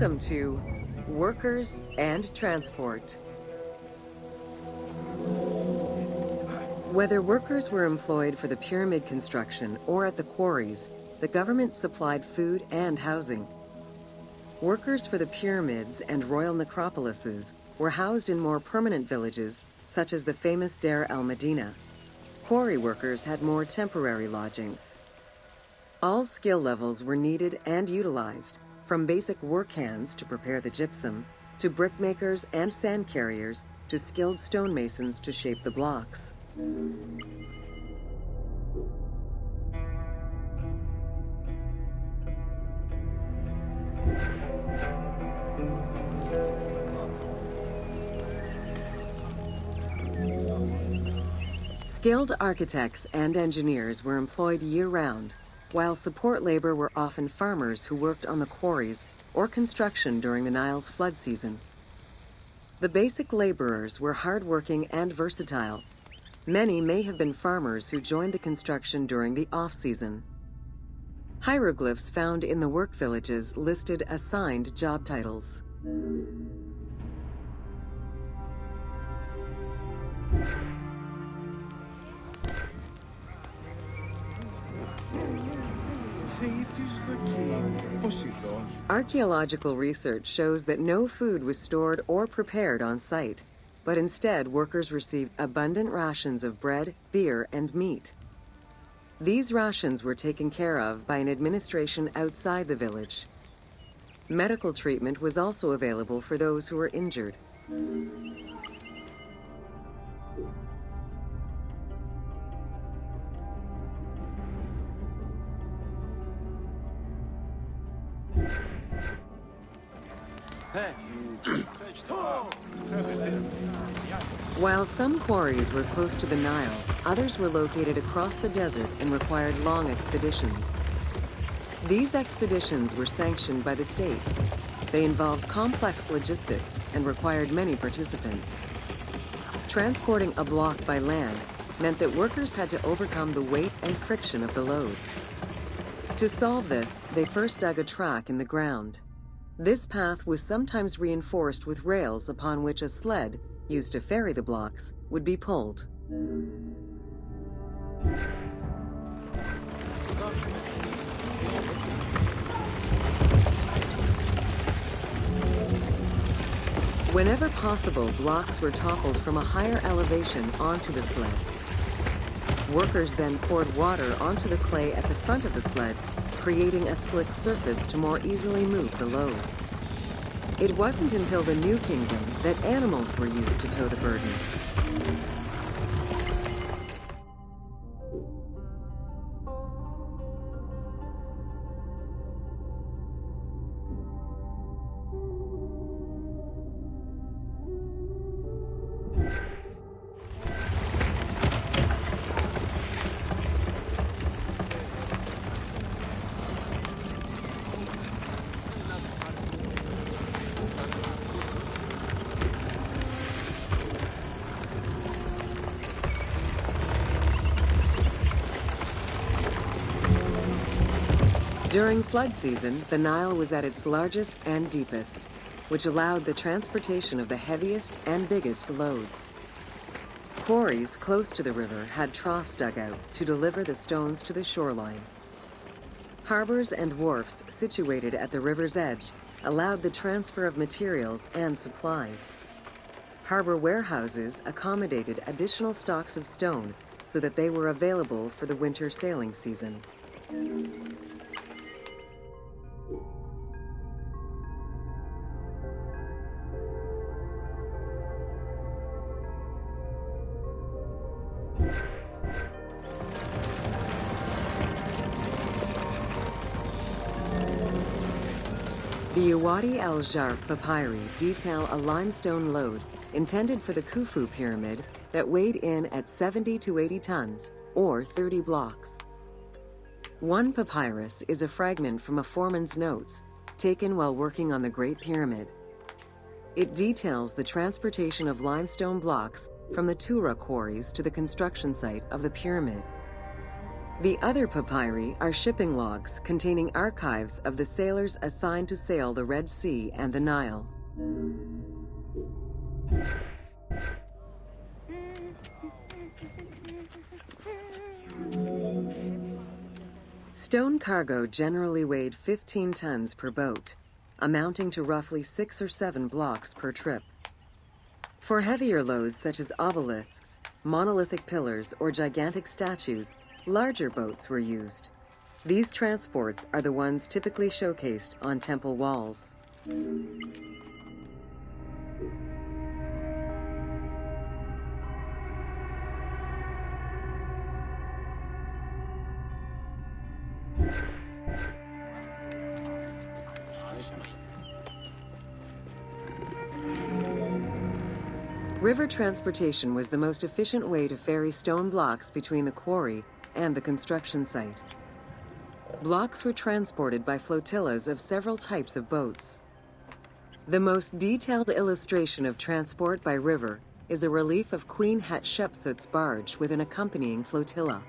Welcome to Workers and Transport. Whether workers were employed for the pyramid construction or at the quarries, the government supplied food and housing. Workers for the pyramids and royal necropolises were housed in more permanent villages, such as the famous Deir el-Medina. Quarry workers had more temporary lodgings. All skill levels were needed and utilized, from basic work hands to prepare the gypsum, to brickmakers and sand carriers, to skilled stonemasons to shape the blocks. Skilled architects and engineers were employed year-round, while support labor were often farmers who worked on the quarries or construction during the Nile's flood season. The basic laborers were hardworking and versatile. Many may have been farmers who joined the construction during the off-season. Hieroglyphs found in the work villages listed assigned job titles. Archaeological research shows that no food was stored or prepared on site, but instead workers received abundant rations of bread, beer, and meat. These rations were taken care of by an administration outside the village. Medical treatment was also available for those who were injured. While some quarries were close to the Nile, others were located across the desert and required long expeditions. These expeditions were sanctioned by the state. They involved complex logistics and required many participants. Transporting a block by land meant that workers had to overcome the weight and friction of the load. To solve this, they first dug a track in the ground. This path was sometimes reinforced with rails upon which a sled, used to ferry the blocks, would be pulled. Whenever possible, blocks were toppled from a higher elevation onto the sled. Workers then poured water onto the clay at the front of the sled, creating a slick surface to more easily move the load. It wasn't until the New Kingdom that animals were used to tow the burden. During flood season, the Nile was at its largest and deepest, which allowed the transportation of the heaviest and biggest loads. Quarries close to the river had troughs dug out to deliver the stones to the shoreline. Harbors and wharfs situated at the river's edge allowed the transfer of materials and supplies. Harbor warehouses accommodated additional stocks of stone so that they were available for the winter sailing season. The Wadi al-Jarf papyri detail a limestone load intended for the Khufu pyramid that weighed in at 70 to 80 tons, or 30 blocks. One papyrus is a fragment from a foreman's notes, taken while working on the Great Pyramid. It details the transportation of limestone blocks from the Tura quarries to the construction site of the pyramid. The other papyri are shipping logs containing archives of the sailors assigned to sail the Red Sea and the Nile. Stone cargo generally weighed 15 tons per boat, amounting to roughly 6 or 7 blocks per trip. For heavier loads such as obelisks, monolithic pillars, or gigantic statues, larger boats were used. These transports are the ones typically showcased on temple walls. River transportation was the most efficient way to ferry stone blocks between the quarry and the construction site. Blocks were transported by flotillas of several types of boats. The most detailed illustration of transport by river is a relief of Queen Hatshepsut's barge with an accompanying flotilla.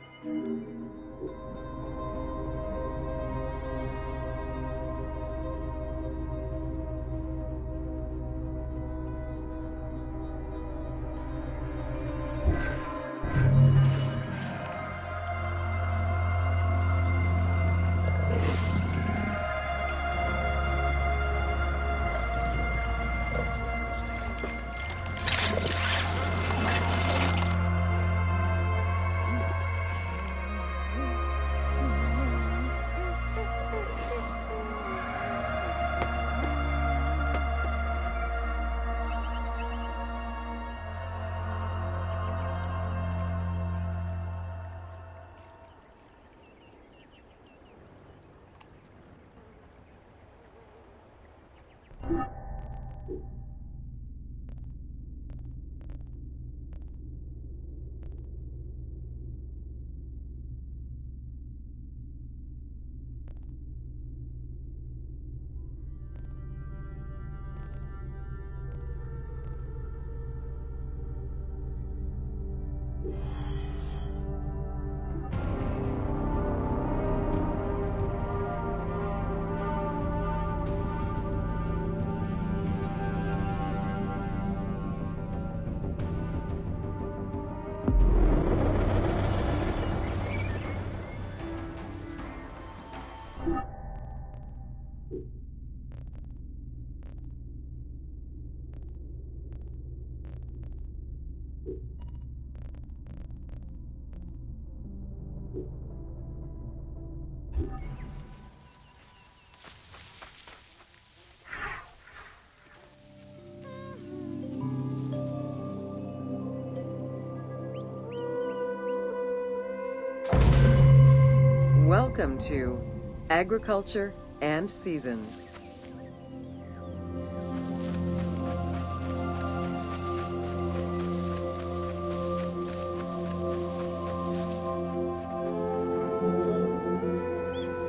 Welcome to Agriculture and Seasons.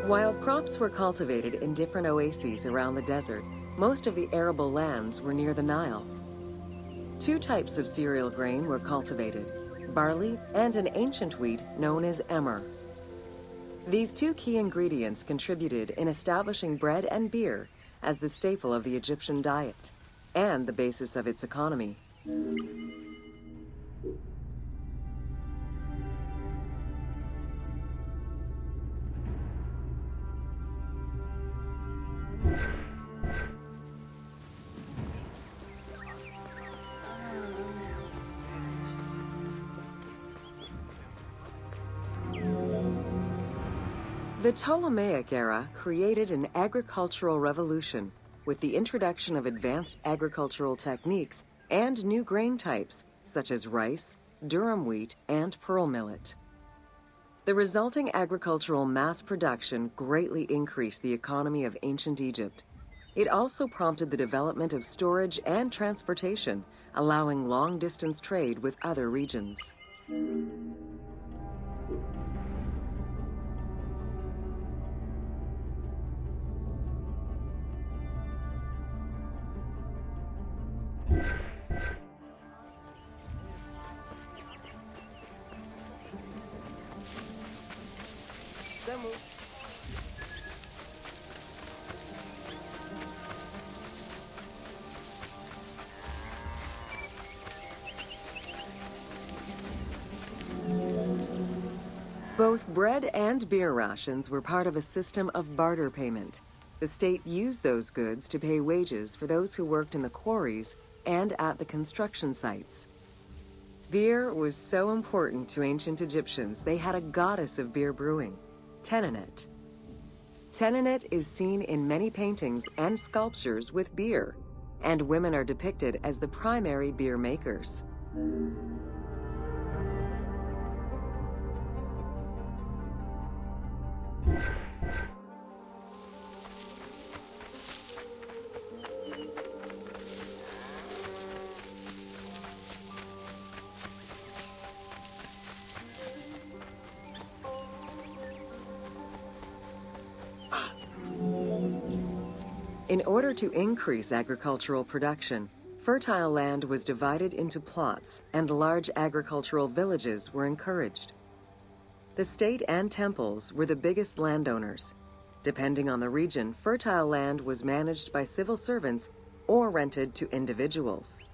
While crops were cultivated in different oases around the desert, most of the arable lands were near the Nile. Two types of cereal grain were cultivated, barley and an ancient wheat known as emmer. These two key ingredients contributed in establishing bread and beer as the staple of the Egyptian diet and the basis of its economy. The Ptolemaic era created an agricultural revolution with the introduction of advanced agricultural techniques and new grain types such as rice, durum wheat, and pearl millet. The resulting agricultural mass production greatly increased the economy of ancient Egypt. It also prompted the development of storage and transportation, allowing long-distance trade with other regions.
μου.
Both bread and beer rations were part of a system of barter payment. The state used those goods to pay wages for those who worked in the quarries and at the construction sites. Beer was so important to ancient Egyptians, they had a goddess of beer brewing, Tenenet. Tenenet is seen in many paintings and sculptures with beer, and women are depicted as the primary beer makers. In order to increase agricultural production, fertile land was divided into plots and large agricultural villages were encouraged. The state and temples were the biggest landowners. Depending on the region, fertile land was managed by civil servants or rented to individuals.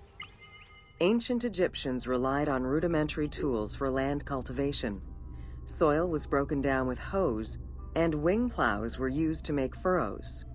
Ancient Egyptians relied on rudimentary tools for land cultivation. Soil was broken down with hoes, and wing plows were used to make furrows.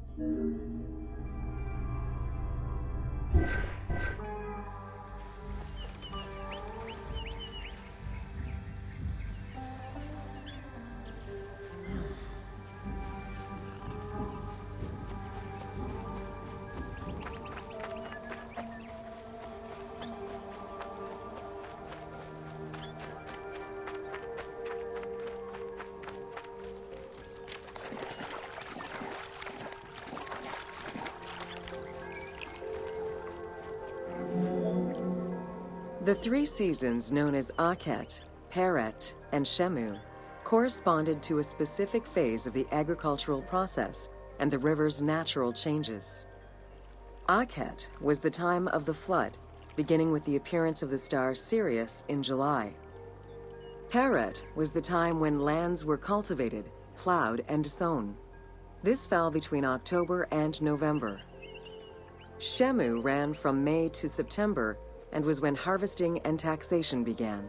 The three seasons known as Akhet, Peret, and Shemu corresponded to a specific phase of the agricultural process and the river's natural changes. Akhet was the time of the flood, beginning with the appearance of the star Sirius in July. Peret was the time when lands were cultivated, plowed, and sown. This fell between October and November. Shemu ran from May to September and was when harvesting and taxation began.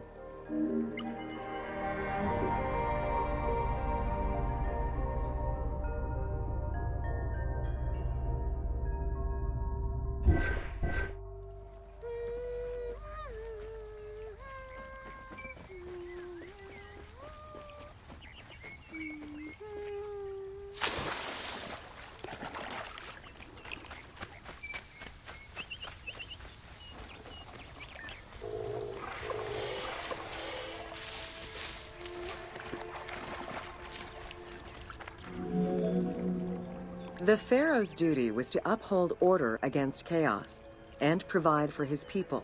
The pharaoh's duty was to uphold order against chaos and provide for his people.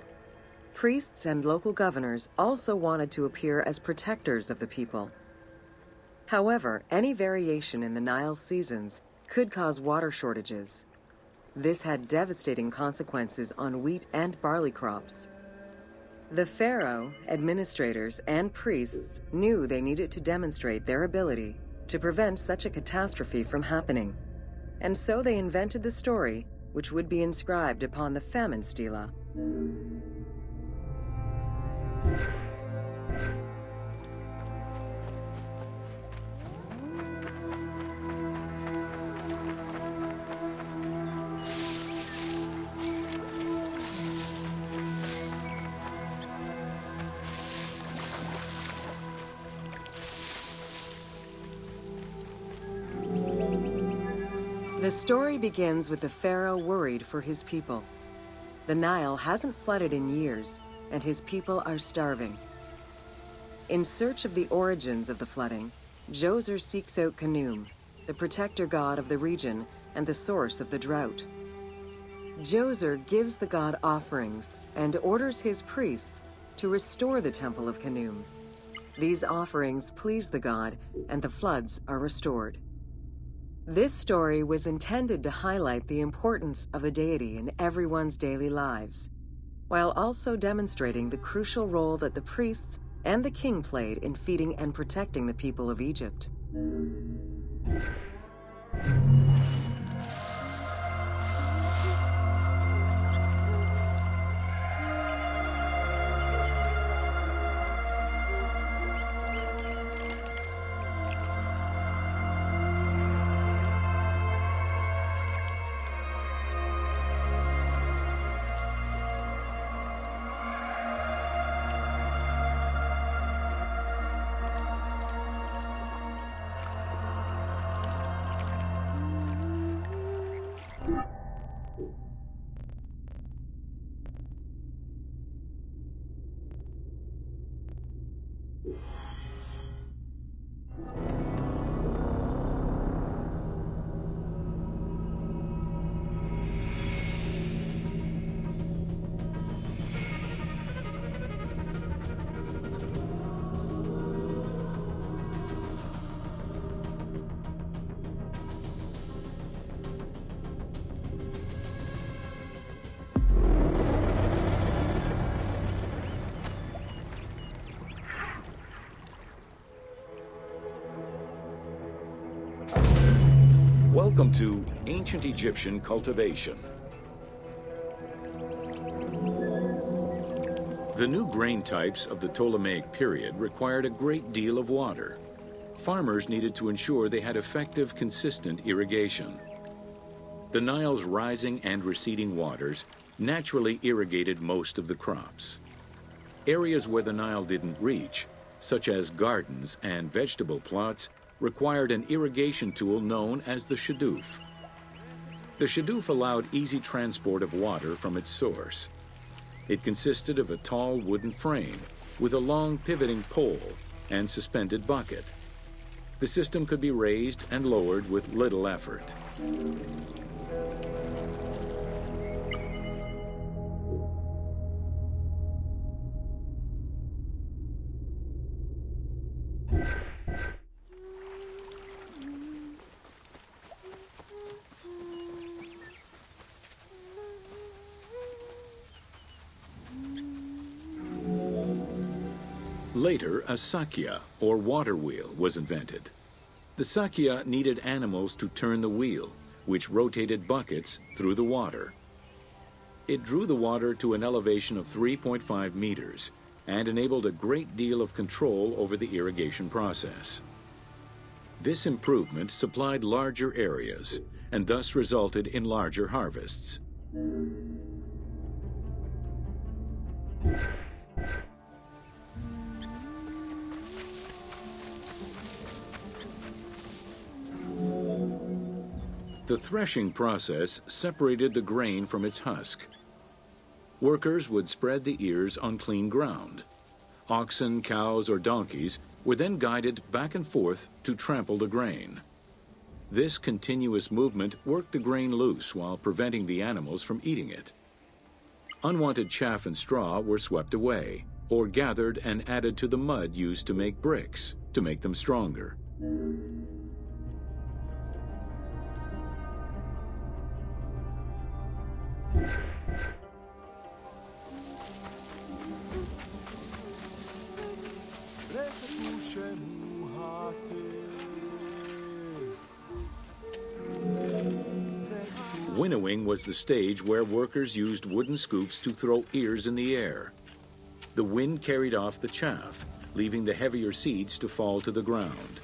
Priests and local governors also wanted to appear as protectors of the people. However, any variation in the Nile's seasons could cause water shortages. This had devastating consequences on wheat and barley crops. The pharaoh, administrators, and priests knew they needed to demonstrate their ability to prevent such a catastrophe from happening. And so they invented the story, which would be inscribed upon the famine stela. The story begins with the pharaoh worried for his people. The Nile hasn't flooded in years, and his people are starving. In search of the origins of the flooding, Djoser seeks out Khnum, the protector god of the region and the source of the drought. Djoser gives the god offerings and orders his priests to restore the temple of Khnum. These offerings please the god, and the floods are restored. This story was intended to highlight the importance of the deity in everyone's daily lives, while also demonstrating the crucial role that the priests and the king played in feeding and protecting the people of Egypt.
Welcome to Ancient Egyptian Cultivation. The new grain types of the Ptolemaic period required a great deal of water. Farmers needed to ensure they had effective, consistent irrigation. The Nile's rising and receding waters naturally irrigated most of the crops. Areas where the Nile didn't reach, such as gardens and vegetable plots, required an irrigation tool known as the shadoof. The shadoof allowed easy transport of water from its source. It consisted of a tall wooden frame with a long pivoting pole and suspended bucket. The system could be raised and lowered with little effort. Later, a sakya, or water wheel, was invented. The sakya needed animals to turn the wheel, which rotated buckets through the water. It drew the water to an elevation of 3.5 meters and enabled a great deal of control over the irrigation process. This improvement supplied larger areas and thus resulted in larger harvests. The threshing process separated the grain from its husk. Workers would spread the ears on clean ground. Oxen, cows, or donkeys were then guided back and forth to trample the grain. This continuous movement worked the grain loose while preventing the animals from eating it. Unwanted chaff and straw were swept away, or gathered and added to the mud used to make bricks, to make them stronger. Winnowing was the stage where workers used wooden scoops to throw ears in the air. The wind carried off the chaff, leaving the heavier seeds to fall to the ground.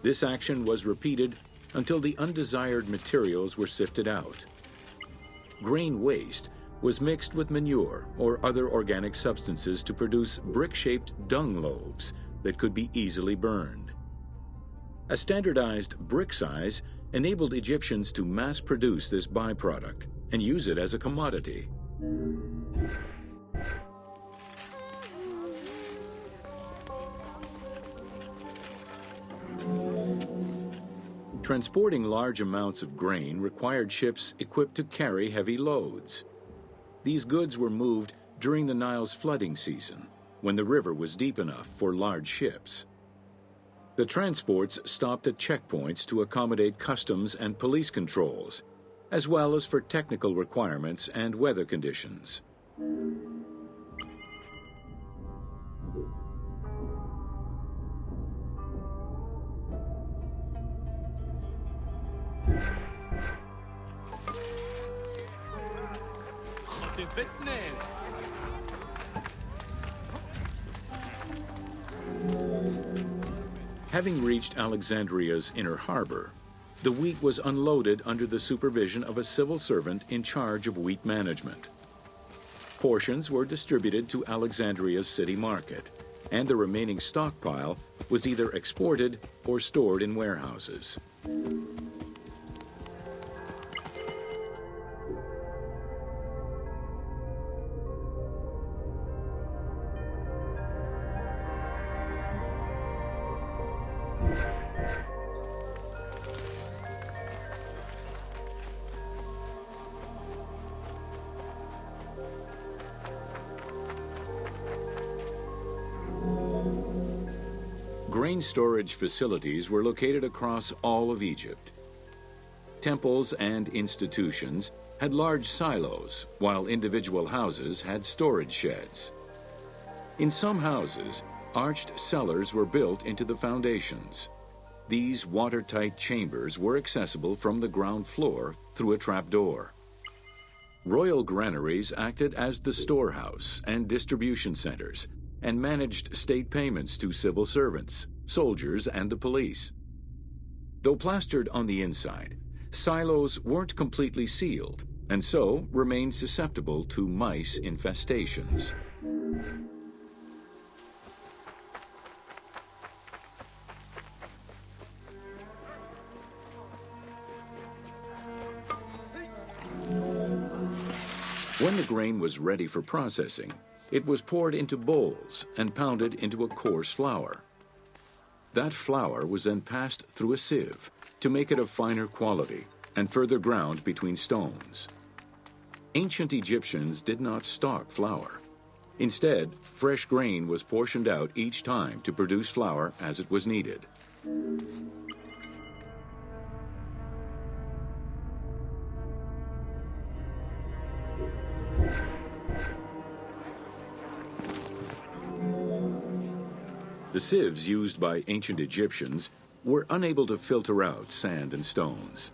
This action was repeated until the undesired materials were sifted out. Grain waste was mixed with manure or other organic substances to produce brick-shaped dung loaves that could be easily burned. A standardized brick size enabled Egyptians to mass-produce this byproduct and use it as a commodity. Transporting large amounts of grain required ships equipped to carry heavy loads. These goods were moved during the Nile's flooding season, when the river was deep enough for large ships. The transports stopped at checkpoints to accommodate customs and police controls, as well as for technical requirements and weather conditions. Having reached Alexandria's inner harbor, the wheat was unloaded under the supervision of a civil servant in charge of wheat management. Portions were distributed to Alexandria's city market, and the remaining stockpile was either exported or stored in warehouses. Grain storage facilities were located across all of Egypt. Temples and institutions had large silos, while individual houses had storage sheds. In some houses, arched cellars were built into the foundations. These watertight chambers were accessible from the ground floor through a trapdoor. Royal granaries acted as the storehouse and distribution centers, and managed state payments to civil servants, soldiers, and the police. Though plastered on the inside, silos weren't completely sealed, and so remained susceptible to mice infestations. When the grain was ready for processing, it was poured into bowls and pounded into a coarse flour. That flour was then passed through a sieve to make it of finer quality and further ground between stones. Ancient Egyptians did not stock flour. Instead, fresh grain was portioned out each time to produce flour as it was needed. The sieves used by ancient Egyptians were unable to filter out sand and stones.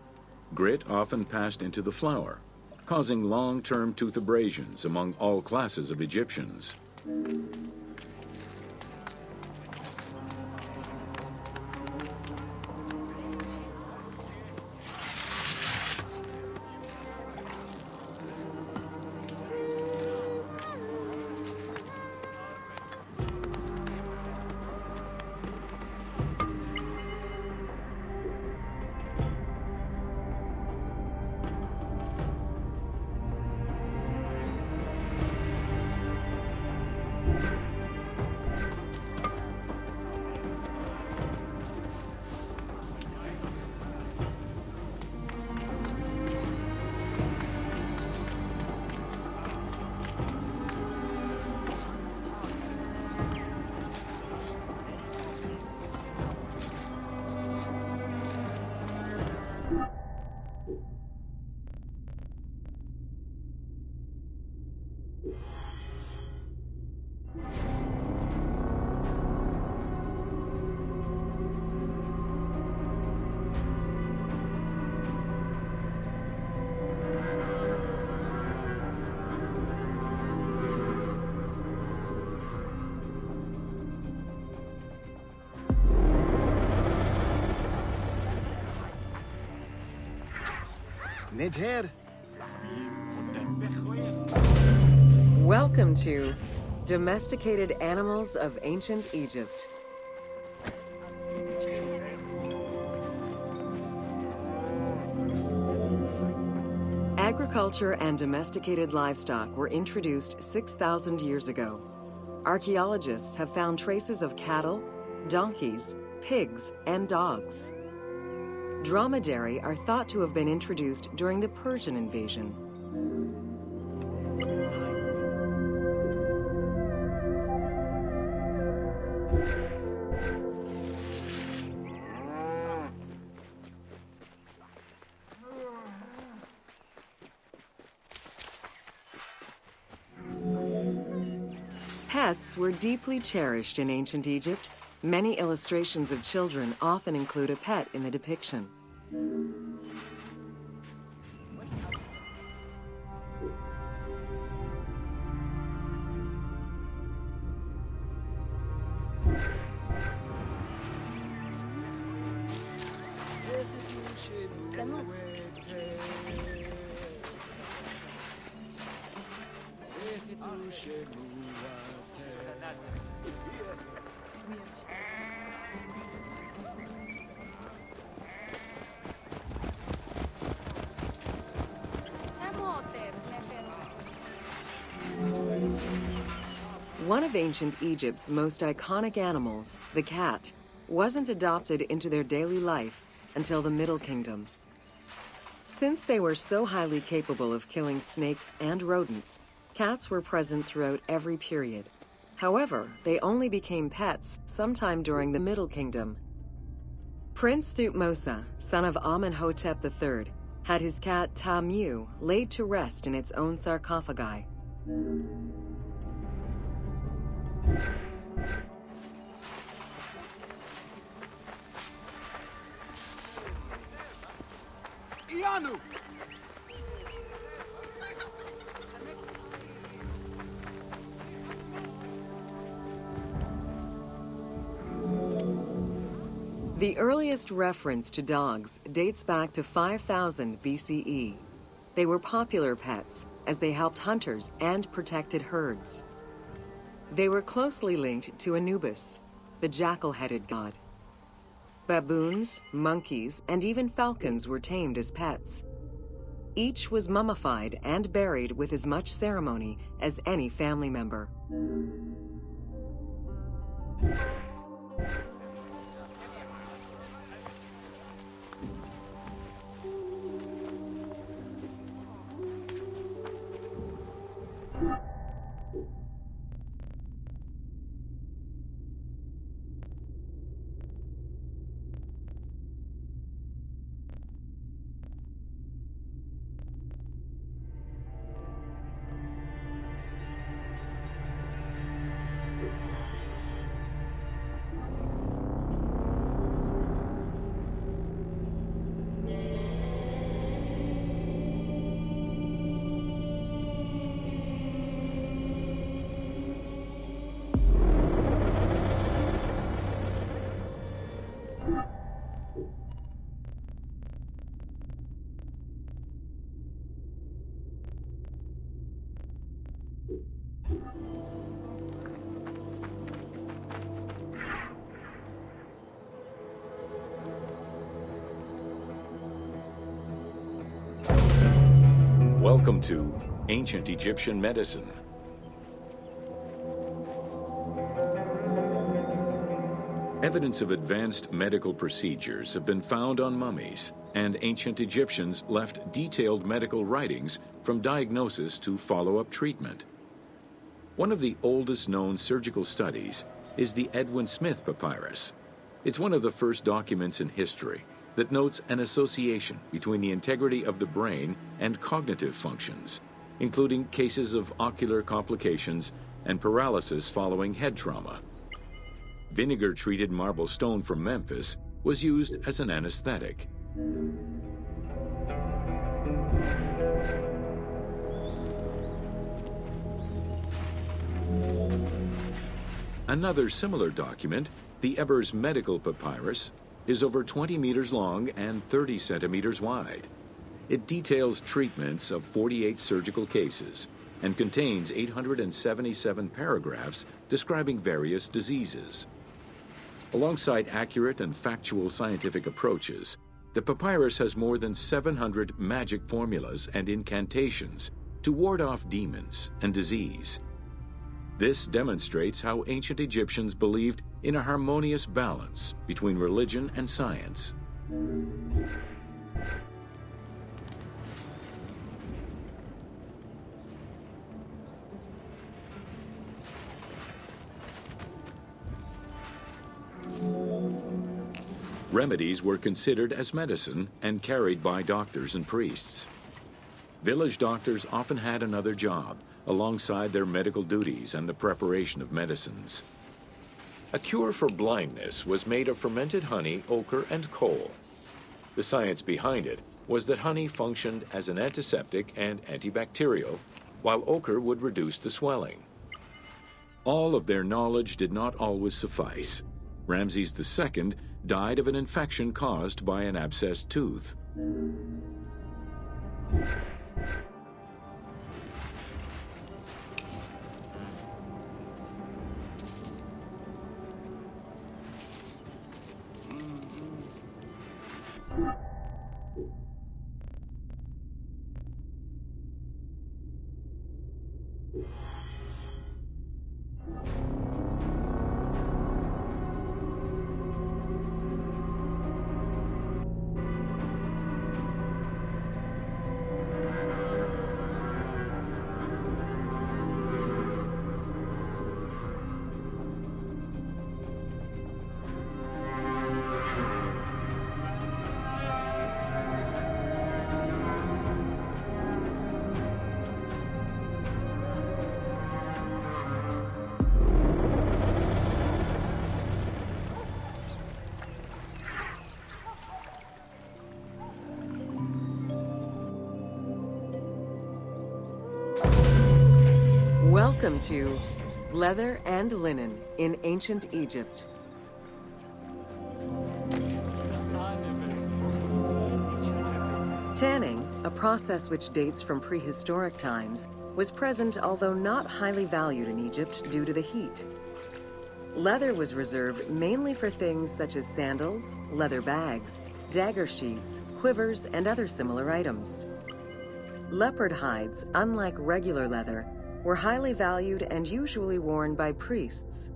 Grit often passed into the flour, causing long-term tooth abrasions among all classes of Egyptians.
Welcome to Domesticated Animals of Ancient Egypt. Agriculture and domesticated livestock were introduced 6,000 years ago. Archaeologists have found traces of cattle, donkeys, pigs, and dogs. Dromedary are thought to have been introduced during the Persian invasion. Pets were deeply cherished in ancient Egypt. Many illustrations of children often include a pet in the depiction. One of ancient Egypt's most iconic animals, the cat, wasn't adopted into their daily life until the Middle Kingdom. Since they were so highly capable of killing snakes and rodents, cats were present throughout every period. However, they only became pets sometime during the Middle Kingdom. Prince Thutmose, son of Amenhotep III, had his cat Tamu laid to rest in its own sarcophagi.
Ianu!
The earliest reference to dogs dates back to 5000 BCE. They were popular pets as they helped hunters and protected herds. They were closely linked to Anubis, the jackal-headed god. Baboons, monkeys, and even falcons were tamed as pets. Each was mummified and buried with as much ceremony as any family member.
Welcome to Ancient Egyptian Medicine. Evidence of advanced medical procedures have been found on mummies, and ancient Egyptians left detailed medical writings from diagnosis to follow-up treatment. One of the oldest known surgical studies is the Edwin Smith Papyrus. It's one of the first documents in history that notes an association between the integrity of the brain and cognitive functions, including cases of ocular complications and paralysis following head trauma. Vinegar-treated marble stone from Memphis was used as an anesthetic. Another similar document, the Ebers Medical Papyrus, is over 20 meters long and 30 centimeters wide. It details treatments of 48 surgical cases and contains 877 paragraphs describing various diseases. Alongside accurate and factual scientific approaches, the papyrus has more than 700 magic formulas and incantations to ward off demons and disease. This demonstrates how ancient Egyptians believed in a harmonious balance between religion and science. Remedies were considered as medicine and carried by doctors and priests. Village doctors often had another job alongside their medical duties and the preparation of medicines. A cure for blindness was made of fermented honey, ochre, and coal. The science behind it was that honey functioned as an antiseptic and antibacterial, while ochre would reduce the swelling. All of their knowledge did not always suffice. Ramses II died of an infection caused by an abscessed tooth.
Welcome to Leather and Linen in Ancient Egypt. Tanning, a process which dates from prehistoric times, was present although not highly valued in Egypt due to the heat. Leather was reserved mainly for things such as sandals, leather bags, dagger sheaths, quivers, and other similar items. Leopard hides, unlike regular leather, were highly valued and usually worn by priests.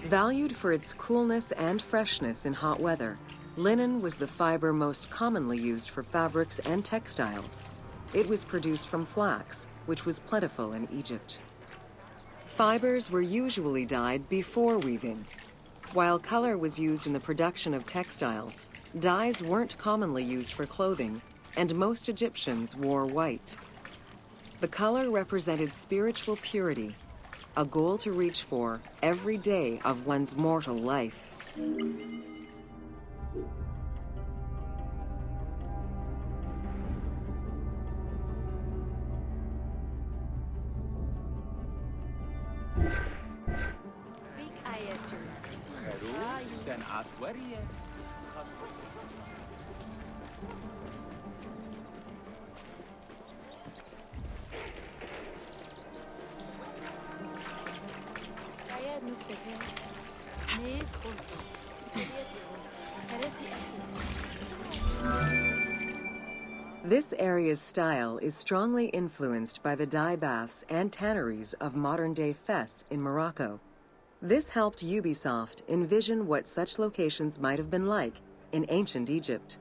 Valued for its coolness and freshness in hot weather, linen was the fiber most commonly used for fabrics and textiles. It was produced from flax, which was plentiful in Egypt. Fibers were usually dyed before weaving. While color was used in the production of textiles, dyes weren't commonly used for clothing, and most Egyptians wore white. The color represented spiritual purity, a goal to reach for every day of one's mortal life. This area's style is strongly influenced by the dye baths and tanneries of modern-day Fes in Morocco. This helped Ubisoft envision what such locations might have been like in ancient Egypt.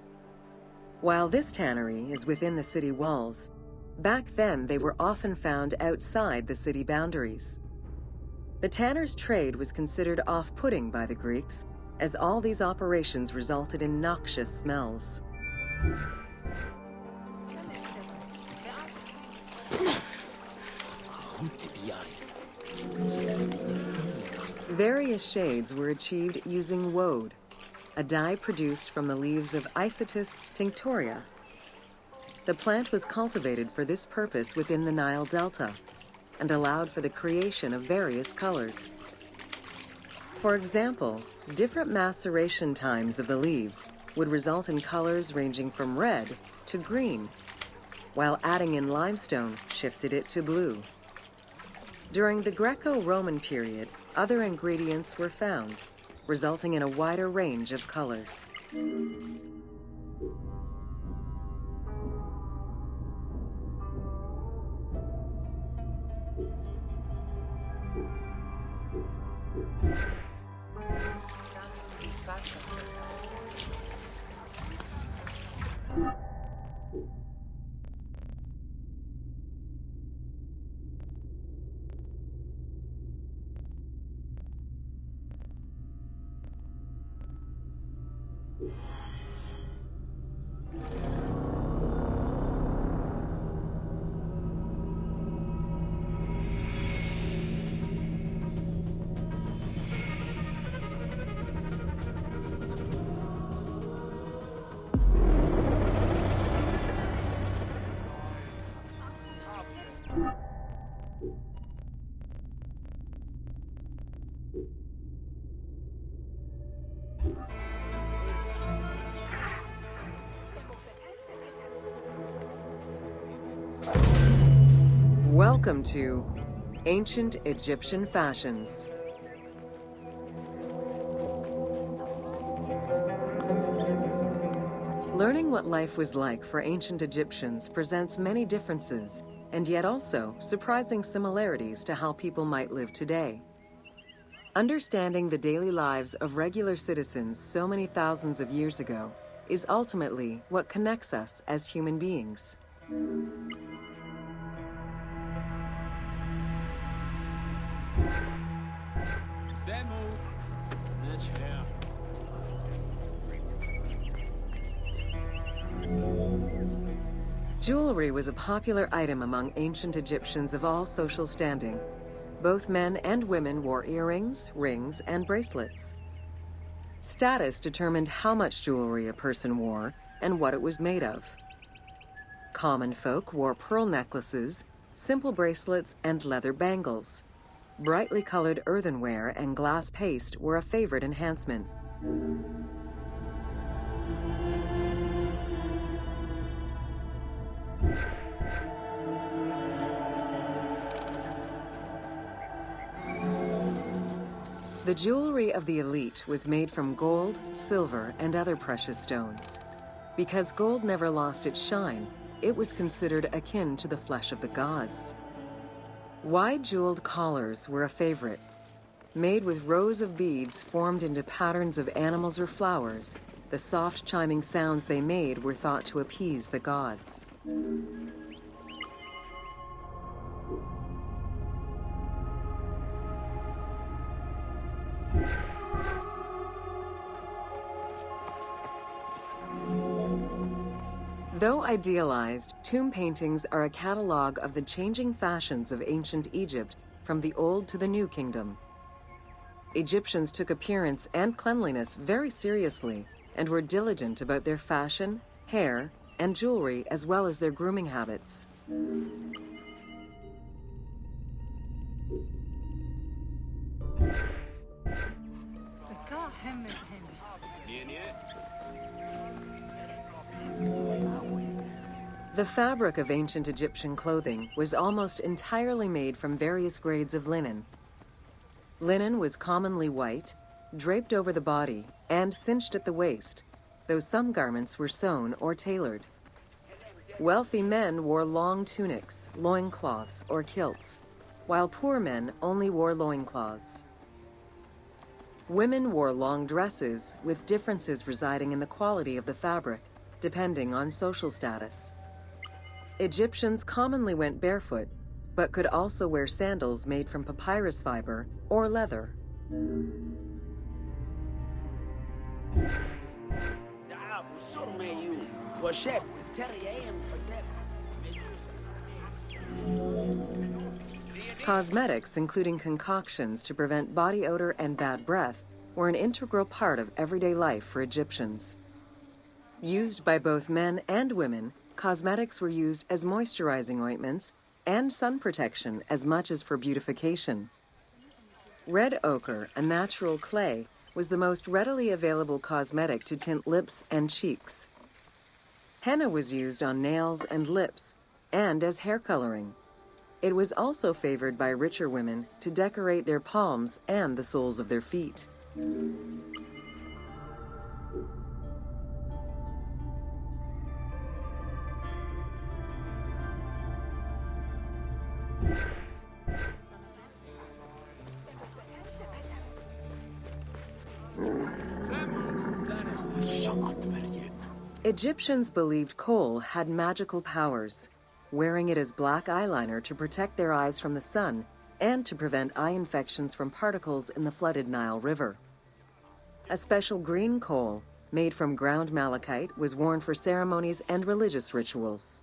While this tannery is within the city walls, back then they were often found outside the city boundaries. The tanner's trade was considered off-putting by the Greeks, as all these operations resulted in noxious smells. Various shades were achieved using woad, a dye produced from the leaves of Isotis tinctoria. The plant was cultivated for this purpose within the Nile Delta and allowed for the creation of various colors. For example, different maceration times of the leaves would result in colors ranging from red to green, while adding in limestone shifted it to blue. During the Greco-Roman period, other ingredients were found, resulting in a wider range of colors. Welcome to Ancient Egyptian Fashions. Learning what life was like for ancient Egyptians presents many differences, and yet also surprising similarities to how people might live today. Understanding the daily lives of regular citizens so many thousands of years ago is ultimately what connects us as human beings. Jewelry was a popular item among ancient Egyptians of all social standing. Both men and women wore earrings, rings, and bracelets. Status determined how much jewelry a person wore and what it was made of. Common folk wore pearl necklaces, simple bracelets, and leather bangles. Brightly colored earthenware and glass paste were a favorite enhancement. The jewelry of the elite was made from gold, silver, and other precious stones. Because gold never lost its shine, it was considered akin to the flesh of the gods. Wide jeweled collars were a favorite. Made with rows of beads formed into patterns of animals or flowers, the soft chiming sounds they made were thought to appease the gods. Though idealized, tomb paintings are a catalog of the changing fashions of ancient Egypt from the Old to the New Kingdom. Egyptians took appearance and cleanliness very seriously and were diligent about their fashion, hair, and jewelry, as well as their grooming habits. The fabric of ancient Egyptian clothing was almost entirely made from various grades of linen. Linen was commonly white, draped over the body, and cinched at the waist, though some garments were sewn or tailored. Wealthy men wore long tunics, loincloths, or kilts, while poor men only wore loincloths. Women wore long dresses, with differences residing in the quality of the fabric, depending on social status. Egyptians commonly went barefoot, but could also wear sandals made from papyrus fiber or leather. Cosmetics, including concoctions to prevent body odor and bad breath, were an integral part of everyday life for Egyptians. Used by both men and women, cosmetics were used as moisturizing ointments and sun protection as much as for beautification. Red ochre, a natural clay, was the most readily available cosmetic to tint lips and cheeks. Henna was used on nails and lips, and as hair coloring. It was also favored by richer women to decorate their palms and the soles of their feet. Egyptians believed kohl had magical powers, wearing it as black eyeliner to protect their eyes from the sun and to prevent eye infections from particles in the flooded Nile River. A special green kohl, made from ground malachite, was worn for ceremonies and religious rituals.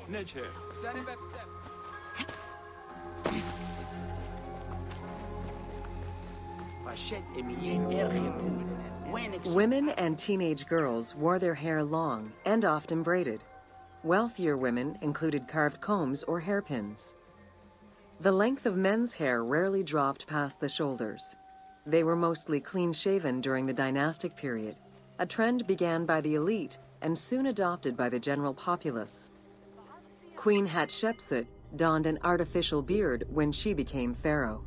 Neçe.
Women and teenage girls wore their hair long and often braided. Wealthier women included carved combs or hairpins. The length of men's hair rarely dropped past the shoulders. They were mostly clean-shaven during the dynastic period, a trend began by the elite and soon adopted by the general populace. Queen Hatshepsut donned an artificial beard when she became pharaoh.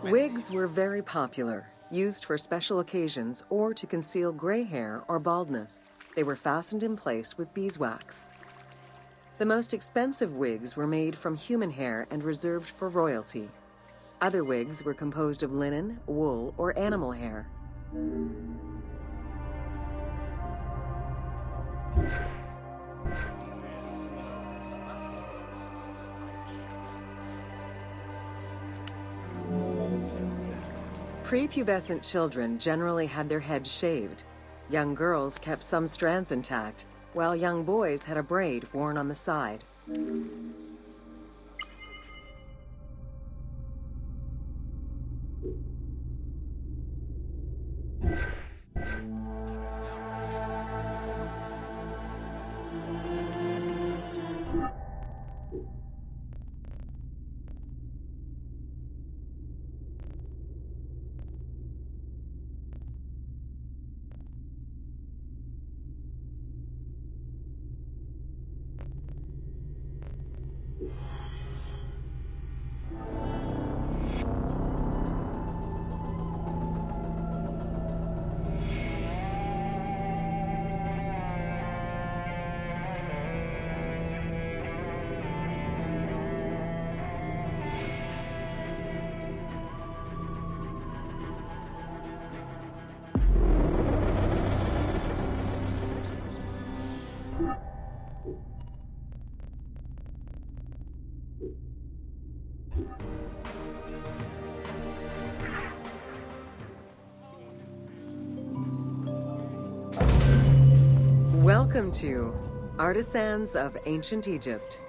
Wigs were very popular, used for special occasions or to conceal gray hair or baldness. They were fastened in place with beeswax. The most expensive wigs were made from human hair and reserved for royalty. Other wigs were composed of linen, wool, or animal hair. Prepubescent children generally had their heads shaved. Young girls kept some strands intact, while young boys had a braid worn on the side. Welcome to Artisans of Ancient Egypt.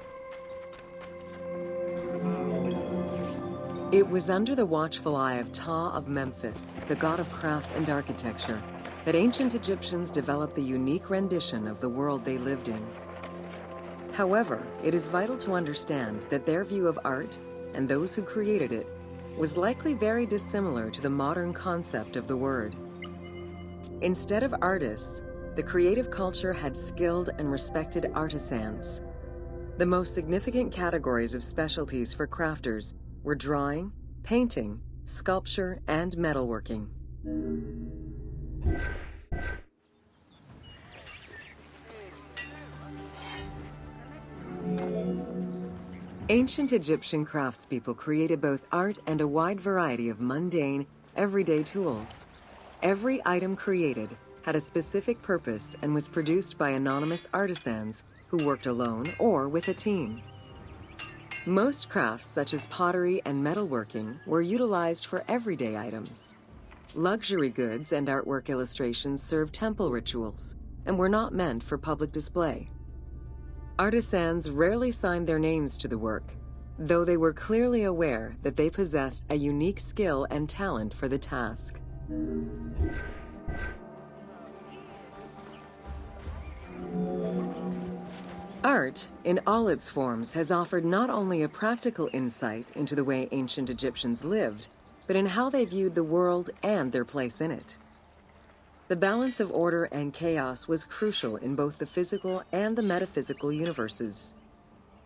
It was under the watchful eye of Ptah of Memphis, the god of craft and architecture, that ancient Egyptians developed the unique rendition of the world they lived in. However, it is vital to understand that their view of art, and those who created it, was likely very dissimilar to the modern concept of the word. Instead of artists, the creative culture had skilled and respected artisans. The most significant categories of specialties for crafters were drawing, painting, sculpture, and metalworking. Ancient Egyptian craftspeople created both art and a wide variety of mundane, everyday tools. Every item created had a specific purpose and was produced by anonymous artisans who worked alone or with a team. Most crafts, such as pottery and metalworking, were utilized for everyday items. Luxury goods and artwork illustrations served temple rituals and were not meant for public display. Artisans rarely signed their names to the work, though they were clearly aware that they possessed a unique skill and talent for the task. Art, in all its forms, has offered not only a practical insight into the way ancient Egyptians lived, but in how they viewed the world and their place in it. The balance of order and chaos was crucial in both the physical and the metaphysical universes.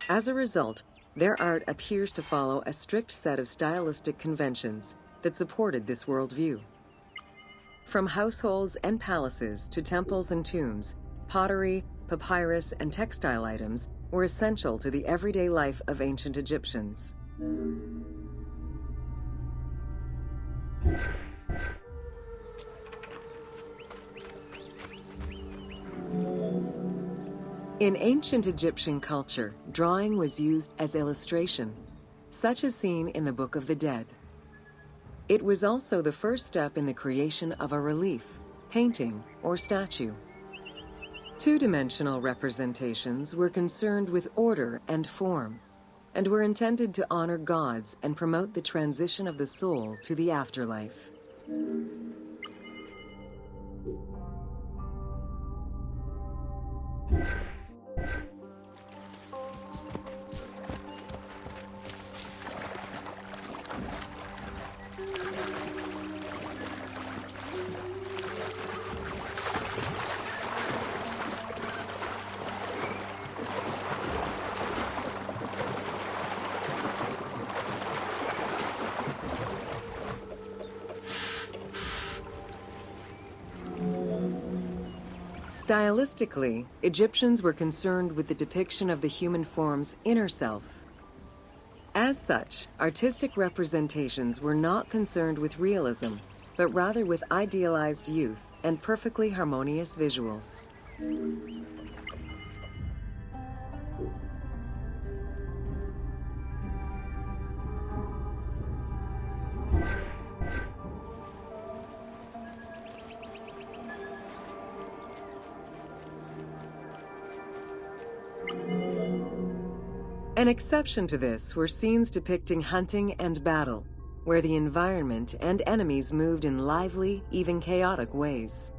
As a result, their art appears to follow a strict set of stylistic conventions that supported this worldview. From households and palaces to temples and tombs, pottery, papyrus, and textile items were essential to the everyday life of ancient Egyptians. In ancient Egyptian culture, drawing was used as illustration. such as seen in the Book of the Dead. It was also the first step in the creation of a relief, painting, or statue. Two-dimensional representations were concerned with order and form, and were intended to honor gods and promote the transition of the soul to the afterlife. Stylistically, Egyptians were concerned with the depiction of the human form's inner self. As such, artistic representations were not concerned with realism, but rather with idealized youth and perfectly harmonious visuals. An exception to this were scenes depicting hunting and battle, where the environment and enemies moved in lively, even chaotic ways.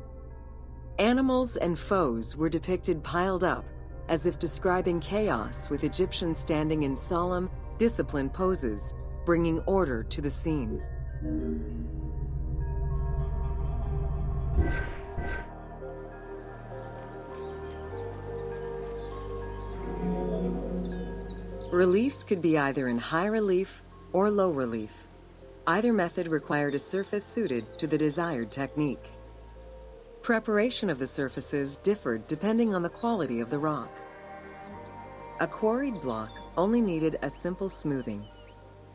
Animals and foes were depicted piled up, as if describing chaos, with Egyptians standing in solemn, disciplined poses, bringing order to the scene. Reliefs could be either in high relief or low relief. Either method required a surface suited to the desired technique. Preparation of the surfaces differed depending on the quality of the rock. A quarried block only needed a simple smoothing.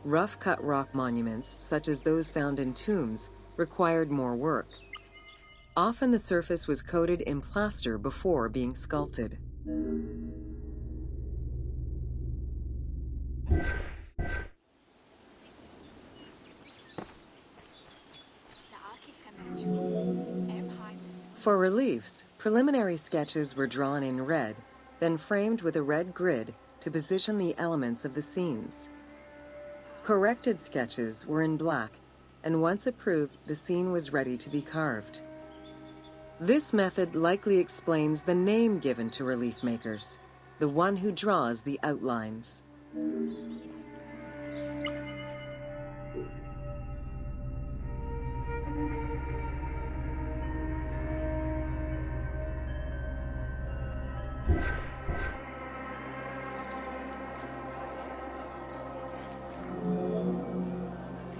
Rough-cut rock monuments, such as those found in tombs, required more work. Often the surface was coated in plaster before being sculpted. For reliefs, preliminary sketches were drawn in red, then framed with a red grid to position the elements of the scenes. Corrected sketches were in black, and once approved, the scene was ready to be carved. This method likely explains the name given to relief makers, the one who draws the outlines.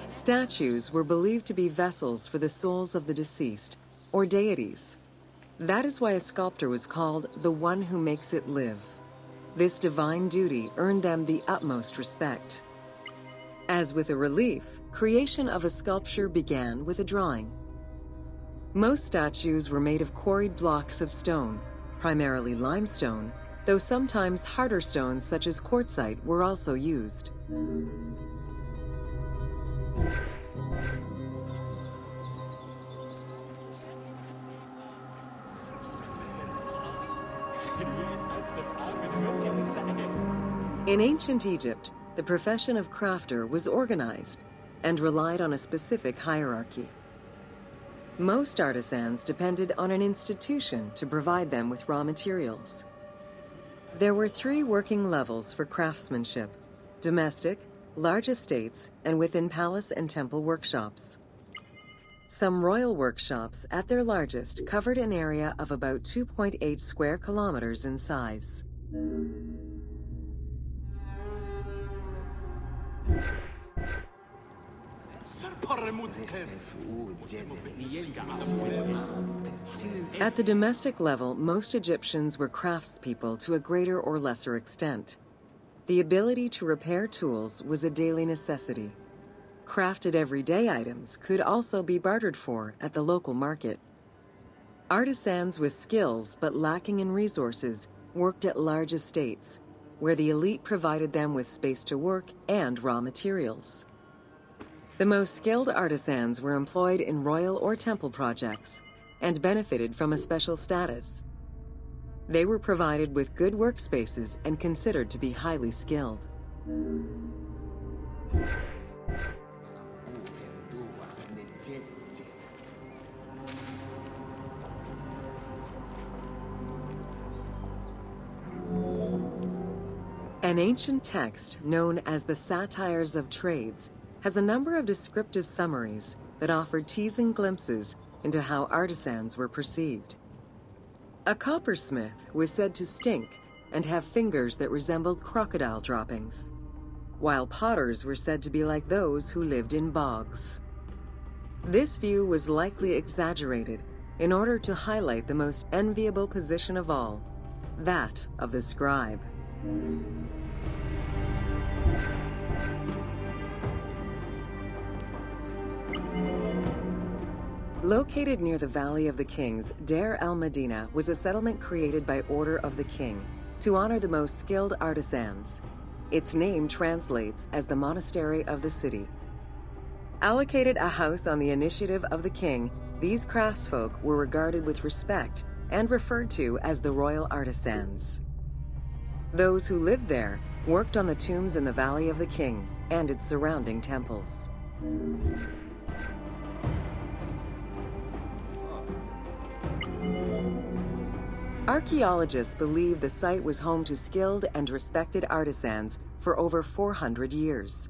Statues were believed to be vessels for the souls of the deceased, or deities. That is why a sculptor was called the one who makes it live. This divine duty earned them the utmost respect. As with a relief, creation of a sculpture began with a drawing. Most statues were made of quarried blocks of stone, primarily limestone, though sometimes harder stones such as quartzite were also used. In ancient Egypt, the profession of crafter was organized and relied on a specific hierarchy. Most artisans depended on an institution to provide them with raw materials. There were 3 working levels for craftsmanship: domestic, large estates, and within palace and temple workshops. Some royal workshops, at their largest, covered an area of about 2.8 square kilometers in size. At the domestic level, most Egyptians were craftspeople to a greater or lesser extent. The ability to repair tools was a daily necessity. Crafted everyday items could also be bartered for at the local market. Artisans with skills but lacking in resources worked at large estates. where the elite provided them with space to work and raw materials. The most skilled artisans were employed in royal or temple projects and benefited from a special status. They were provided with good workspaces and considered to be highly skilled. An ancient text known as the Satires of Trades has a number of descriptive summaries that offer teasing glimpses into how artisans were perceived. A coppersmith was said to stink and have fingers that resembled crocodile droppings, while potters were said to be like those who lived in bogs. This view was likely exaggerated in order to highlight the most enviable position of all, that of the scribe. Located near the Valley of the Kings, Deir el-Medina was a settlement created by order of the king to honor the most skilled artisans. Its name translates as the monastery of the city. Allocated a house on the initiative of the king, these craftsfolk were regarded with respect and referred to as the royal artisans. Those who lived there worked on the tombs in the Valley of the Kings and its surrounding temples. Archaeologists believe the site was home to skilled and respected artisans for over 400 years.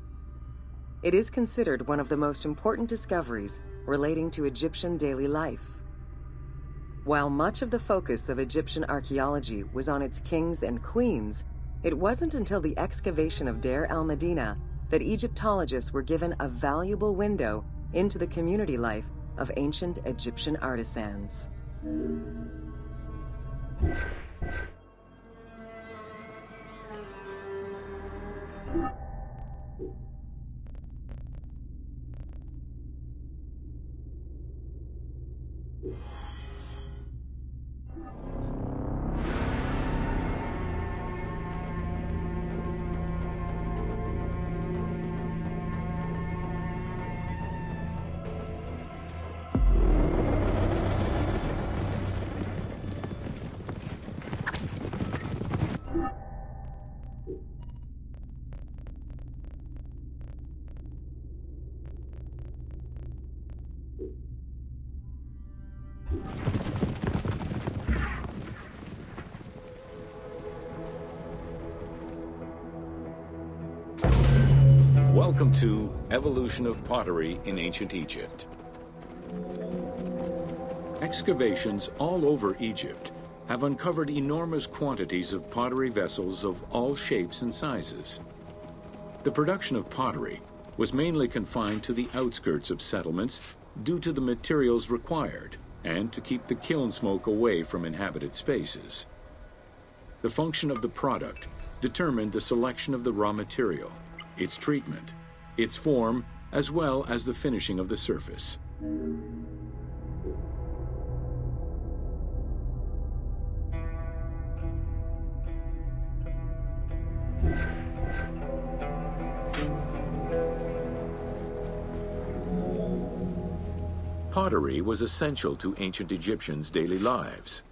It is considered one of the most important discoveries relating to Egyptian daily life. While much of the focus of Egyptian archaeology was on its kings and queens, it wasn't until the excavation of Deir el-Medina that Egyptologists were given a valuable window into the community life of ancient Egyptian artisans.
Welcome to Evolution of Pottery in Ancient Egypt. Excavations all over Egypt have uncovered enormous quantities of pottery vessels of all shapes and sizes. The production of pottery was mainly confined to the outskirts of settlements due to the materials required and to keep the kiln smoke away from inhabited spaces. The function of the product determined the selection of the raw material, its treatment, its form, as well as the finishing of the surface. Pottery was essential to ancient Egyptians' daily lives.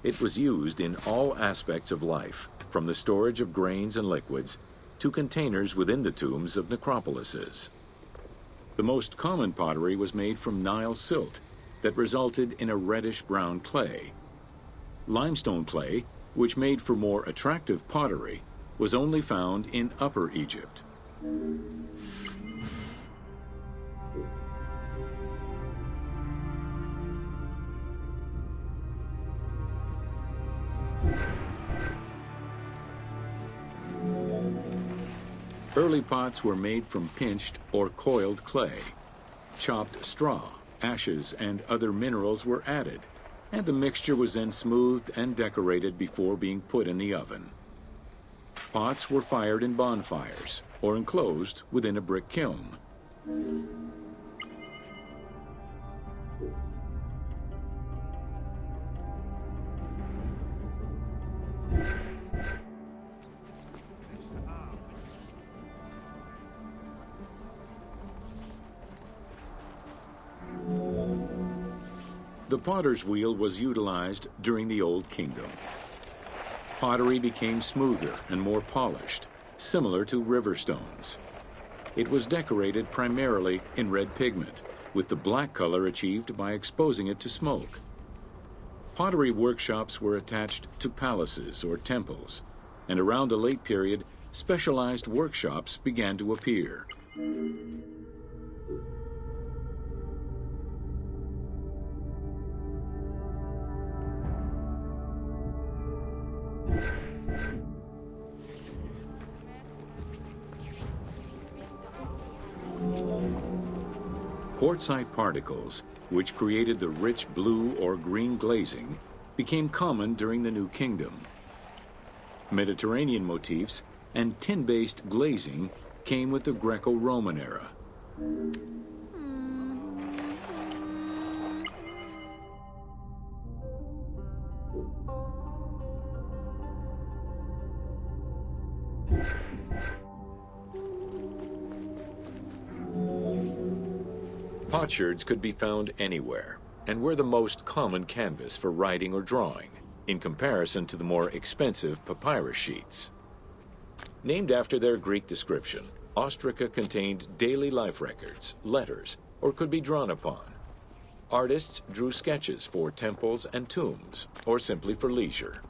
It was used in all aspects of life, from the storage of grains and liquids to containers within the tombs of necropolises. The most common pottery was made from Nile silt that resulted in a reddish-brown clay. Limestone clay, which made for more attractive pottery, was only found in Upper Egypt. Early pots were made from pinched or coiled clay. Chopped straw, ashes, and other minerals were added, and the mixture was then smoothed and decorated before being put in the oven. Pots were fired in bonfires or enclosed within a brick kiln. The potter's wheel was utilized during the Old Kingdom. Pottery became smoother and more polished, similar to river stones. It was decorated primarily in red pigment, with the black color achieved by exposing it to smoke. Pottery workshops were attached to palaces or temples, and around the late period, specialized workshops began to appear. Quartzite particles, which created the rich blue or green glazing, became common during the New Kingdom. Mediterranean motifs and tin-based glazing came with the Greco-Roman era. Potsherds could be found anywhere and were the most common canvas for writing or drawing, in comparison to the more expensive papyrus sheets. Named after their Greek description, ostraca contained daily life records, letters, or could be drawn upon. Artists drew sketches for temples and tombs, or simply for leisure.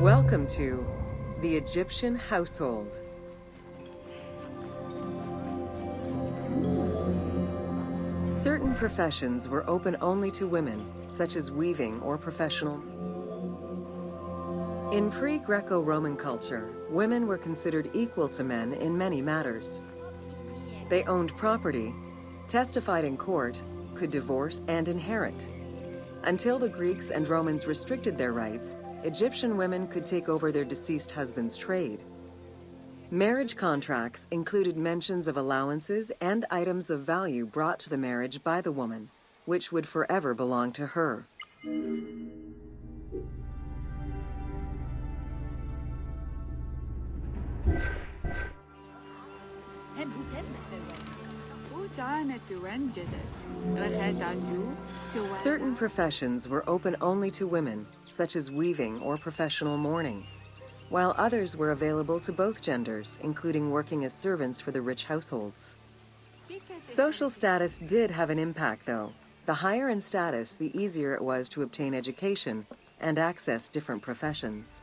Welcome to the Egyptian household. Certain professions were open only to women, such as weaving or professional. In pre-Greco-Roman culture, women were considered equal to men in many matters. They owned property, testified in court, could divorce and inherit. Until the Greeks and Romans restricted their rights, Egyptian women could take over their deceased husband's trade. Marriage contracts included mentions of allowances and items of value brought to the marriage by the woman, which would forever belong to her. Certain professions were open only to women, such as weaving or professional mourning, while others were available to both genders, including working as servants for the rich households. Social status did have an impact, though. The higher in status, the easier it was to obtain education and access different professions.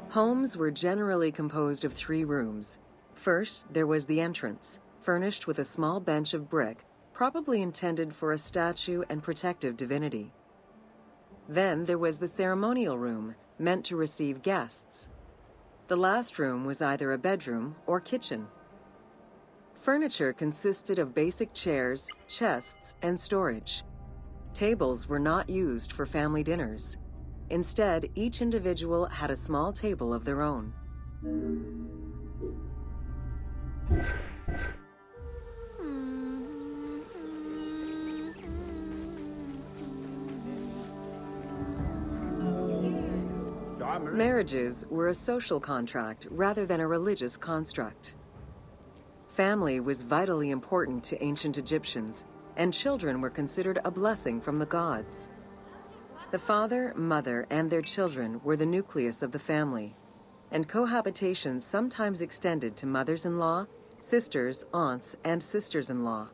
Homes were generally composed of 3 rooms. First, there was the entrance, furnished with a small bench of brick, probably intended for a statue and protective divinity. Then there was the ceremonial room, meant to receive guests. The last room was either a bedroom or kitchen. Furniture consisted of basic chairs, chests, and storage. Tables were not used for family dinners. Instead, each individual had a small table of their own. Marriages were a social contract rather than a religious construct. Family was vitally important to ancient Egyptians, and children were considered a blessing from the gods. The father, mother, and their children were the nucleus of the family, and cohabitation sometimes extended to mothers-in-law, sisters, aunts, and sisters-in-law.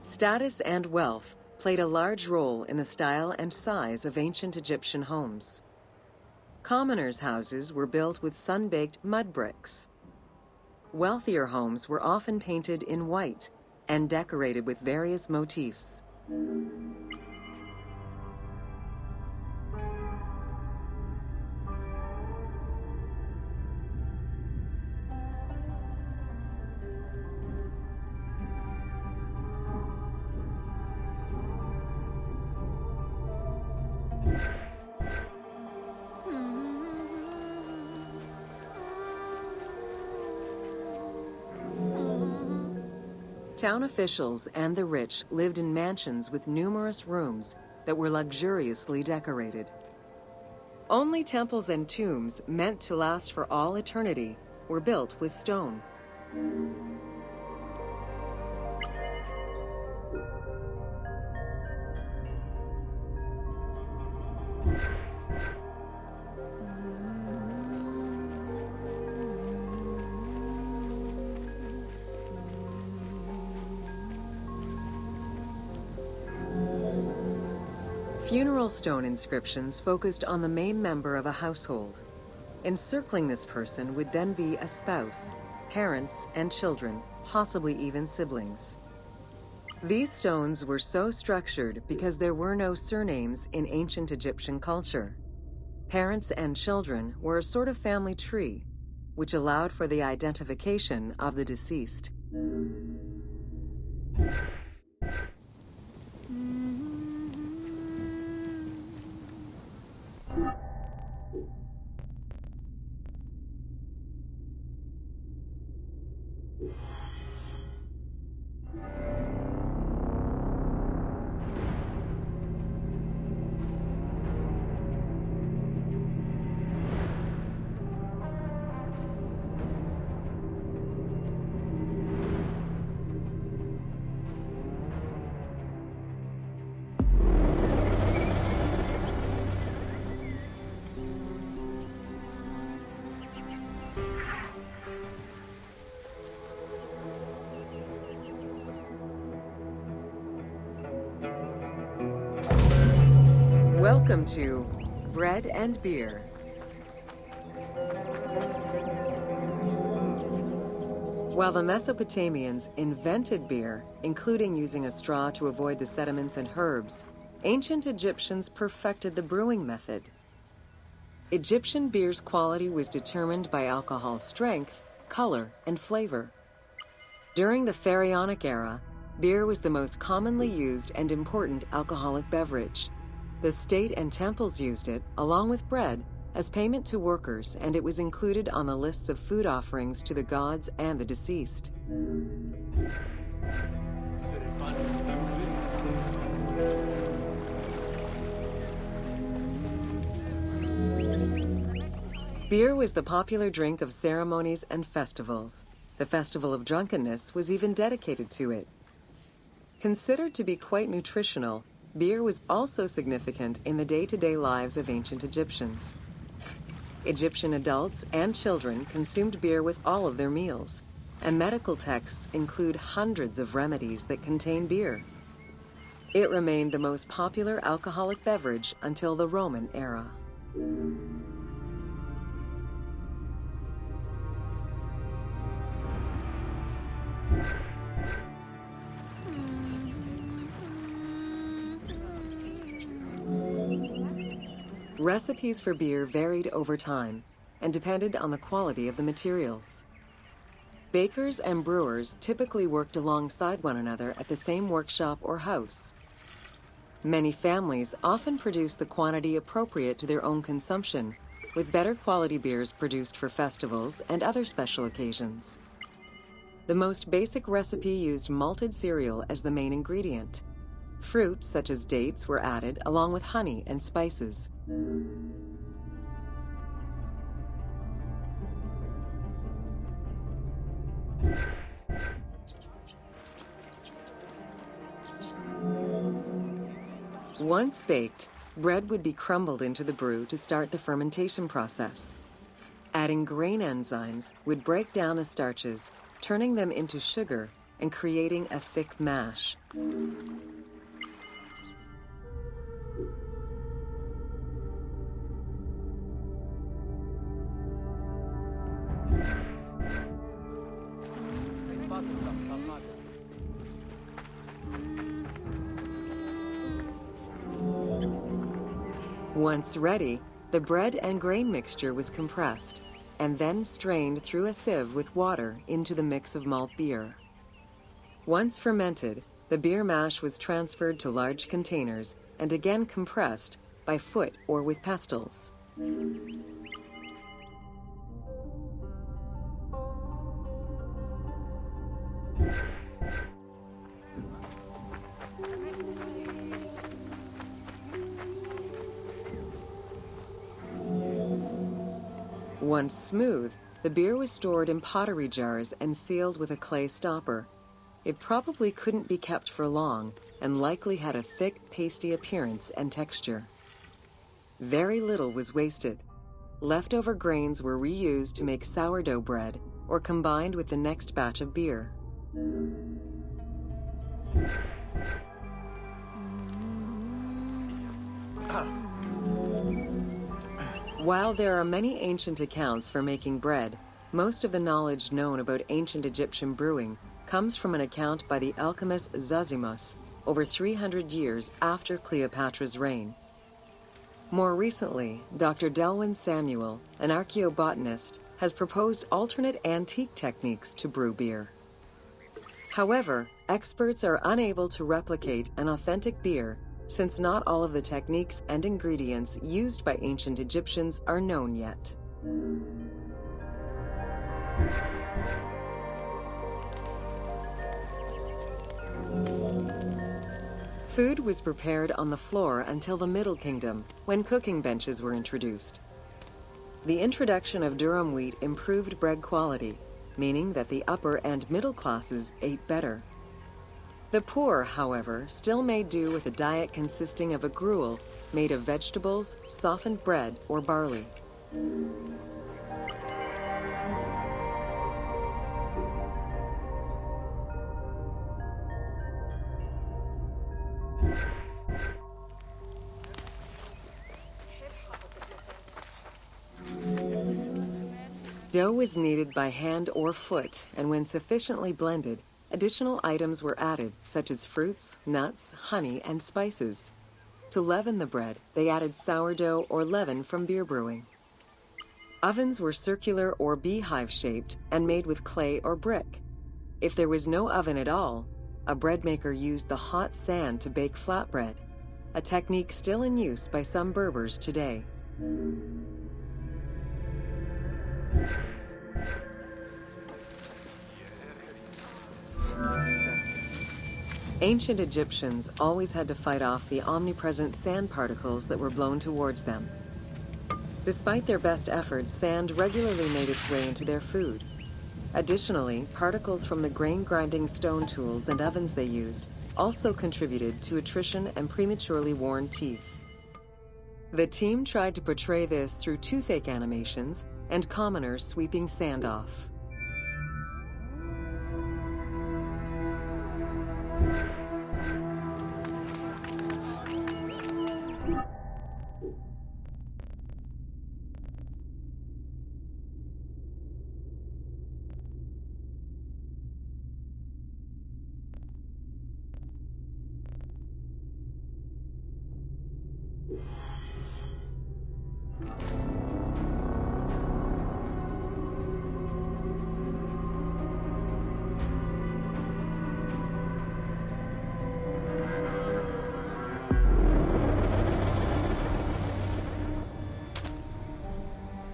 Status and wealth played a large role in the style and size of ancient Egyptian homes. Commoners' houses were built with sun-baked mud bricks. Wealthier homes were often painted in white and decorated with various motifs. Town officials and the rich lived in mansions with numerous rooms that were luxuriously decorated. Only temples and tombs meant to last for all eternity were built with stone. Funeral stone inscriptions focused on the main member of a household. Encircling this person would then be a spouse, parents, and children, possibly even siblings. These stones were so structured because there were no surnames in ancient Egyptian culture. Parents and children were a sort of family tree, which allowed for the identification of the deceased. Welcome to Bread and Beer. While the Mesopotamians invented beer, including using a straw to avoid the sediments and herbs, ancient Egyptians perfected the brewing method. Egyptian beer's quality was determined by alcohol strength, color, and flavor. During the Pharaonic era, beer was the most commonly used and important alcoholic beverage. The state and temples used it, along with bread, as payment to workers, and it was included on the lists of food offerings to the gods and the deceased. Beer was the popular drink of ceremonies and festivals. The festival of drunkenness was even dedicated to it. Considered to be quite nutritional, beer was also significant in the day-to-day lives of ancient Egyptians. Egyptian adults and children consumed beer with all of their meals, and medical texts include hundreds of remedies that contain beer. It remained the most popular alcoholic beverage until the Roman era. Recipes for beer varied over time and depended on the quality of the materials. Bakers and brewers typically worked alongside one another at the same workshop or house. Many families often produced the quantity appropriate to their own consumption with better quality beers produced for festivals and other special occasions. The most basic recipe used malted cereal as the main ingredient. Fruits such as dates were added along with honey and spices. Once baked, bread would be crumbled into the brew to start the fermentation process. Adding grain enzymes would break down the starches, turning them into sugar and creating a thick mash. Once ready, the bread and grain mixture was compressed and then strained through a sieve with water into the mix of malt beer. Once fermented, the beer mash was transferred to large containers and again compressed by foot or with pestles. Once smooth, the beer was stored in pottery jars and sealed with a clay stopper. It probably couldn't be kept for long and likely had a thick, pasty appearance and texture. Very little was wasted. Leftover grains were reused to make sourdough bread or combined with the next batch of beer. While there are many ancient accounts for making bread, most of the knowledge known about ancient Egyptian brewing comes from an account by the alchemist Zosimus over 300 years after Cleopatra's reign. More recently, Dr. Delwyn Samuel, an archaeobotanist, has proposed alternate antique techniques to brew beer. However, experts are unable to replicate an authentic beer since not all of the techniques and ingredients used by ancient Egyptians are known yet. Food was prepared on the floor until the Middle Kingdom, when cooking benches were introduced. The introduction of durum wheat improved bread quality, meaning that the upper and middle classes ate better. The poor, however, still made do with a diet consisting of a gruel made of vegetables, softened bread, or barley. Dough was kneaded by hand or foot, and when sufficiently blended, additional items were added, such as fruits, nuts, honey, and spices. To leaven the bread, they added sourdough or leaven from beer brewing. Ovens were circular or beehive-shaped and made with clay or brick. If there was no oven at all, a bread maker used the hot sand to bake flatbread, a technique still in use by some Berbers today. Ancient Egyptians always had to fight off the omnipresent sand particles that were blown towards them. Despite their best efforts, sand regularly made its way into their food. Additionally, particles from the grain-grinding stone tools and ovens they used also contributed to attrition and prematurely worn teeth. The team tried to portray this through toothache animations and commoners sweeping sand off.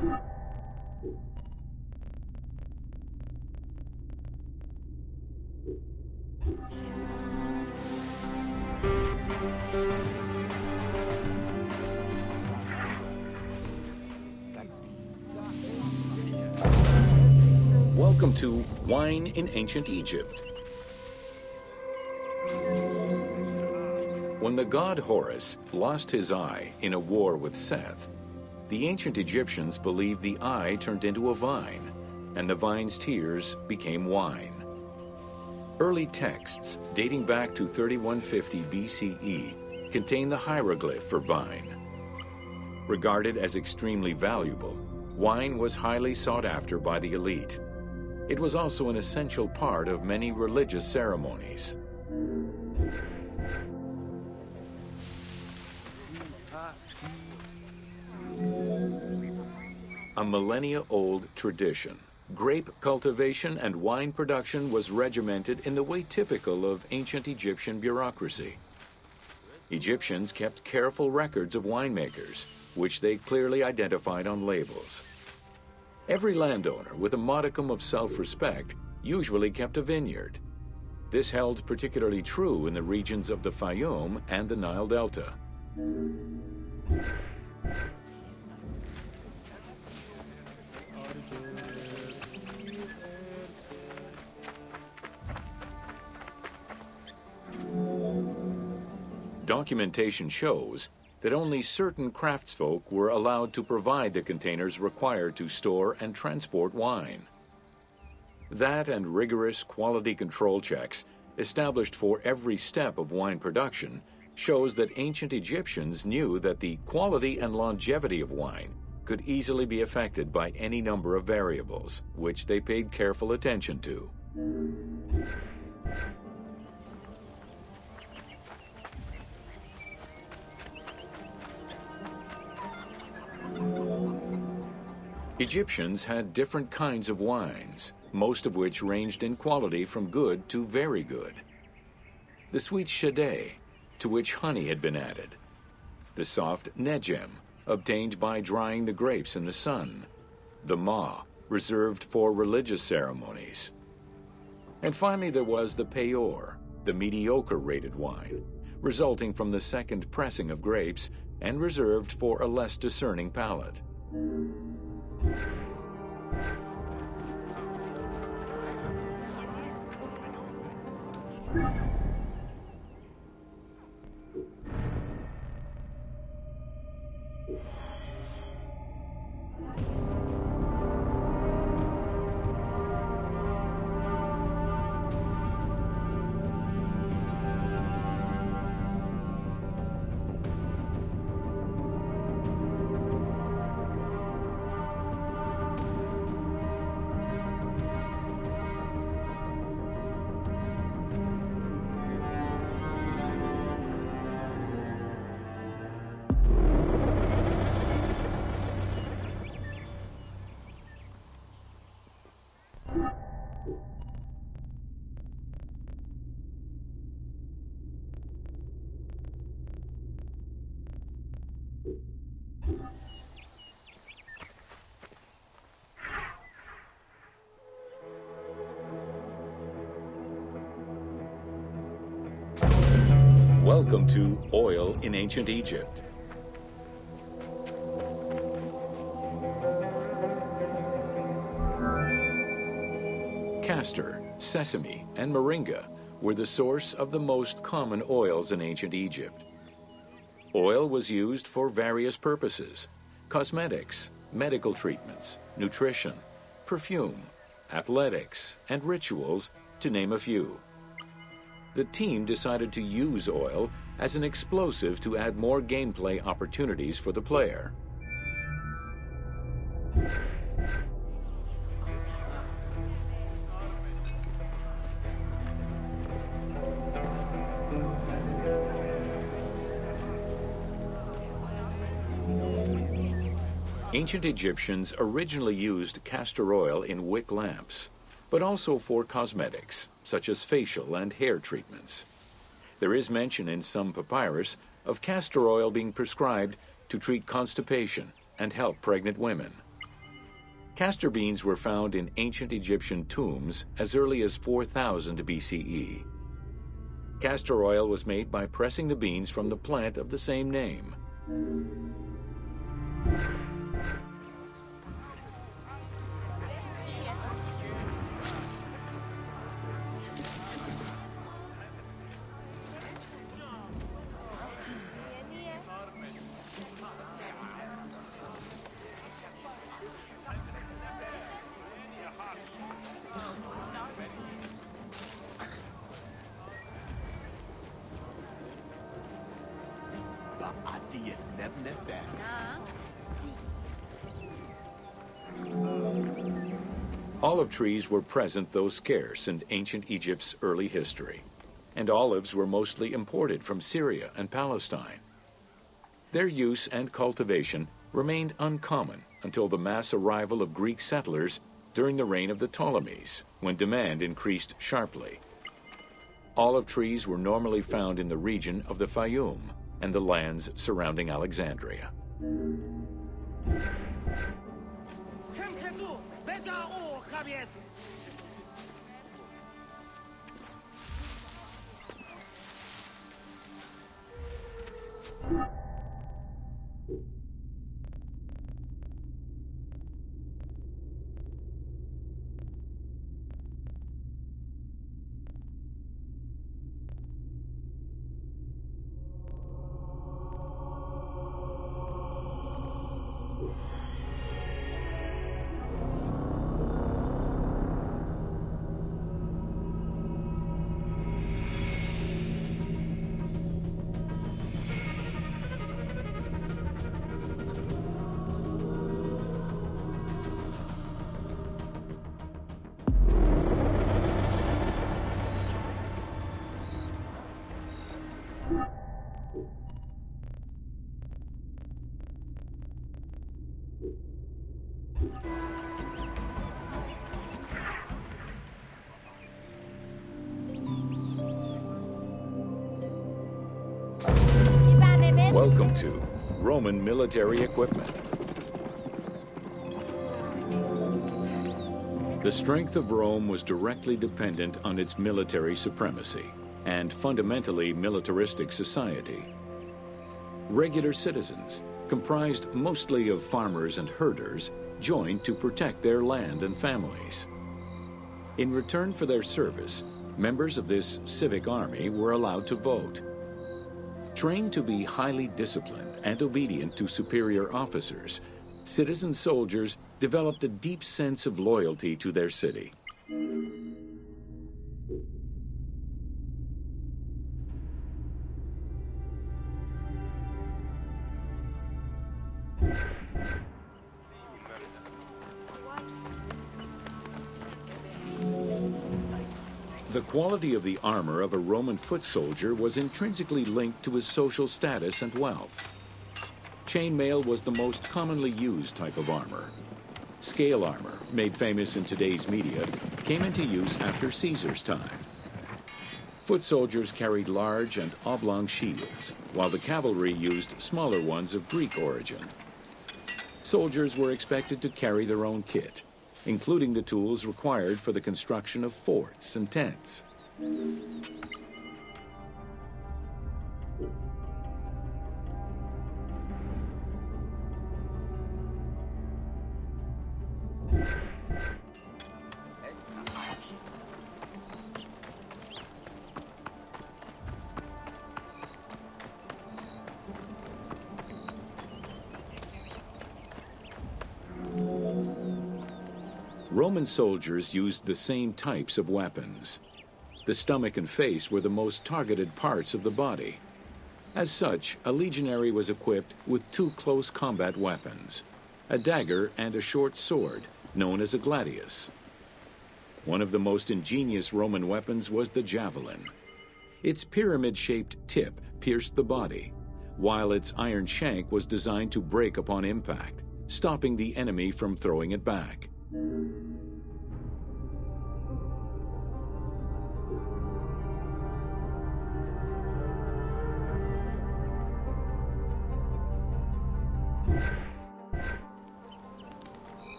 Welcome to Wine in Ancient Egypt. When the god Horus lost his eye in a war with Seth, the ancient Egyptians believed the eye turned into a vine, and the vine's tears became wine. Early texts, dating back to 3150 BCE, contain the hieroglyph for vine. Regarded as extremely valuable, wine was highly sought after by the elite. It was also an essential part of many religious ceremonies. A millennia-old tradition. Grape cultivation and wine production was regimented in the way typical of ancient Egyptian bureaucracy. Egyptians kept careful records of winemakers, which they clearly identified on labels. Every landowner with a modicum of self-respect usually kept a vineyard. This held particularly true in the regions of the Fayum and the Nile Delta. Documentation shows that only certain craftsfolk were allowed to provide the containers required to store and transport wine. That and rigorous quality control checks established for every step of wine production shows that ancient Egyptians knew that the quality and longevity of wine could easily be affected by any number of variables, which they paid careful attention to. Egyptians had different kinds of wines, most of which ranged in quality from good to very good. The sweet shadé, to which honey had been added. The soft negem, obtained by drying the grapes in the sun. The ma, reserved for religious ceremonies. And finally there was the peor, the mediocre-rated wine, resulting from the second pressing of grapes and reserved for a less discerning palate. Welcome to Oil in Ancient Egypt. Castor, sesame, and moringa were the source of the most common oils in ancient Egypt. Oil was used for various purposes: cosmetics, medical treatments, nutrition, perfume, athletics, and rituals, to name a few. The team decided to use oil as an explosive to add more gameplay opportunities for the player. Ancient Egyptians originally used castor oil in wick lamps, but also for cosmetics, such as facial and hair treatments. There is mention in some papyrus of castor oil being prescribed to treat constipation and help pregnant women. Castor beans were found in ancient Egyptian tombs as early as 4000 BCE. Castor oil was made by pressing the beans from the plant of the same name. Olive trees were present, though scarce, in ancient Egypt's early history, and olives were mostly imported from Syria and Palestine. Their use and cultivation remained uncommon until the mass arrival of Greek settlers during the reign of the Ptolemies, when demand increased sharply. Olive trees were normally found in the region of the Fayum and the lands surrounding Alexandria. Welcome to Roman military equipment. The strength of Rome was directly dependent on its military supremacy and fundamentally militaristic society. Regular citizens, comprised mostly of farmers and herders, joined to protect their land and families. In return for their service, members of this civic army were allowed to vote. Trained to be highly disciplined and obedient to superior officers, citizen soldiers developed a deep sense of loyalty to their city. The quality of the armor of a Roman foot soldier was intrinsically linked to his social status and wealth. Chainmail was the most commonly used type of armor. Scale armor, made famous in today's media, came into use after Caesar's time. Foot soldiers carried large and oblong shields, while the cavalry used smaller ones of Greek origin. Soldiers were expected to carry their own kit, including the tools required for the construction of forts and tents. Roman soldiers used the same types of weapons. The stomach and face were the most targeted parts of the body. As such, a legionary was equipped with two close combat weapons, a dagger and a short sword, known as a gladius. One of the most ingenious Roman weapons was the javelin. Its pyramid-shaped tip pierced the body, while its iron shank was designed to break upon impact, stopping the enemy from throwing it back.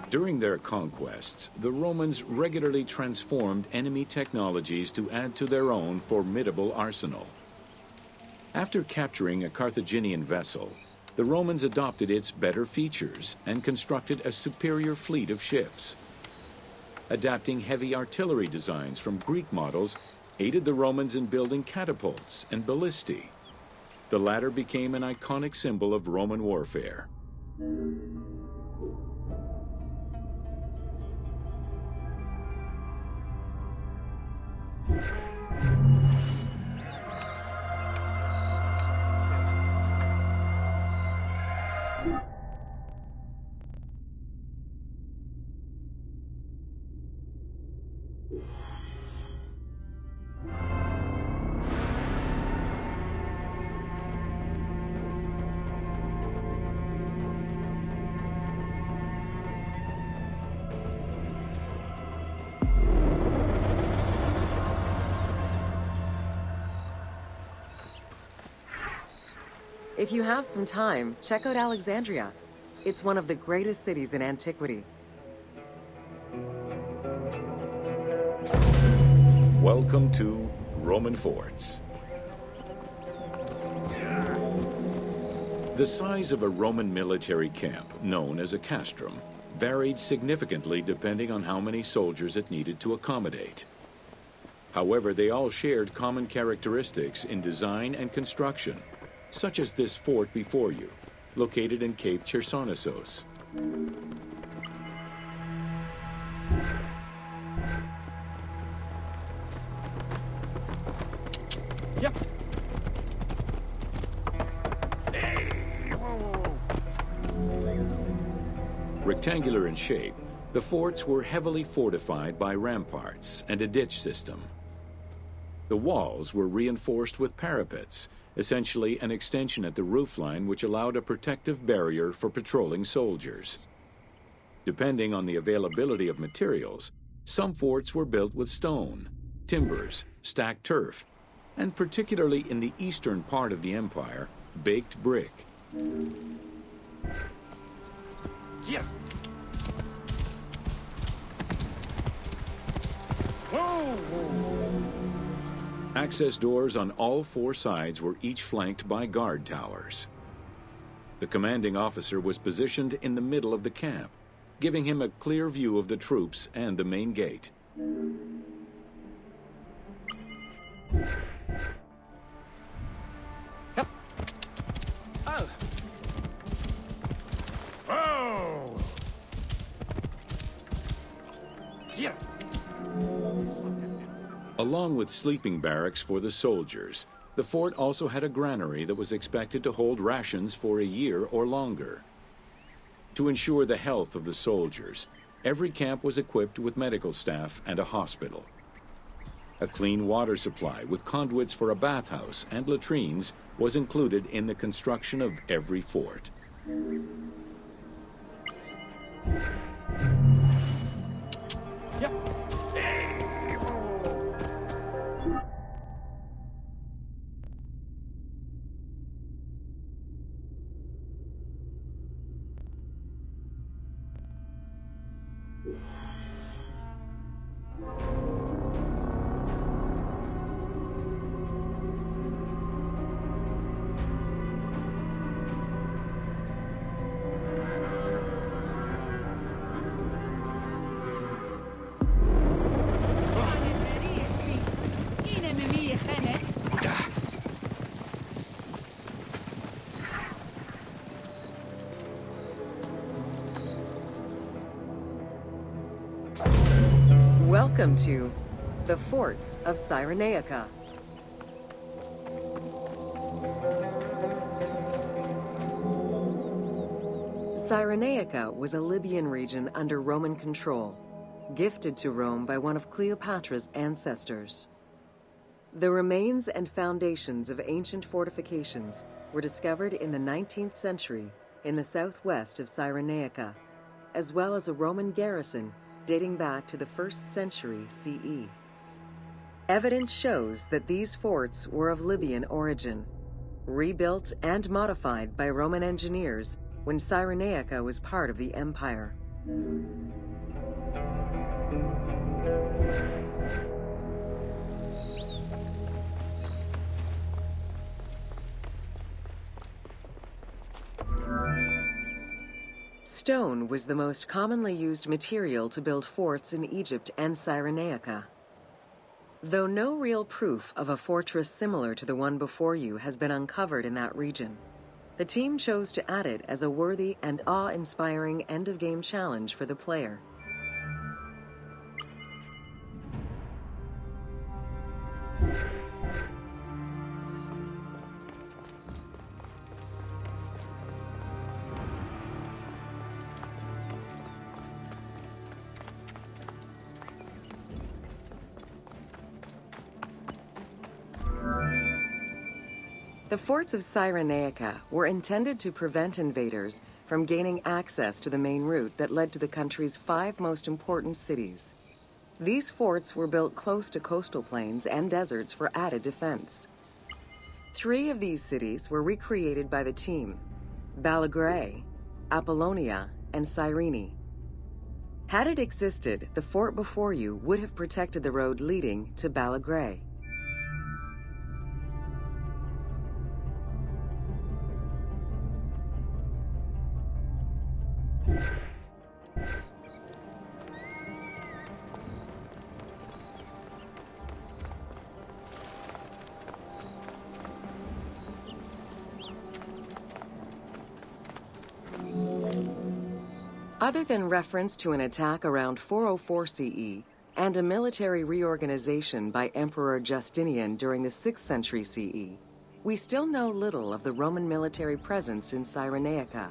During their conquests, the Romans regularly transformed enemy technologies to add to their own formidable arsenal. After capturing a Carthaginian vessel, the Romans adopted its better features and constructed a superior fleet of ships. Adapting heavy artillery designs from Greek models aided the Romans in building catapults and ballistae. The latter became an iconic symbol of Roman warfare.
If you have some time, check out Alexandria. It's one of the greatest cities in antiquity.
Welcome to Roman forts. The size of a Roman military camp, known as a castrum, varied significantly depending on how many soldiers it needed to accommodate. However, they all shared common characteristics in design and construction, such as this fort before you, located in Cape Chersonesos.
Yep.
Rectangular in shape, the forts were heavily fortified by ramparts and a ditch system. The walls were reinforced with parapets, essentially an extension at the roofline which allowed a protective barrier for patrolling soldiers. Depending on the availability of materials, some forts were built with stone, timbers, stacked turf, and particularly in the eastern part of the empire, baked brick.
Yeah.
Access doors on all four sides were each flanked by guard towers. The commanding officer was positioned in the middle of the camp, giving him a clear view of the troops and the main gate.
Yep. Oh. Oh. Yeah.
Along with sleeping barracks for the soldiers, the fort also had a granary that was expected to hold rations for a year or longer. To ensure the health of the soldiers, every camp was equipped with medical staff and a hospital. A clean water supply with conduits for a bathhouse and latrines was included in the construction of every fort.
Yep.
Welcome to the forts of Cyrenaica. Cyrenaica was a Libyan region under Roman control, gifted to Rome by one of Cleopatra's ancestors. The remains and foundations of ancient fortifications were discovered in the 19th century in the southwest of Cyrenaica, as well as a Roman garrison dating back to the 1st century CE. Evidence shows that these forts were of Libyan origin, rebuilt and modified by Roman engineers when Cyrenaica was part of the empire. Stone was the most commonly used material to build forts in Egypt and Cyrenaica. Though no real proof of a fortress similar to the one before you has been uncovered in that region, the team chose to add it as a worthy and awe-inspiring end-of-game challenge for the player. The forts of Cyrenaica were intended to prevent invaders from gaining access to the main route that led to the country's 5 most important cities. These forts were built close to coastal plains and deserts for added defense. 3 of these cities were recreated by the team: Balagrae, Apollonia, and Cyrene. Had it existed, the fort before you would have protected the road leading to Balagrae. Other than reference to an attack around 404 CE and a military reorganization by Emperor Justinian during the 6th century CE, we still know little of the Roman military presence in Cyrenaica.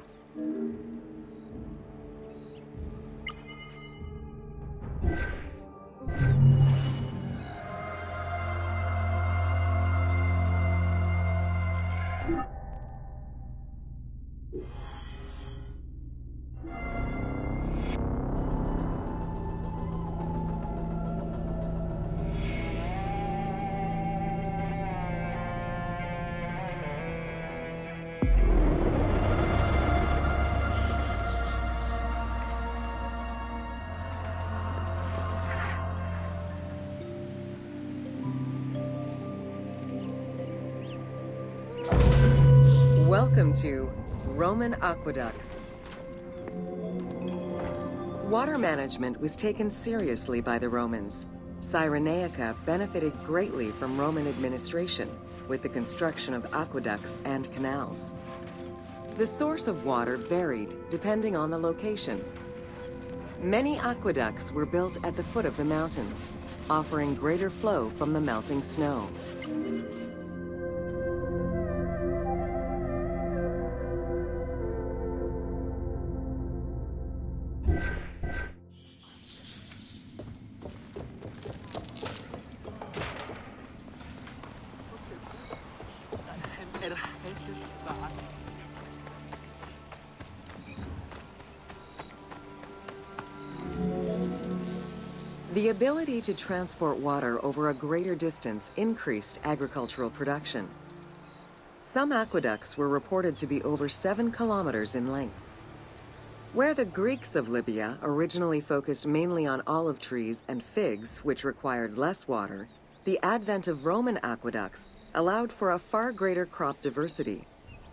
Welcome to Roman Aqueducts. Water management was taken seriously by the Romans. Cyrenaica benefited greatly from Roman administration with the construction of aqueducts and canals. The source of water varied depending on the location. Many aqueducts were built at the foot of the mountains, offering greater flow from the melting snow. The ability to transport water over a greater distance increased agricultural production. Some aqueducts were reported to be over 7 kilometers in length. Where the Greeks of Libya originally focused mainly on olive trees and figs, which required less water, the advent of Roman aqueducts allowed for a far greater crop diversity.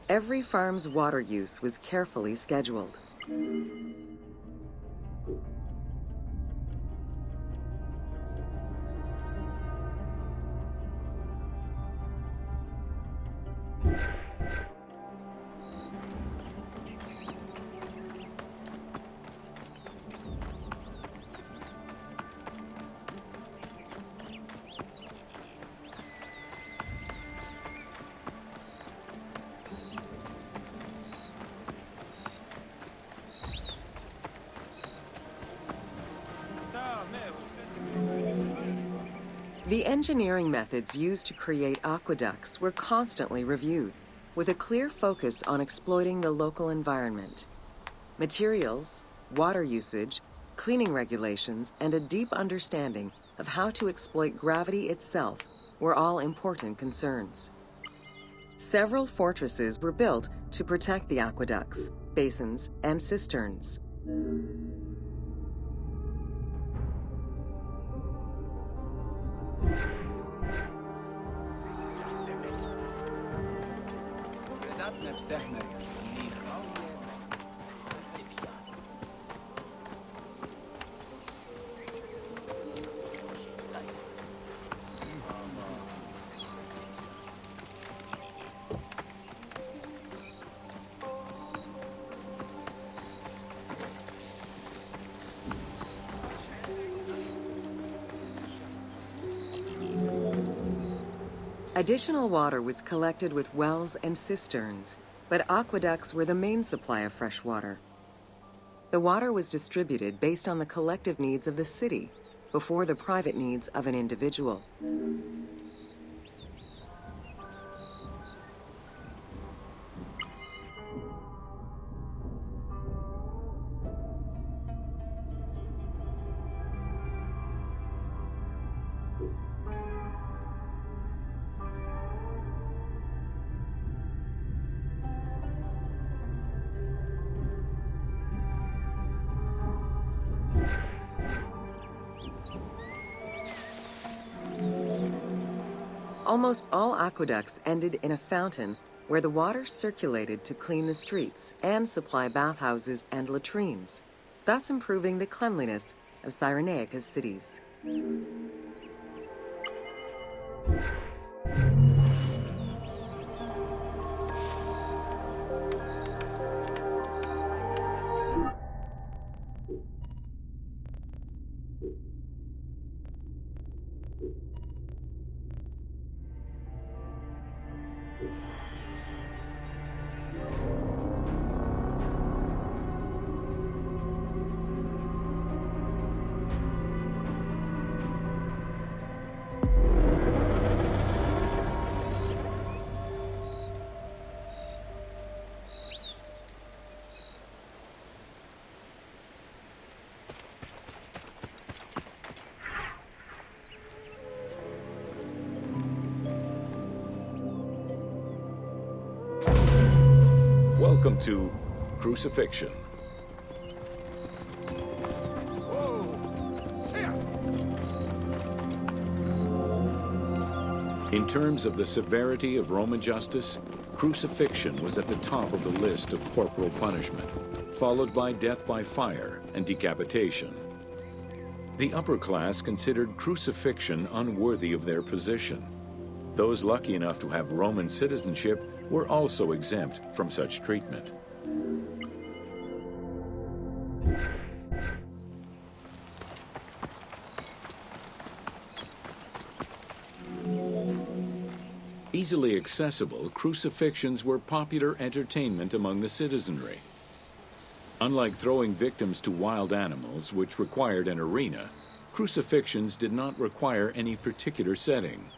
Every farm's water use was carefully scheduled. The engineering methods used to create aqueducts were constantly reviewed, with a clear focus on exploiting the local environment. Materials, water usage, cleaning regulations, and a deep understanding of how to exploit gravity itself were all important concerns. Several fortresses were built to protect the aqueducts, basins, and cisterns. Additional water was collected with wells and cisterns, but aqueducts were the main supply of fresh water. The water was distributed based on the collective needs of the city before the private needs of an individual. Almost all aqueducts ended in a fountain where the water circulated to clean the streets and supply bathhouses and latrines, thus improving the cleanliness of Cyrenaica's cities.
Welcome to Crucifixion. In terms of the severity of Roman justice, crucifixion was at the top of the list of corporal punishment, followed by death by fire and decapitation. The upper class considered crucifixion unworthy of their position. Those lucky enough to have Roman citizenship were also exempt from such treatment. Easily accessible, crucifixions were popular entertainment among the citizenry. Unlike throwing victims to wild animals, which required an arena, crucifixions did not require any particular setting.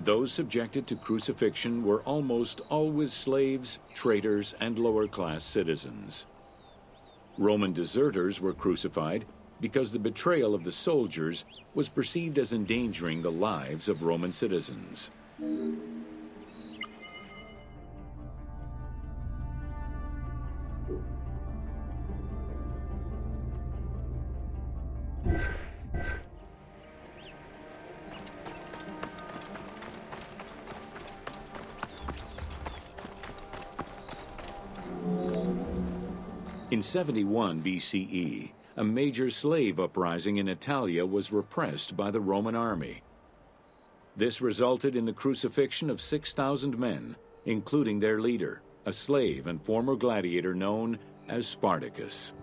Those subjected to crucifixion were almost always slaves, traitors, and lower-class citizens. Roman deserters were crucified because the betrayal of the soldiers was perceived as endangering the lives of Roman citizens. In 71 BCE, a major slave uprising in Italia was repressed by the Roman army. This resulted in the crucifixion of 6,000 men, including their leader, a slave and former gladiator known as Spartacus.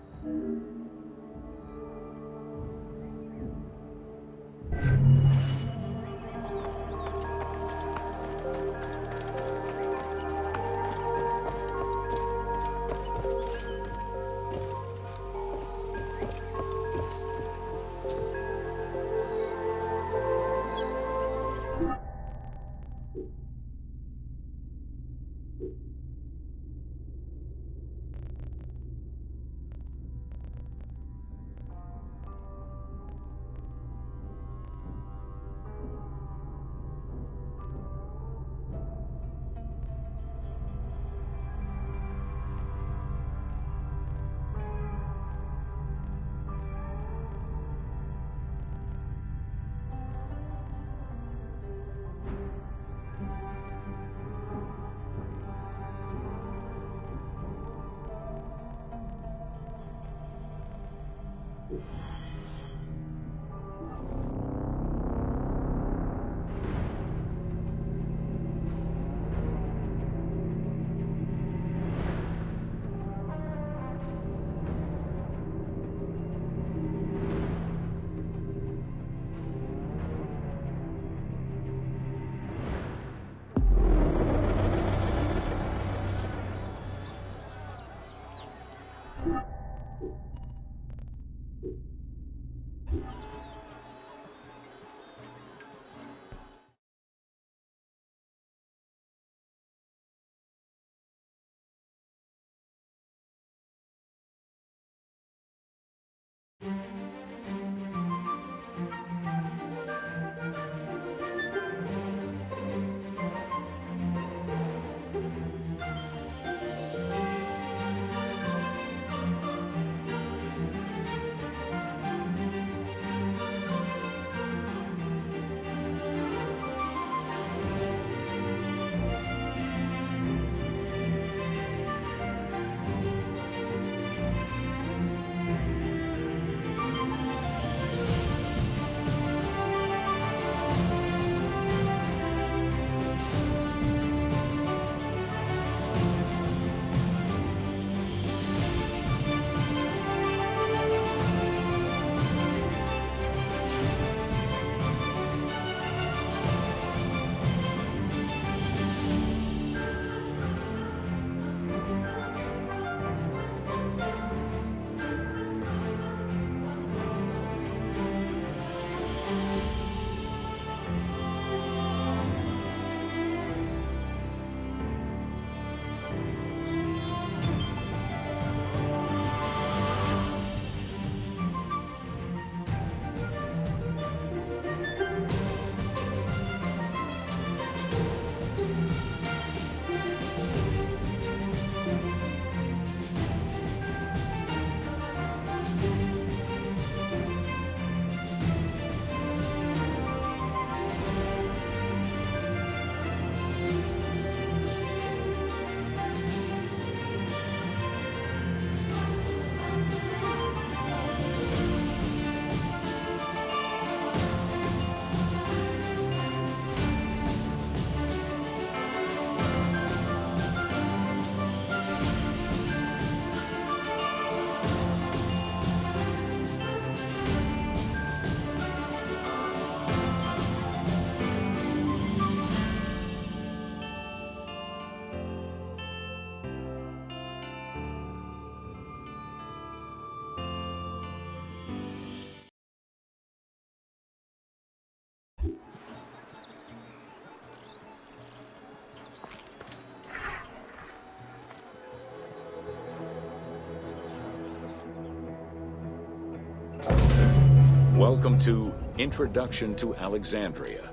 Welcome to Introduction to Alexandria.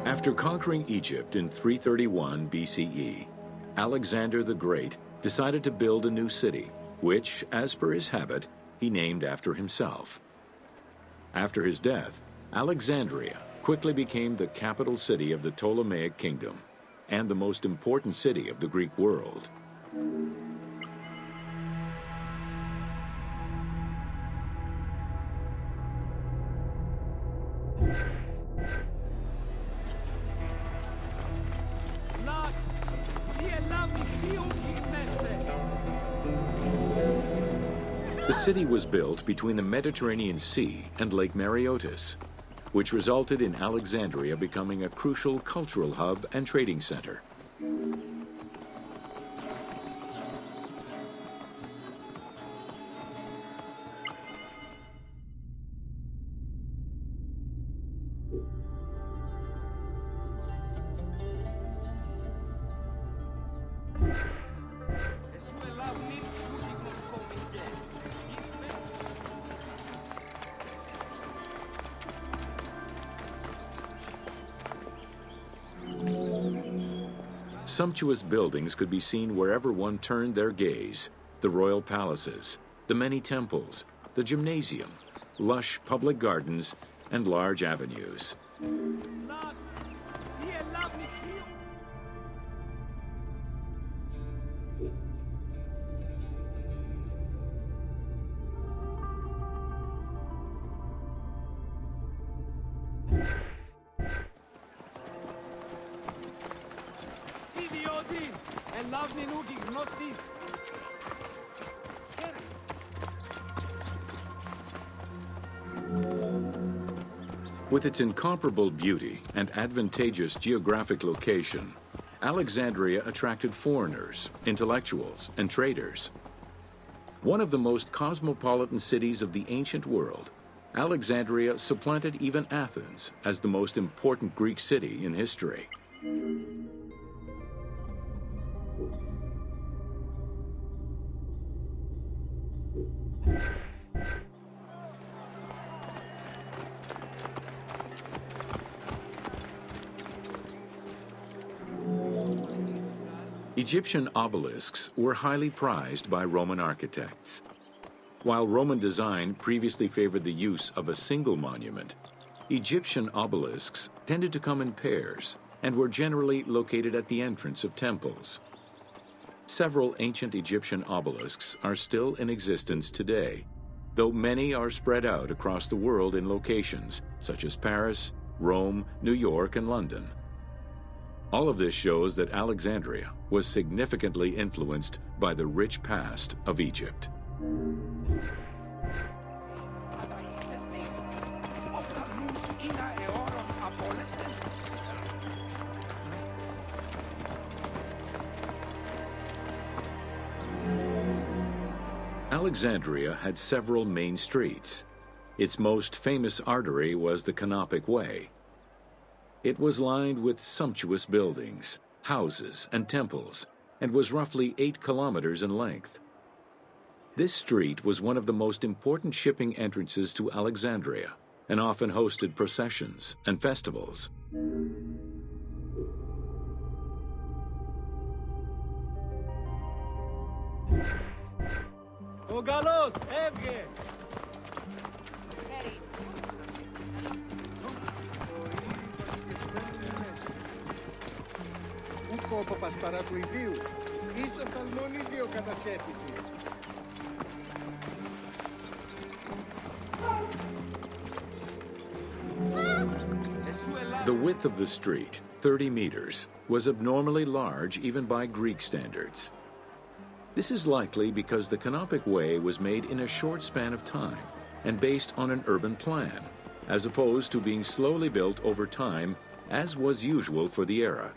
After conquering Egypt in 331 BCE, Alexander the Great decided to build a new city, which, as per his habit, he named after himself. After his death, Alexandria quickly became the capital city of the Ptolemaic kingdom and the most important city of the Greek world. The city was built between the Mediterranean Sea and Lake Mareotis, which resulted in Alexandria becoming a crucial cultural hub and trading center. Sumptuous buildings could be seen wherever one turned their gaze: the royal palaces, the many temples, the gymnasium, lush public gardens, and large avenues. With its incomparable beauty and advantageous geographic location, Alexandria attracted foreigners, intellectuals, and traders. One of the most cosmopolitan cities of the ancient world, Alexandria supplanted even Athens as the most important Greek city in history. Egyptian obelisks were highly prized by Roman architects. While Roman design previously favored the use of a single monument, Egyptian obelisks tended to come in pairs and were generally located at the entrance of temples. Several ancient Egyptian obelisks are still in existence today, though many are spread out across the world in locations such as Paris, Rome, New York, and London. All of this shows that Alexandria was significantly influenced by the rich past of Egypt. Alexandria had several main streets. Its most famous artery was the Canopic Way. It was lined with sumptuous buildings, houses, and temples, and was roughly 8 kilometers in length. This street was one of the most important shipping entrances to Alexandria and often hosted processions and festivals.
Ogalos, Evge!
Κόποπας παρά του ιδίου, εις οφθαλμόν ίδιο κατασχέθηση.
The width of the street, 30 meters, was abnormally large even by Greek standards. This is likely because the Canopic Way was made in a short span of time and based on an urban plan, as opposed to being slowly built over time, as was usual for the era.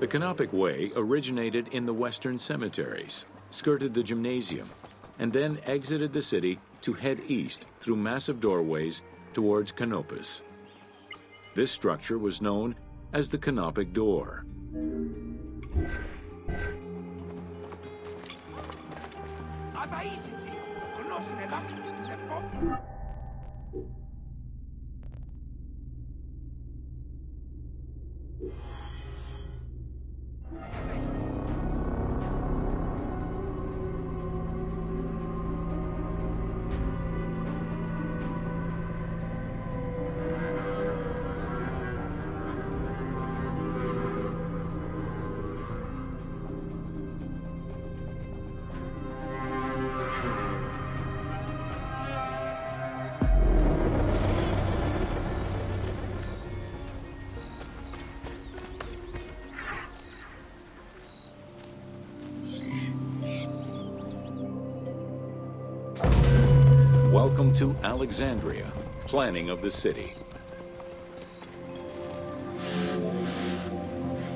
The Canopic Way originated in the western cemeteries, skirted the gymnasium, and then exited the city to head east through massive doorways towards Canopus. This structure was known as the Canopic Door. Welcome to Alexandria, planning of the city.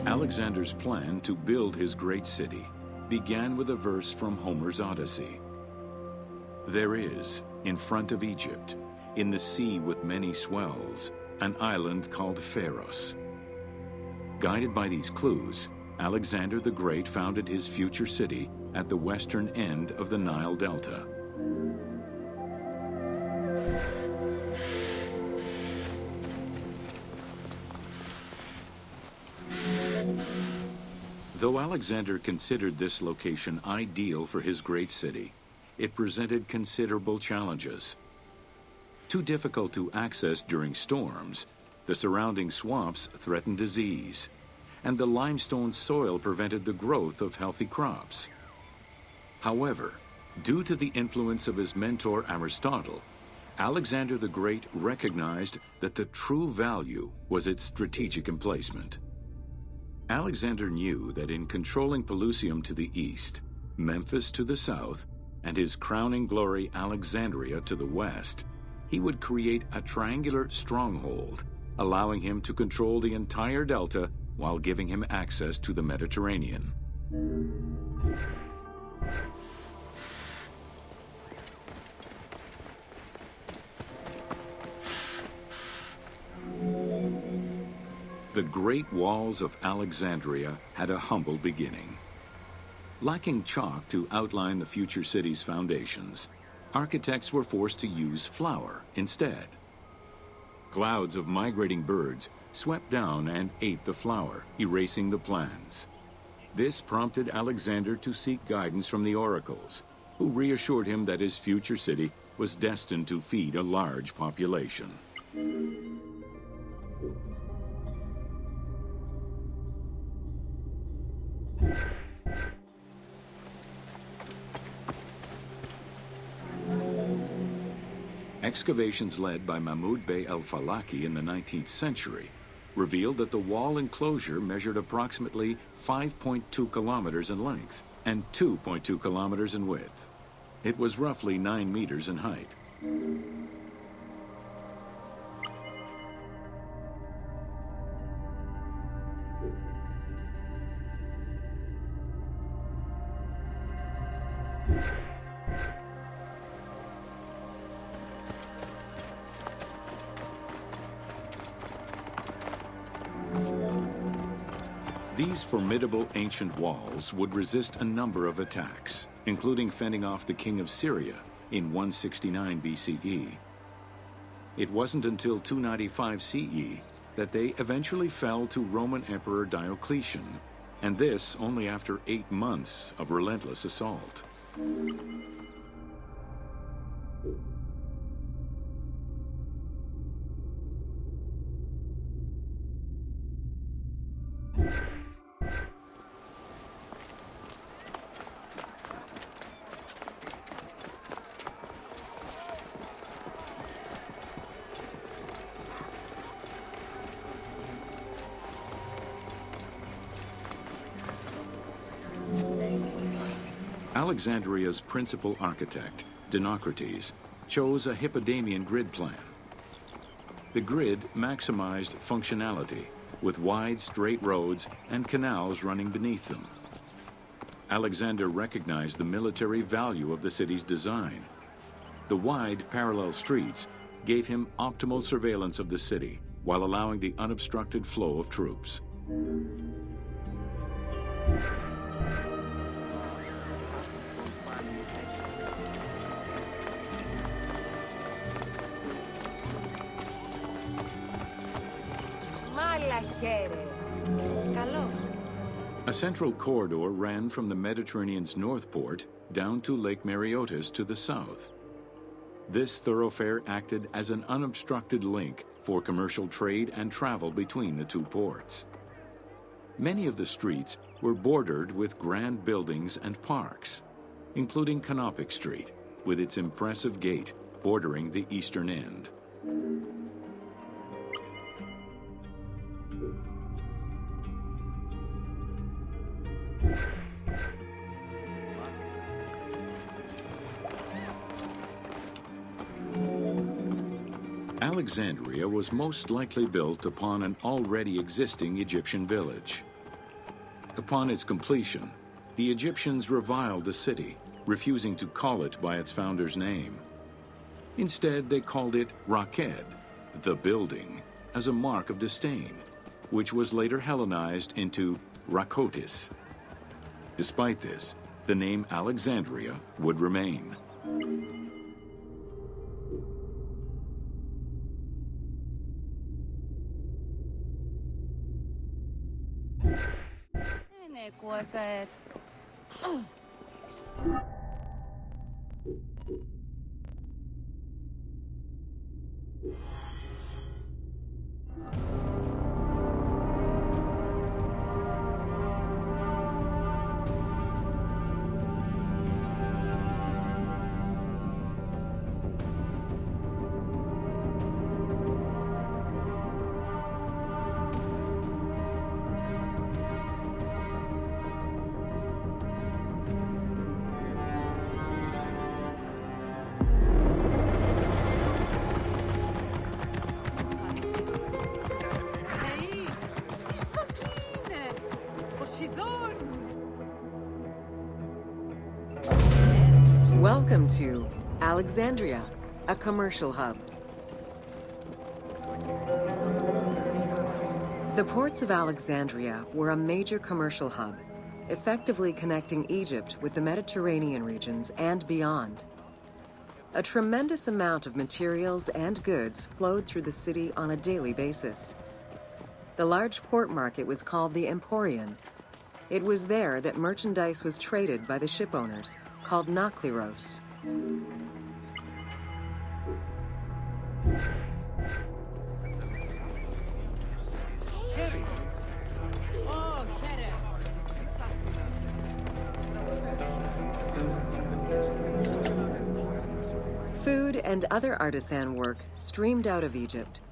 Alexander's plan to build his great city began with a verse from Homer's Odyssey. There is, in front of Egypt, in the sea with many swells, an island called Pharos. Guided by these clues, Alexander the Great founded his future city at the western end of the Nile Delta. Though Alexander considered this location ideal for his great city, it presented considerable challenges. Too difficult to access during storms, the surrounding swamps threatened disease, and the limestone soil prevented the growth of healthy crops. However, due to the influence of his mentor Aristotle, Alexander the Great recognized that the true value was its strategic emplacement. Alexander knew that in controlling Pelusium to the east, Memphis to the south, and his crowning glory Alexandria to the west, he would create a triangular stronghold, allowing him to control the entire delta while giving him access to the Mediterranean. The Great Walls of Alexandria had a humble beginning. Lacking chalk to outline the future city's foundations, architects were forced to use flour instead. Clouds of migrating birds swept down and ate the flour, erasing the plans. This prompted Alexander to seek guidance from the oracles, who reassured him that his future city was destined to feed a large population. Excavations led by Mahmud Bey el-Falaki in the 19th century revealed that the wall enclosure measured approximately 5.2 kilometers in length and 2.2 kilometers in width. It was roughly 9 meters in height. These formidable ancient walls would resist a number of attacks, including fending off the king of Syria in 169 BCE. It wasn't until 295 CE that they eventually fell to Roman Emperor Diocletian, and this only after 8 months of relentless assault. Alexandria's principal architect, Dinocrates, chose a Hippodamian grid plan. The grid maximized functionality with wide, straight roads and canals running beneath them. Alexander recognized the military value of the city's design. The wide, parallel streets gave him optimal surveillance of the city while allowing the unobstructed flow of troops. A central corridor ran from the Mediterranean's north port down to Lake Mareotis to the south. This thoroughfare acted as an unobstructed link for commercial trade and travel between the two ports. Many of the streets were bordered with grand buildings and parks, including Canopic Street, with its impressive gate bordering the eastern end. Alexandria was most likely built upon an already existing Egyptian village. Upon its completion, the Egyptians reviled the city, refusing to call it by its founder's name. Instead, they called it Raked, the building, as a mark of disdain, which was later Hellenized into Rakotis. Despite this, the name Alexandria would remain.
Welcome to Alexandria, a commercial hub. The ports of Alexandria were a major commercial hub, effectively connecting Egypt with the Mediterranean regions and beyond. A tremendous amount of materials and goods flowed through the city on a daily basis. The large port market was called the Emporion. It was there that merchandise was traded by the ship owners, called Nakliros. Food and other artisan work streamed out of Egypt.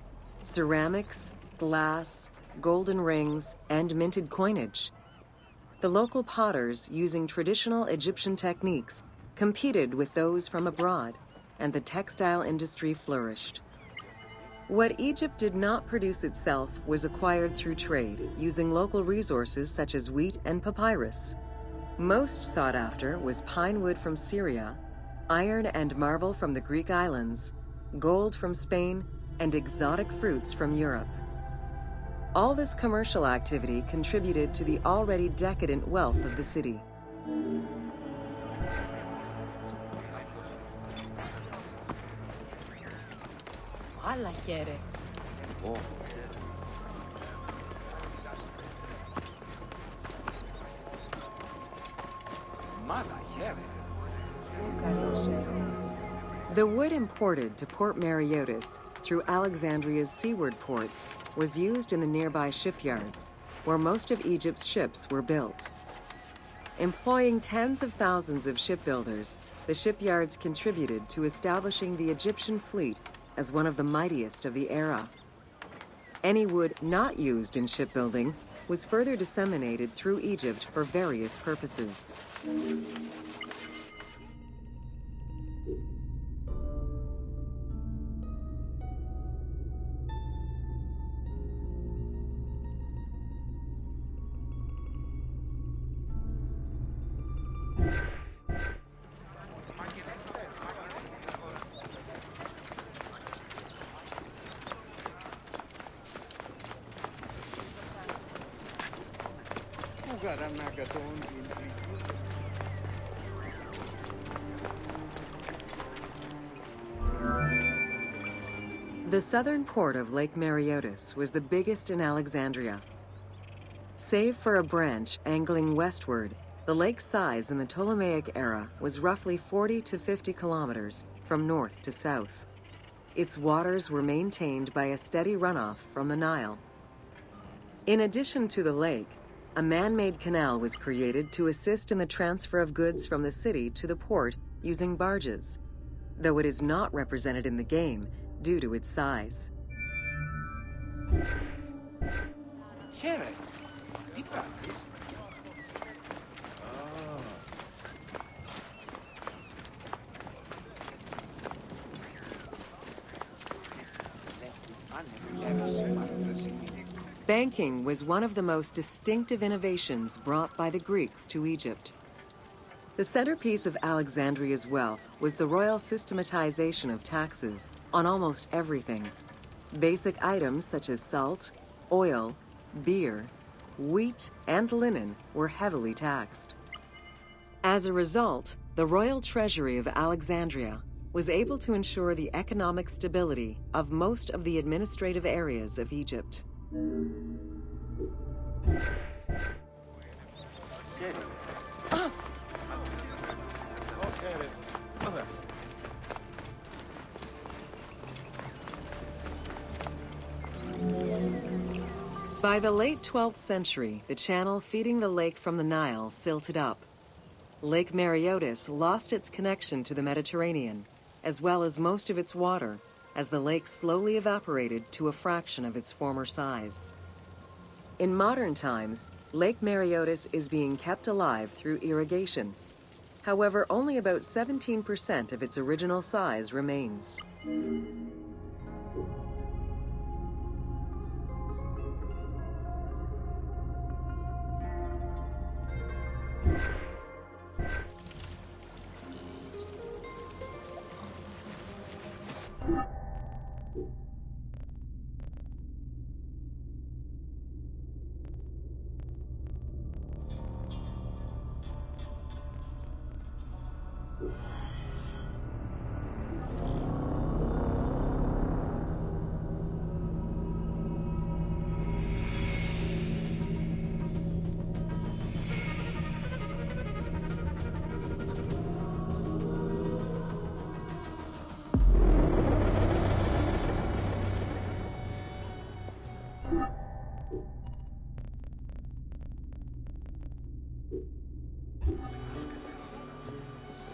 Ceramics, glass, golden rings, and minted coinage. The local potters, using traditional Egyptian techniques, competed with those from abroad, and the textile industry flourished. What Egypt did not produce itself was acquired through trade, using local resources such as wheat and papyrus. Most sought after was pine wood from Syria, iron and marble from the Greek islands, gold from Spain, and exotic fruits from Europe. All this commercial activity contributed to the already decadent wealth of the city. The wood imported to Port Mareotis through Alexandria's seaward ports was used in the nearby shipyards, where most of Egypt's ships were built. Employing tens of thousands of shipbuilders, the shipyards contributed to establishing the Egyptian fleet as one of the mightiest of the era. Any wood not used in shipbuilding was further disseminated through Egypt for various purposes.
Σαρανάγκατον την πληγή.
The southern port of Lake Mareotis was the biggest in Alexandria. Save for a branch angling westward, the lake's size in the Ptolemaic era was roughly 40 to 50 kilometers from north to south. Its waters were maintained by a steady runoff from the Nile. In addition to the lake, a man-made canal was created to assist in the transfer of goods from the city to the port using barges, though it is not represented in the game due to its size.
Χαίρε. Τι κάνεις?
Banking was one of the most distinctive innovations brought by the Greeks to Egypt. The centerpiece of Alexandria's wealth was the royal systematization of taxes on almost everything. Basic items such as salt, oil, beer, wheat, and linen were heavily taxed. As a result, the royal treasury of Alexandria was able to ensure the economic stability of most of the administrative areas of Egypt. By the late 12th century, the channel feeding the lake from the Nile silted up. Lake Mareotis lost its connection to the Mediterranean, as well as most of its water, as the lake slowly evaporated to a fraction of its former size. In modern times, Lake Mareotis is being kept alive through irrigation. However, only about 17% of its original size remains.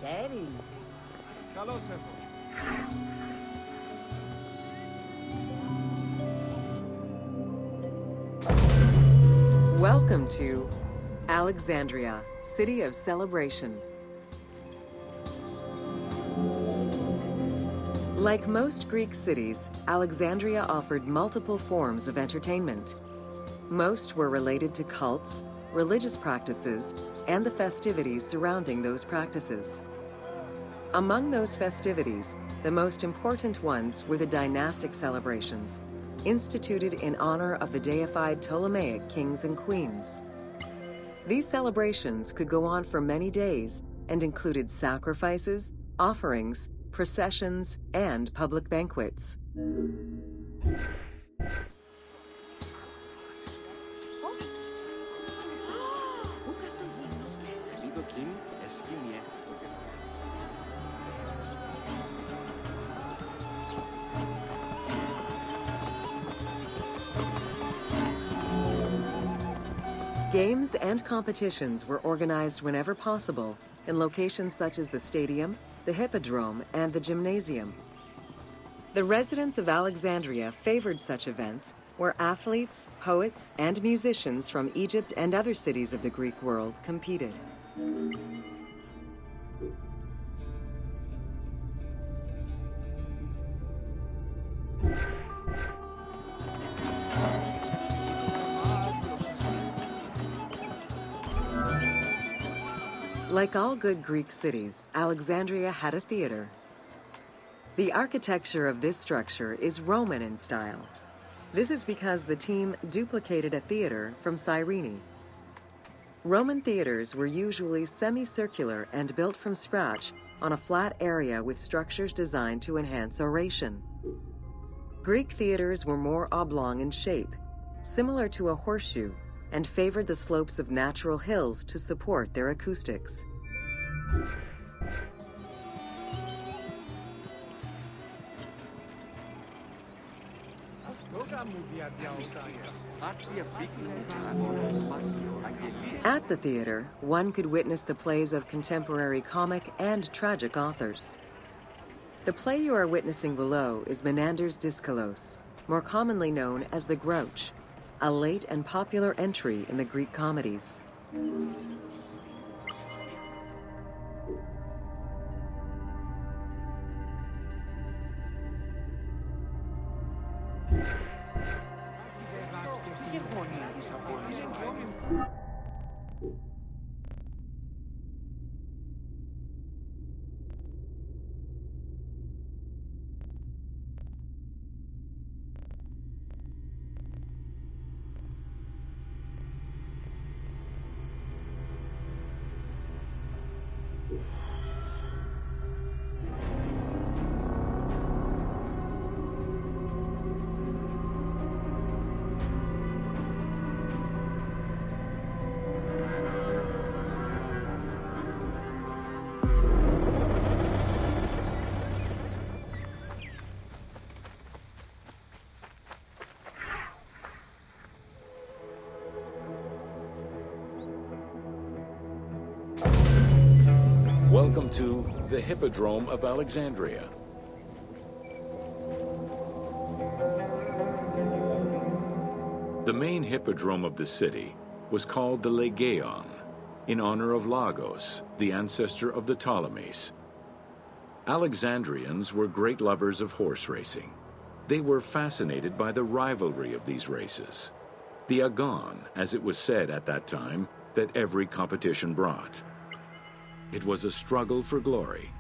Χέρι.
Καλώς έχω.
Welcome to Alexandria, City of Celebration. Like most Greek cities, Alexandria offered multiple forms of entertainment. Most were related to cults, religious practices, and the festivities surrounding those practices. Among those festivities, the most important ones were the dynastic celebrations, instituted in honor of the deified Ptolemaic kings and queens. These celebrations could go on for many days and included sacrifices, offerings, processions, and public banquets. Games and competitions were organized whenever possible in locations such as the stadium, the hippodrome, and the gymnasium. The residents of Alexandria favored such events where athletes, poets, and musicians from Egypt and other cities of the Greek world competed. Like all good Greek cities, Alexandria had a theater. The architecture of this structure is Roman in style. This is because the team duplicated a theater from Cyrene. Roman theaters were usually semicircular and built from scratch on a flat area with structures designed to enhance oration. Greek theaters were more oblong in shape, similar to a horseshoe, and favored the slopes of natural hills to support their acoustics. At the theater, one could witness the plays of contemporary comic and tragic authors. The play you are witnessing below is Menander's Dyskalos, more commonly known as the Grouch, a late and popular entry in the Greek comedies.
Welcome to the Hippodrome of Alexandria. The main hippodrome of the city was called the Legeon, in honor of Lagos, the ancestor of the Ptolemies. Alexandrians were great lovers of horse racing. They were fascinated by the rivalry of these races, the agon, as it was said at that time, that every competition brought. It was a struggle for glory.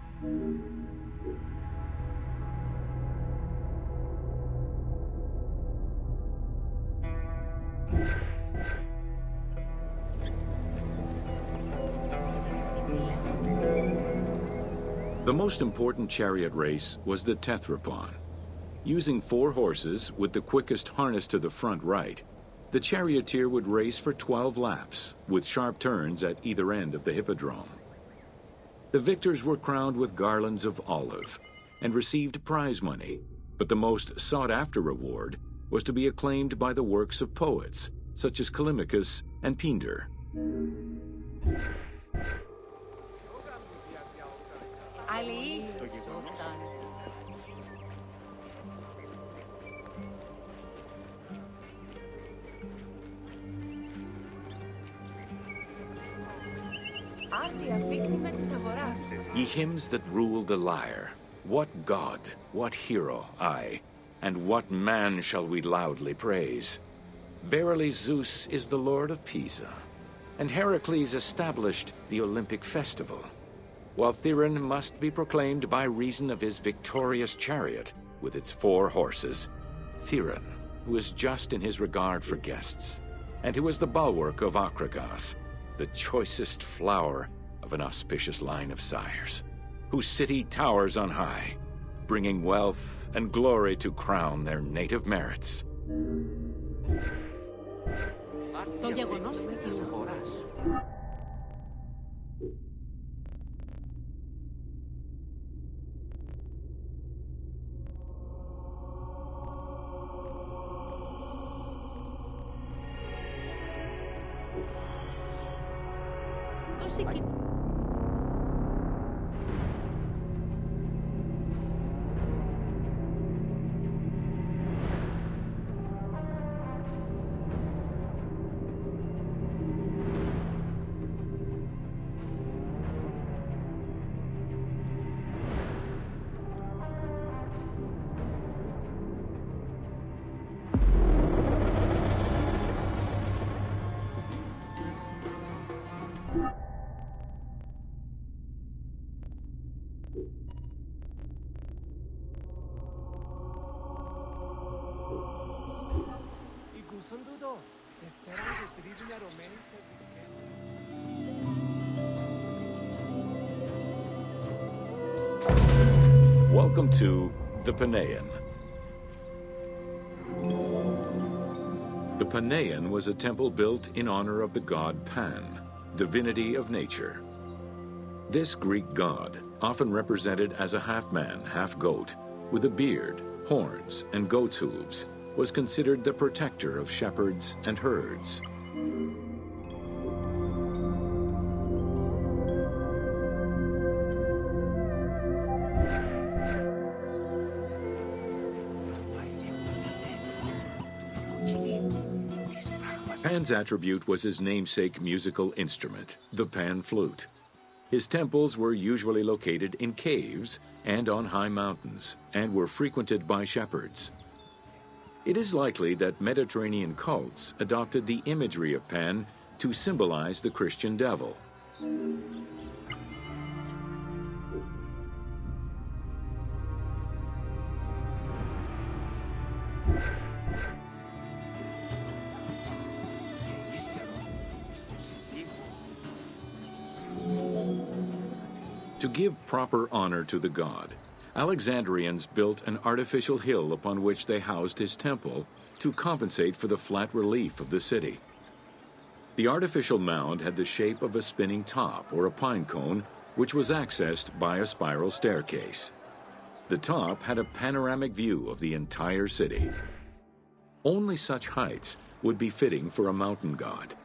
The most important chariot race was the Tethrapon. Using 4 horses with the quickest harness to the front right, the charioteer would race for 12 laps, with sharp turns at either end of the hippodrome. The victors were crowned with garlands of olive and received prize money, but the most sought-after reward was to be acclaimed by the works of poets, such as Callimachus and Pindar. Ye hymns that rule the lyre, what god, what hero, aye, and what man shall we loudly praise? Verily Zeus is the lord of Pisa, and Heracles established the Olympic festival, while Theron must be proclaimed by reason of his victorious chariot with its 4 horses. Theron, who is just in his regard for guests, and who is the bulwark of Acragas, the choicest flower of an auspicious line of sires, whose city towers on high, bringing wealth and glory to crown their native merits.
Το γεγονός της αγοράς. Αυτός εκεί.
Son τούτο, Δευτέρα και Τρίτη λιαρωμένη σε δισκέτη.
Welcome to the Panean. The Panean was a temple built in honor of the god Pan, divinity of nature. This Greek god, often represented as a half-man, half-goat, with a beard, horns, and goat's hooves, was considered the protector of shepherds and herds. Pan's attribute was his namesake musical instrument, the pan flute. His temples were usually located in caves and on high mountains, and were frequented by shepherds. It is likely that Mediterranean cults adopted the imagery of Pan to symbolize the Christian devil. To give proper honor to the god, Alexandrians built an artificial hill upon which they housed his temple to compensate for the flat relief of the city. The artificial mound had the shape of a spinning top or a pine cone, which was accessed by a spiral staircase. The top had a panoramic view of the entire city. Only such heights would be fitting for a mountain god.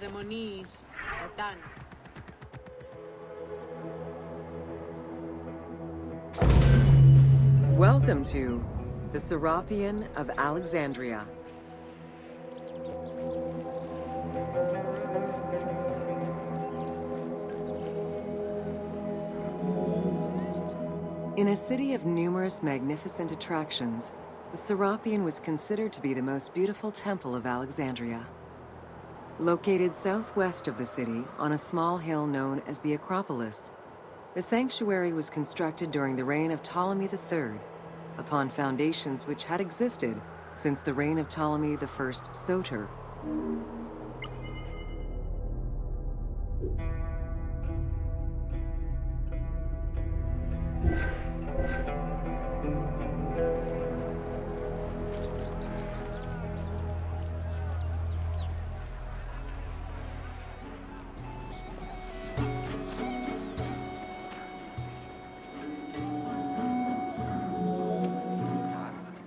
Ευδαιμονείς, Όταν.
Welcome to the Serapion of Alexandria. In a city of numerous magnificent attractions, the Serapion was considered to be the most beautiful temple of Alexandria. Located southwest of the city on a small hill known as the Acropolis, the sanctuary was constructed during the reign of Ptolemy III, upon foundations which had existed since the reign of Ptolemy I Soter.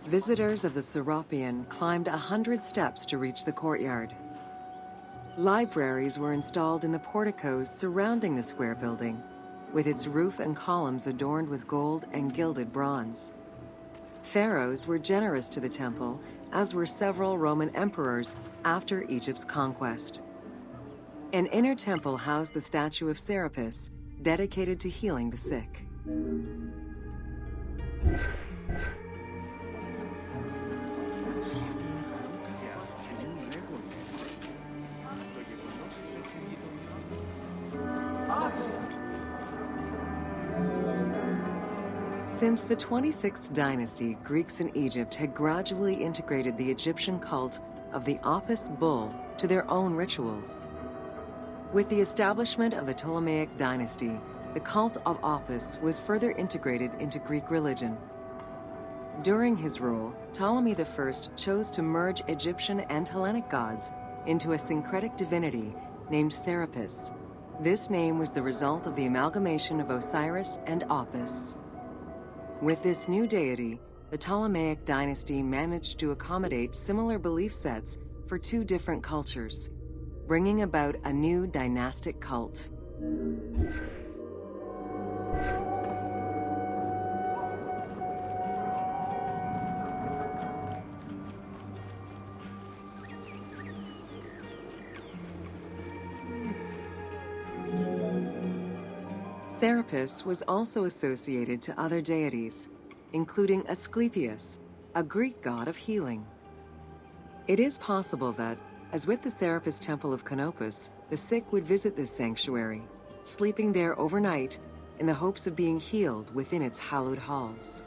Visitors of the Serapion climbed 100 steps to reach the courtyard. Libraries were installed in the porticos surrounding the square building, with its roof and columns adorned with gold and gilded bronze. Pharaohs were generous to the temple, as were several Roman emperors after Egypt's conquest. An inner temple housed the statue of Serapis, dedicated to healing the sick. Since the 26th dynasty, Greeks in Egypt had gradually integrated the Egyptian cult of the Apis bull to their own rituals. With the establishment of the Ptolemaic dynasty, the cult of Apis was further integrated into Greek religion. During his rule, Ptolemy I chose to merge Egyptian and Hellenic gods into a syncretic divinity named Serapis. This name was the result of the amalgamation of Osiris and Apis. With this new deity, the Ptolemaic dynasty managed to accommodate similar belief sets for two different cultures, bringing about a new dynastic cult. Serapis was also associated to other deities, including Asclepius, a Greek god of healing. It is possible that, as with the Serapis Temple of Canopus, the sick would visit this sanctuary, sleeping there overnight in the hopes of being healed within its hallowed halls.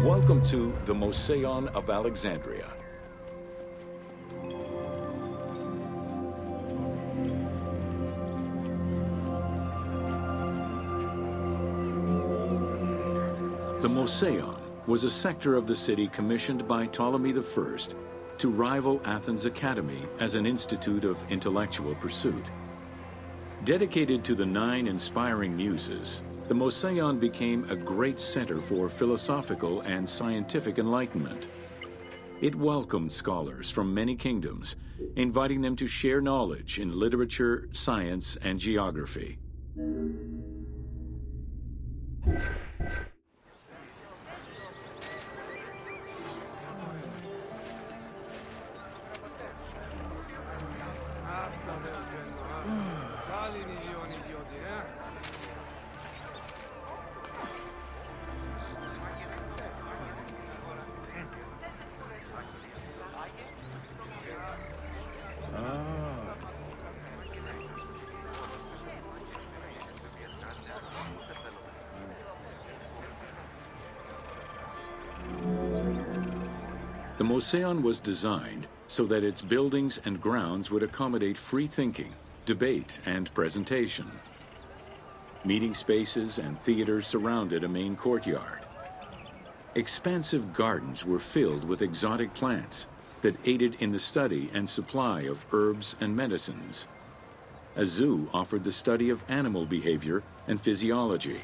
Welcome to the Moseion of Alexandria. The Moseion was a sector of the city commissioned by Ptolemy I to rival Athens' Academy as an institute of intellectual pursuit. Dedicated to the 9 inspiring muses, the Moseion became a great center for philosophical and scientific enlightenment. It welcomed scholars from many kingdoms, inviting them to share knowledge in literature, science, and geography. The Moseion was designed so that its buildings and grounds would accommodate free thinking, debate, and presentation. Meeting spaces and theaters surrounded a main courtyard. Expansive gardens were filled with exotic plants that aided in the study and supply of herbs and medicines. A zoo offered the study of animal behavior and physiology.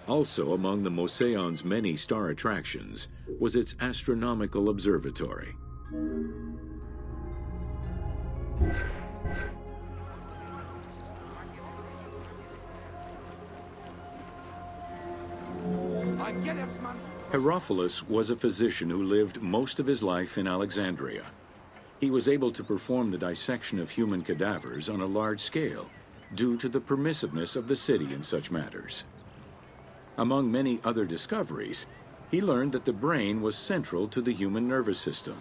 Also among the Moseion's many star attractions was its astronomical observatory. Herophilus was a physician who lived most of his life in Alexandria. He was able to perform the dissection of human cadavers on a large scale due to the permissiveness of the city in such matters. Among many other discoveries, he learned that the brain was central to the human nervous system.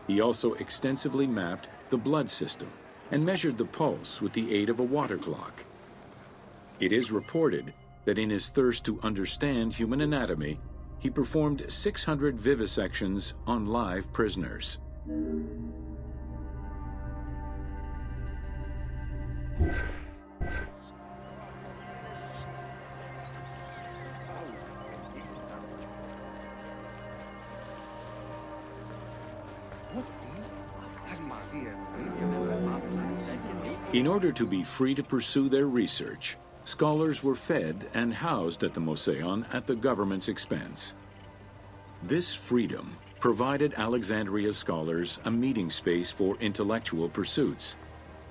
He also extensively mapped the blood system and measured the pulse with the aid of a water clock. It is reported that in his thirst to understand human anatomy, he performed 600 vivisections on live prisoners. In order to be free to pursue their research, scholars were fed and housed at the Moseion at the government's expense. This freedom provided Alexandria's scholars a meeting space for intellectual pursuits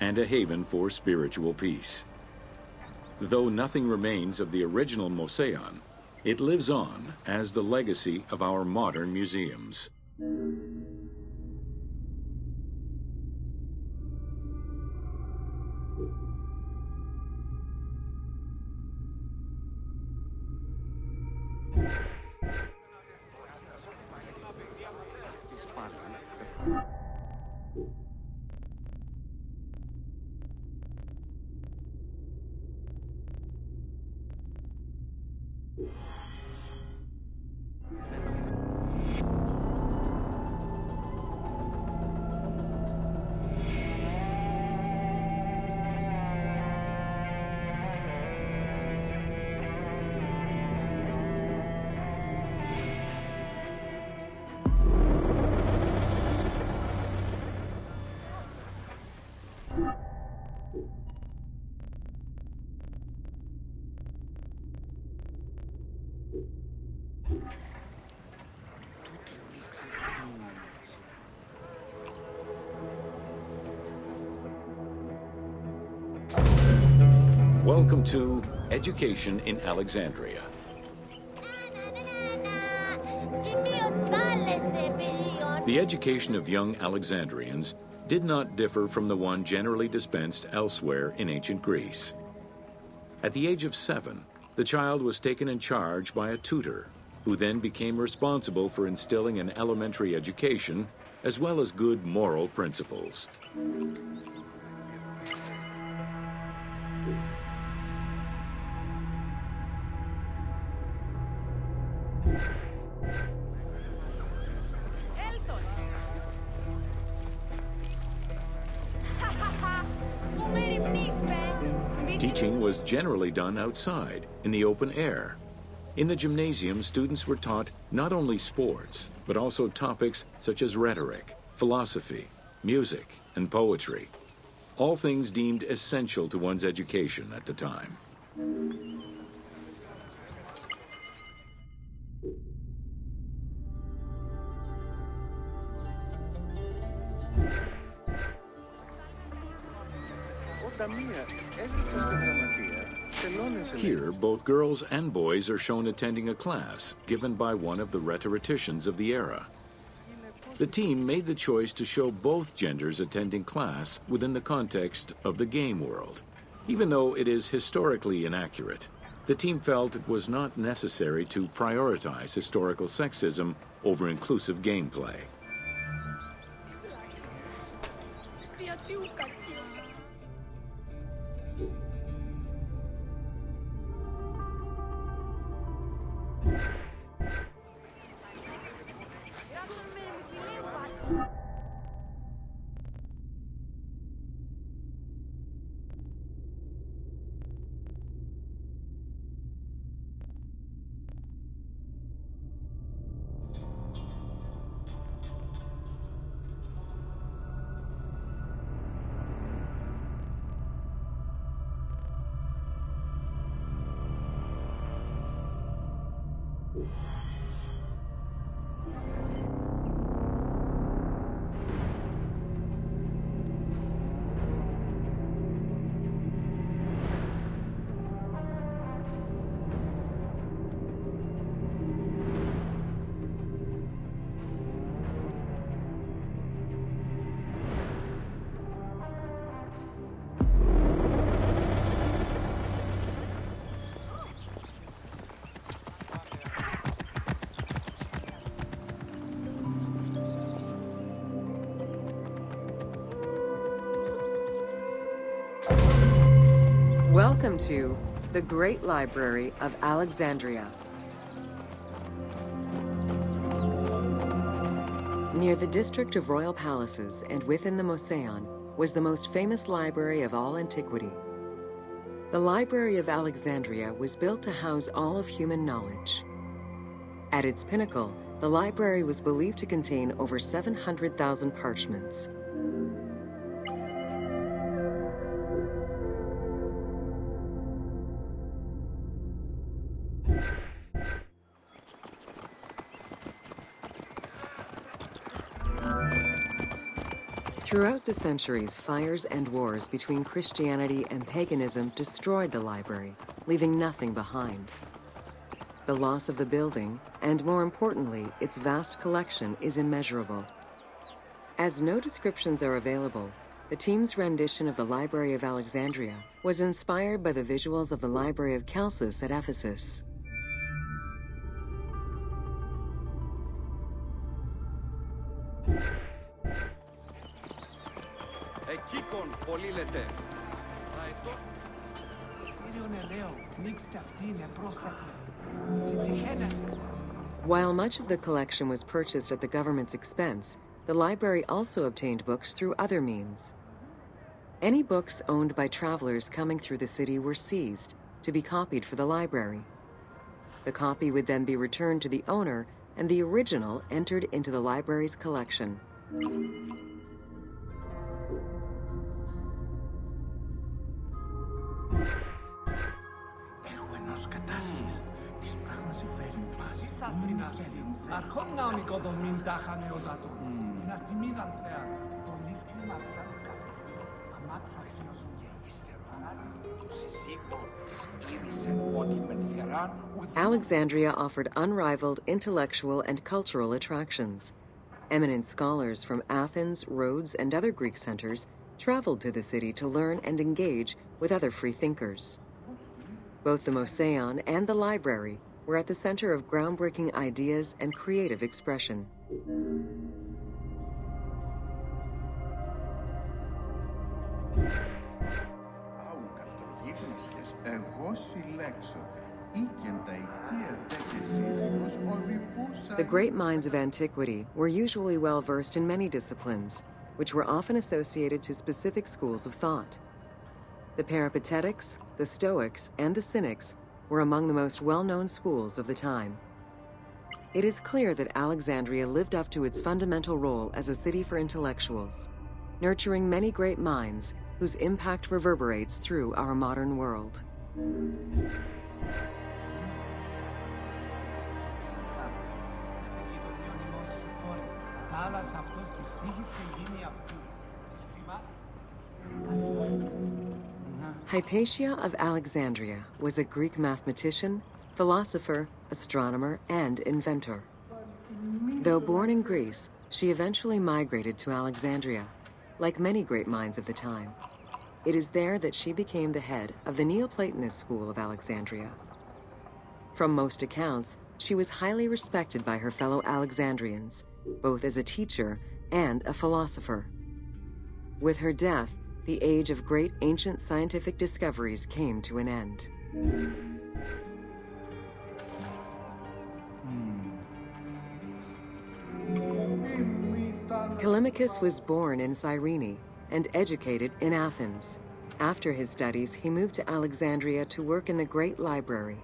and a haven for spiritual peace. Though nothing remains of the original Moseon, it lives on as the legacy of our modern museums. Welcome to Education in Alexandria. The education of young Alexandrians did not differ from the one generally dispensed elsewhere in ancient Greece. At the age of 7, the child was taken in charge by a tutor, who then became responsible for instilling an elementary education as well as good moral principles. Teaching was generally done outside, in the open air. In the gymnasium, students were taught not only sports, but also topics such as rhetoric, philosophy, music, and poetry, all things deemed essential to one's education at the time. Here, both girls and boys are shown attending a class given by one of the rhetoricians of the era. The team made the choice to show both genders attending class within the context of the game world. Even though it is historically inaccurate, the team felt it was not necessary to prioritize historical sexism over inclusive gameplay.
Welcome to the Great Library of Alexandria. Near the district of royal palaces and within the Moseon was the most famous library of all antiquity. The Library of Alexandria was built to house all of human knowledge. At its pinnacle, the library was believed to contain over 700,000 parchments. Throughout the centuries, fires and wars between Christianity and paganism destroyed the library, leaving nothing behind. The loss of the building, and more importantly, its vast collection, is immeasurable. As no descriptions are available, the team's rendition of the Library of Alexandria was inspired by the visuals of the Library of Chalcis at Ephesus.
Εκείκον πολύ λέτε.
While much of the collection was purchased at the government's expense, the library also obtained books through other means. Any books owned by travelers coming through the city were seized to be copied for the library. The copy would then be returned to the owner, and the original entered into the library's collection. Alexandria offered unrivaled intellectual and cultural attractions. Eminent scholars from Athens, Rhodes, and other Greek centers traveled to the city to learn and engage with other free thinkers. Both the Moseon and the library were at the center of groundbreaking ideas and creative expression. The great minds of antiquity were usually well versed in many disciplines, which were often associated to specific schools of thought. The Peripatetics, the Stoics, and the Cynics were among the most well-known schools of the time. It is clear that Alexandria lived up to its fundamental role as a city for intellectuals, nurturing many great minds whose impact reverberates through our modern world. Hypatia of Alexandria was a Greek mathematician, philosopher, astronomer, and inventor. Though born in Greece, she eventually migrated to Alexandria, like many great minds of the time. It is there that she became the head of the Neoplatonist school of Alexandria. From most accounts, she was highly respected by her fellow Alexandrians, both as a teacher and a philosopher. With her death, the age of great ancient scientific discoveries came to an end. Callimachus was born in Cyrene and educated in Athens. After his studies, he moved to Alexandria to work in the great library.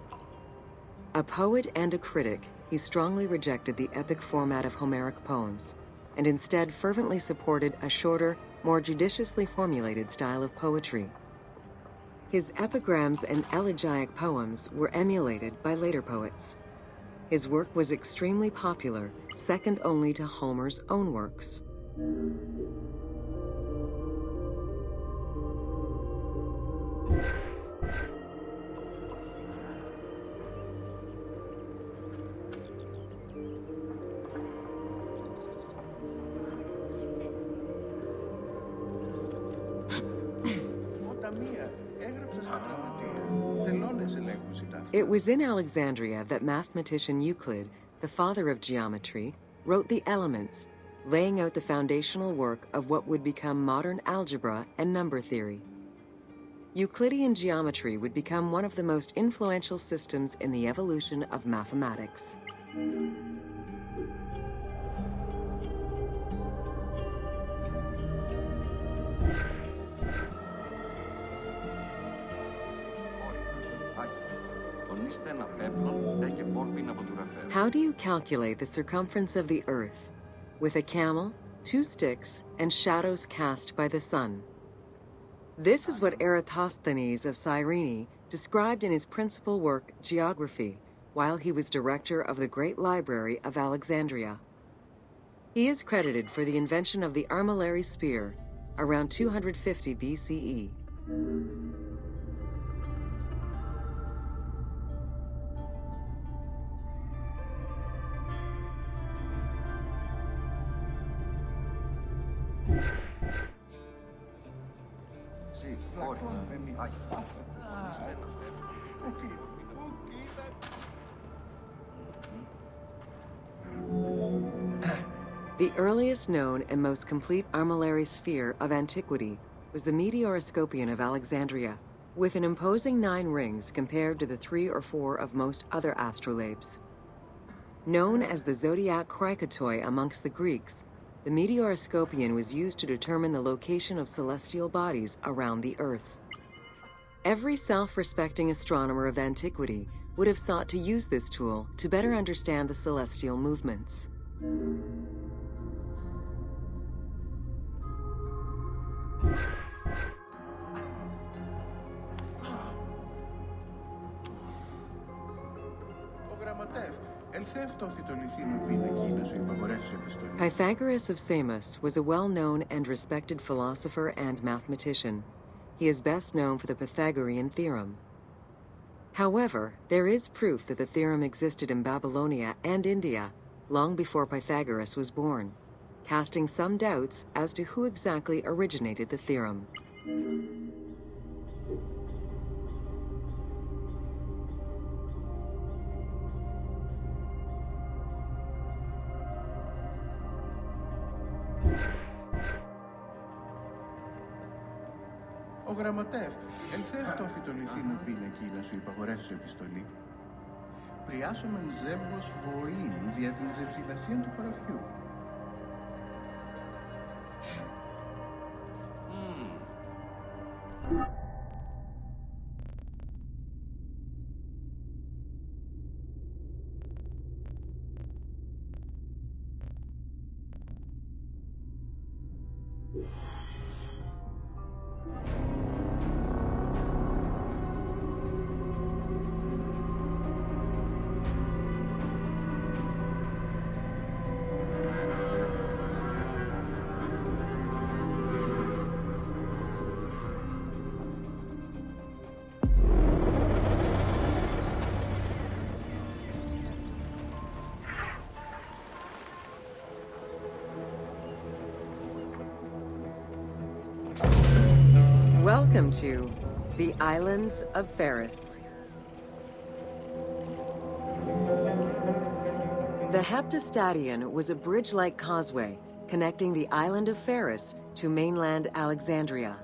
A poet and a critic, he strongly rejected the epic format of Homeric poems, and instead fervently supported a shorter, more judiciously formulated style of poetry. His epigrams and elegiac poems were emulated by later poets. His work was extremely popular, second only to Homer's own works. It was in Alexandria that mathematician Euclid, the father of geometry, wrote the Elements, laying out the foundational work of what would become modern algebra and number theory. Euclidean geometry would become one of the most influential systems in the evolution of mathematics. How do you calculate the circumference of the Earth? With a camel, 2 sticks, and shadows cast by the sun. This is what Eratosthenes of Cyrene described in his principal work, Geography, while he was director of the Great Library of Alexandria. He is credited for the invention of the armillary spear around 250 BCE.
Sì, porca. Ai.
The earliest known and most complete armillary sphere of antiquity was the Meteoroscopion of Alexandria, with an imposing 9 rings compared to the 3 or 4 of most other astrolabes. Known as the zodiac krikatoi amongst the Greeks, the Meteoroscopion was used to determine the location of celestial bodies around the Earth. Every self-respecting astronomer of antiquity would have sought to use this tool to better understand the celestial movements. Pythagoras of Samos was a well-known and respected philosopher and mathematician. He is best known for the Pythagorean theorem. However, there is proof that the theorem existed in Babylonia and India long before Pythagoras was born, casting some doubts as to who exactly originated the theorem.
Ο γραμματεύ, ελθέ αυτό φυτολιθή μου πίνακι να σου υπαγορεύσω επιστολή. Πριάσομεν ζεύγος βοήν δια την ζευγηλασία του χωραφιού.
Welcome to the Islands of Pharos. The Heptastadion was a bridge-like causeway connecting the island of Pharos to mainland Alexandria.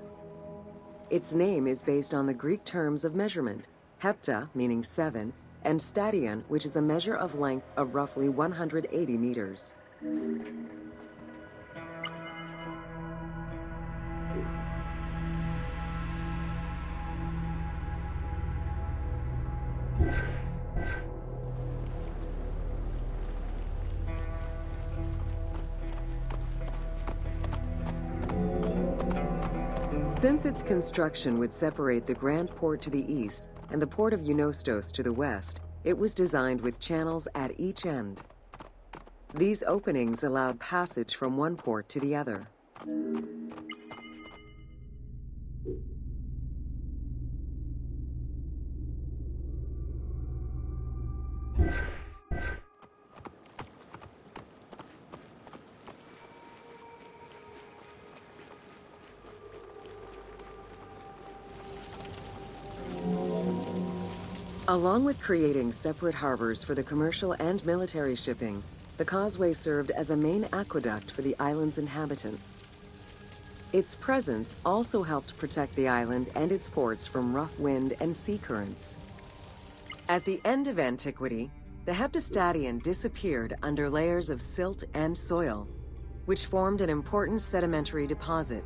Its name is based on the Greek terms of measurement, hepta, meaning 7, and stadion, which is a measure of length of roughly 180 meters. Since its construction would separate the Grand Port to the east and the port of Eunostos to the west, it was designed with channels at each end. These openings allowed passage from one port to the other. Along with creating separate harbors for the commercial and military shipping, the causeway served as a main aqueduct for the island's inhabitants. Its presence also helped protect the island and its ports from rough wind and sea currents. At the end of antiquity, the Heptastadion disappeared under layers of silt and soil, which formed an important sedimentary deposit.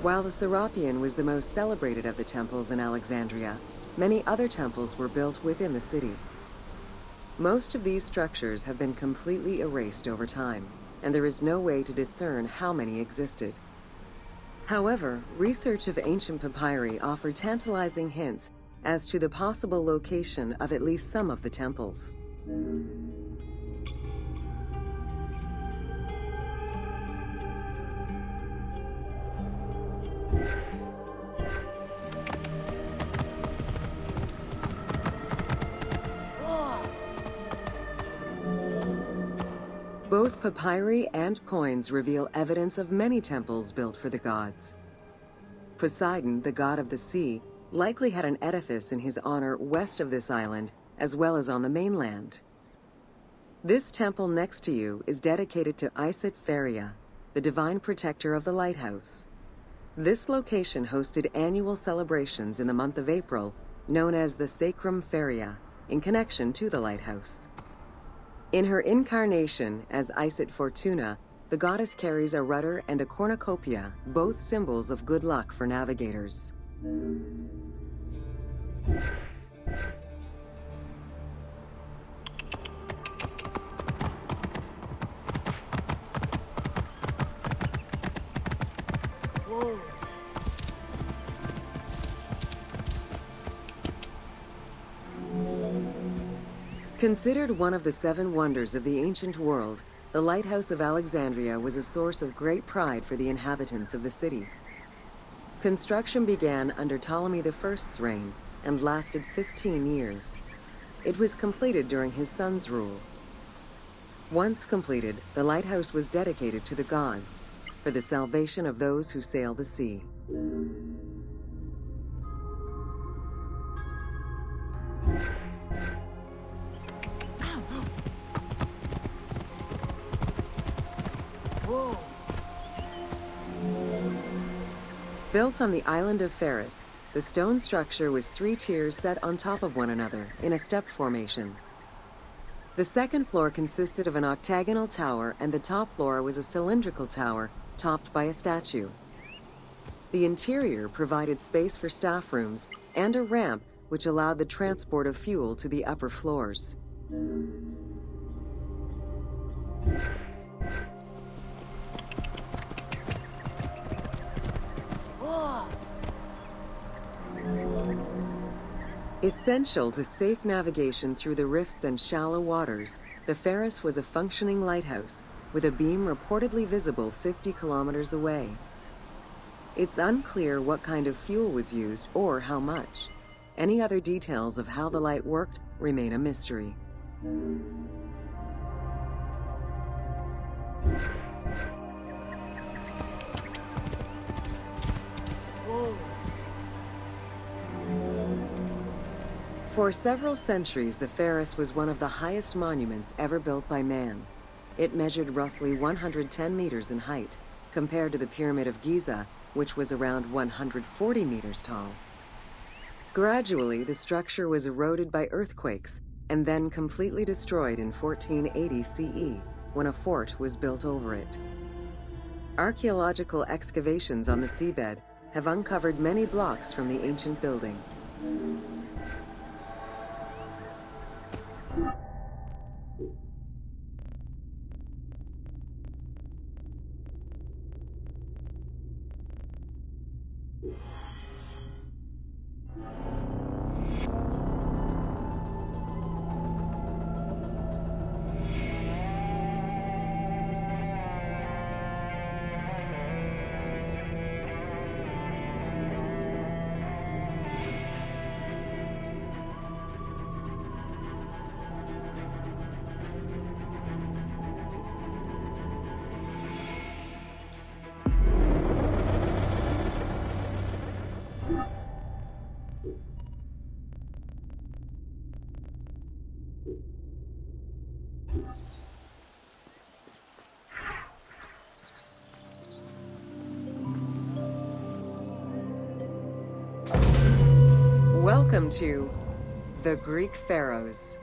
While the Serapeum was the most celebrated of the temples in Alexandria, many other temples were built within the city. Most of these structures have been completely erased over time, and there is no way to discern how many existed. However, research of ancient papyri offered tantalizing hints as to the possible location of at least some of the temples. Both papyri and coins reveal evidence of many temples built for the gods. Poseidon, the god of the sea, likely had an edifice in his honor west of this island, as well as on the mainland. This temple next to you is dedicated to Isis Feria, the divine protector of the lighthouse. This location hosted annual celebrations in the month of April, known as the Sacrum Feria, in connection to the lighthouse. In her incarnation as Isis Fortuna, the goddess carries a rudder and a cornucopia, both symbols of good luck for navigators.
Whoa.
Considered one of the 7 wonders of the ancient world, the Lighthouse of Alexandria was a source of great pride for the inhabitants of the city. Construction began under Ptolemy I's reign and lasted 15 years. It was completed during his son's rule. Once completed, the lighthouse was dedicated to the gods for the salvation of those who sail the sea.
Whoa.
Built on the island of Pharos, the stone structure was 3 tiers set on top of one another in a step formation. The second floor consisted of an octagonal tower, and the top floor was a cylindrical tower topped by a statue. The interior provided space for staff rooms and a ramp which allowed the transport of fuel to the upper floors.
Whoa.
Essential to safe navigation through the rifts and shallow waters, the Pharos was a functioning lighthouse with a beam reportedly visible 50 kilometers away. It's unclear what kind of fuel was used or how much. Any other details of how the light worked remain a mystery.
Whoa.
For several centuries, the Pharos was one of the highest monuments ever built by man. It measured roughly 110 meters in height, compared to the Pyramid of Giza, which was around 140 meters tall. Gradually, the structure was eroded by earthquakes and then completely destroyed in 1480 CE, when a fort was built over it. Archaeological excavations on the seabed have uncovered many blocks from the ancient building. Welcome to the Greek Pharaohs.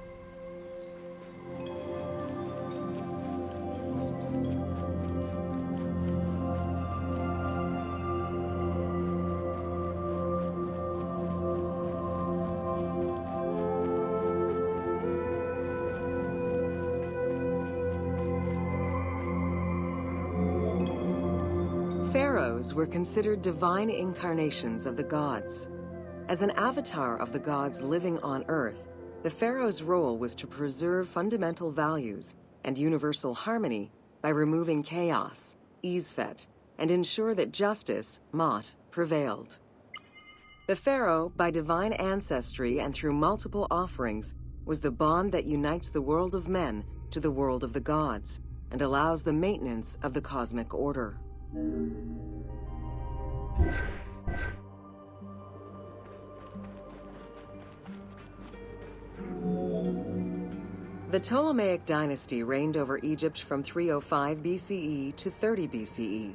pharaohs were considered divine incarnations of the gods. As an avatar of the gods living on Earth, the pharaoh's role was to preserve fundamental values and universal harmony by removing chaos, Izfet, and ensure that justice, Mot, prevailed. The pharaoh, by divine ancestry and through multiple offerings, was the bond that unites the world of men to the world of the gods and allows the maintenance of the cosmic order. The Ptolemaic dynasty reigned over Egypt from 305 BCE to 30 BCE.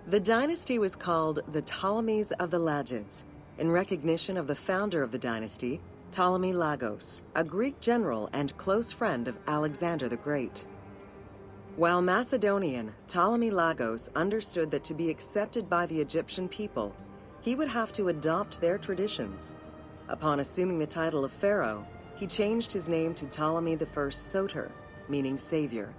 The dynasty was called the Ptolemies of the Lagids, in recognition of the founder of the dynasty, Ptolemy Lagos, a Greek general and close friend of Alexander the Great. While Macedonian, Ptolemy Lagos understood that to be accepted by the Egyptian people, he would have to adopt their traditions. Upon assuming the title of pharaoh, he changed his name to Ptolemy I Soter, meaning savior.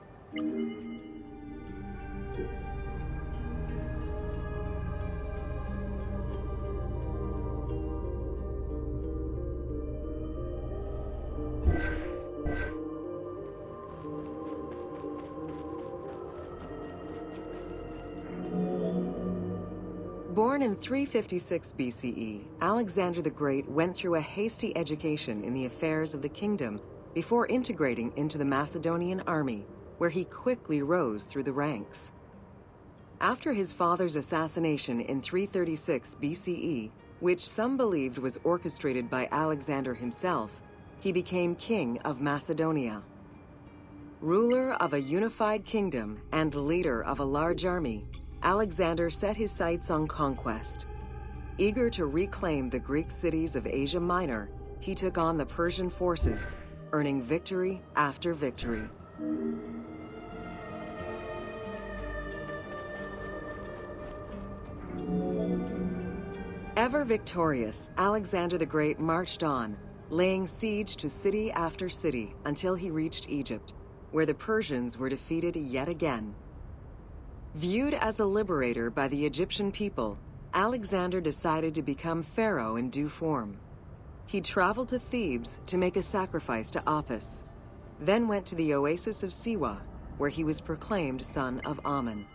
Born in 356 BCE, Alexander the Great went through a hasty education in the affairs of the kingdom before integrating into the Macedonian army, where he quickly rose through the ranks. After his father's assassination in 336 BCE, which some believed was orchestrated by Alexander himself, he became king of Macedonia. Ruler of a unified kingdom and leader of a large army, Alexander set his sights on conquest. Eager to reclaim the Greek cities of Asia Minor, he took on the Persian forces, earning victory after victory. Ever victorious, Alexander the Great marched on, laying siege to city after city until he reached Egypt, where the Persians were defeated yet again. Viewed as a liberator by the Egyptian people, Alexander decided to become pharaoh in due form. He traveled to Thebes to make a sacrifice to Apis, then went to the oasis of Siwa, where he was proclaimed son of Amun.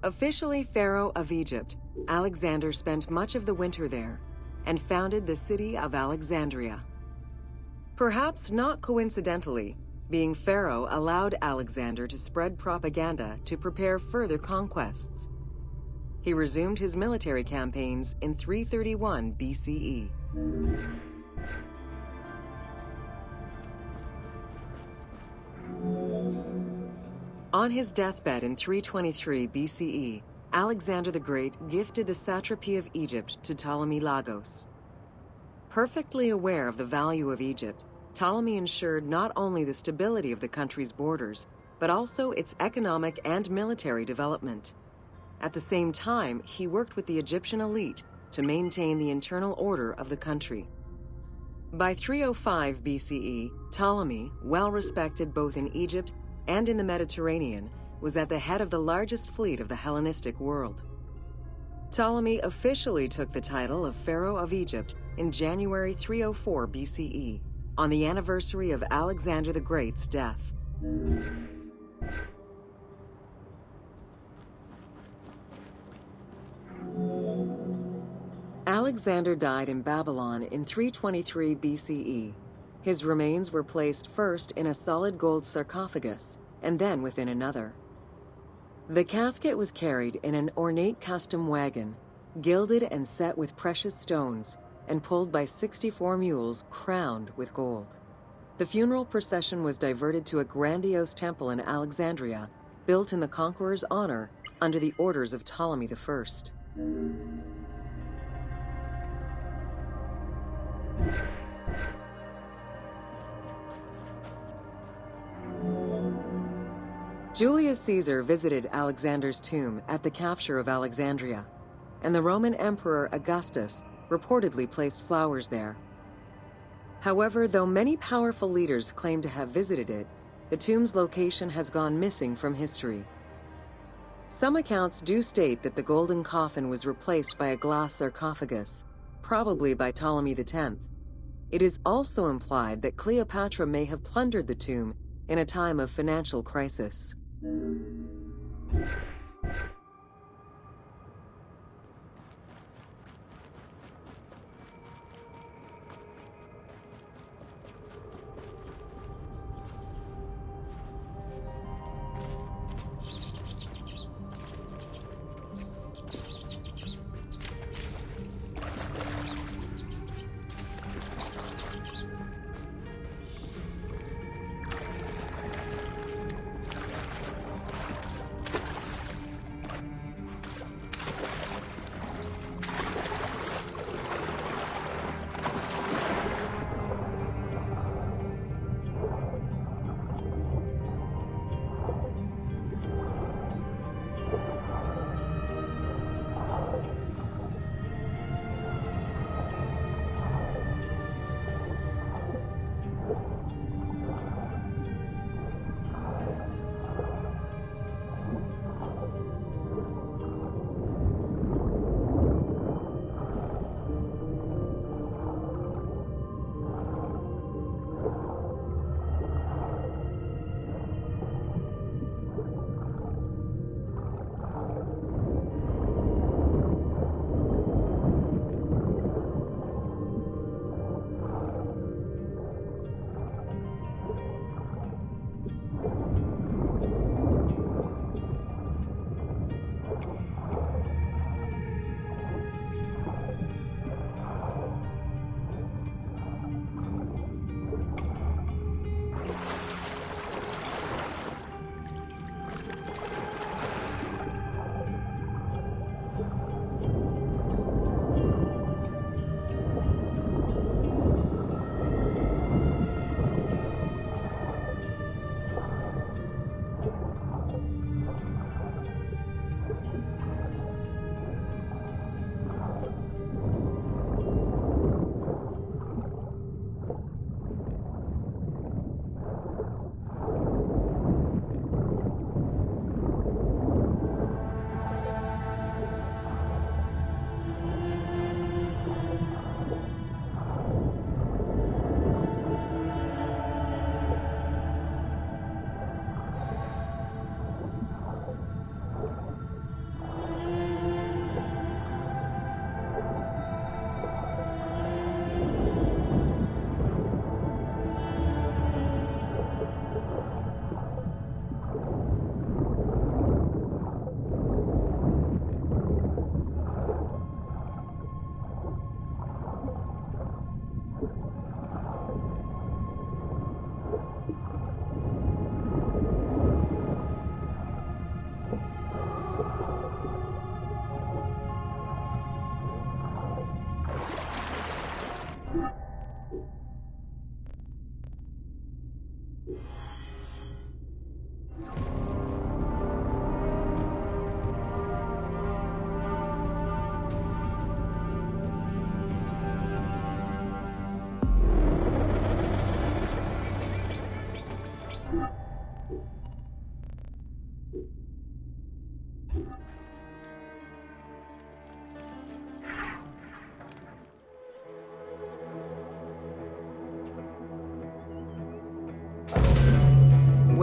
Officially pharaoh of Egypt, Alexander spent much of the winter there and founded the city of Alexandria. Perhaps not coincidentally, being pharaoh allowed Alexander to spread propaganda to prepare further conquests. He resumed his military campaigns in 331 BCE. On his deathbed in 323 BCE, Alexander the Great gifted the satrapy of Egypt to Ptolemy Lagos. Perfectly aware of the value of Egypt, Ptolemy ensured not only the stability of the country's borders, but also its economic and military development. At the same time, he worked with the Egyptian elite to maintain the internal order of the country. By 305 BCE, Ptolemy, well respected both in Egypt and in the Mediterranean, was at the head of the largest fleet of the Hellenistic world. Ptolemy officially took the title of Pharaoh of Egypt in January 304 BCE, on the anniversary of Alexander the Great's death. Alexander died in Babylon in 323 BCE. His remains were placed first in a solid gold sarcophagus, and then within another. The casket was carried in an ornate custom wagon, gilded and set with precious stones, and pulled by 64 mules crowned with gold. The funeral procession was diverted to a grandiose temple in Alexandria, built in the conqueror's honor under the orders of Ptolemy I. Julius Caesar visited Alexander's tomb at the capture of Alexandria, and the Roman Emperor Augustus reportedly placed flowers there. However, though many powerful leaders claim to have visited it, the tomb's location has gone missing from history. Some accounts do state that the golden coffin was replaced by a glass sarcophagus, probably by Ptolemy X. It is also implied that Cleopatra may have plundered the tomb in a time of financial crisis.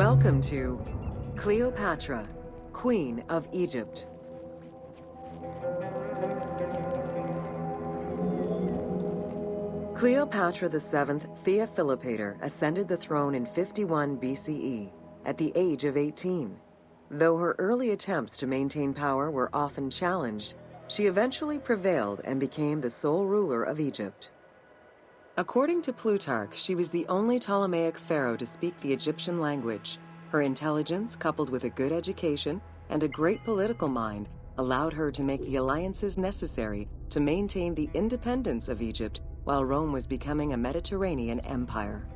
Welcome to Cleopatra, Queen of Egypt. Cleopatra VII Theophilopator ascended the throne in 51 BCE at the age of 18. Though her early attempts to maintain power were often challenged, she eventually prevailed and became the sole ruler of Egypt. According to Plutarch, she was the only Ptolemaic pharaoh to speak the Egyptian language. Her intelligence, coupled with a good education and a great political mind, allowed her to make the alliances necessary to maintain the independence of Egypt while Rome was becoming a Mediterranean empire.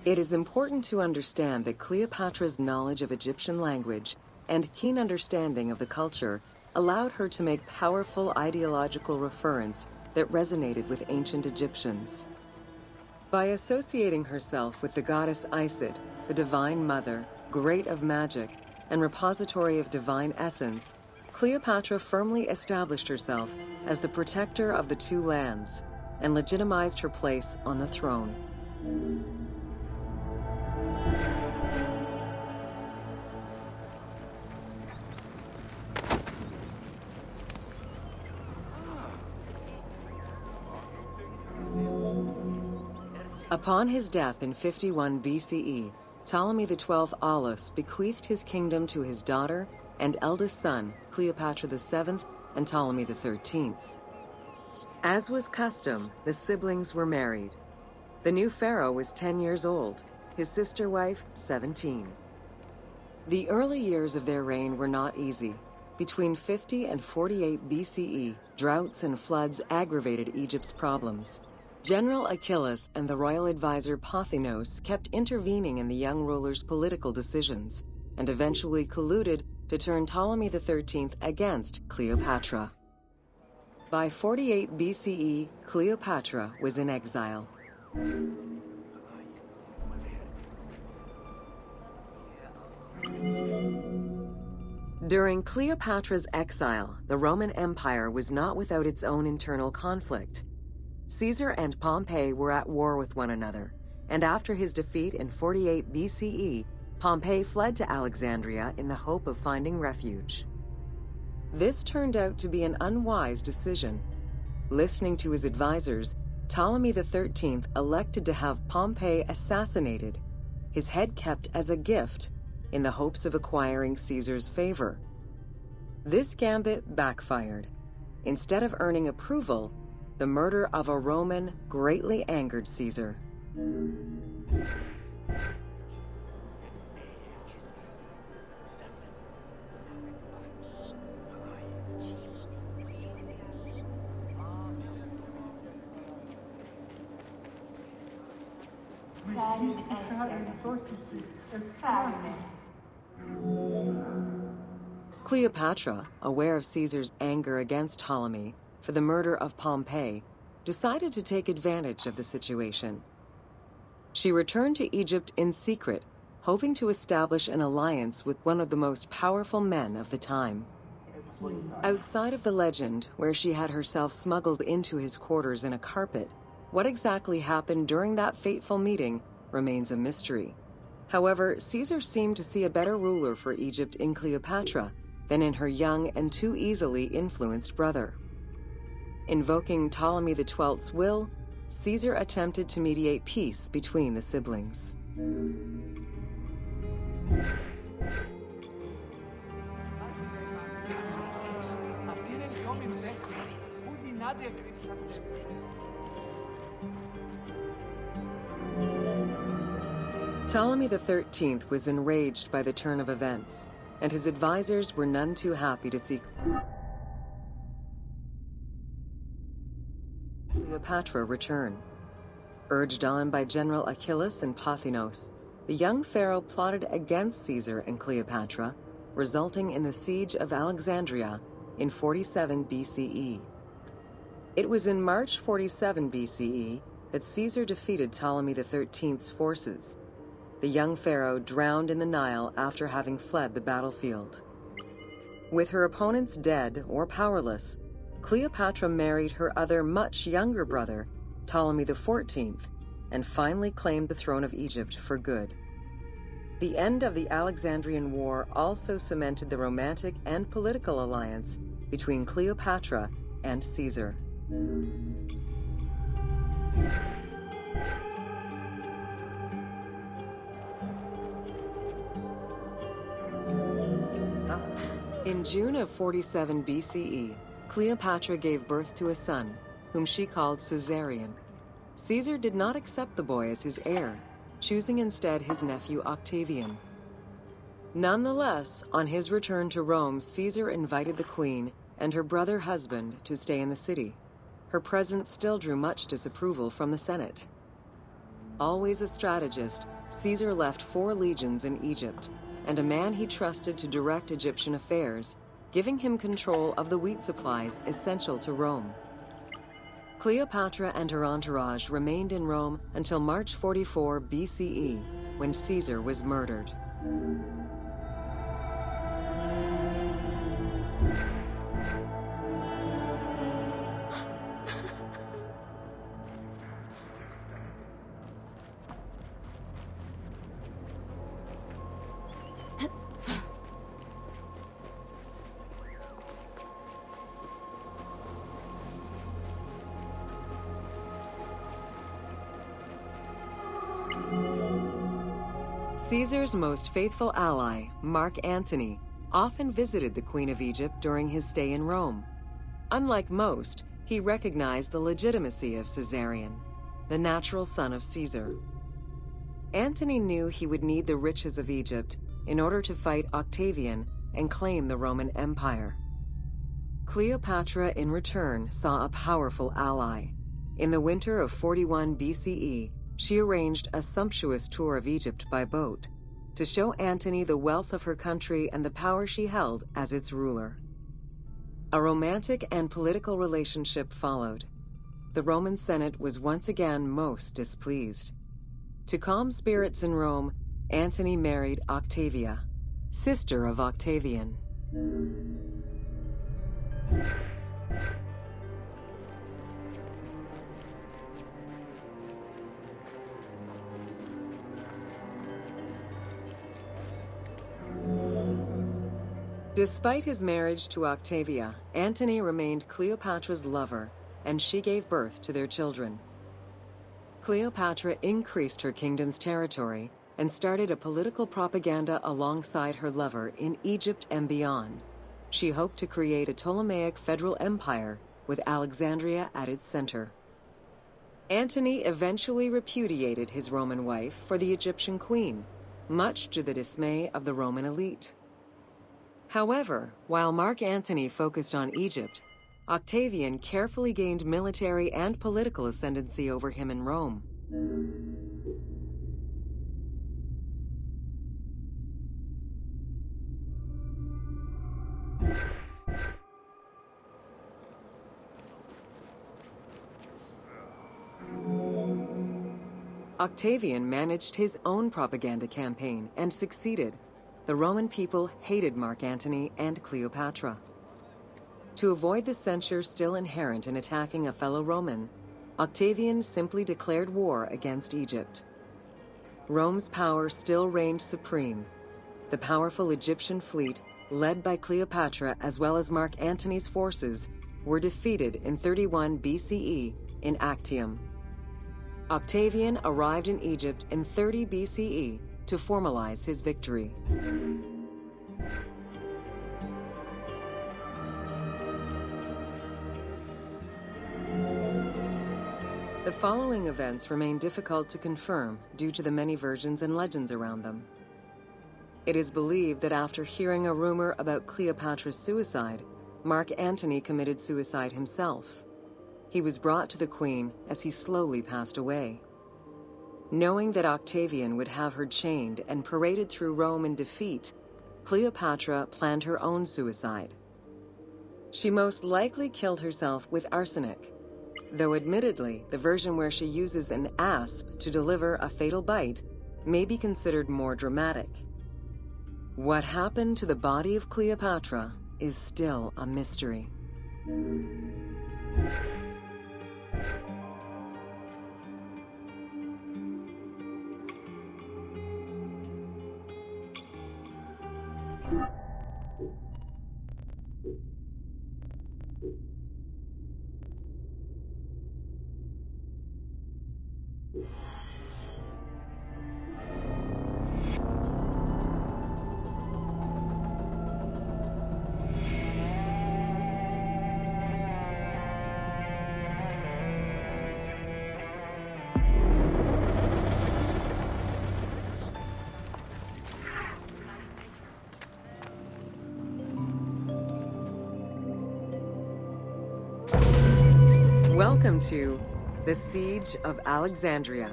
It is important to understand that Cleopatra's knowledge of Egyptian language and keen understanding of the culture allowed her to make powerful ideological reference that resonated with ancient Egyptians. By associating herself with the goddess Isid, the divine mother, great of magic, and repository of divine essence, Cleopatra firmly established herself as the protector of the two lands and legitimized her place on the throne. Upon his death in 51 BCE, Ptolemy XII Aulus bequeathed his kingdom to his daughter and eldest son, Cleopatra VII and Ptolemy XIII. As was custom, the siblings were married. The new pharaoh was 10 years old, his sister wife 17. The early years of their reign were not easy. Between 50 and 48 BCE, droughts and floods aggravated Egypt's problems. General Achilles and the royal advisor Pothinos kept intervening in the young ruler's political decisions and eventually colluded to turn Ptolemy XIII against Cleopatra. By 48 BCE, Cleopatra was in exile. During Cleopatra's exile, the Roman Empire was not without its own internal conflict. Caesar and Pompey were at war with one another, and after his defeat in 48 BCE, Pompey fled to Alexandria in the hope of finding refuge. This turned out to be an unwise decision. Listening to his advisors, Ptolemy XIII elected to have Pompey assassinated, his head kept as a gift, in the hopes of acquiring Caesar's favor. This gambit backfired. Instead of earning approval, the murder of a Roman greatly angered Caesar. Cleopatra, aware of Caesar's anger against Ptolemy for the murder of Pompey, decided to take advantage of the situation. She returned to Egypt in secret, hoping to establish an alliance with one of the most powerful men of the time. Outside of the legend, where she had herself smuggled into his quarters in a carpet, what exactly happened during that fateful meeting remains a mystery. However, Caesar seemed to see a better ruler for Egypt in Cleopatra than in her young and too easily influenced brother. Invoking Ptolemy XII's will, Caesar attempted to mediate peace between the siblings. Ptolemy XIII was enraged by the turn of events, and his advisors were none too happy to see Cleopatra return. Urged on by General Achilles and Pothinos, the young pharaoh plotted against Caesar and Cleopatra, resulting in the siege of Alexandria in 47 BCE. It was in March 47 BCE that Caesar defeated Ptolemy XIII's forces. The young pharaoh drowned in the Nile after having fled the battlefield. With her opponents dead or powerless, Cleopatra married her other much younger brother, Ptolemy XIV, and finally claimed the throne of Egypt for good. The end of the Alexandrian War also cemented the romantic and political alliance between Cleopatra and Caesar. In June of 47 BCE, Cleopatra gave birth to a son, whom she called Caesarion. Caesar did not accept the boy as his heir, choosing instead his nephew Octavian. Nonetheless, on his return to Rome, Caesar invited the queen and her brother husband to stay in the city. Her presence still drew much disapproval from the Senate. Always a strategist, Caesar left 4 legions in Egypt, and a man he trusted to direct Egyptian affairs, giving him control of the wheat supplies essential to Rome. Cleopatra and her entourage remained in Rome until March 44 BCE, when Caesar was murdered. Caesar's most faithful ally, Mark Antony, often visited the Queen of Egypt during his stay in Rome. Unlike most, he recognized the legitimacy of Caesarion, the natural son of Caesar. Antony knew he would need the riches of Egypt in order to fight Octavian and claim the Roman Empire. Cleopatra, in return, saw a powerful ally. In the winter of 41 BCE, she arranged a sumptuous tour of Egypt by boat to show Antony the wealth of her country and the power she held as its ruler. A romantic and political relationship followed. The Roman Senate was once again most displeased. To calm spirits in Rome, Antony married Octavia, sister of Octavian. Despite his marriage to Octavia, Antony remained Cleopatra's lover, and she gave birth to their children. Cleopatra increased her kingdom's territory and started a political propaganda alongside her lover in Egypt and beyond. She hoped to create a Ptolemaic federal empire with Alexandria at its center. Antony eventually repudiated his Roman wife for the Egyptian queen, much to the dismay of the Roman elite. However, while Mark Antony focused on Egypt, Octavian carefully gained military and political ascendancy over him in Rome. Octavian managed his own propaganda campaign and succeeded. The Roman people hated Mark Antony and Cleopatra. To avoid the censure still inherent in attacking a fellow Roman, Octavian simply declared war against Egypt. Rome's power still reigned supreme. The powerful Egyptian fleet, led by Cleopatra as well as Mark Antony's forces, were defeated in 31 BCE in Actium. Octavian arrived in Egypt in 30 BCE to formalize his victory. The following events remain difficult to confirm due to the many versions and legends around them. It is believed that after hearing a rumor about Cleopatra's suicide, Mark Antony committed suicide himself. He was brought to the queen as he slowly passed away. Knowing that Octavian would have her chained and paraded through Rome in defeat, Cleopatra planned her own suicide. She most likely killed herself with arsenic, though admittedly, the version where she uses an asp to deliver a fatal bite may be considered more dramatic. What happened to the body of Cleopatra is still a mystery. Welcome to the Siege of Alexandria.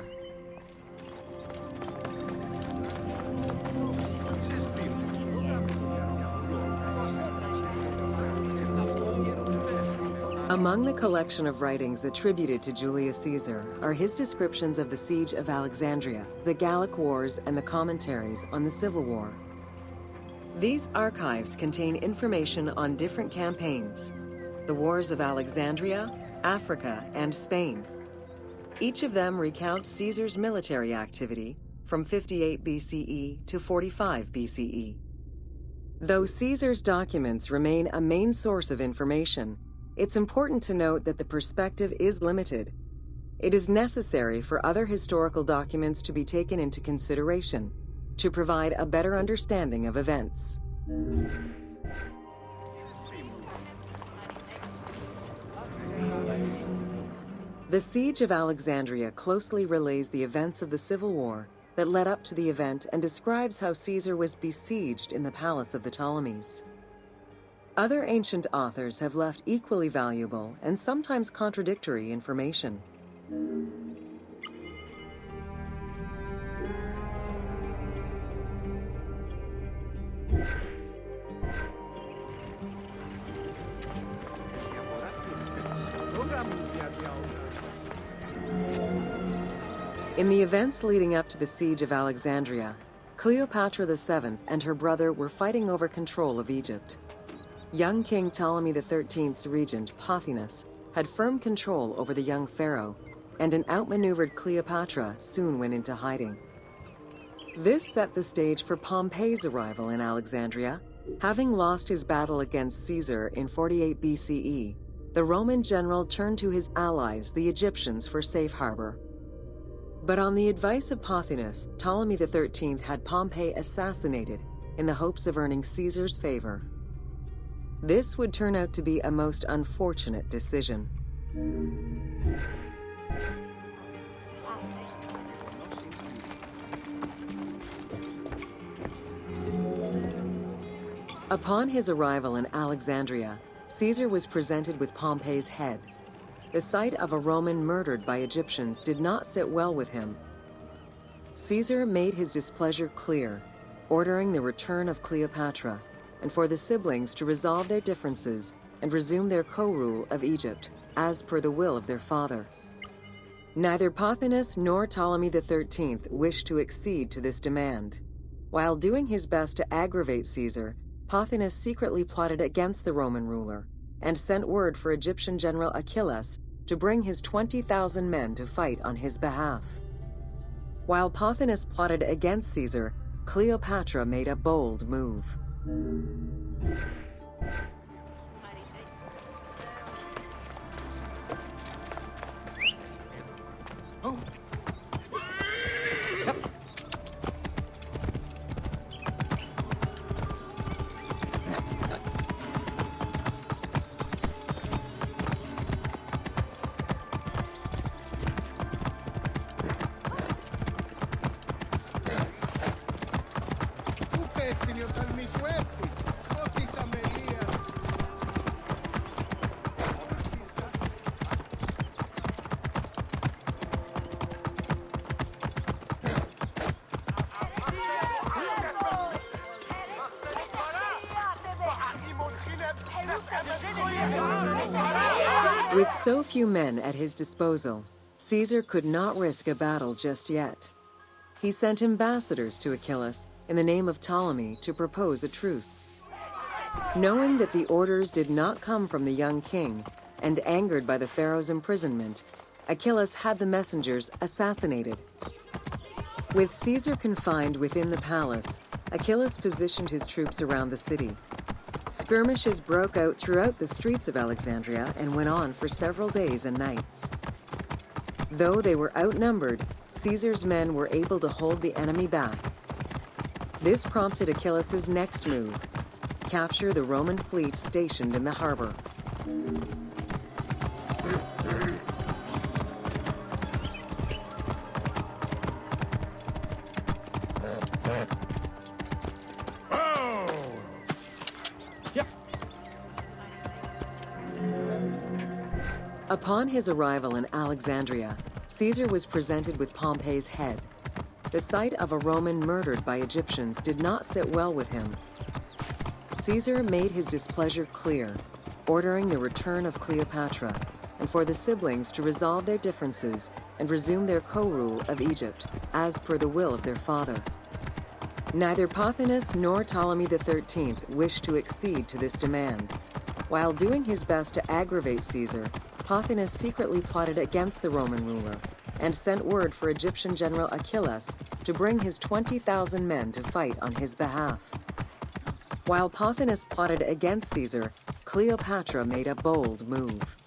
Among the collection of writings attributed to Julius Caesar are his descriptions of the Siege of Alexandria, the Gallic Wars, and the commentaries on the Civil War. These archives contain information on different campaigns, the Wars of Alexandria, Africa, and Spain. Each of them recounts Caesar's military activity from 58 BCE to 45 BCE. Though Caesar's documents remain a main source of information, it's important to note that the perspective is limited. It is necessary for other historical documents to be taken into consideration to provide a better understanding of events. The Siege of Alexandria closely relays the events of the Civil War that led up to the event and describes how Caesar was besieged in the palace of the Ptolemies. Other ancient authors have left equally valuable and sometimes contradictory information. In the events leading up to the Siege of Alexandria, Cleopatra VII and her brother were fighting over control of Egypt. Young King Ptolemy XIII's regent, Pothinus, had firm control over the young pharaoh, and an outmaneuvered Cleopatra soon went into hiding. This set the stage for Pompey's arrival in Alexandria. Having lost his battle against Caesar in 48 BCE, the Roman general turned to his allies, the Egyptians, for safe harbor. But on the advice of Pothinus, Ptolemy XIII had Pompey assassinated in the hopes of earning Caesar's favor. This would turn out to be a most unfortunate decision. Upon his arrival in Alexandria, Caesar was presented with Pompey's head. The sight of a Roman murdered by Egyptians did not sit well with him. Caesar made his displeasure clear, ordering the return of Cleopatra, and for the siblings to resolve their differences and resume their co-rule of Egypt, as per the will of their father. Neither Pothinus nor Ptolemy XIII wished to accede to this demand. While doing his best to aggravate Caesar, Pothinus secretly plotted against the Roman ruler and sent word for Egyptian general Achilles to bring his 20,000 men to fight on his behalf. While Pothinus plotted against Caesar, Cleopatra made a bold move. With so few men at his disposal, Caesar could not risk a battle just yet. He sent ambassadors to Achilles in the name of Ptolemy to propose a truce. Knowing that the orders did not come from the young king, and angered by the pharaoh's imprisonment, Achilles had the messengers assassinated. With Caesar confined within the palace, Achilles positioned his troops around the city. Skirmishes broke out throughout the streets of Alexandria and went on for several days and nights. Though they were outnumbered, Caesar's men were able to hold the enemy back. This prompted Achilles' next move: capture the Roman fleet stationed in the harbor. Upon his arrival in Alexandria, Caesar was presented with Pompey's head. The sight of a Roman murdered by Egyptians did not sit well with him. Caesar made his displeasure clear, ordering the return of Cleopatra and for the siblings to resolve their differences and resume their co-rule of Egypt as per the will of their father. Neither Pothinus nor Ptolemy XIII wished to accede to this demand. While doing his best to aggravate Caesar, Pothinus secretly plotted against the Roman ruler and sent word for Egyptian general Achillas to bring his 20,000 men to fight on his behalf. While Pothinus plotted against Caesar, Cleopatra made a bold move.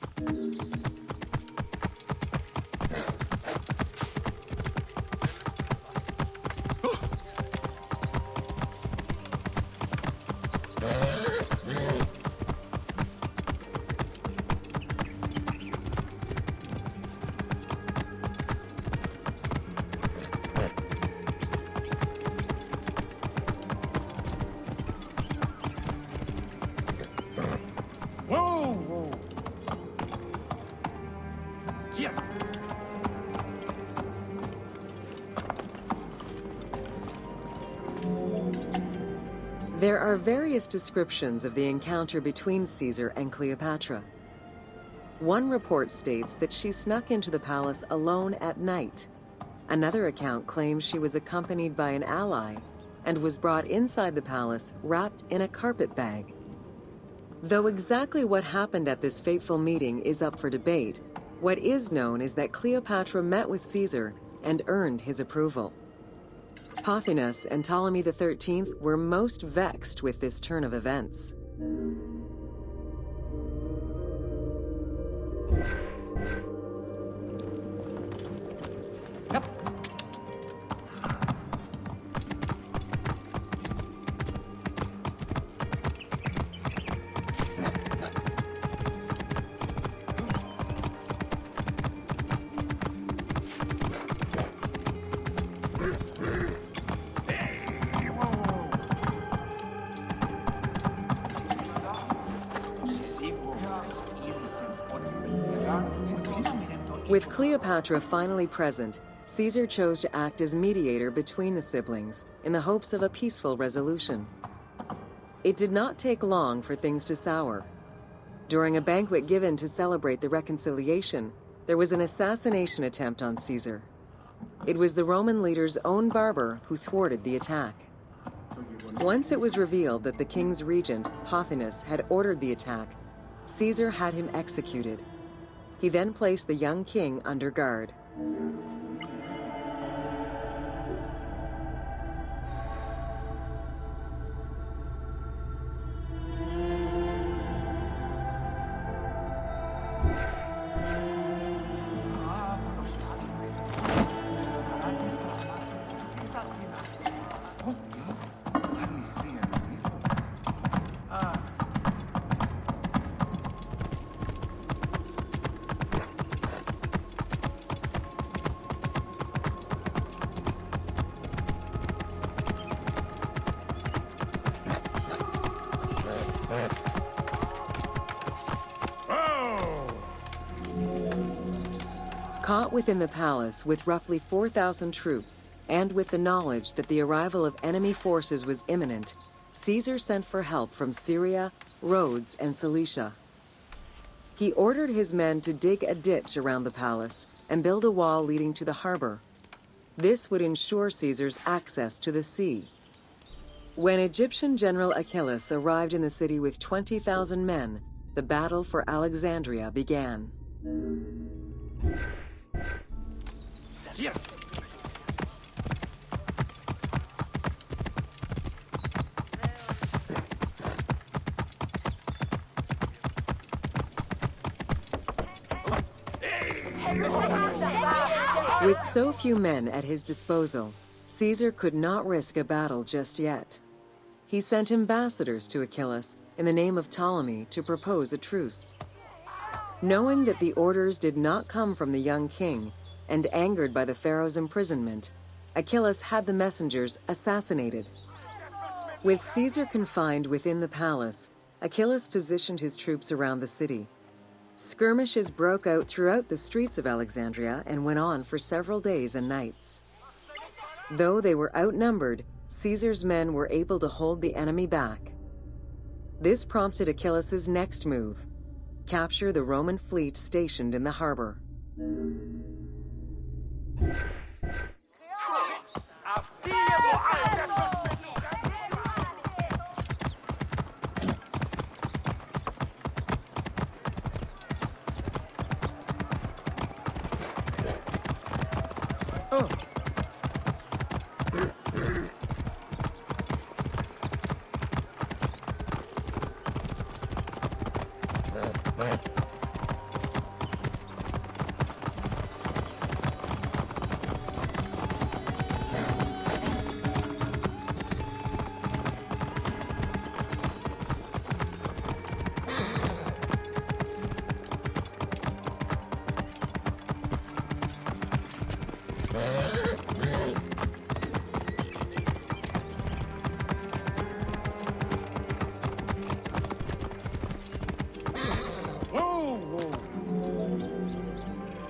There are various descriptions of the encounter between Caesar and Cleopatra. One report states that she snuck into the palace alone at night. Another account claims she was accompanied by an ally and was brought inside the palace wrapped in a carpet bag. Though exactly what happened at this fateful meeting is up for debate, what is known is that Cleopatra met with Caesar and earned his approval. Pothinus and Ptolemy XIII were most vexed with this turn of events. With Cleopatra finally present, Caesar chose to act as mediator between the siblings in the hopes of a peaceful resolution. It did not take long for things to sour. During a banquet given to celebrate the reconciliation, there was an assassination attempt on Caesar. It was the Roman leader's own barber who thwarted the attack. Once it was revealed that the king's regent, Pothinus, had ordered the attack, Caesar had him executed. He then placed the young king under guard. Caught within the palace with roughly 4,000 troops, and with the knowledge that the arrival of enemy forces was imminent, Caesar sent for help from Syria, Rhodes, and Cilicia. He ordered his men to dig a ditch around the palace and build a wall leading to the harbor. This would ensure Caesar's access to the sea. When Egyptian General Achillas arrived in the city with 20,000 men, the battle for Alexandria began. With so few men at his disposal, Caesar could not risk a battle just yet. He sent ambassadors to Achillas in the name of Ptolemy to propose a truce. Knowing that the orders did not come from the young king, and angered by the pharaoh's imprisonment, Achillas had the messengers assassinated. With Caesar confined within the palace, Achillas positioned his troops around the city. Skirmishes broke out throughout the streets of Alexandria and went on for several days and nights. Though they were outnumbered, Caesar's men were able to hold the enemy back. This prompted Achilles' next move: capture the Roman fleet stationed in the harbor.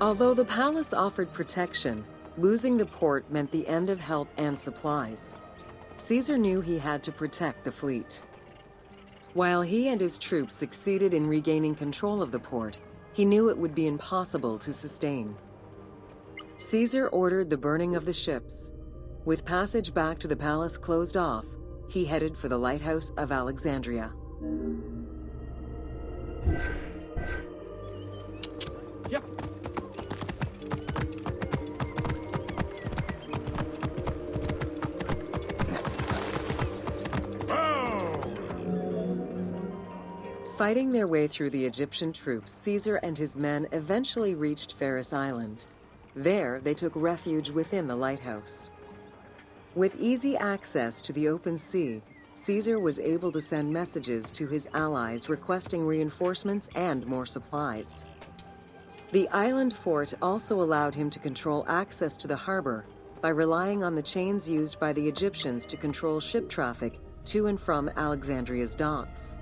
Although the palace offered protection, losing the port meant the end of help and supplies. Caesar knew he had to protect the fleet. While he and his troops succeeded in regaining control of the port, he knew it would be impossible to sustain. Caesar ordered the burning of the ships. With passage back to the palace closed off, he headed for the lighthouse of Alexandria.
Yep.
Fighting their way through the Egyptian troops, Caesar and his men eventually reached Pharos Island. There, they took refuge within the lighthouse. With easy access to the open sea, Caesar was able to send messages to his allies requesting reinforcements and more supplies. The island fort also allowed him to control access to the harbor by relying on the chains used by the Egyptians to control ship traffic to and from Alexandria's docks.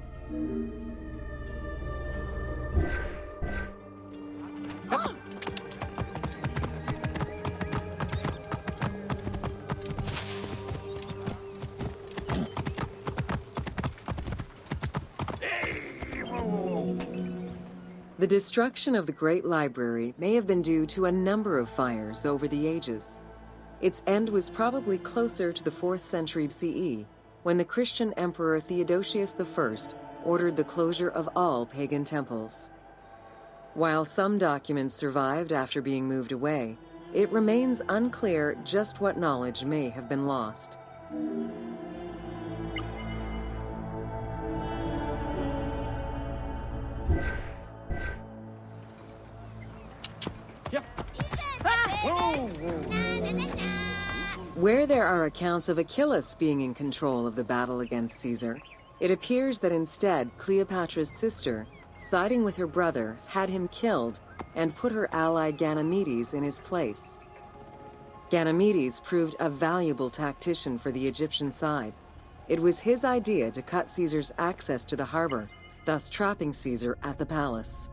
The destruction of the Great Library may have been due to a number of fires over the ages. Its end was probably closer to the 4th century CE, when the Christian Emperor Theodosius I ordered the closure of all pagan temples. While some documents survived after being moved away, it remains unclear just what knowledge may have been lost.
Yep.
Where there are accounts of Achilles being in control of the battle against Caesar, it appears that instead Cleopatra's sister, siding with her brother, had him killed and put her ally Ganymedes in his place. Ganymedes proved a valuable tactician for the Egyptian side. It was his idea to cut Caesar's access to the harbor, thus trapping Caesar at the palace.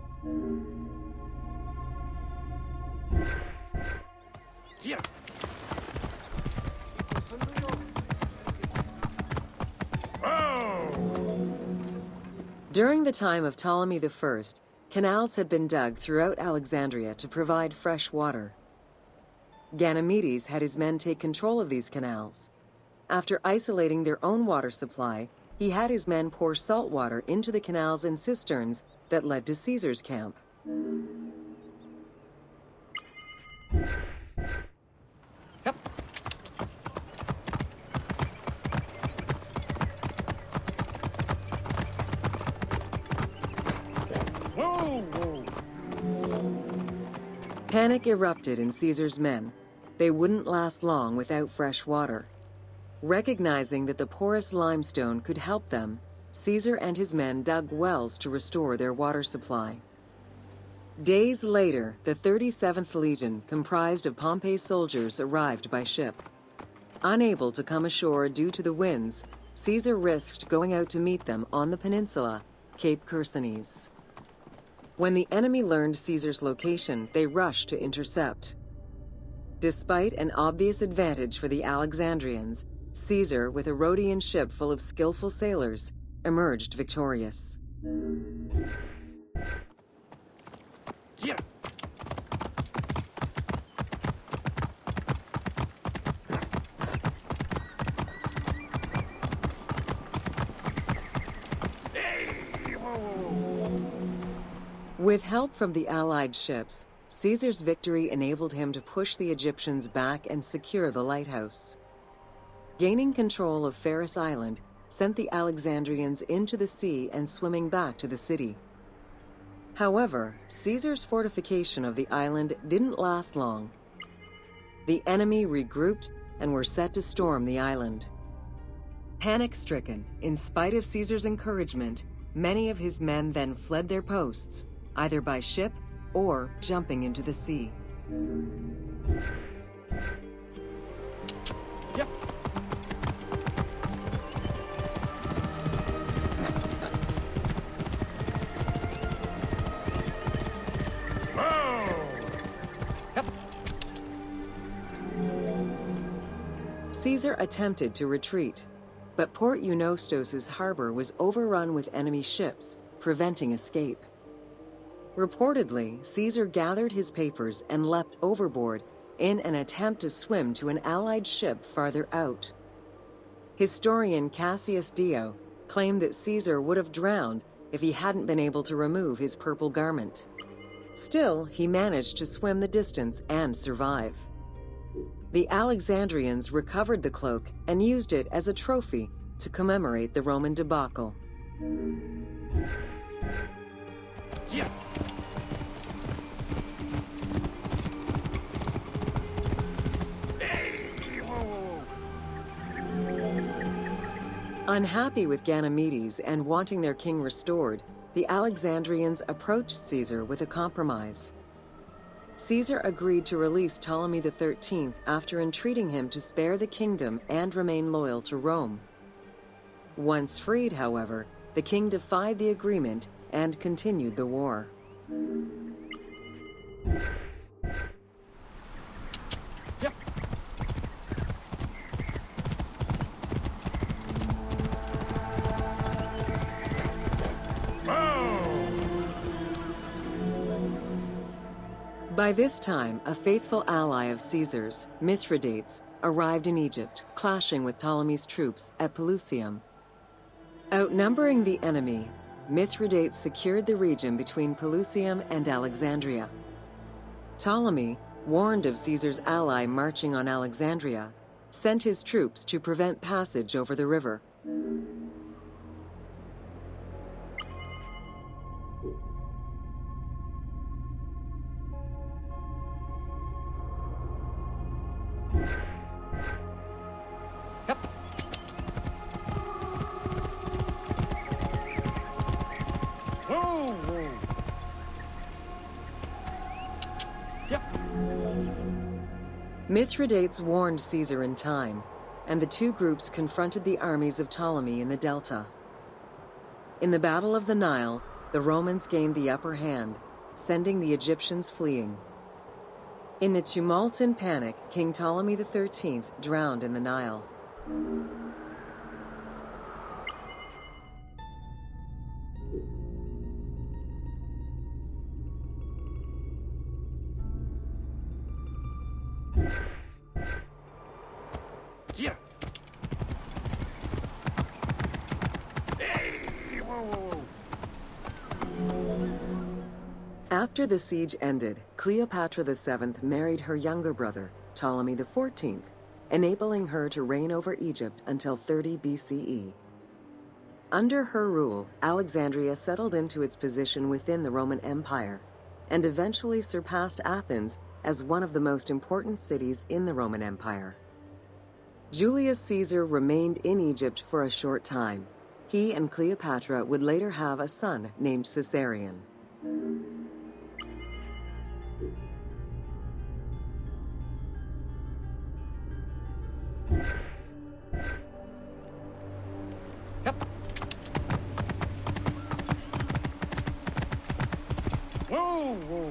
Yeah.
During the time of Ptolemy I, canals had been dug throughout Alexandria to provide fresh water. Ganymedes had his men take control of these canals. After isolating their own water supply, he had his men pour salt water into the canals and cisterns that led to Caesar's camp.
Yep.
Panic erupted in Caesar's men. They wouldn't last long without fresh water. Recognizing that the porous limestone could help them, Caesar and his men dug wells to restore their water supply. Days later, the 37th Legion, comprised of Pompey's soldiers, arrived by ship. Unable to come ashore due to the winds, Caesar risked going out to meet them on the peninsula, Cape Chersonese. When the enemy learned Caesar's location, they rushed to intercept. Despite an obvious advantage for the Alexandrians, Caesar, with a Rhodian ship full of skillful sailors, emerged victorious.
Yeah.
With help from the Allied ships, Caesar's victory enabled him to push the Egyptians back and secure the lighthouse. Gaining control of Pharos Island sent the Alexandrians into the sea and swimming back to the city. However, Caesar's fortification of the island didn't last long. The enemy regrouped and were set to storm the island. Panic-stricken, in spite of Caesar's encouragement, many of his men then fled their posts, either by ship or jumping into the sea.
Yep.
Caesar attempted to retreat, but Port Eunostos' harbor was overrun with enemy ships, preventing escape. Reportedly, Caesar gathered his papers and leapt overboard in an attempt to swim to an Allied ship farther out. Historian Cassius Dio claimed that Caesar would have drowned if he hadn't been able to remove his purple garment. Still, he managed to swim the distance and survive. The Alexandrians recovered the cloak and used it as a trophy to commemorate the Roman debacle.
Yeah.
Unhappy with Ganymedes and wanting their king restored, the Alexandrians approached Caesar with a compromise. Caesar agreed to release Ptolemy XIII after entreating him to spare the kingdom and remain loyal to Rome. Once freed, however, the king defied the agreement and continued the war.
Yep.
By this time, a faithful ally of Caesar's, Mithridates, arrived in Egypt, clashing with Ptolemy's troops at Pelusium. Outnumbering the enemy, Mithridates secured the region between Pelusium and Alexandria. Ptolemy, warned of Caesar's ally marching on Alexandria, sent his troops to prevent passage over the river.
Yep. Whoa, whoa. Yep.
Mithridates warned Caesar in time, and the two groups confronted the armies of Ptolemy in the Delta. In the Battle of the Nile, the Romans gained the upper hand, sending the Egyptians fleeing. In the tumult and panic, King Ptolemy XIII drowned in the Nile.
Yeah. Hey, whoa, whoa, whoa.
After the siege ended, Cleopatra VII married her younger brother, Ptolemy XIV, enabling her to reign over Egypt until 30 BCE. Under her rule, Alexandria settled into its position within the Roman Empire and eventually surpassed Athens as one of the most important cities in the Roman Empire. Julius Caesar remained in Egypt for a short time. He and Cleopatra would later have a son named Caesarion.
Yep. Whoa, whoa.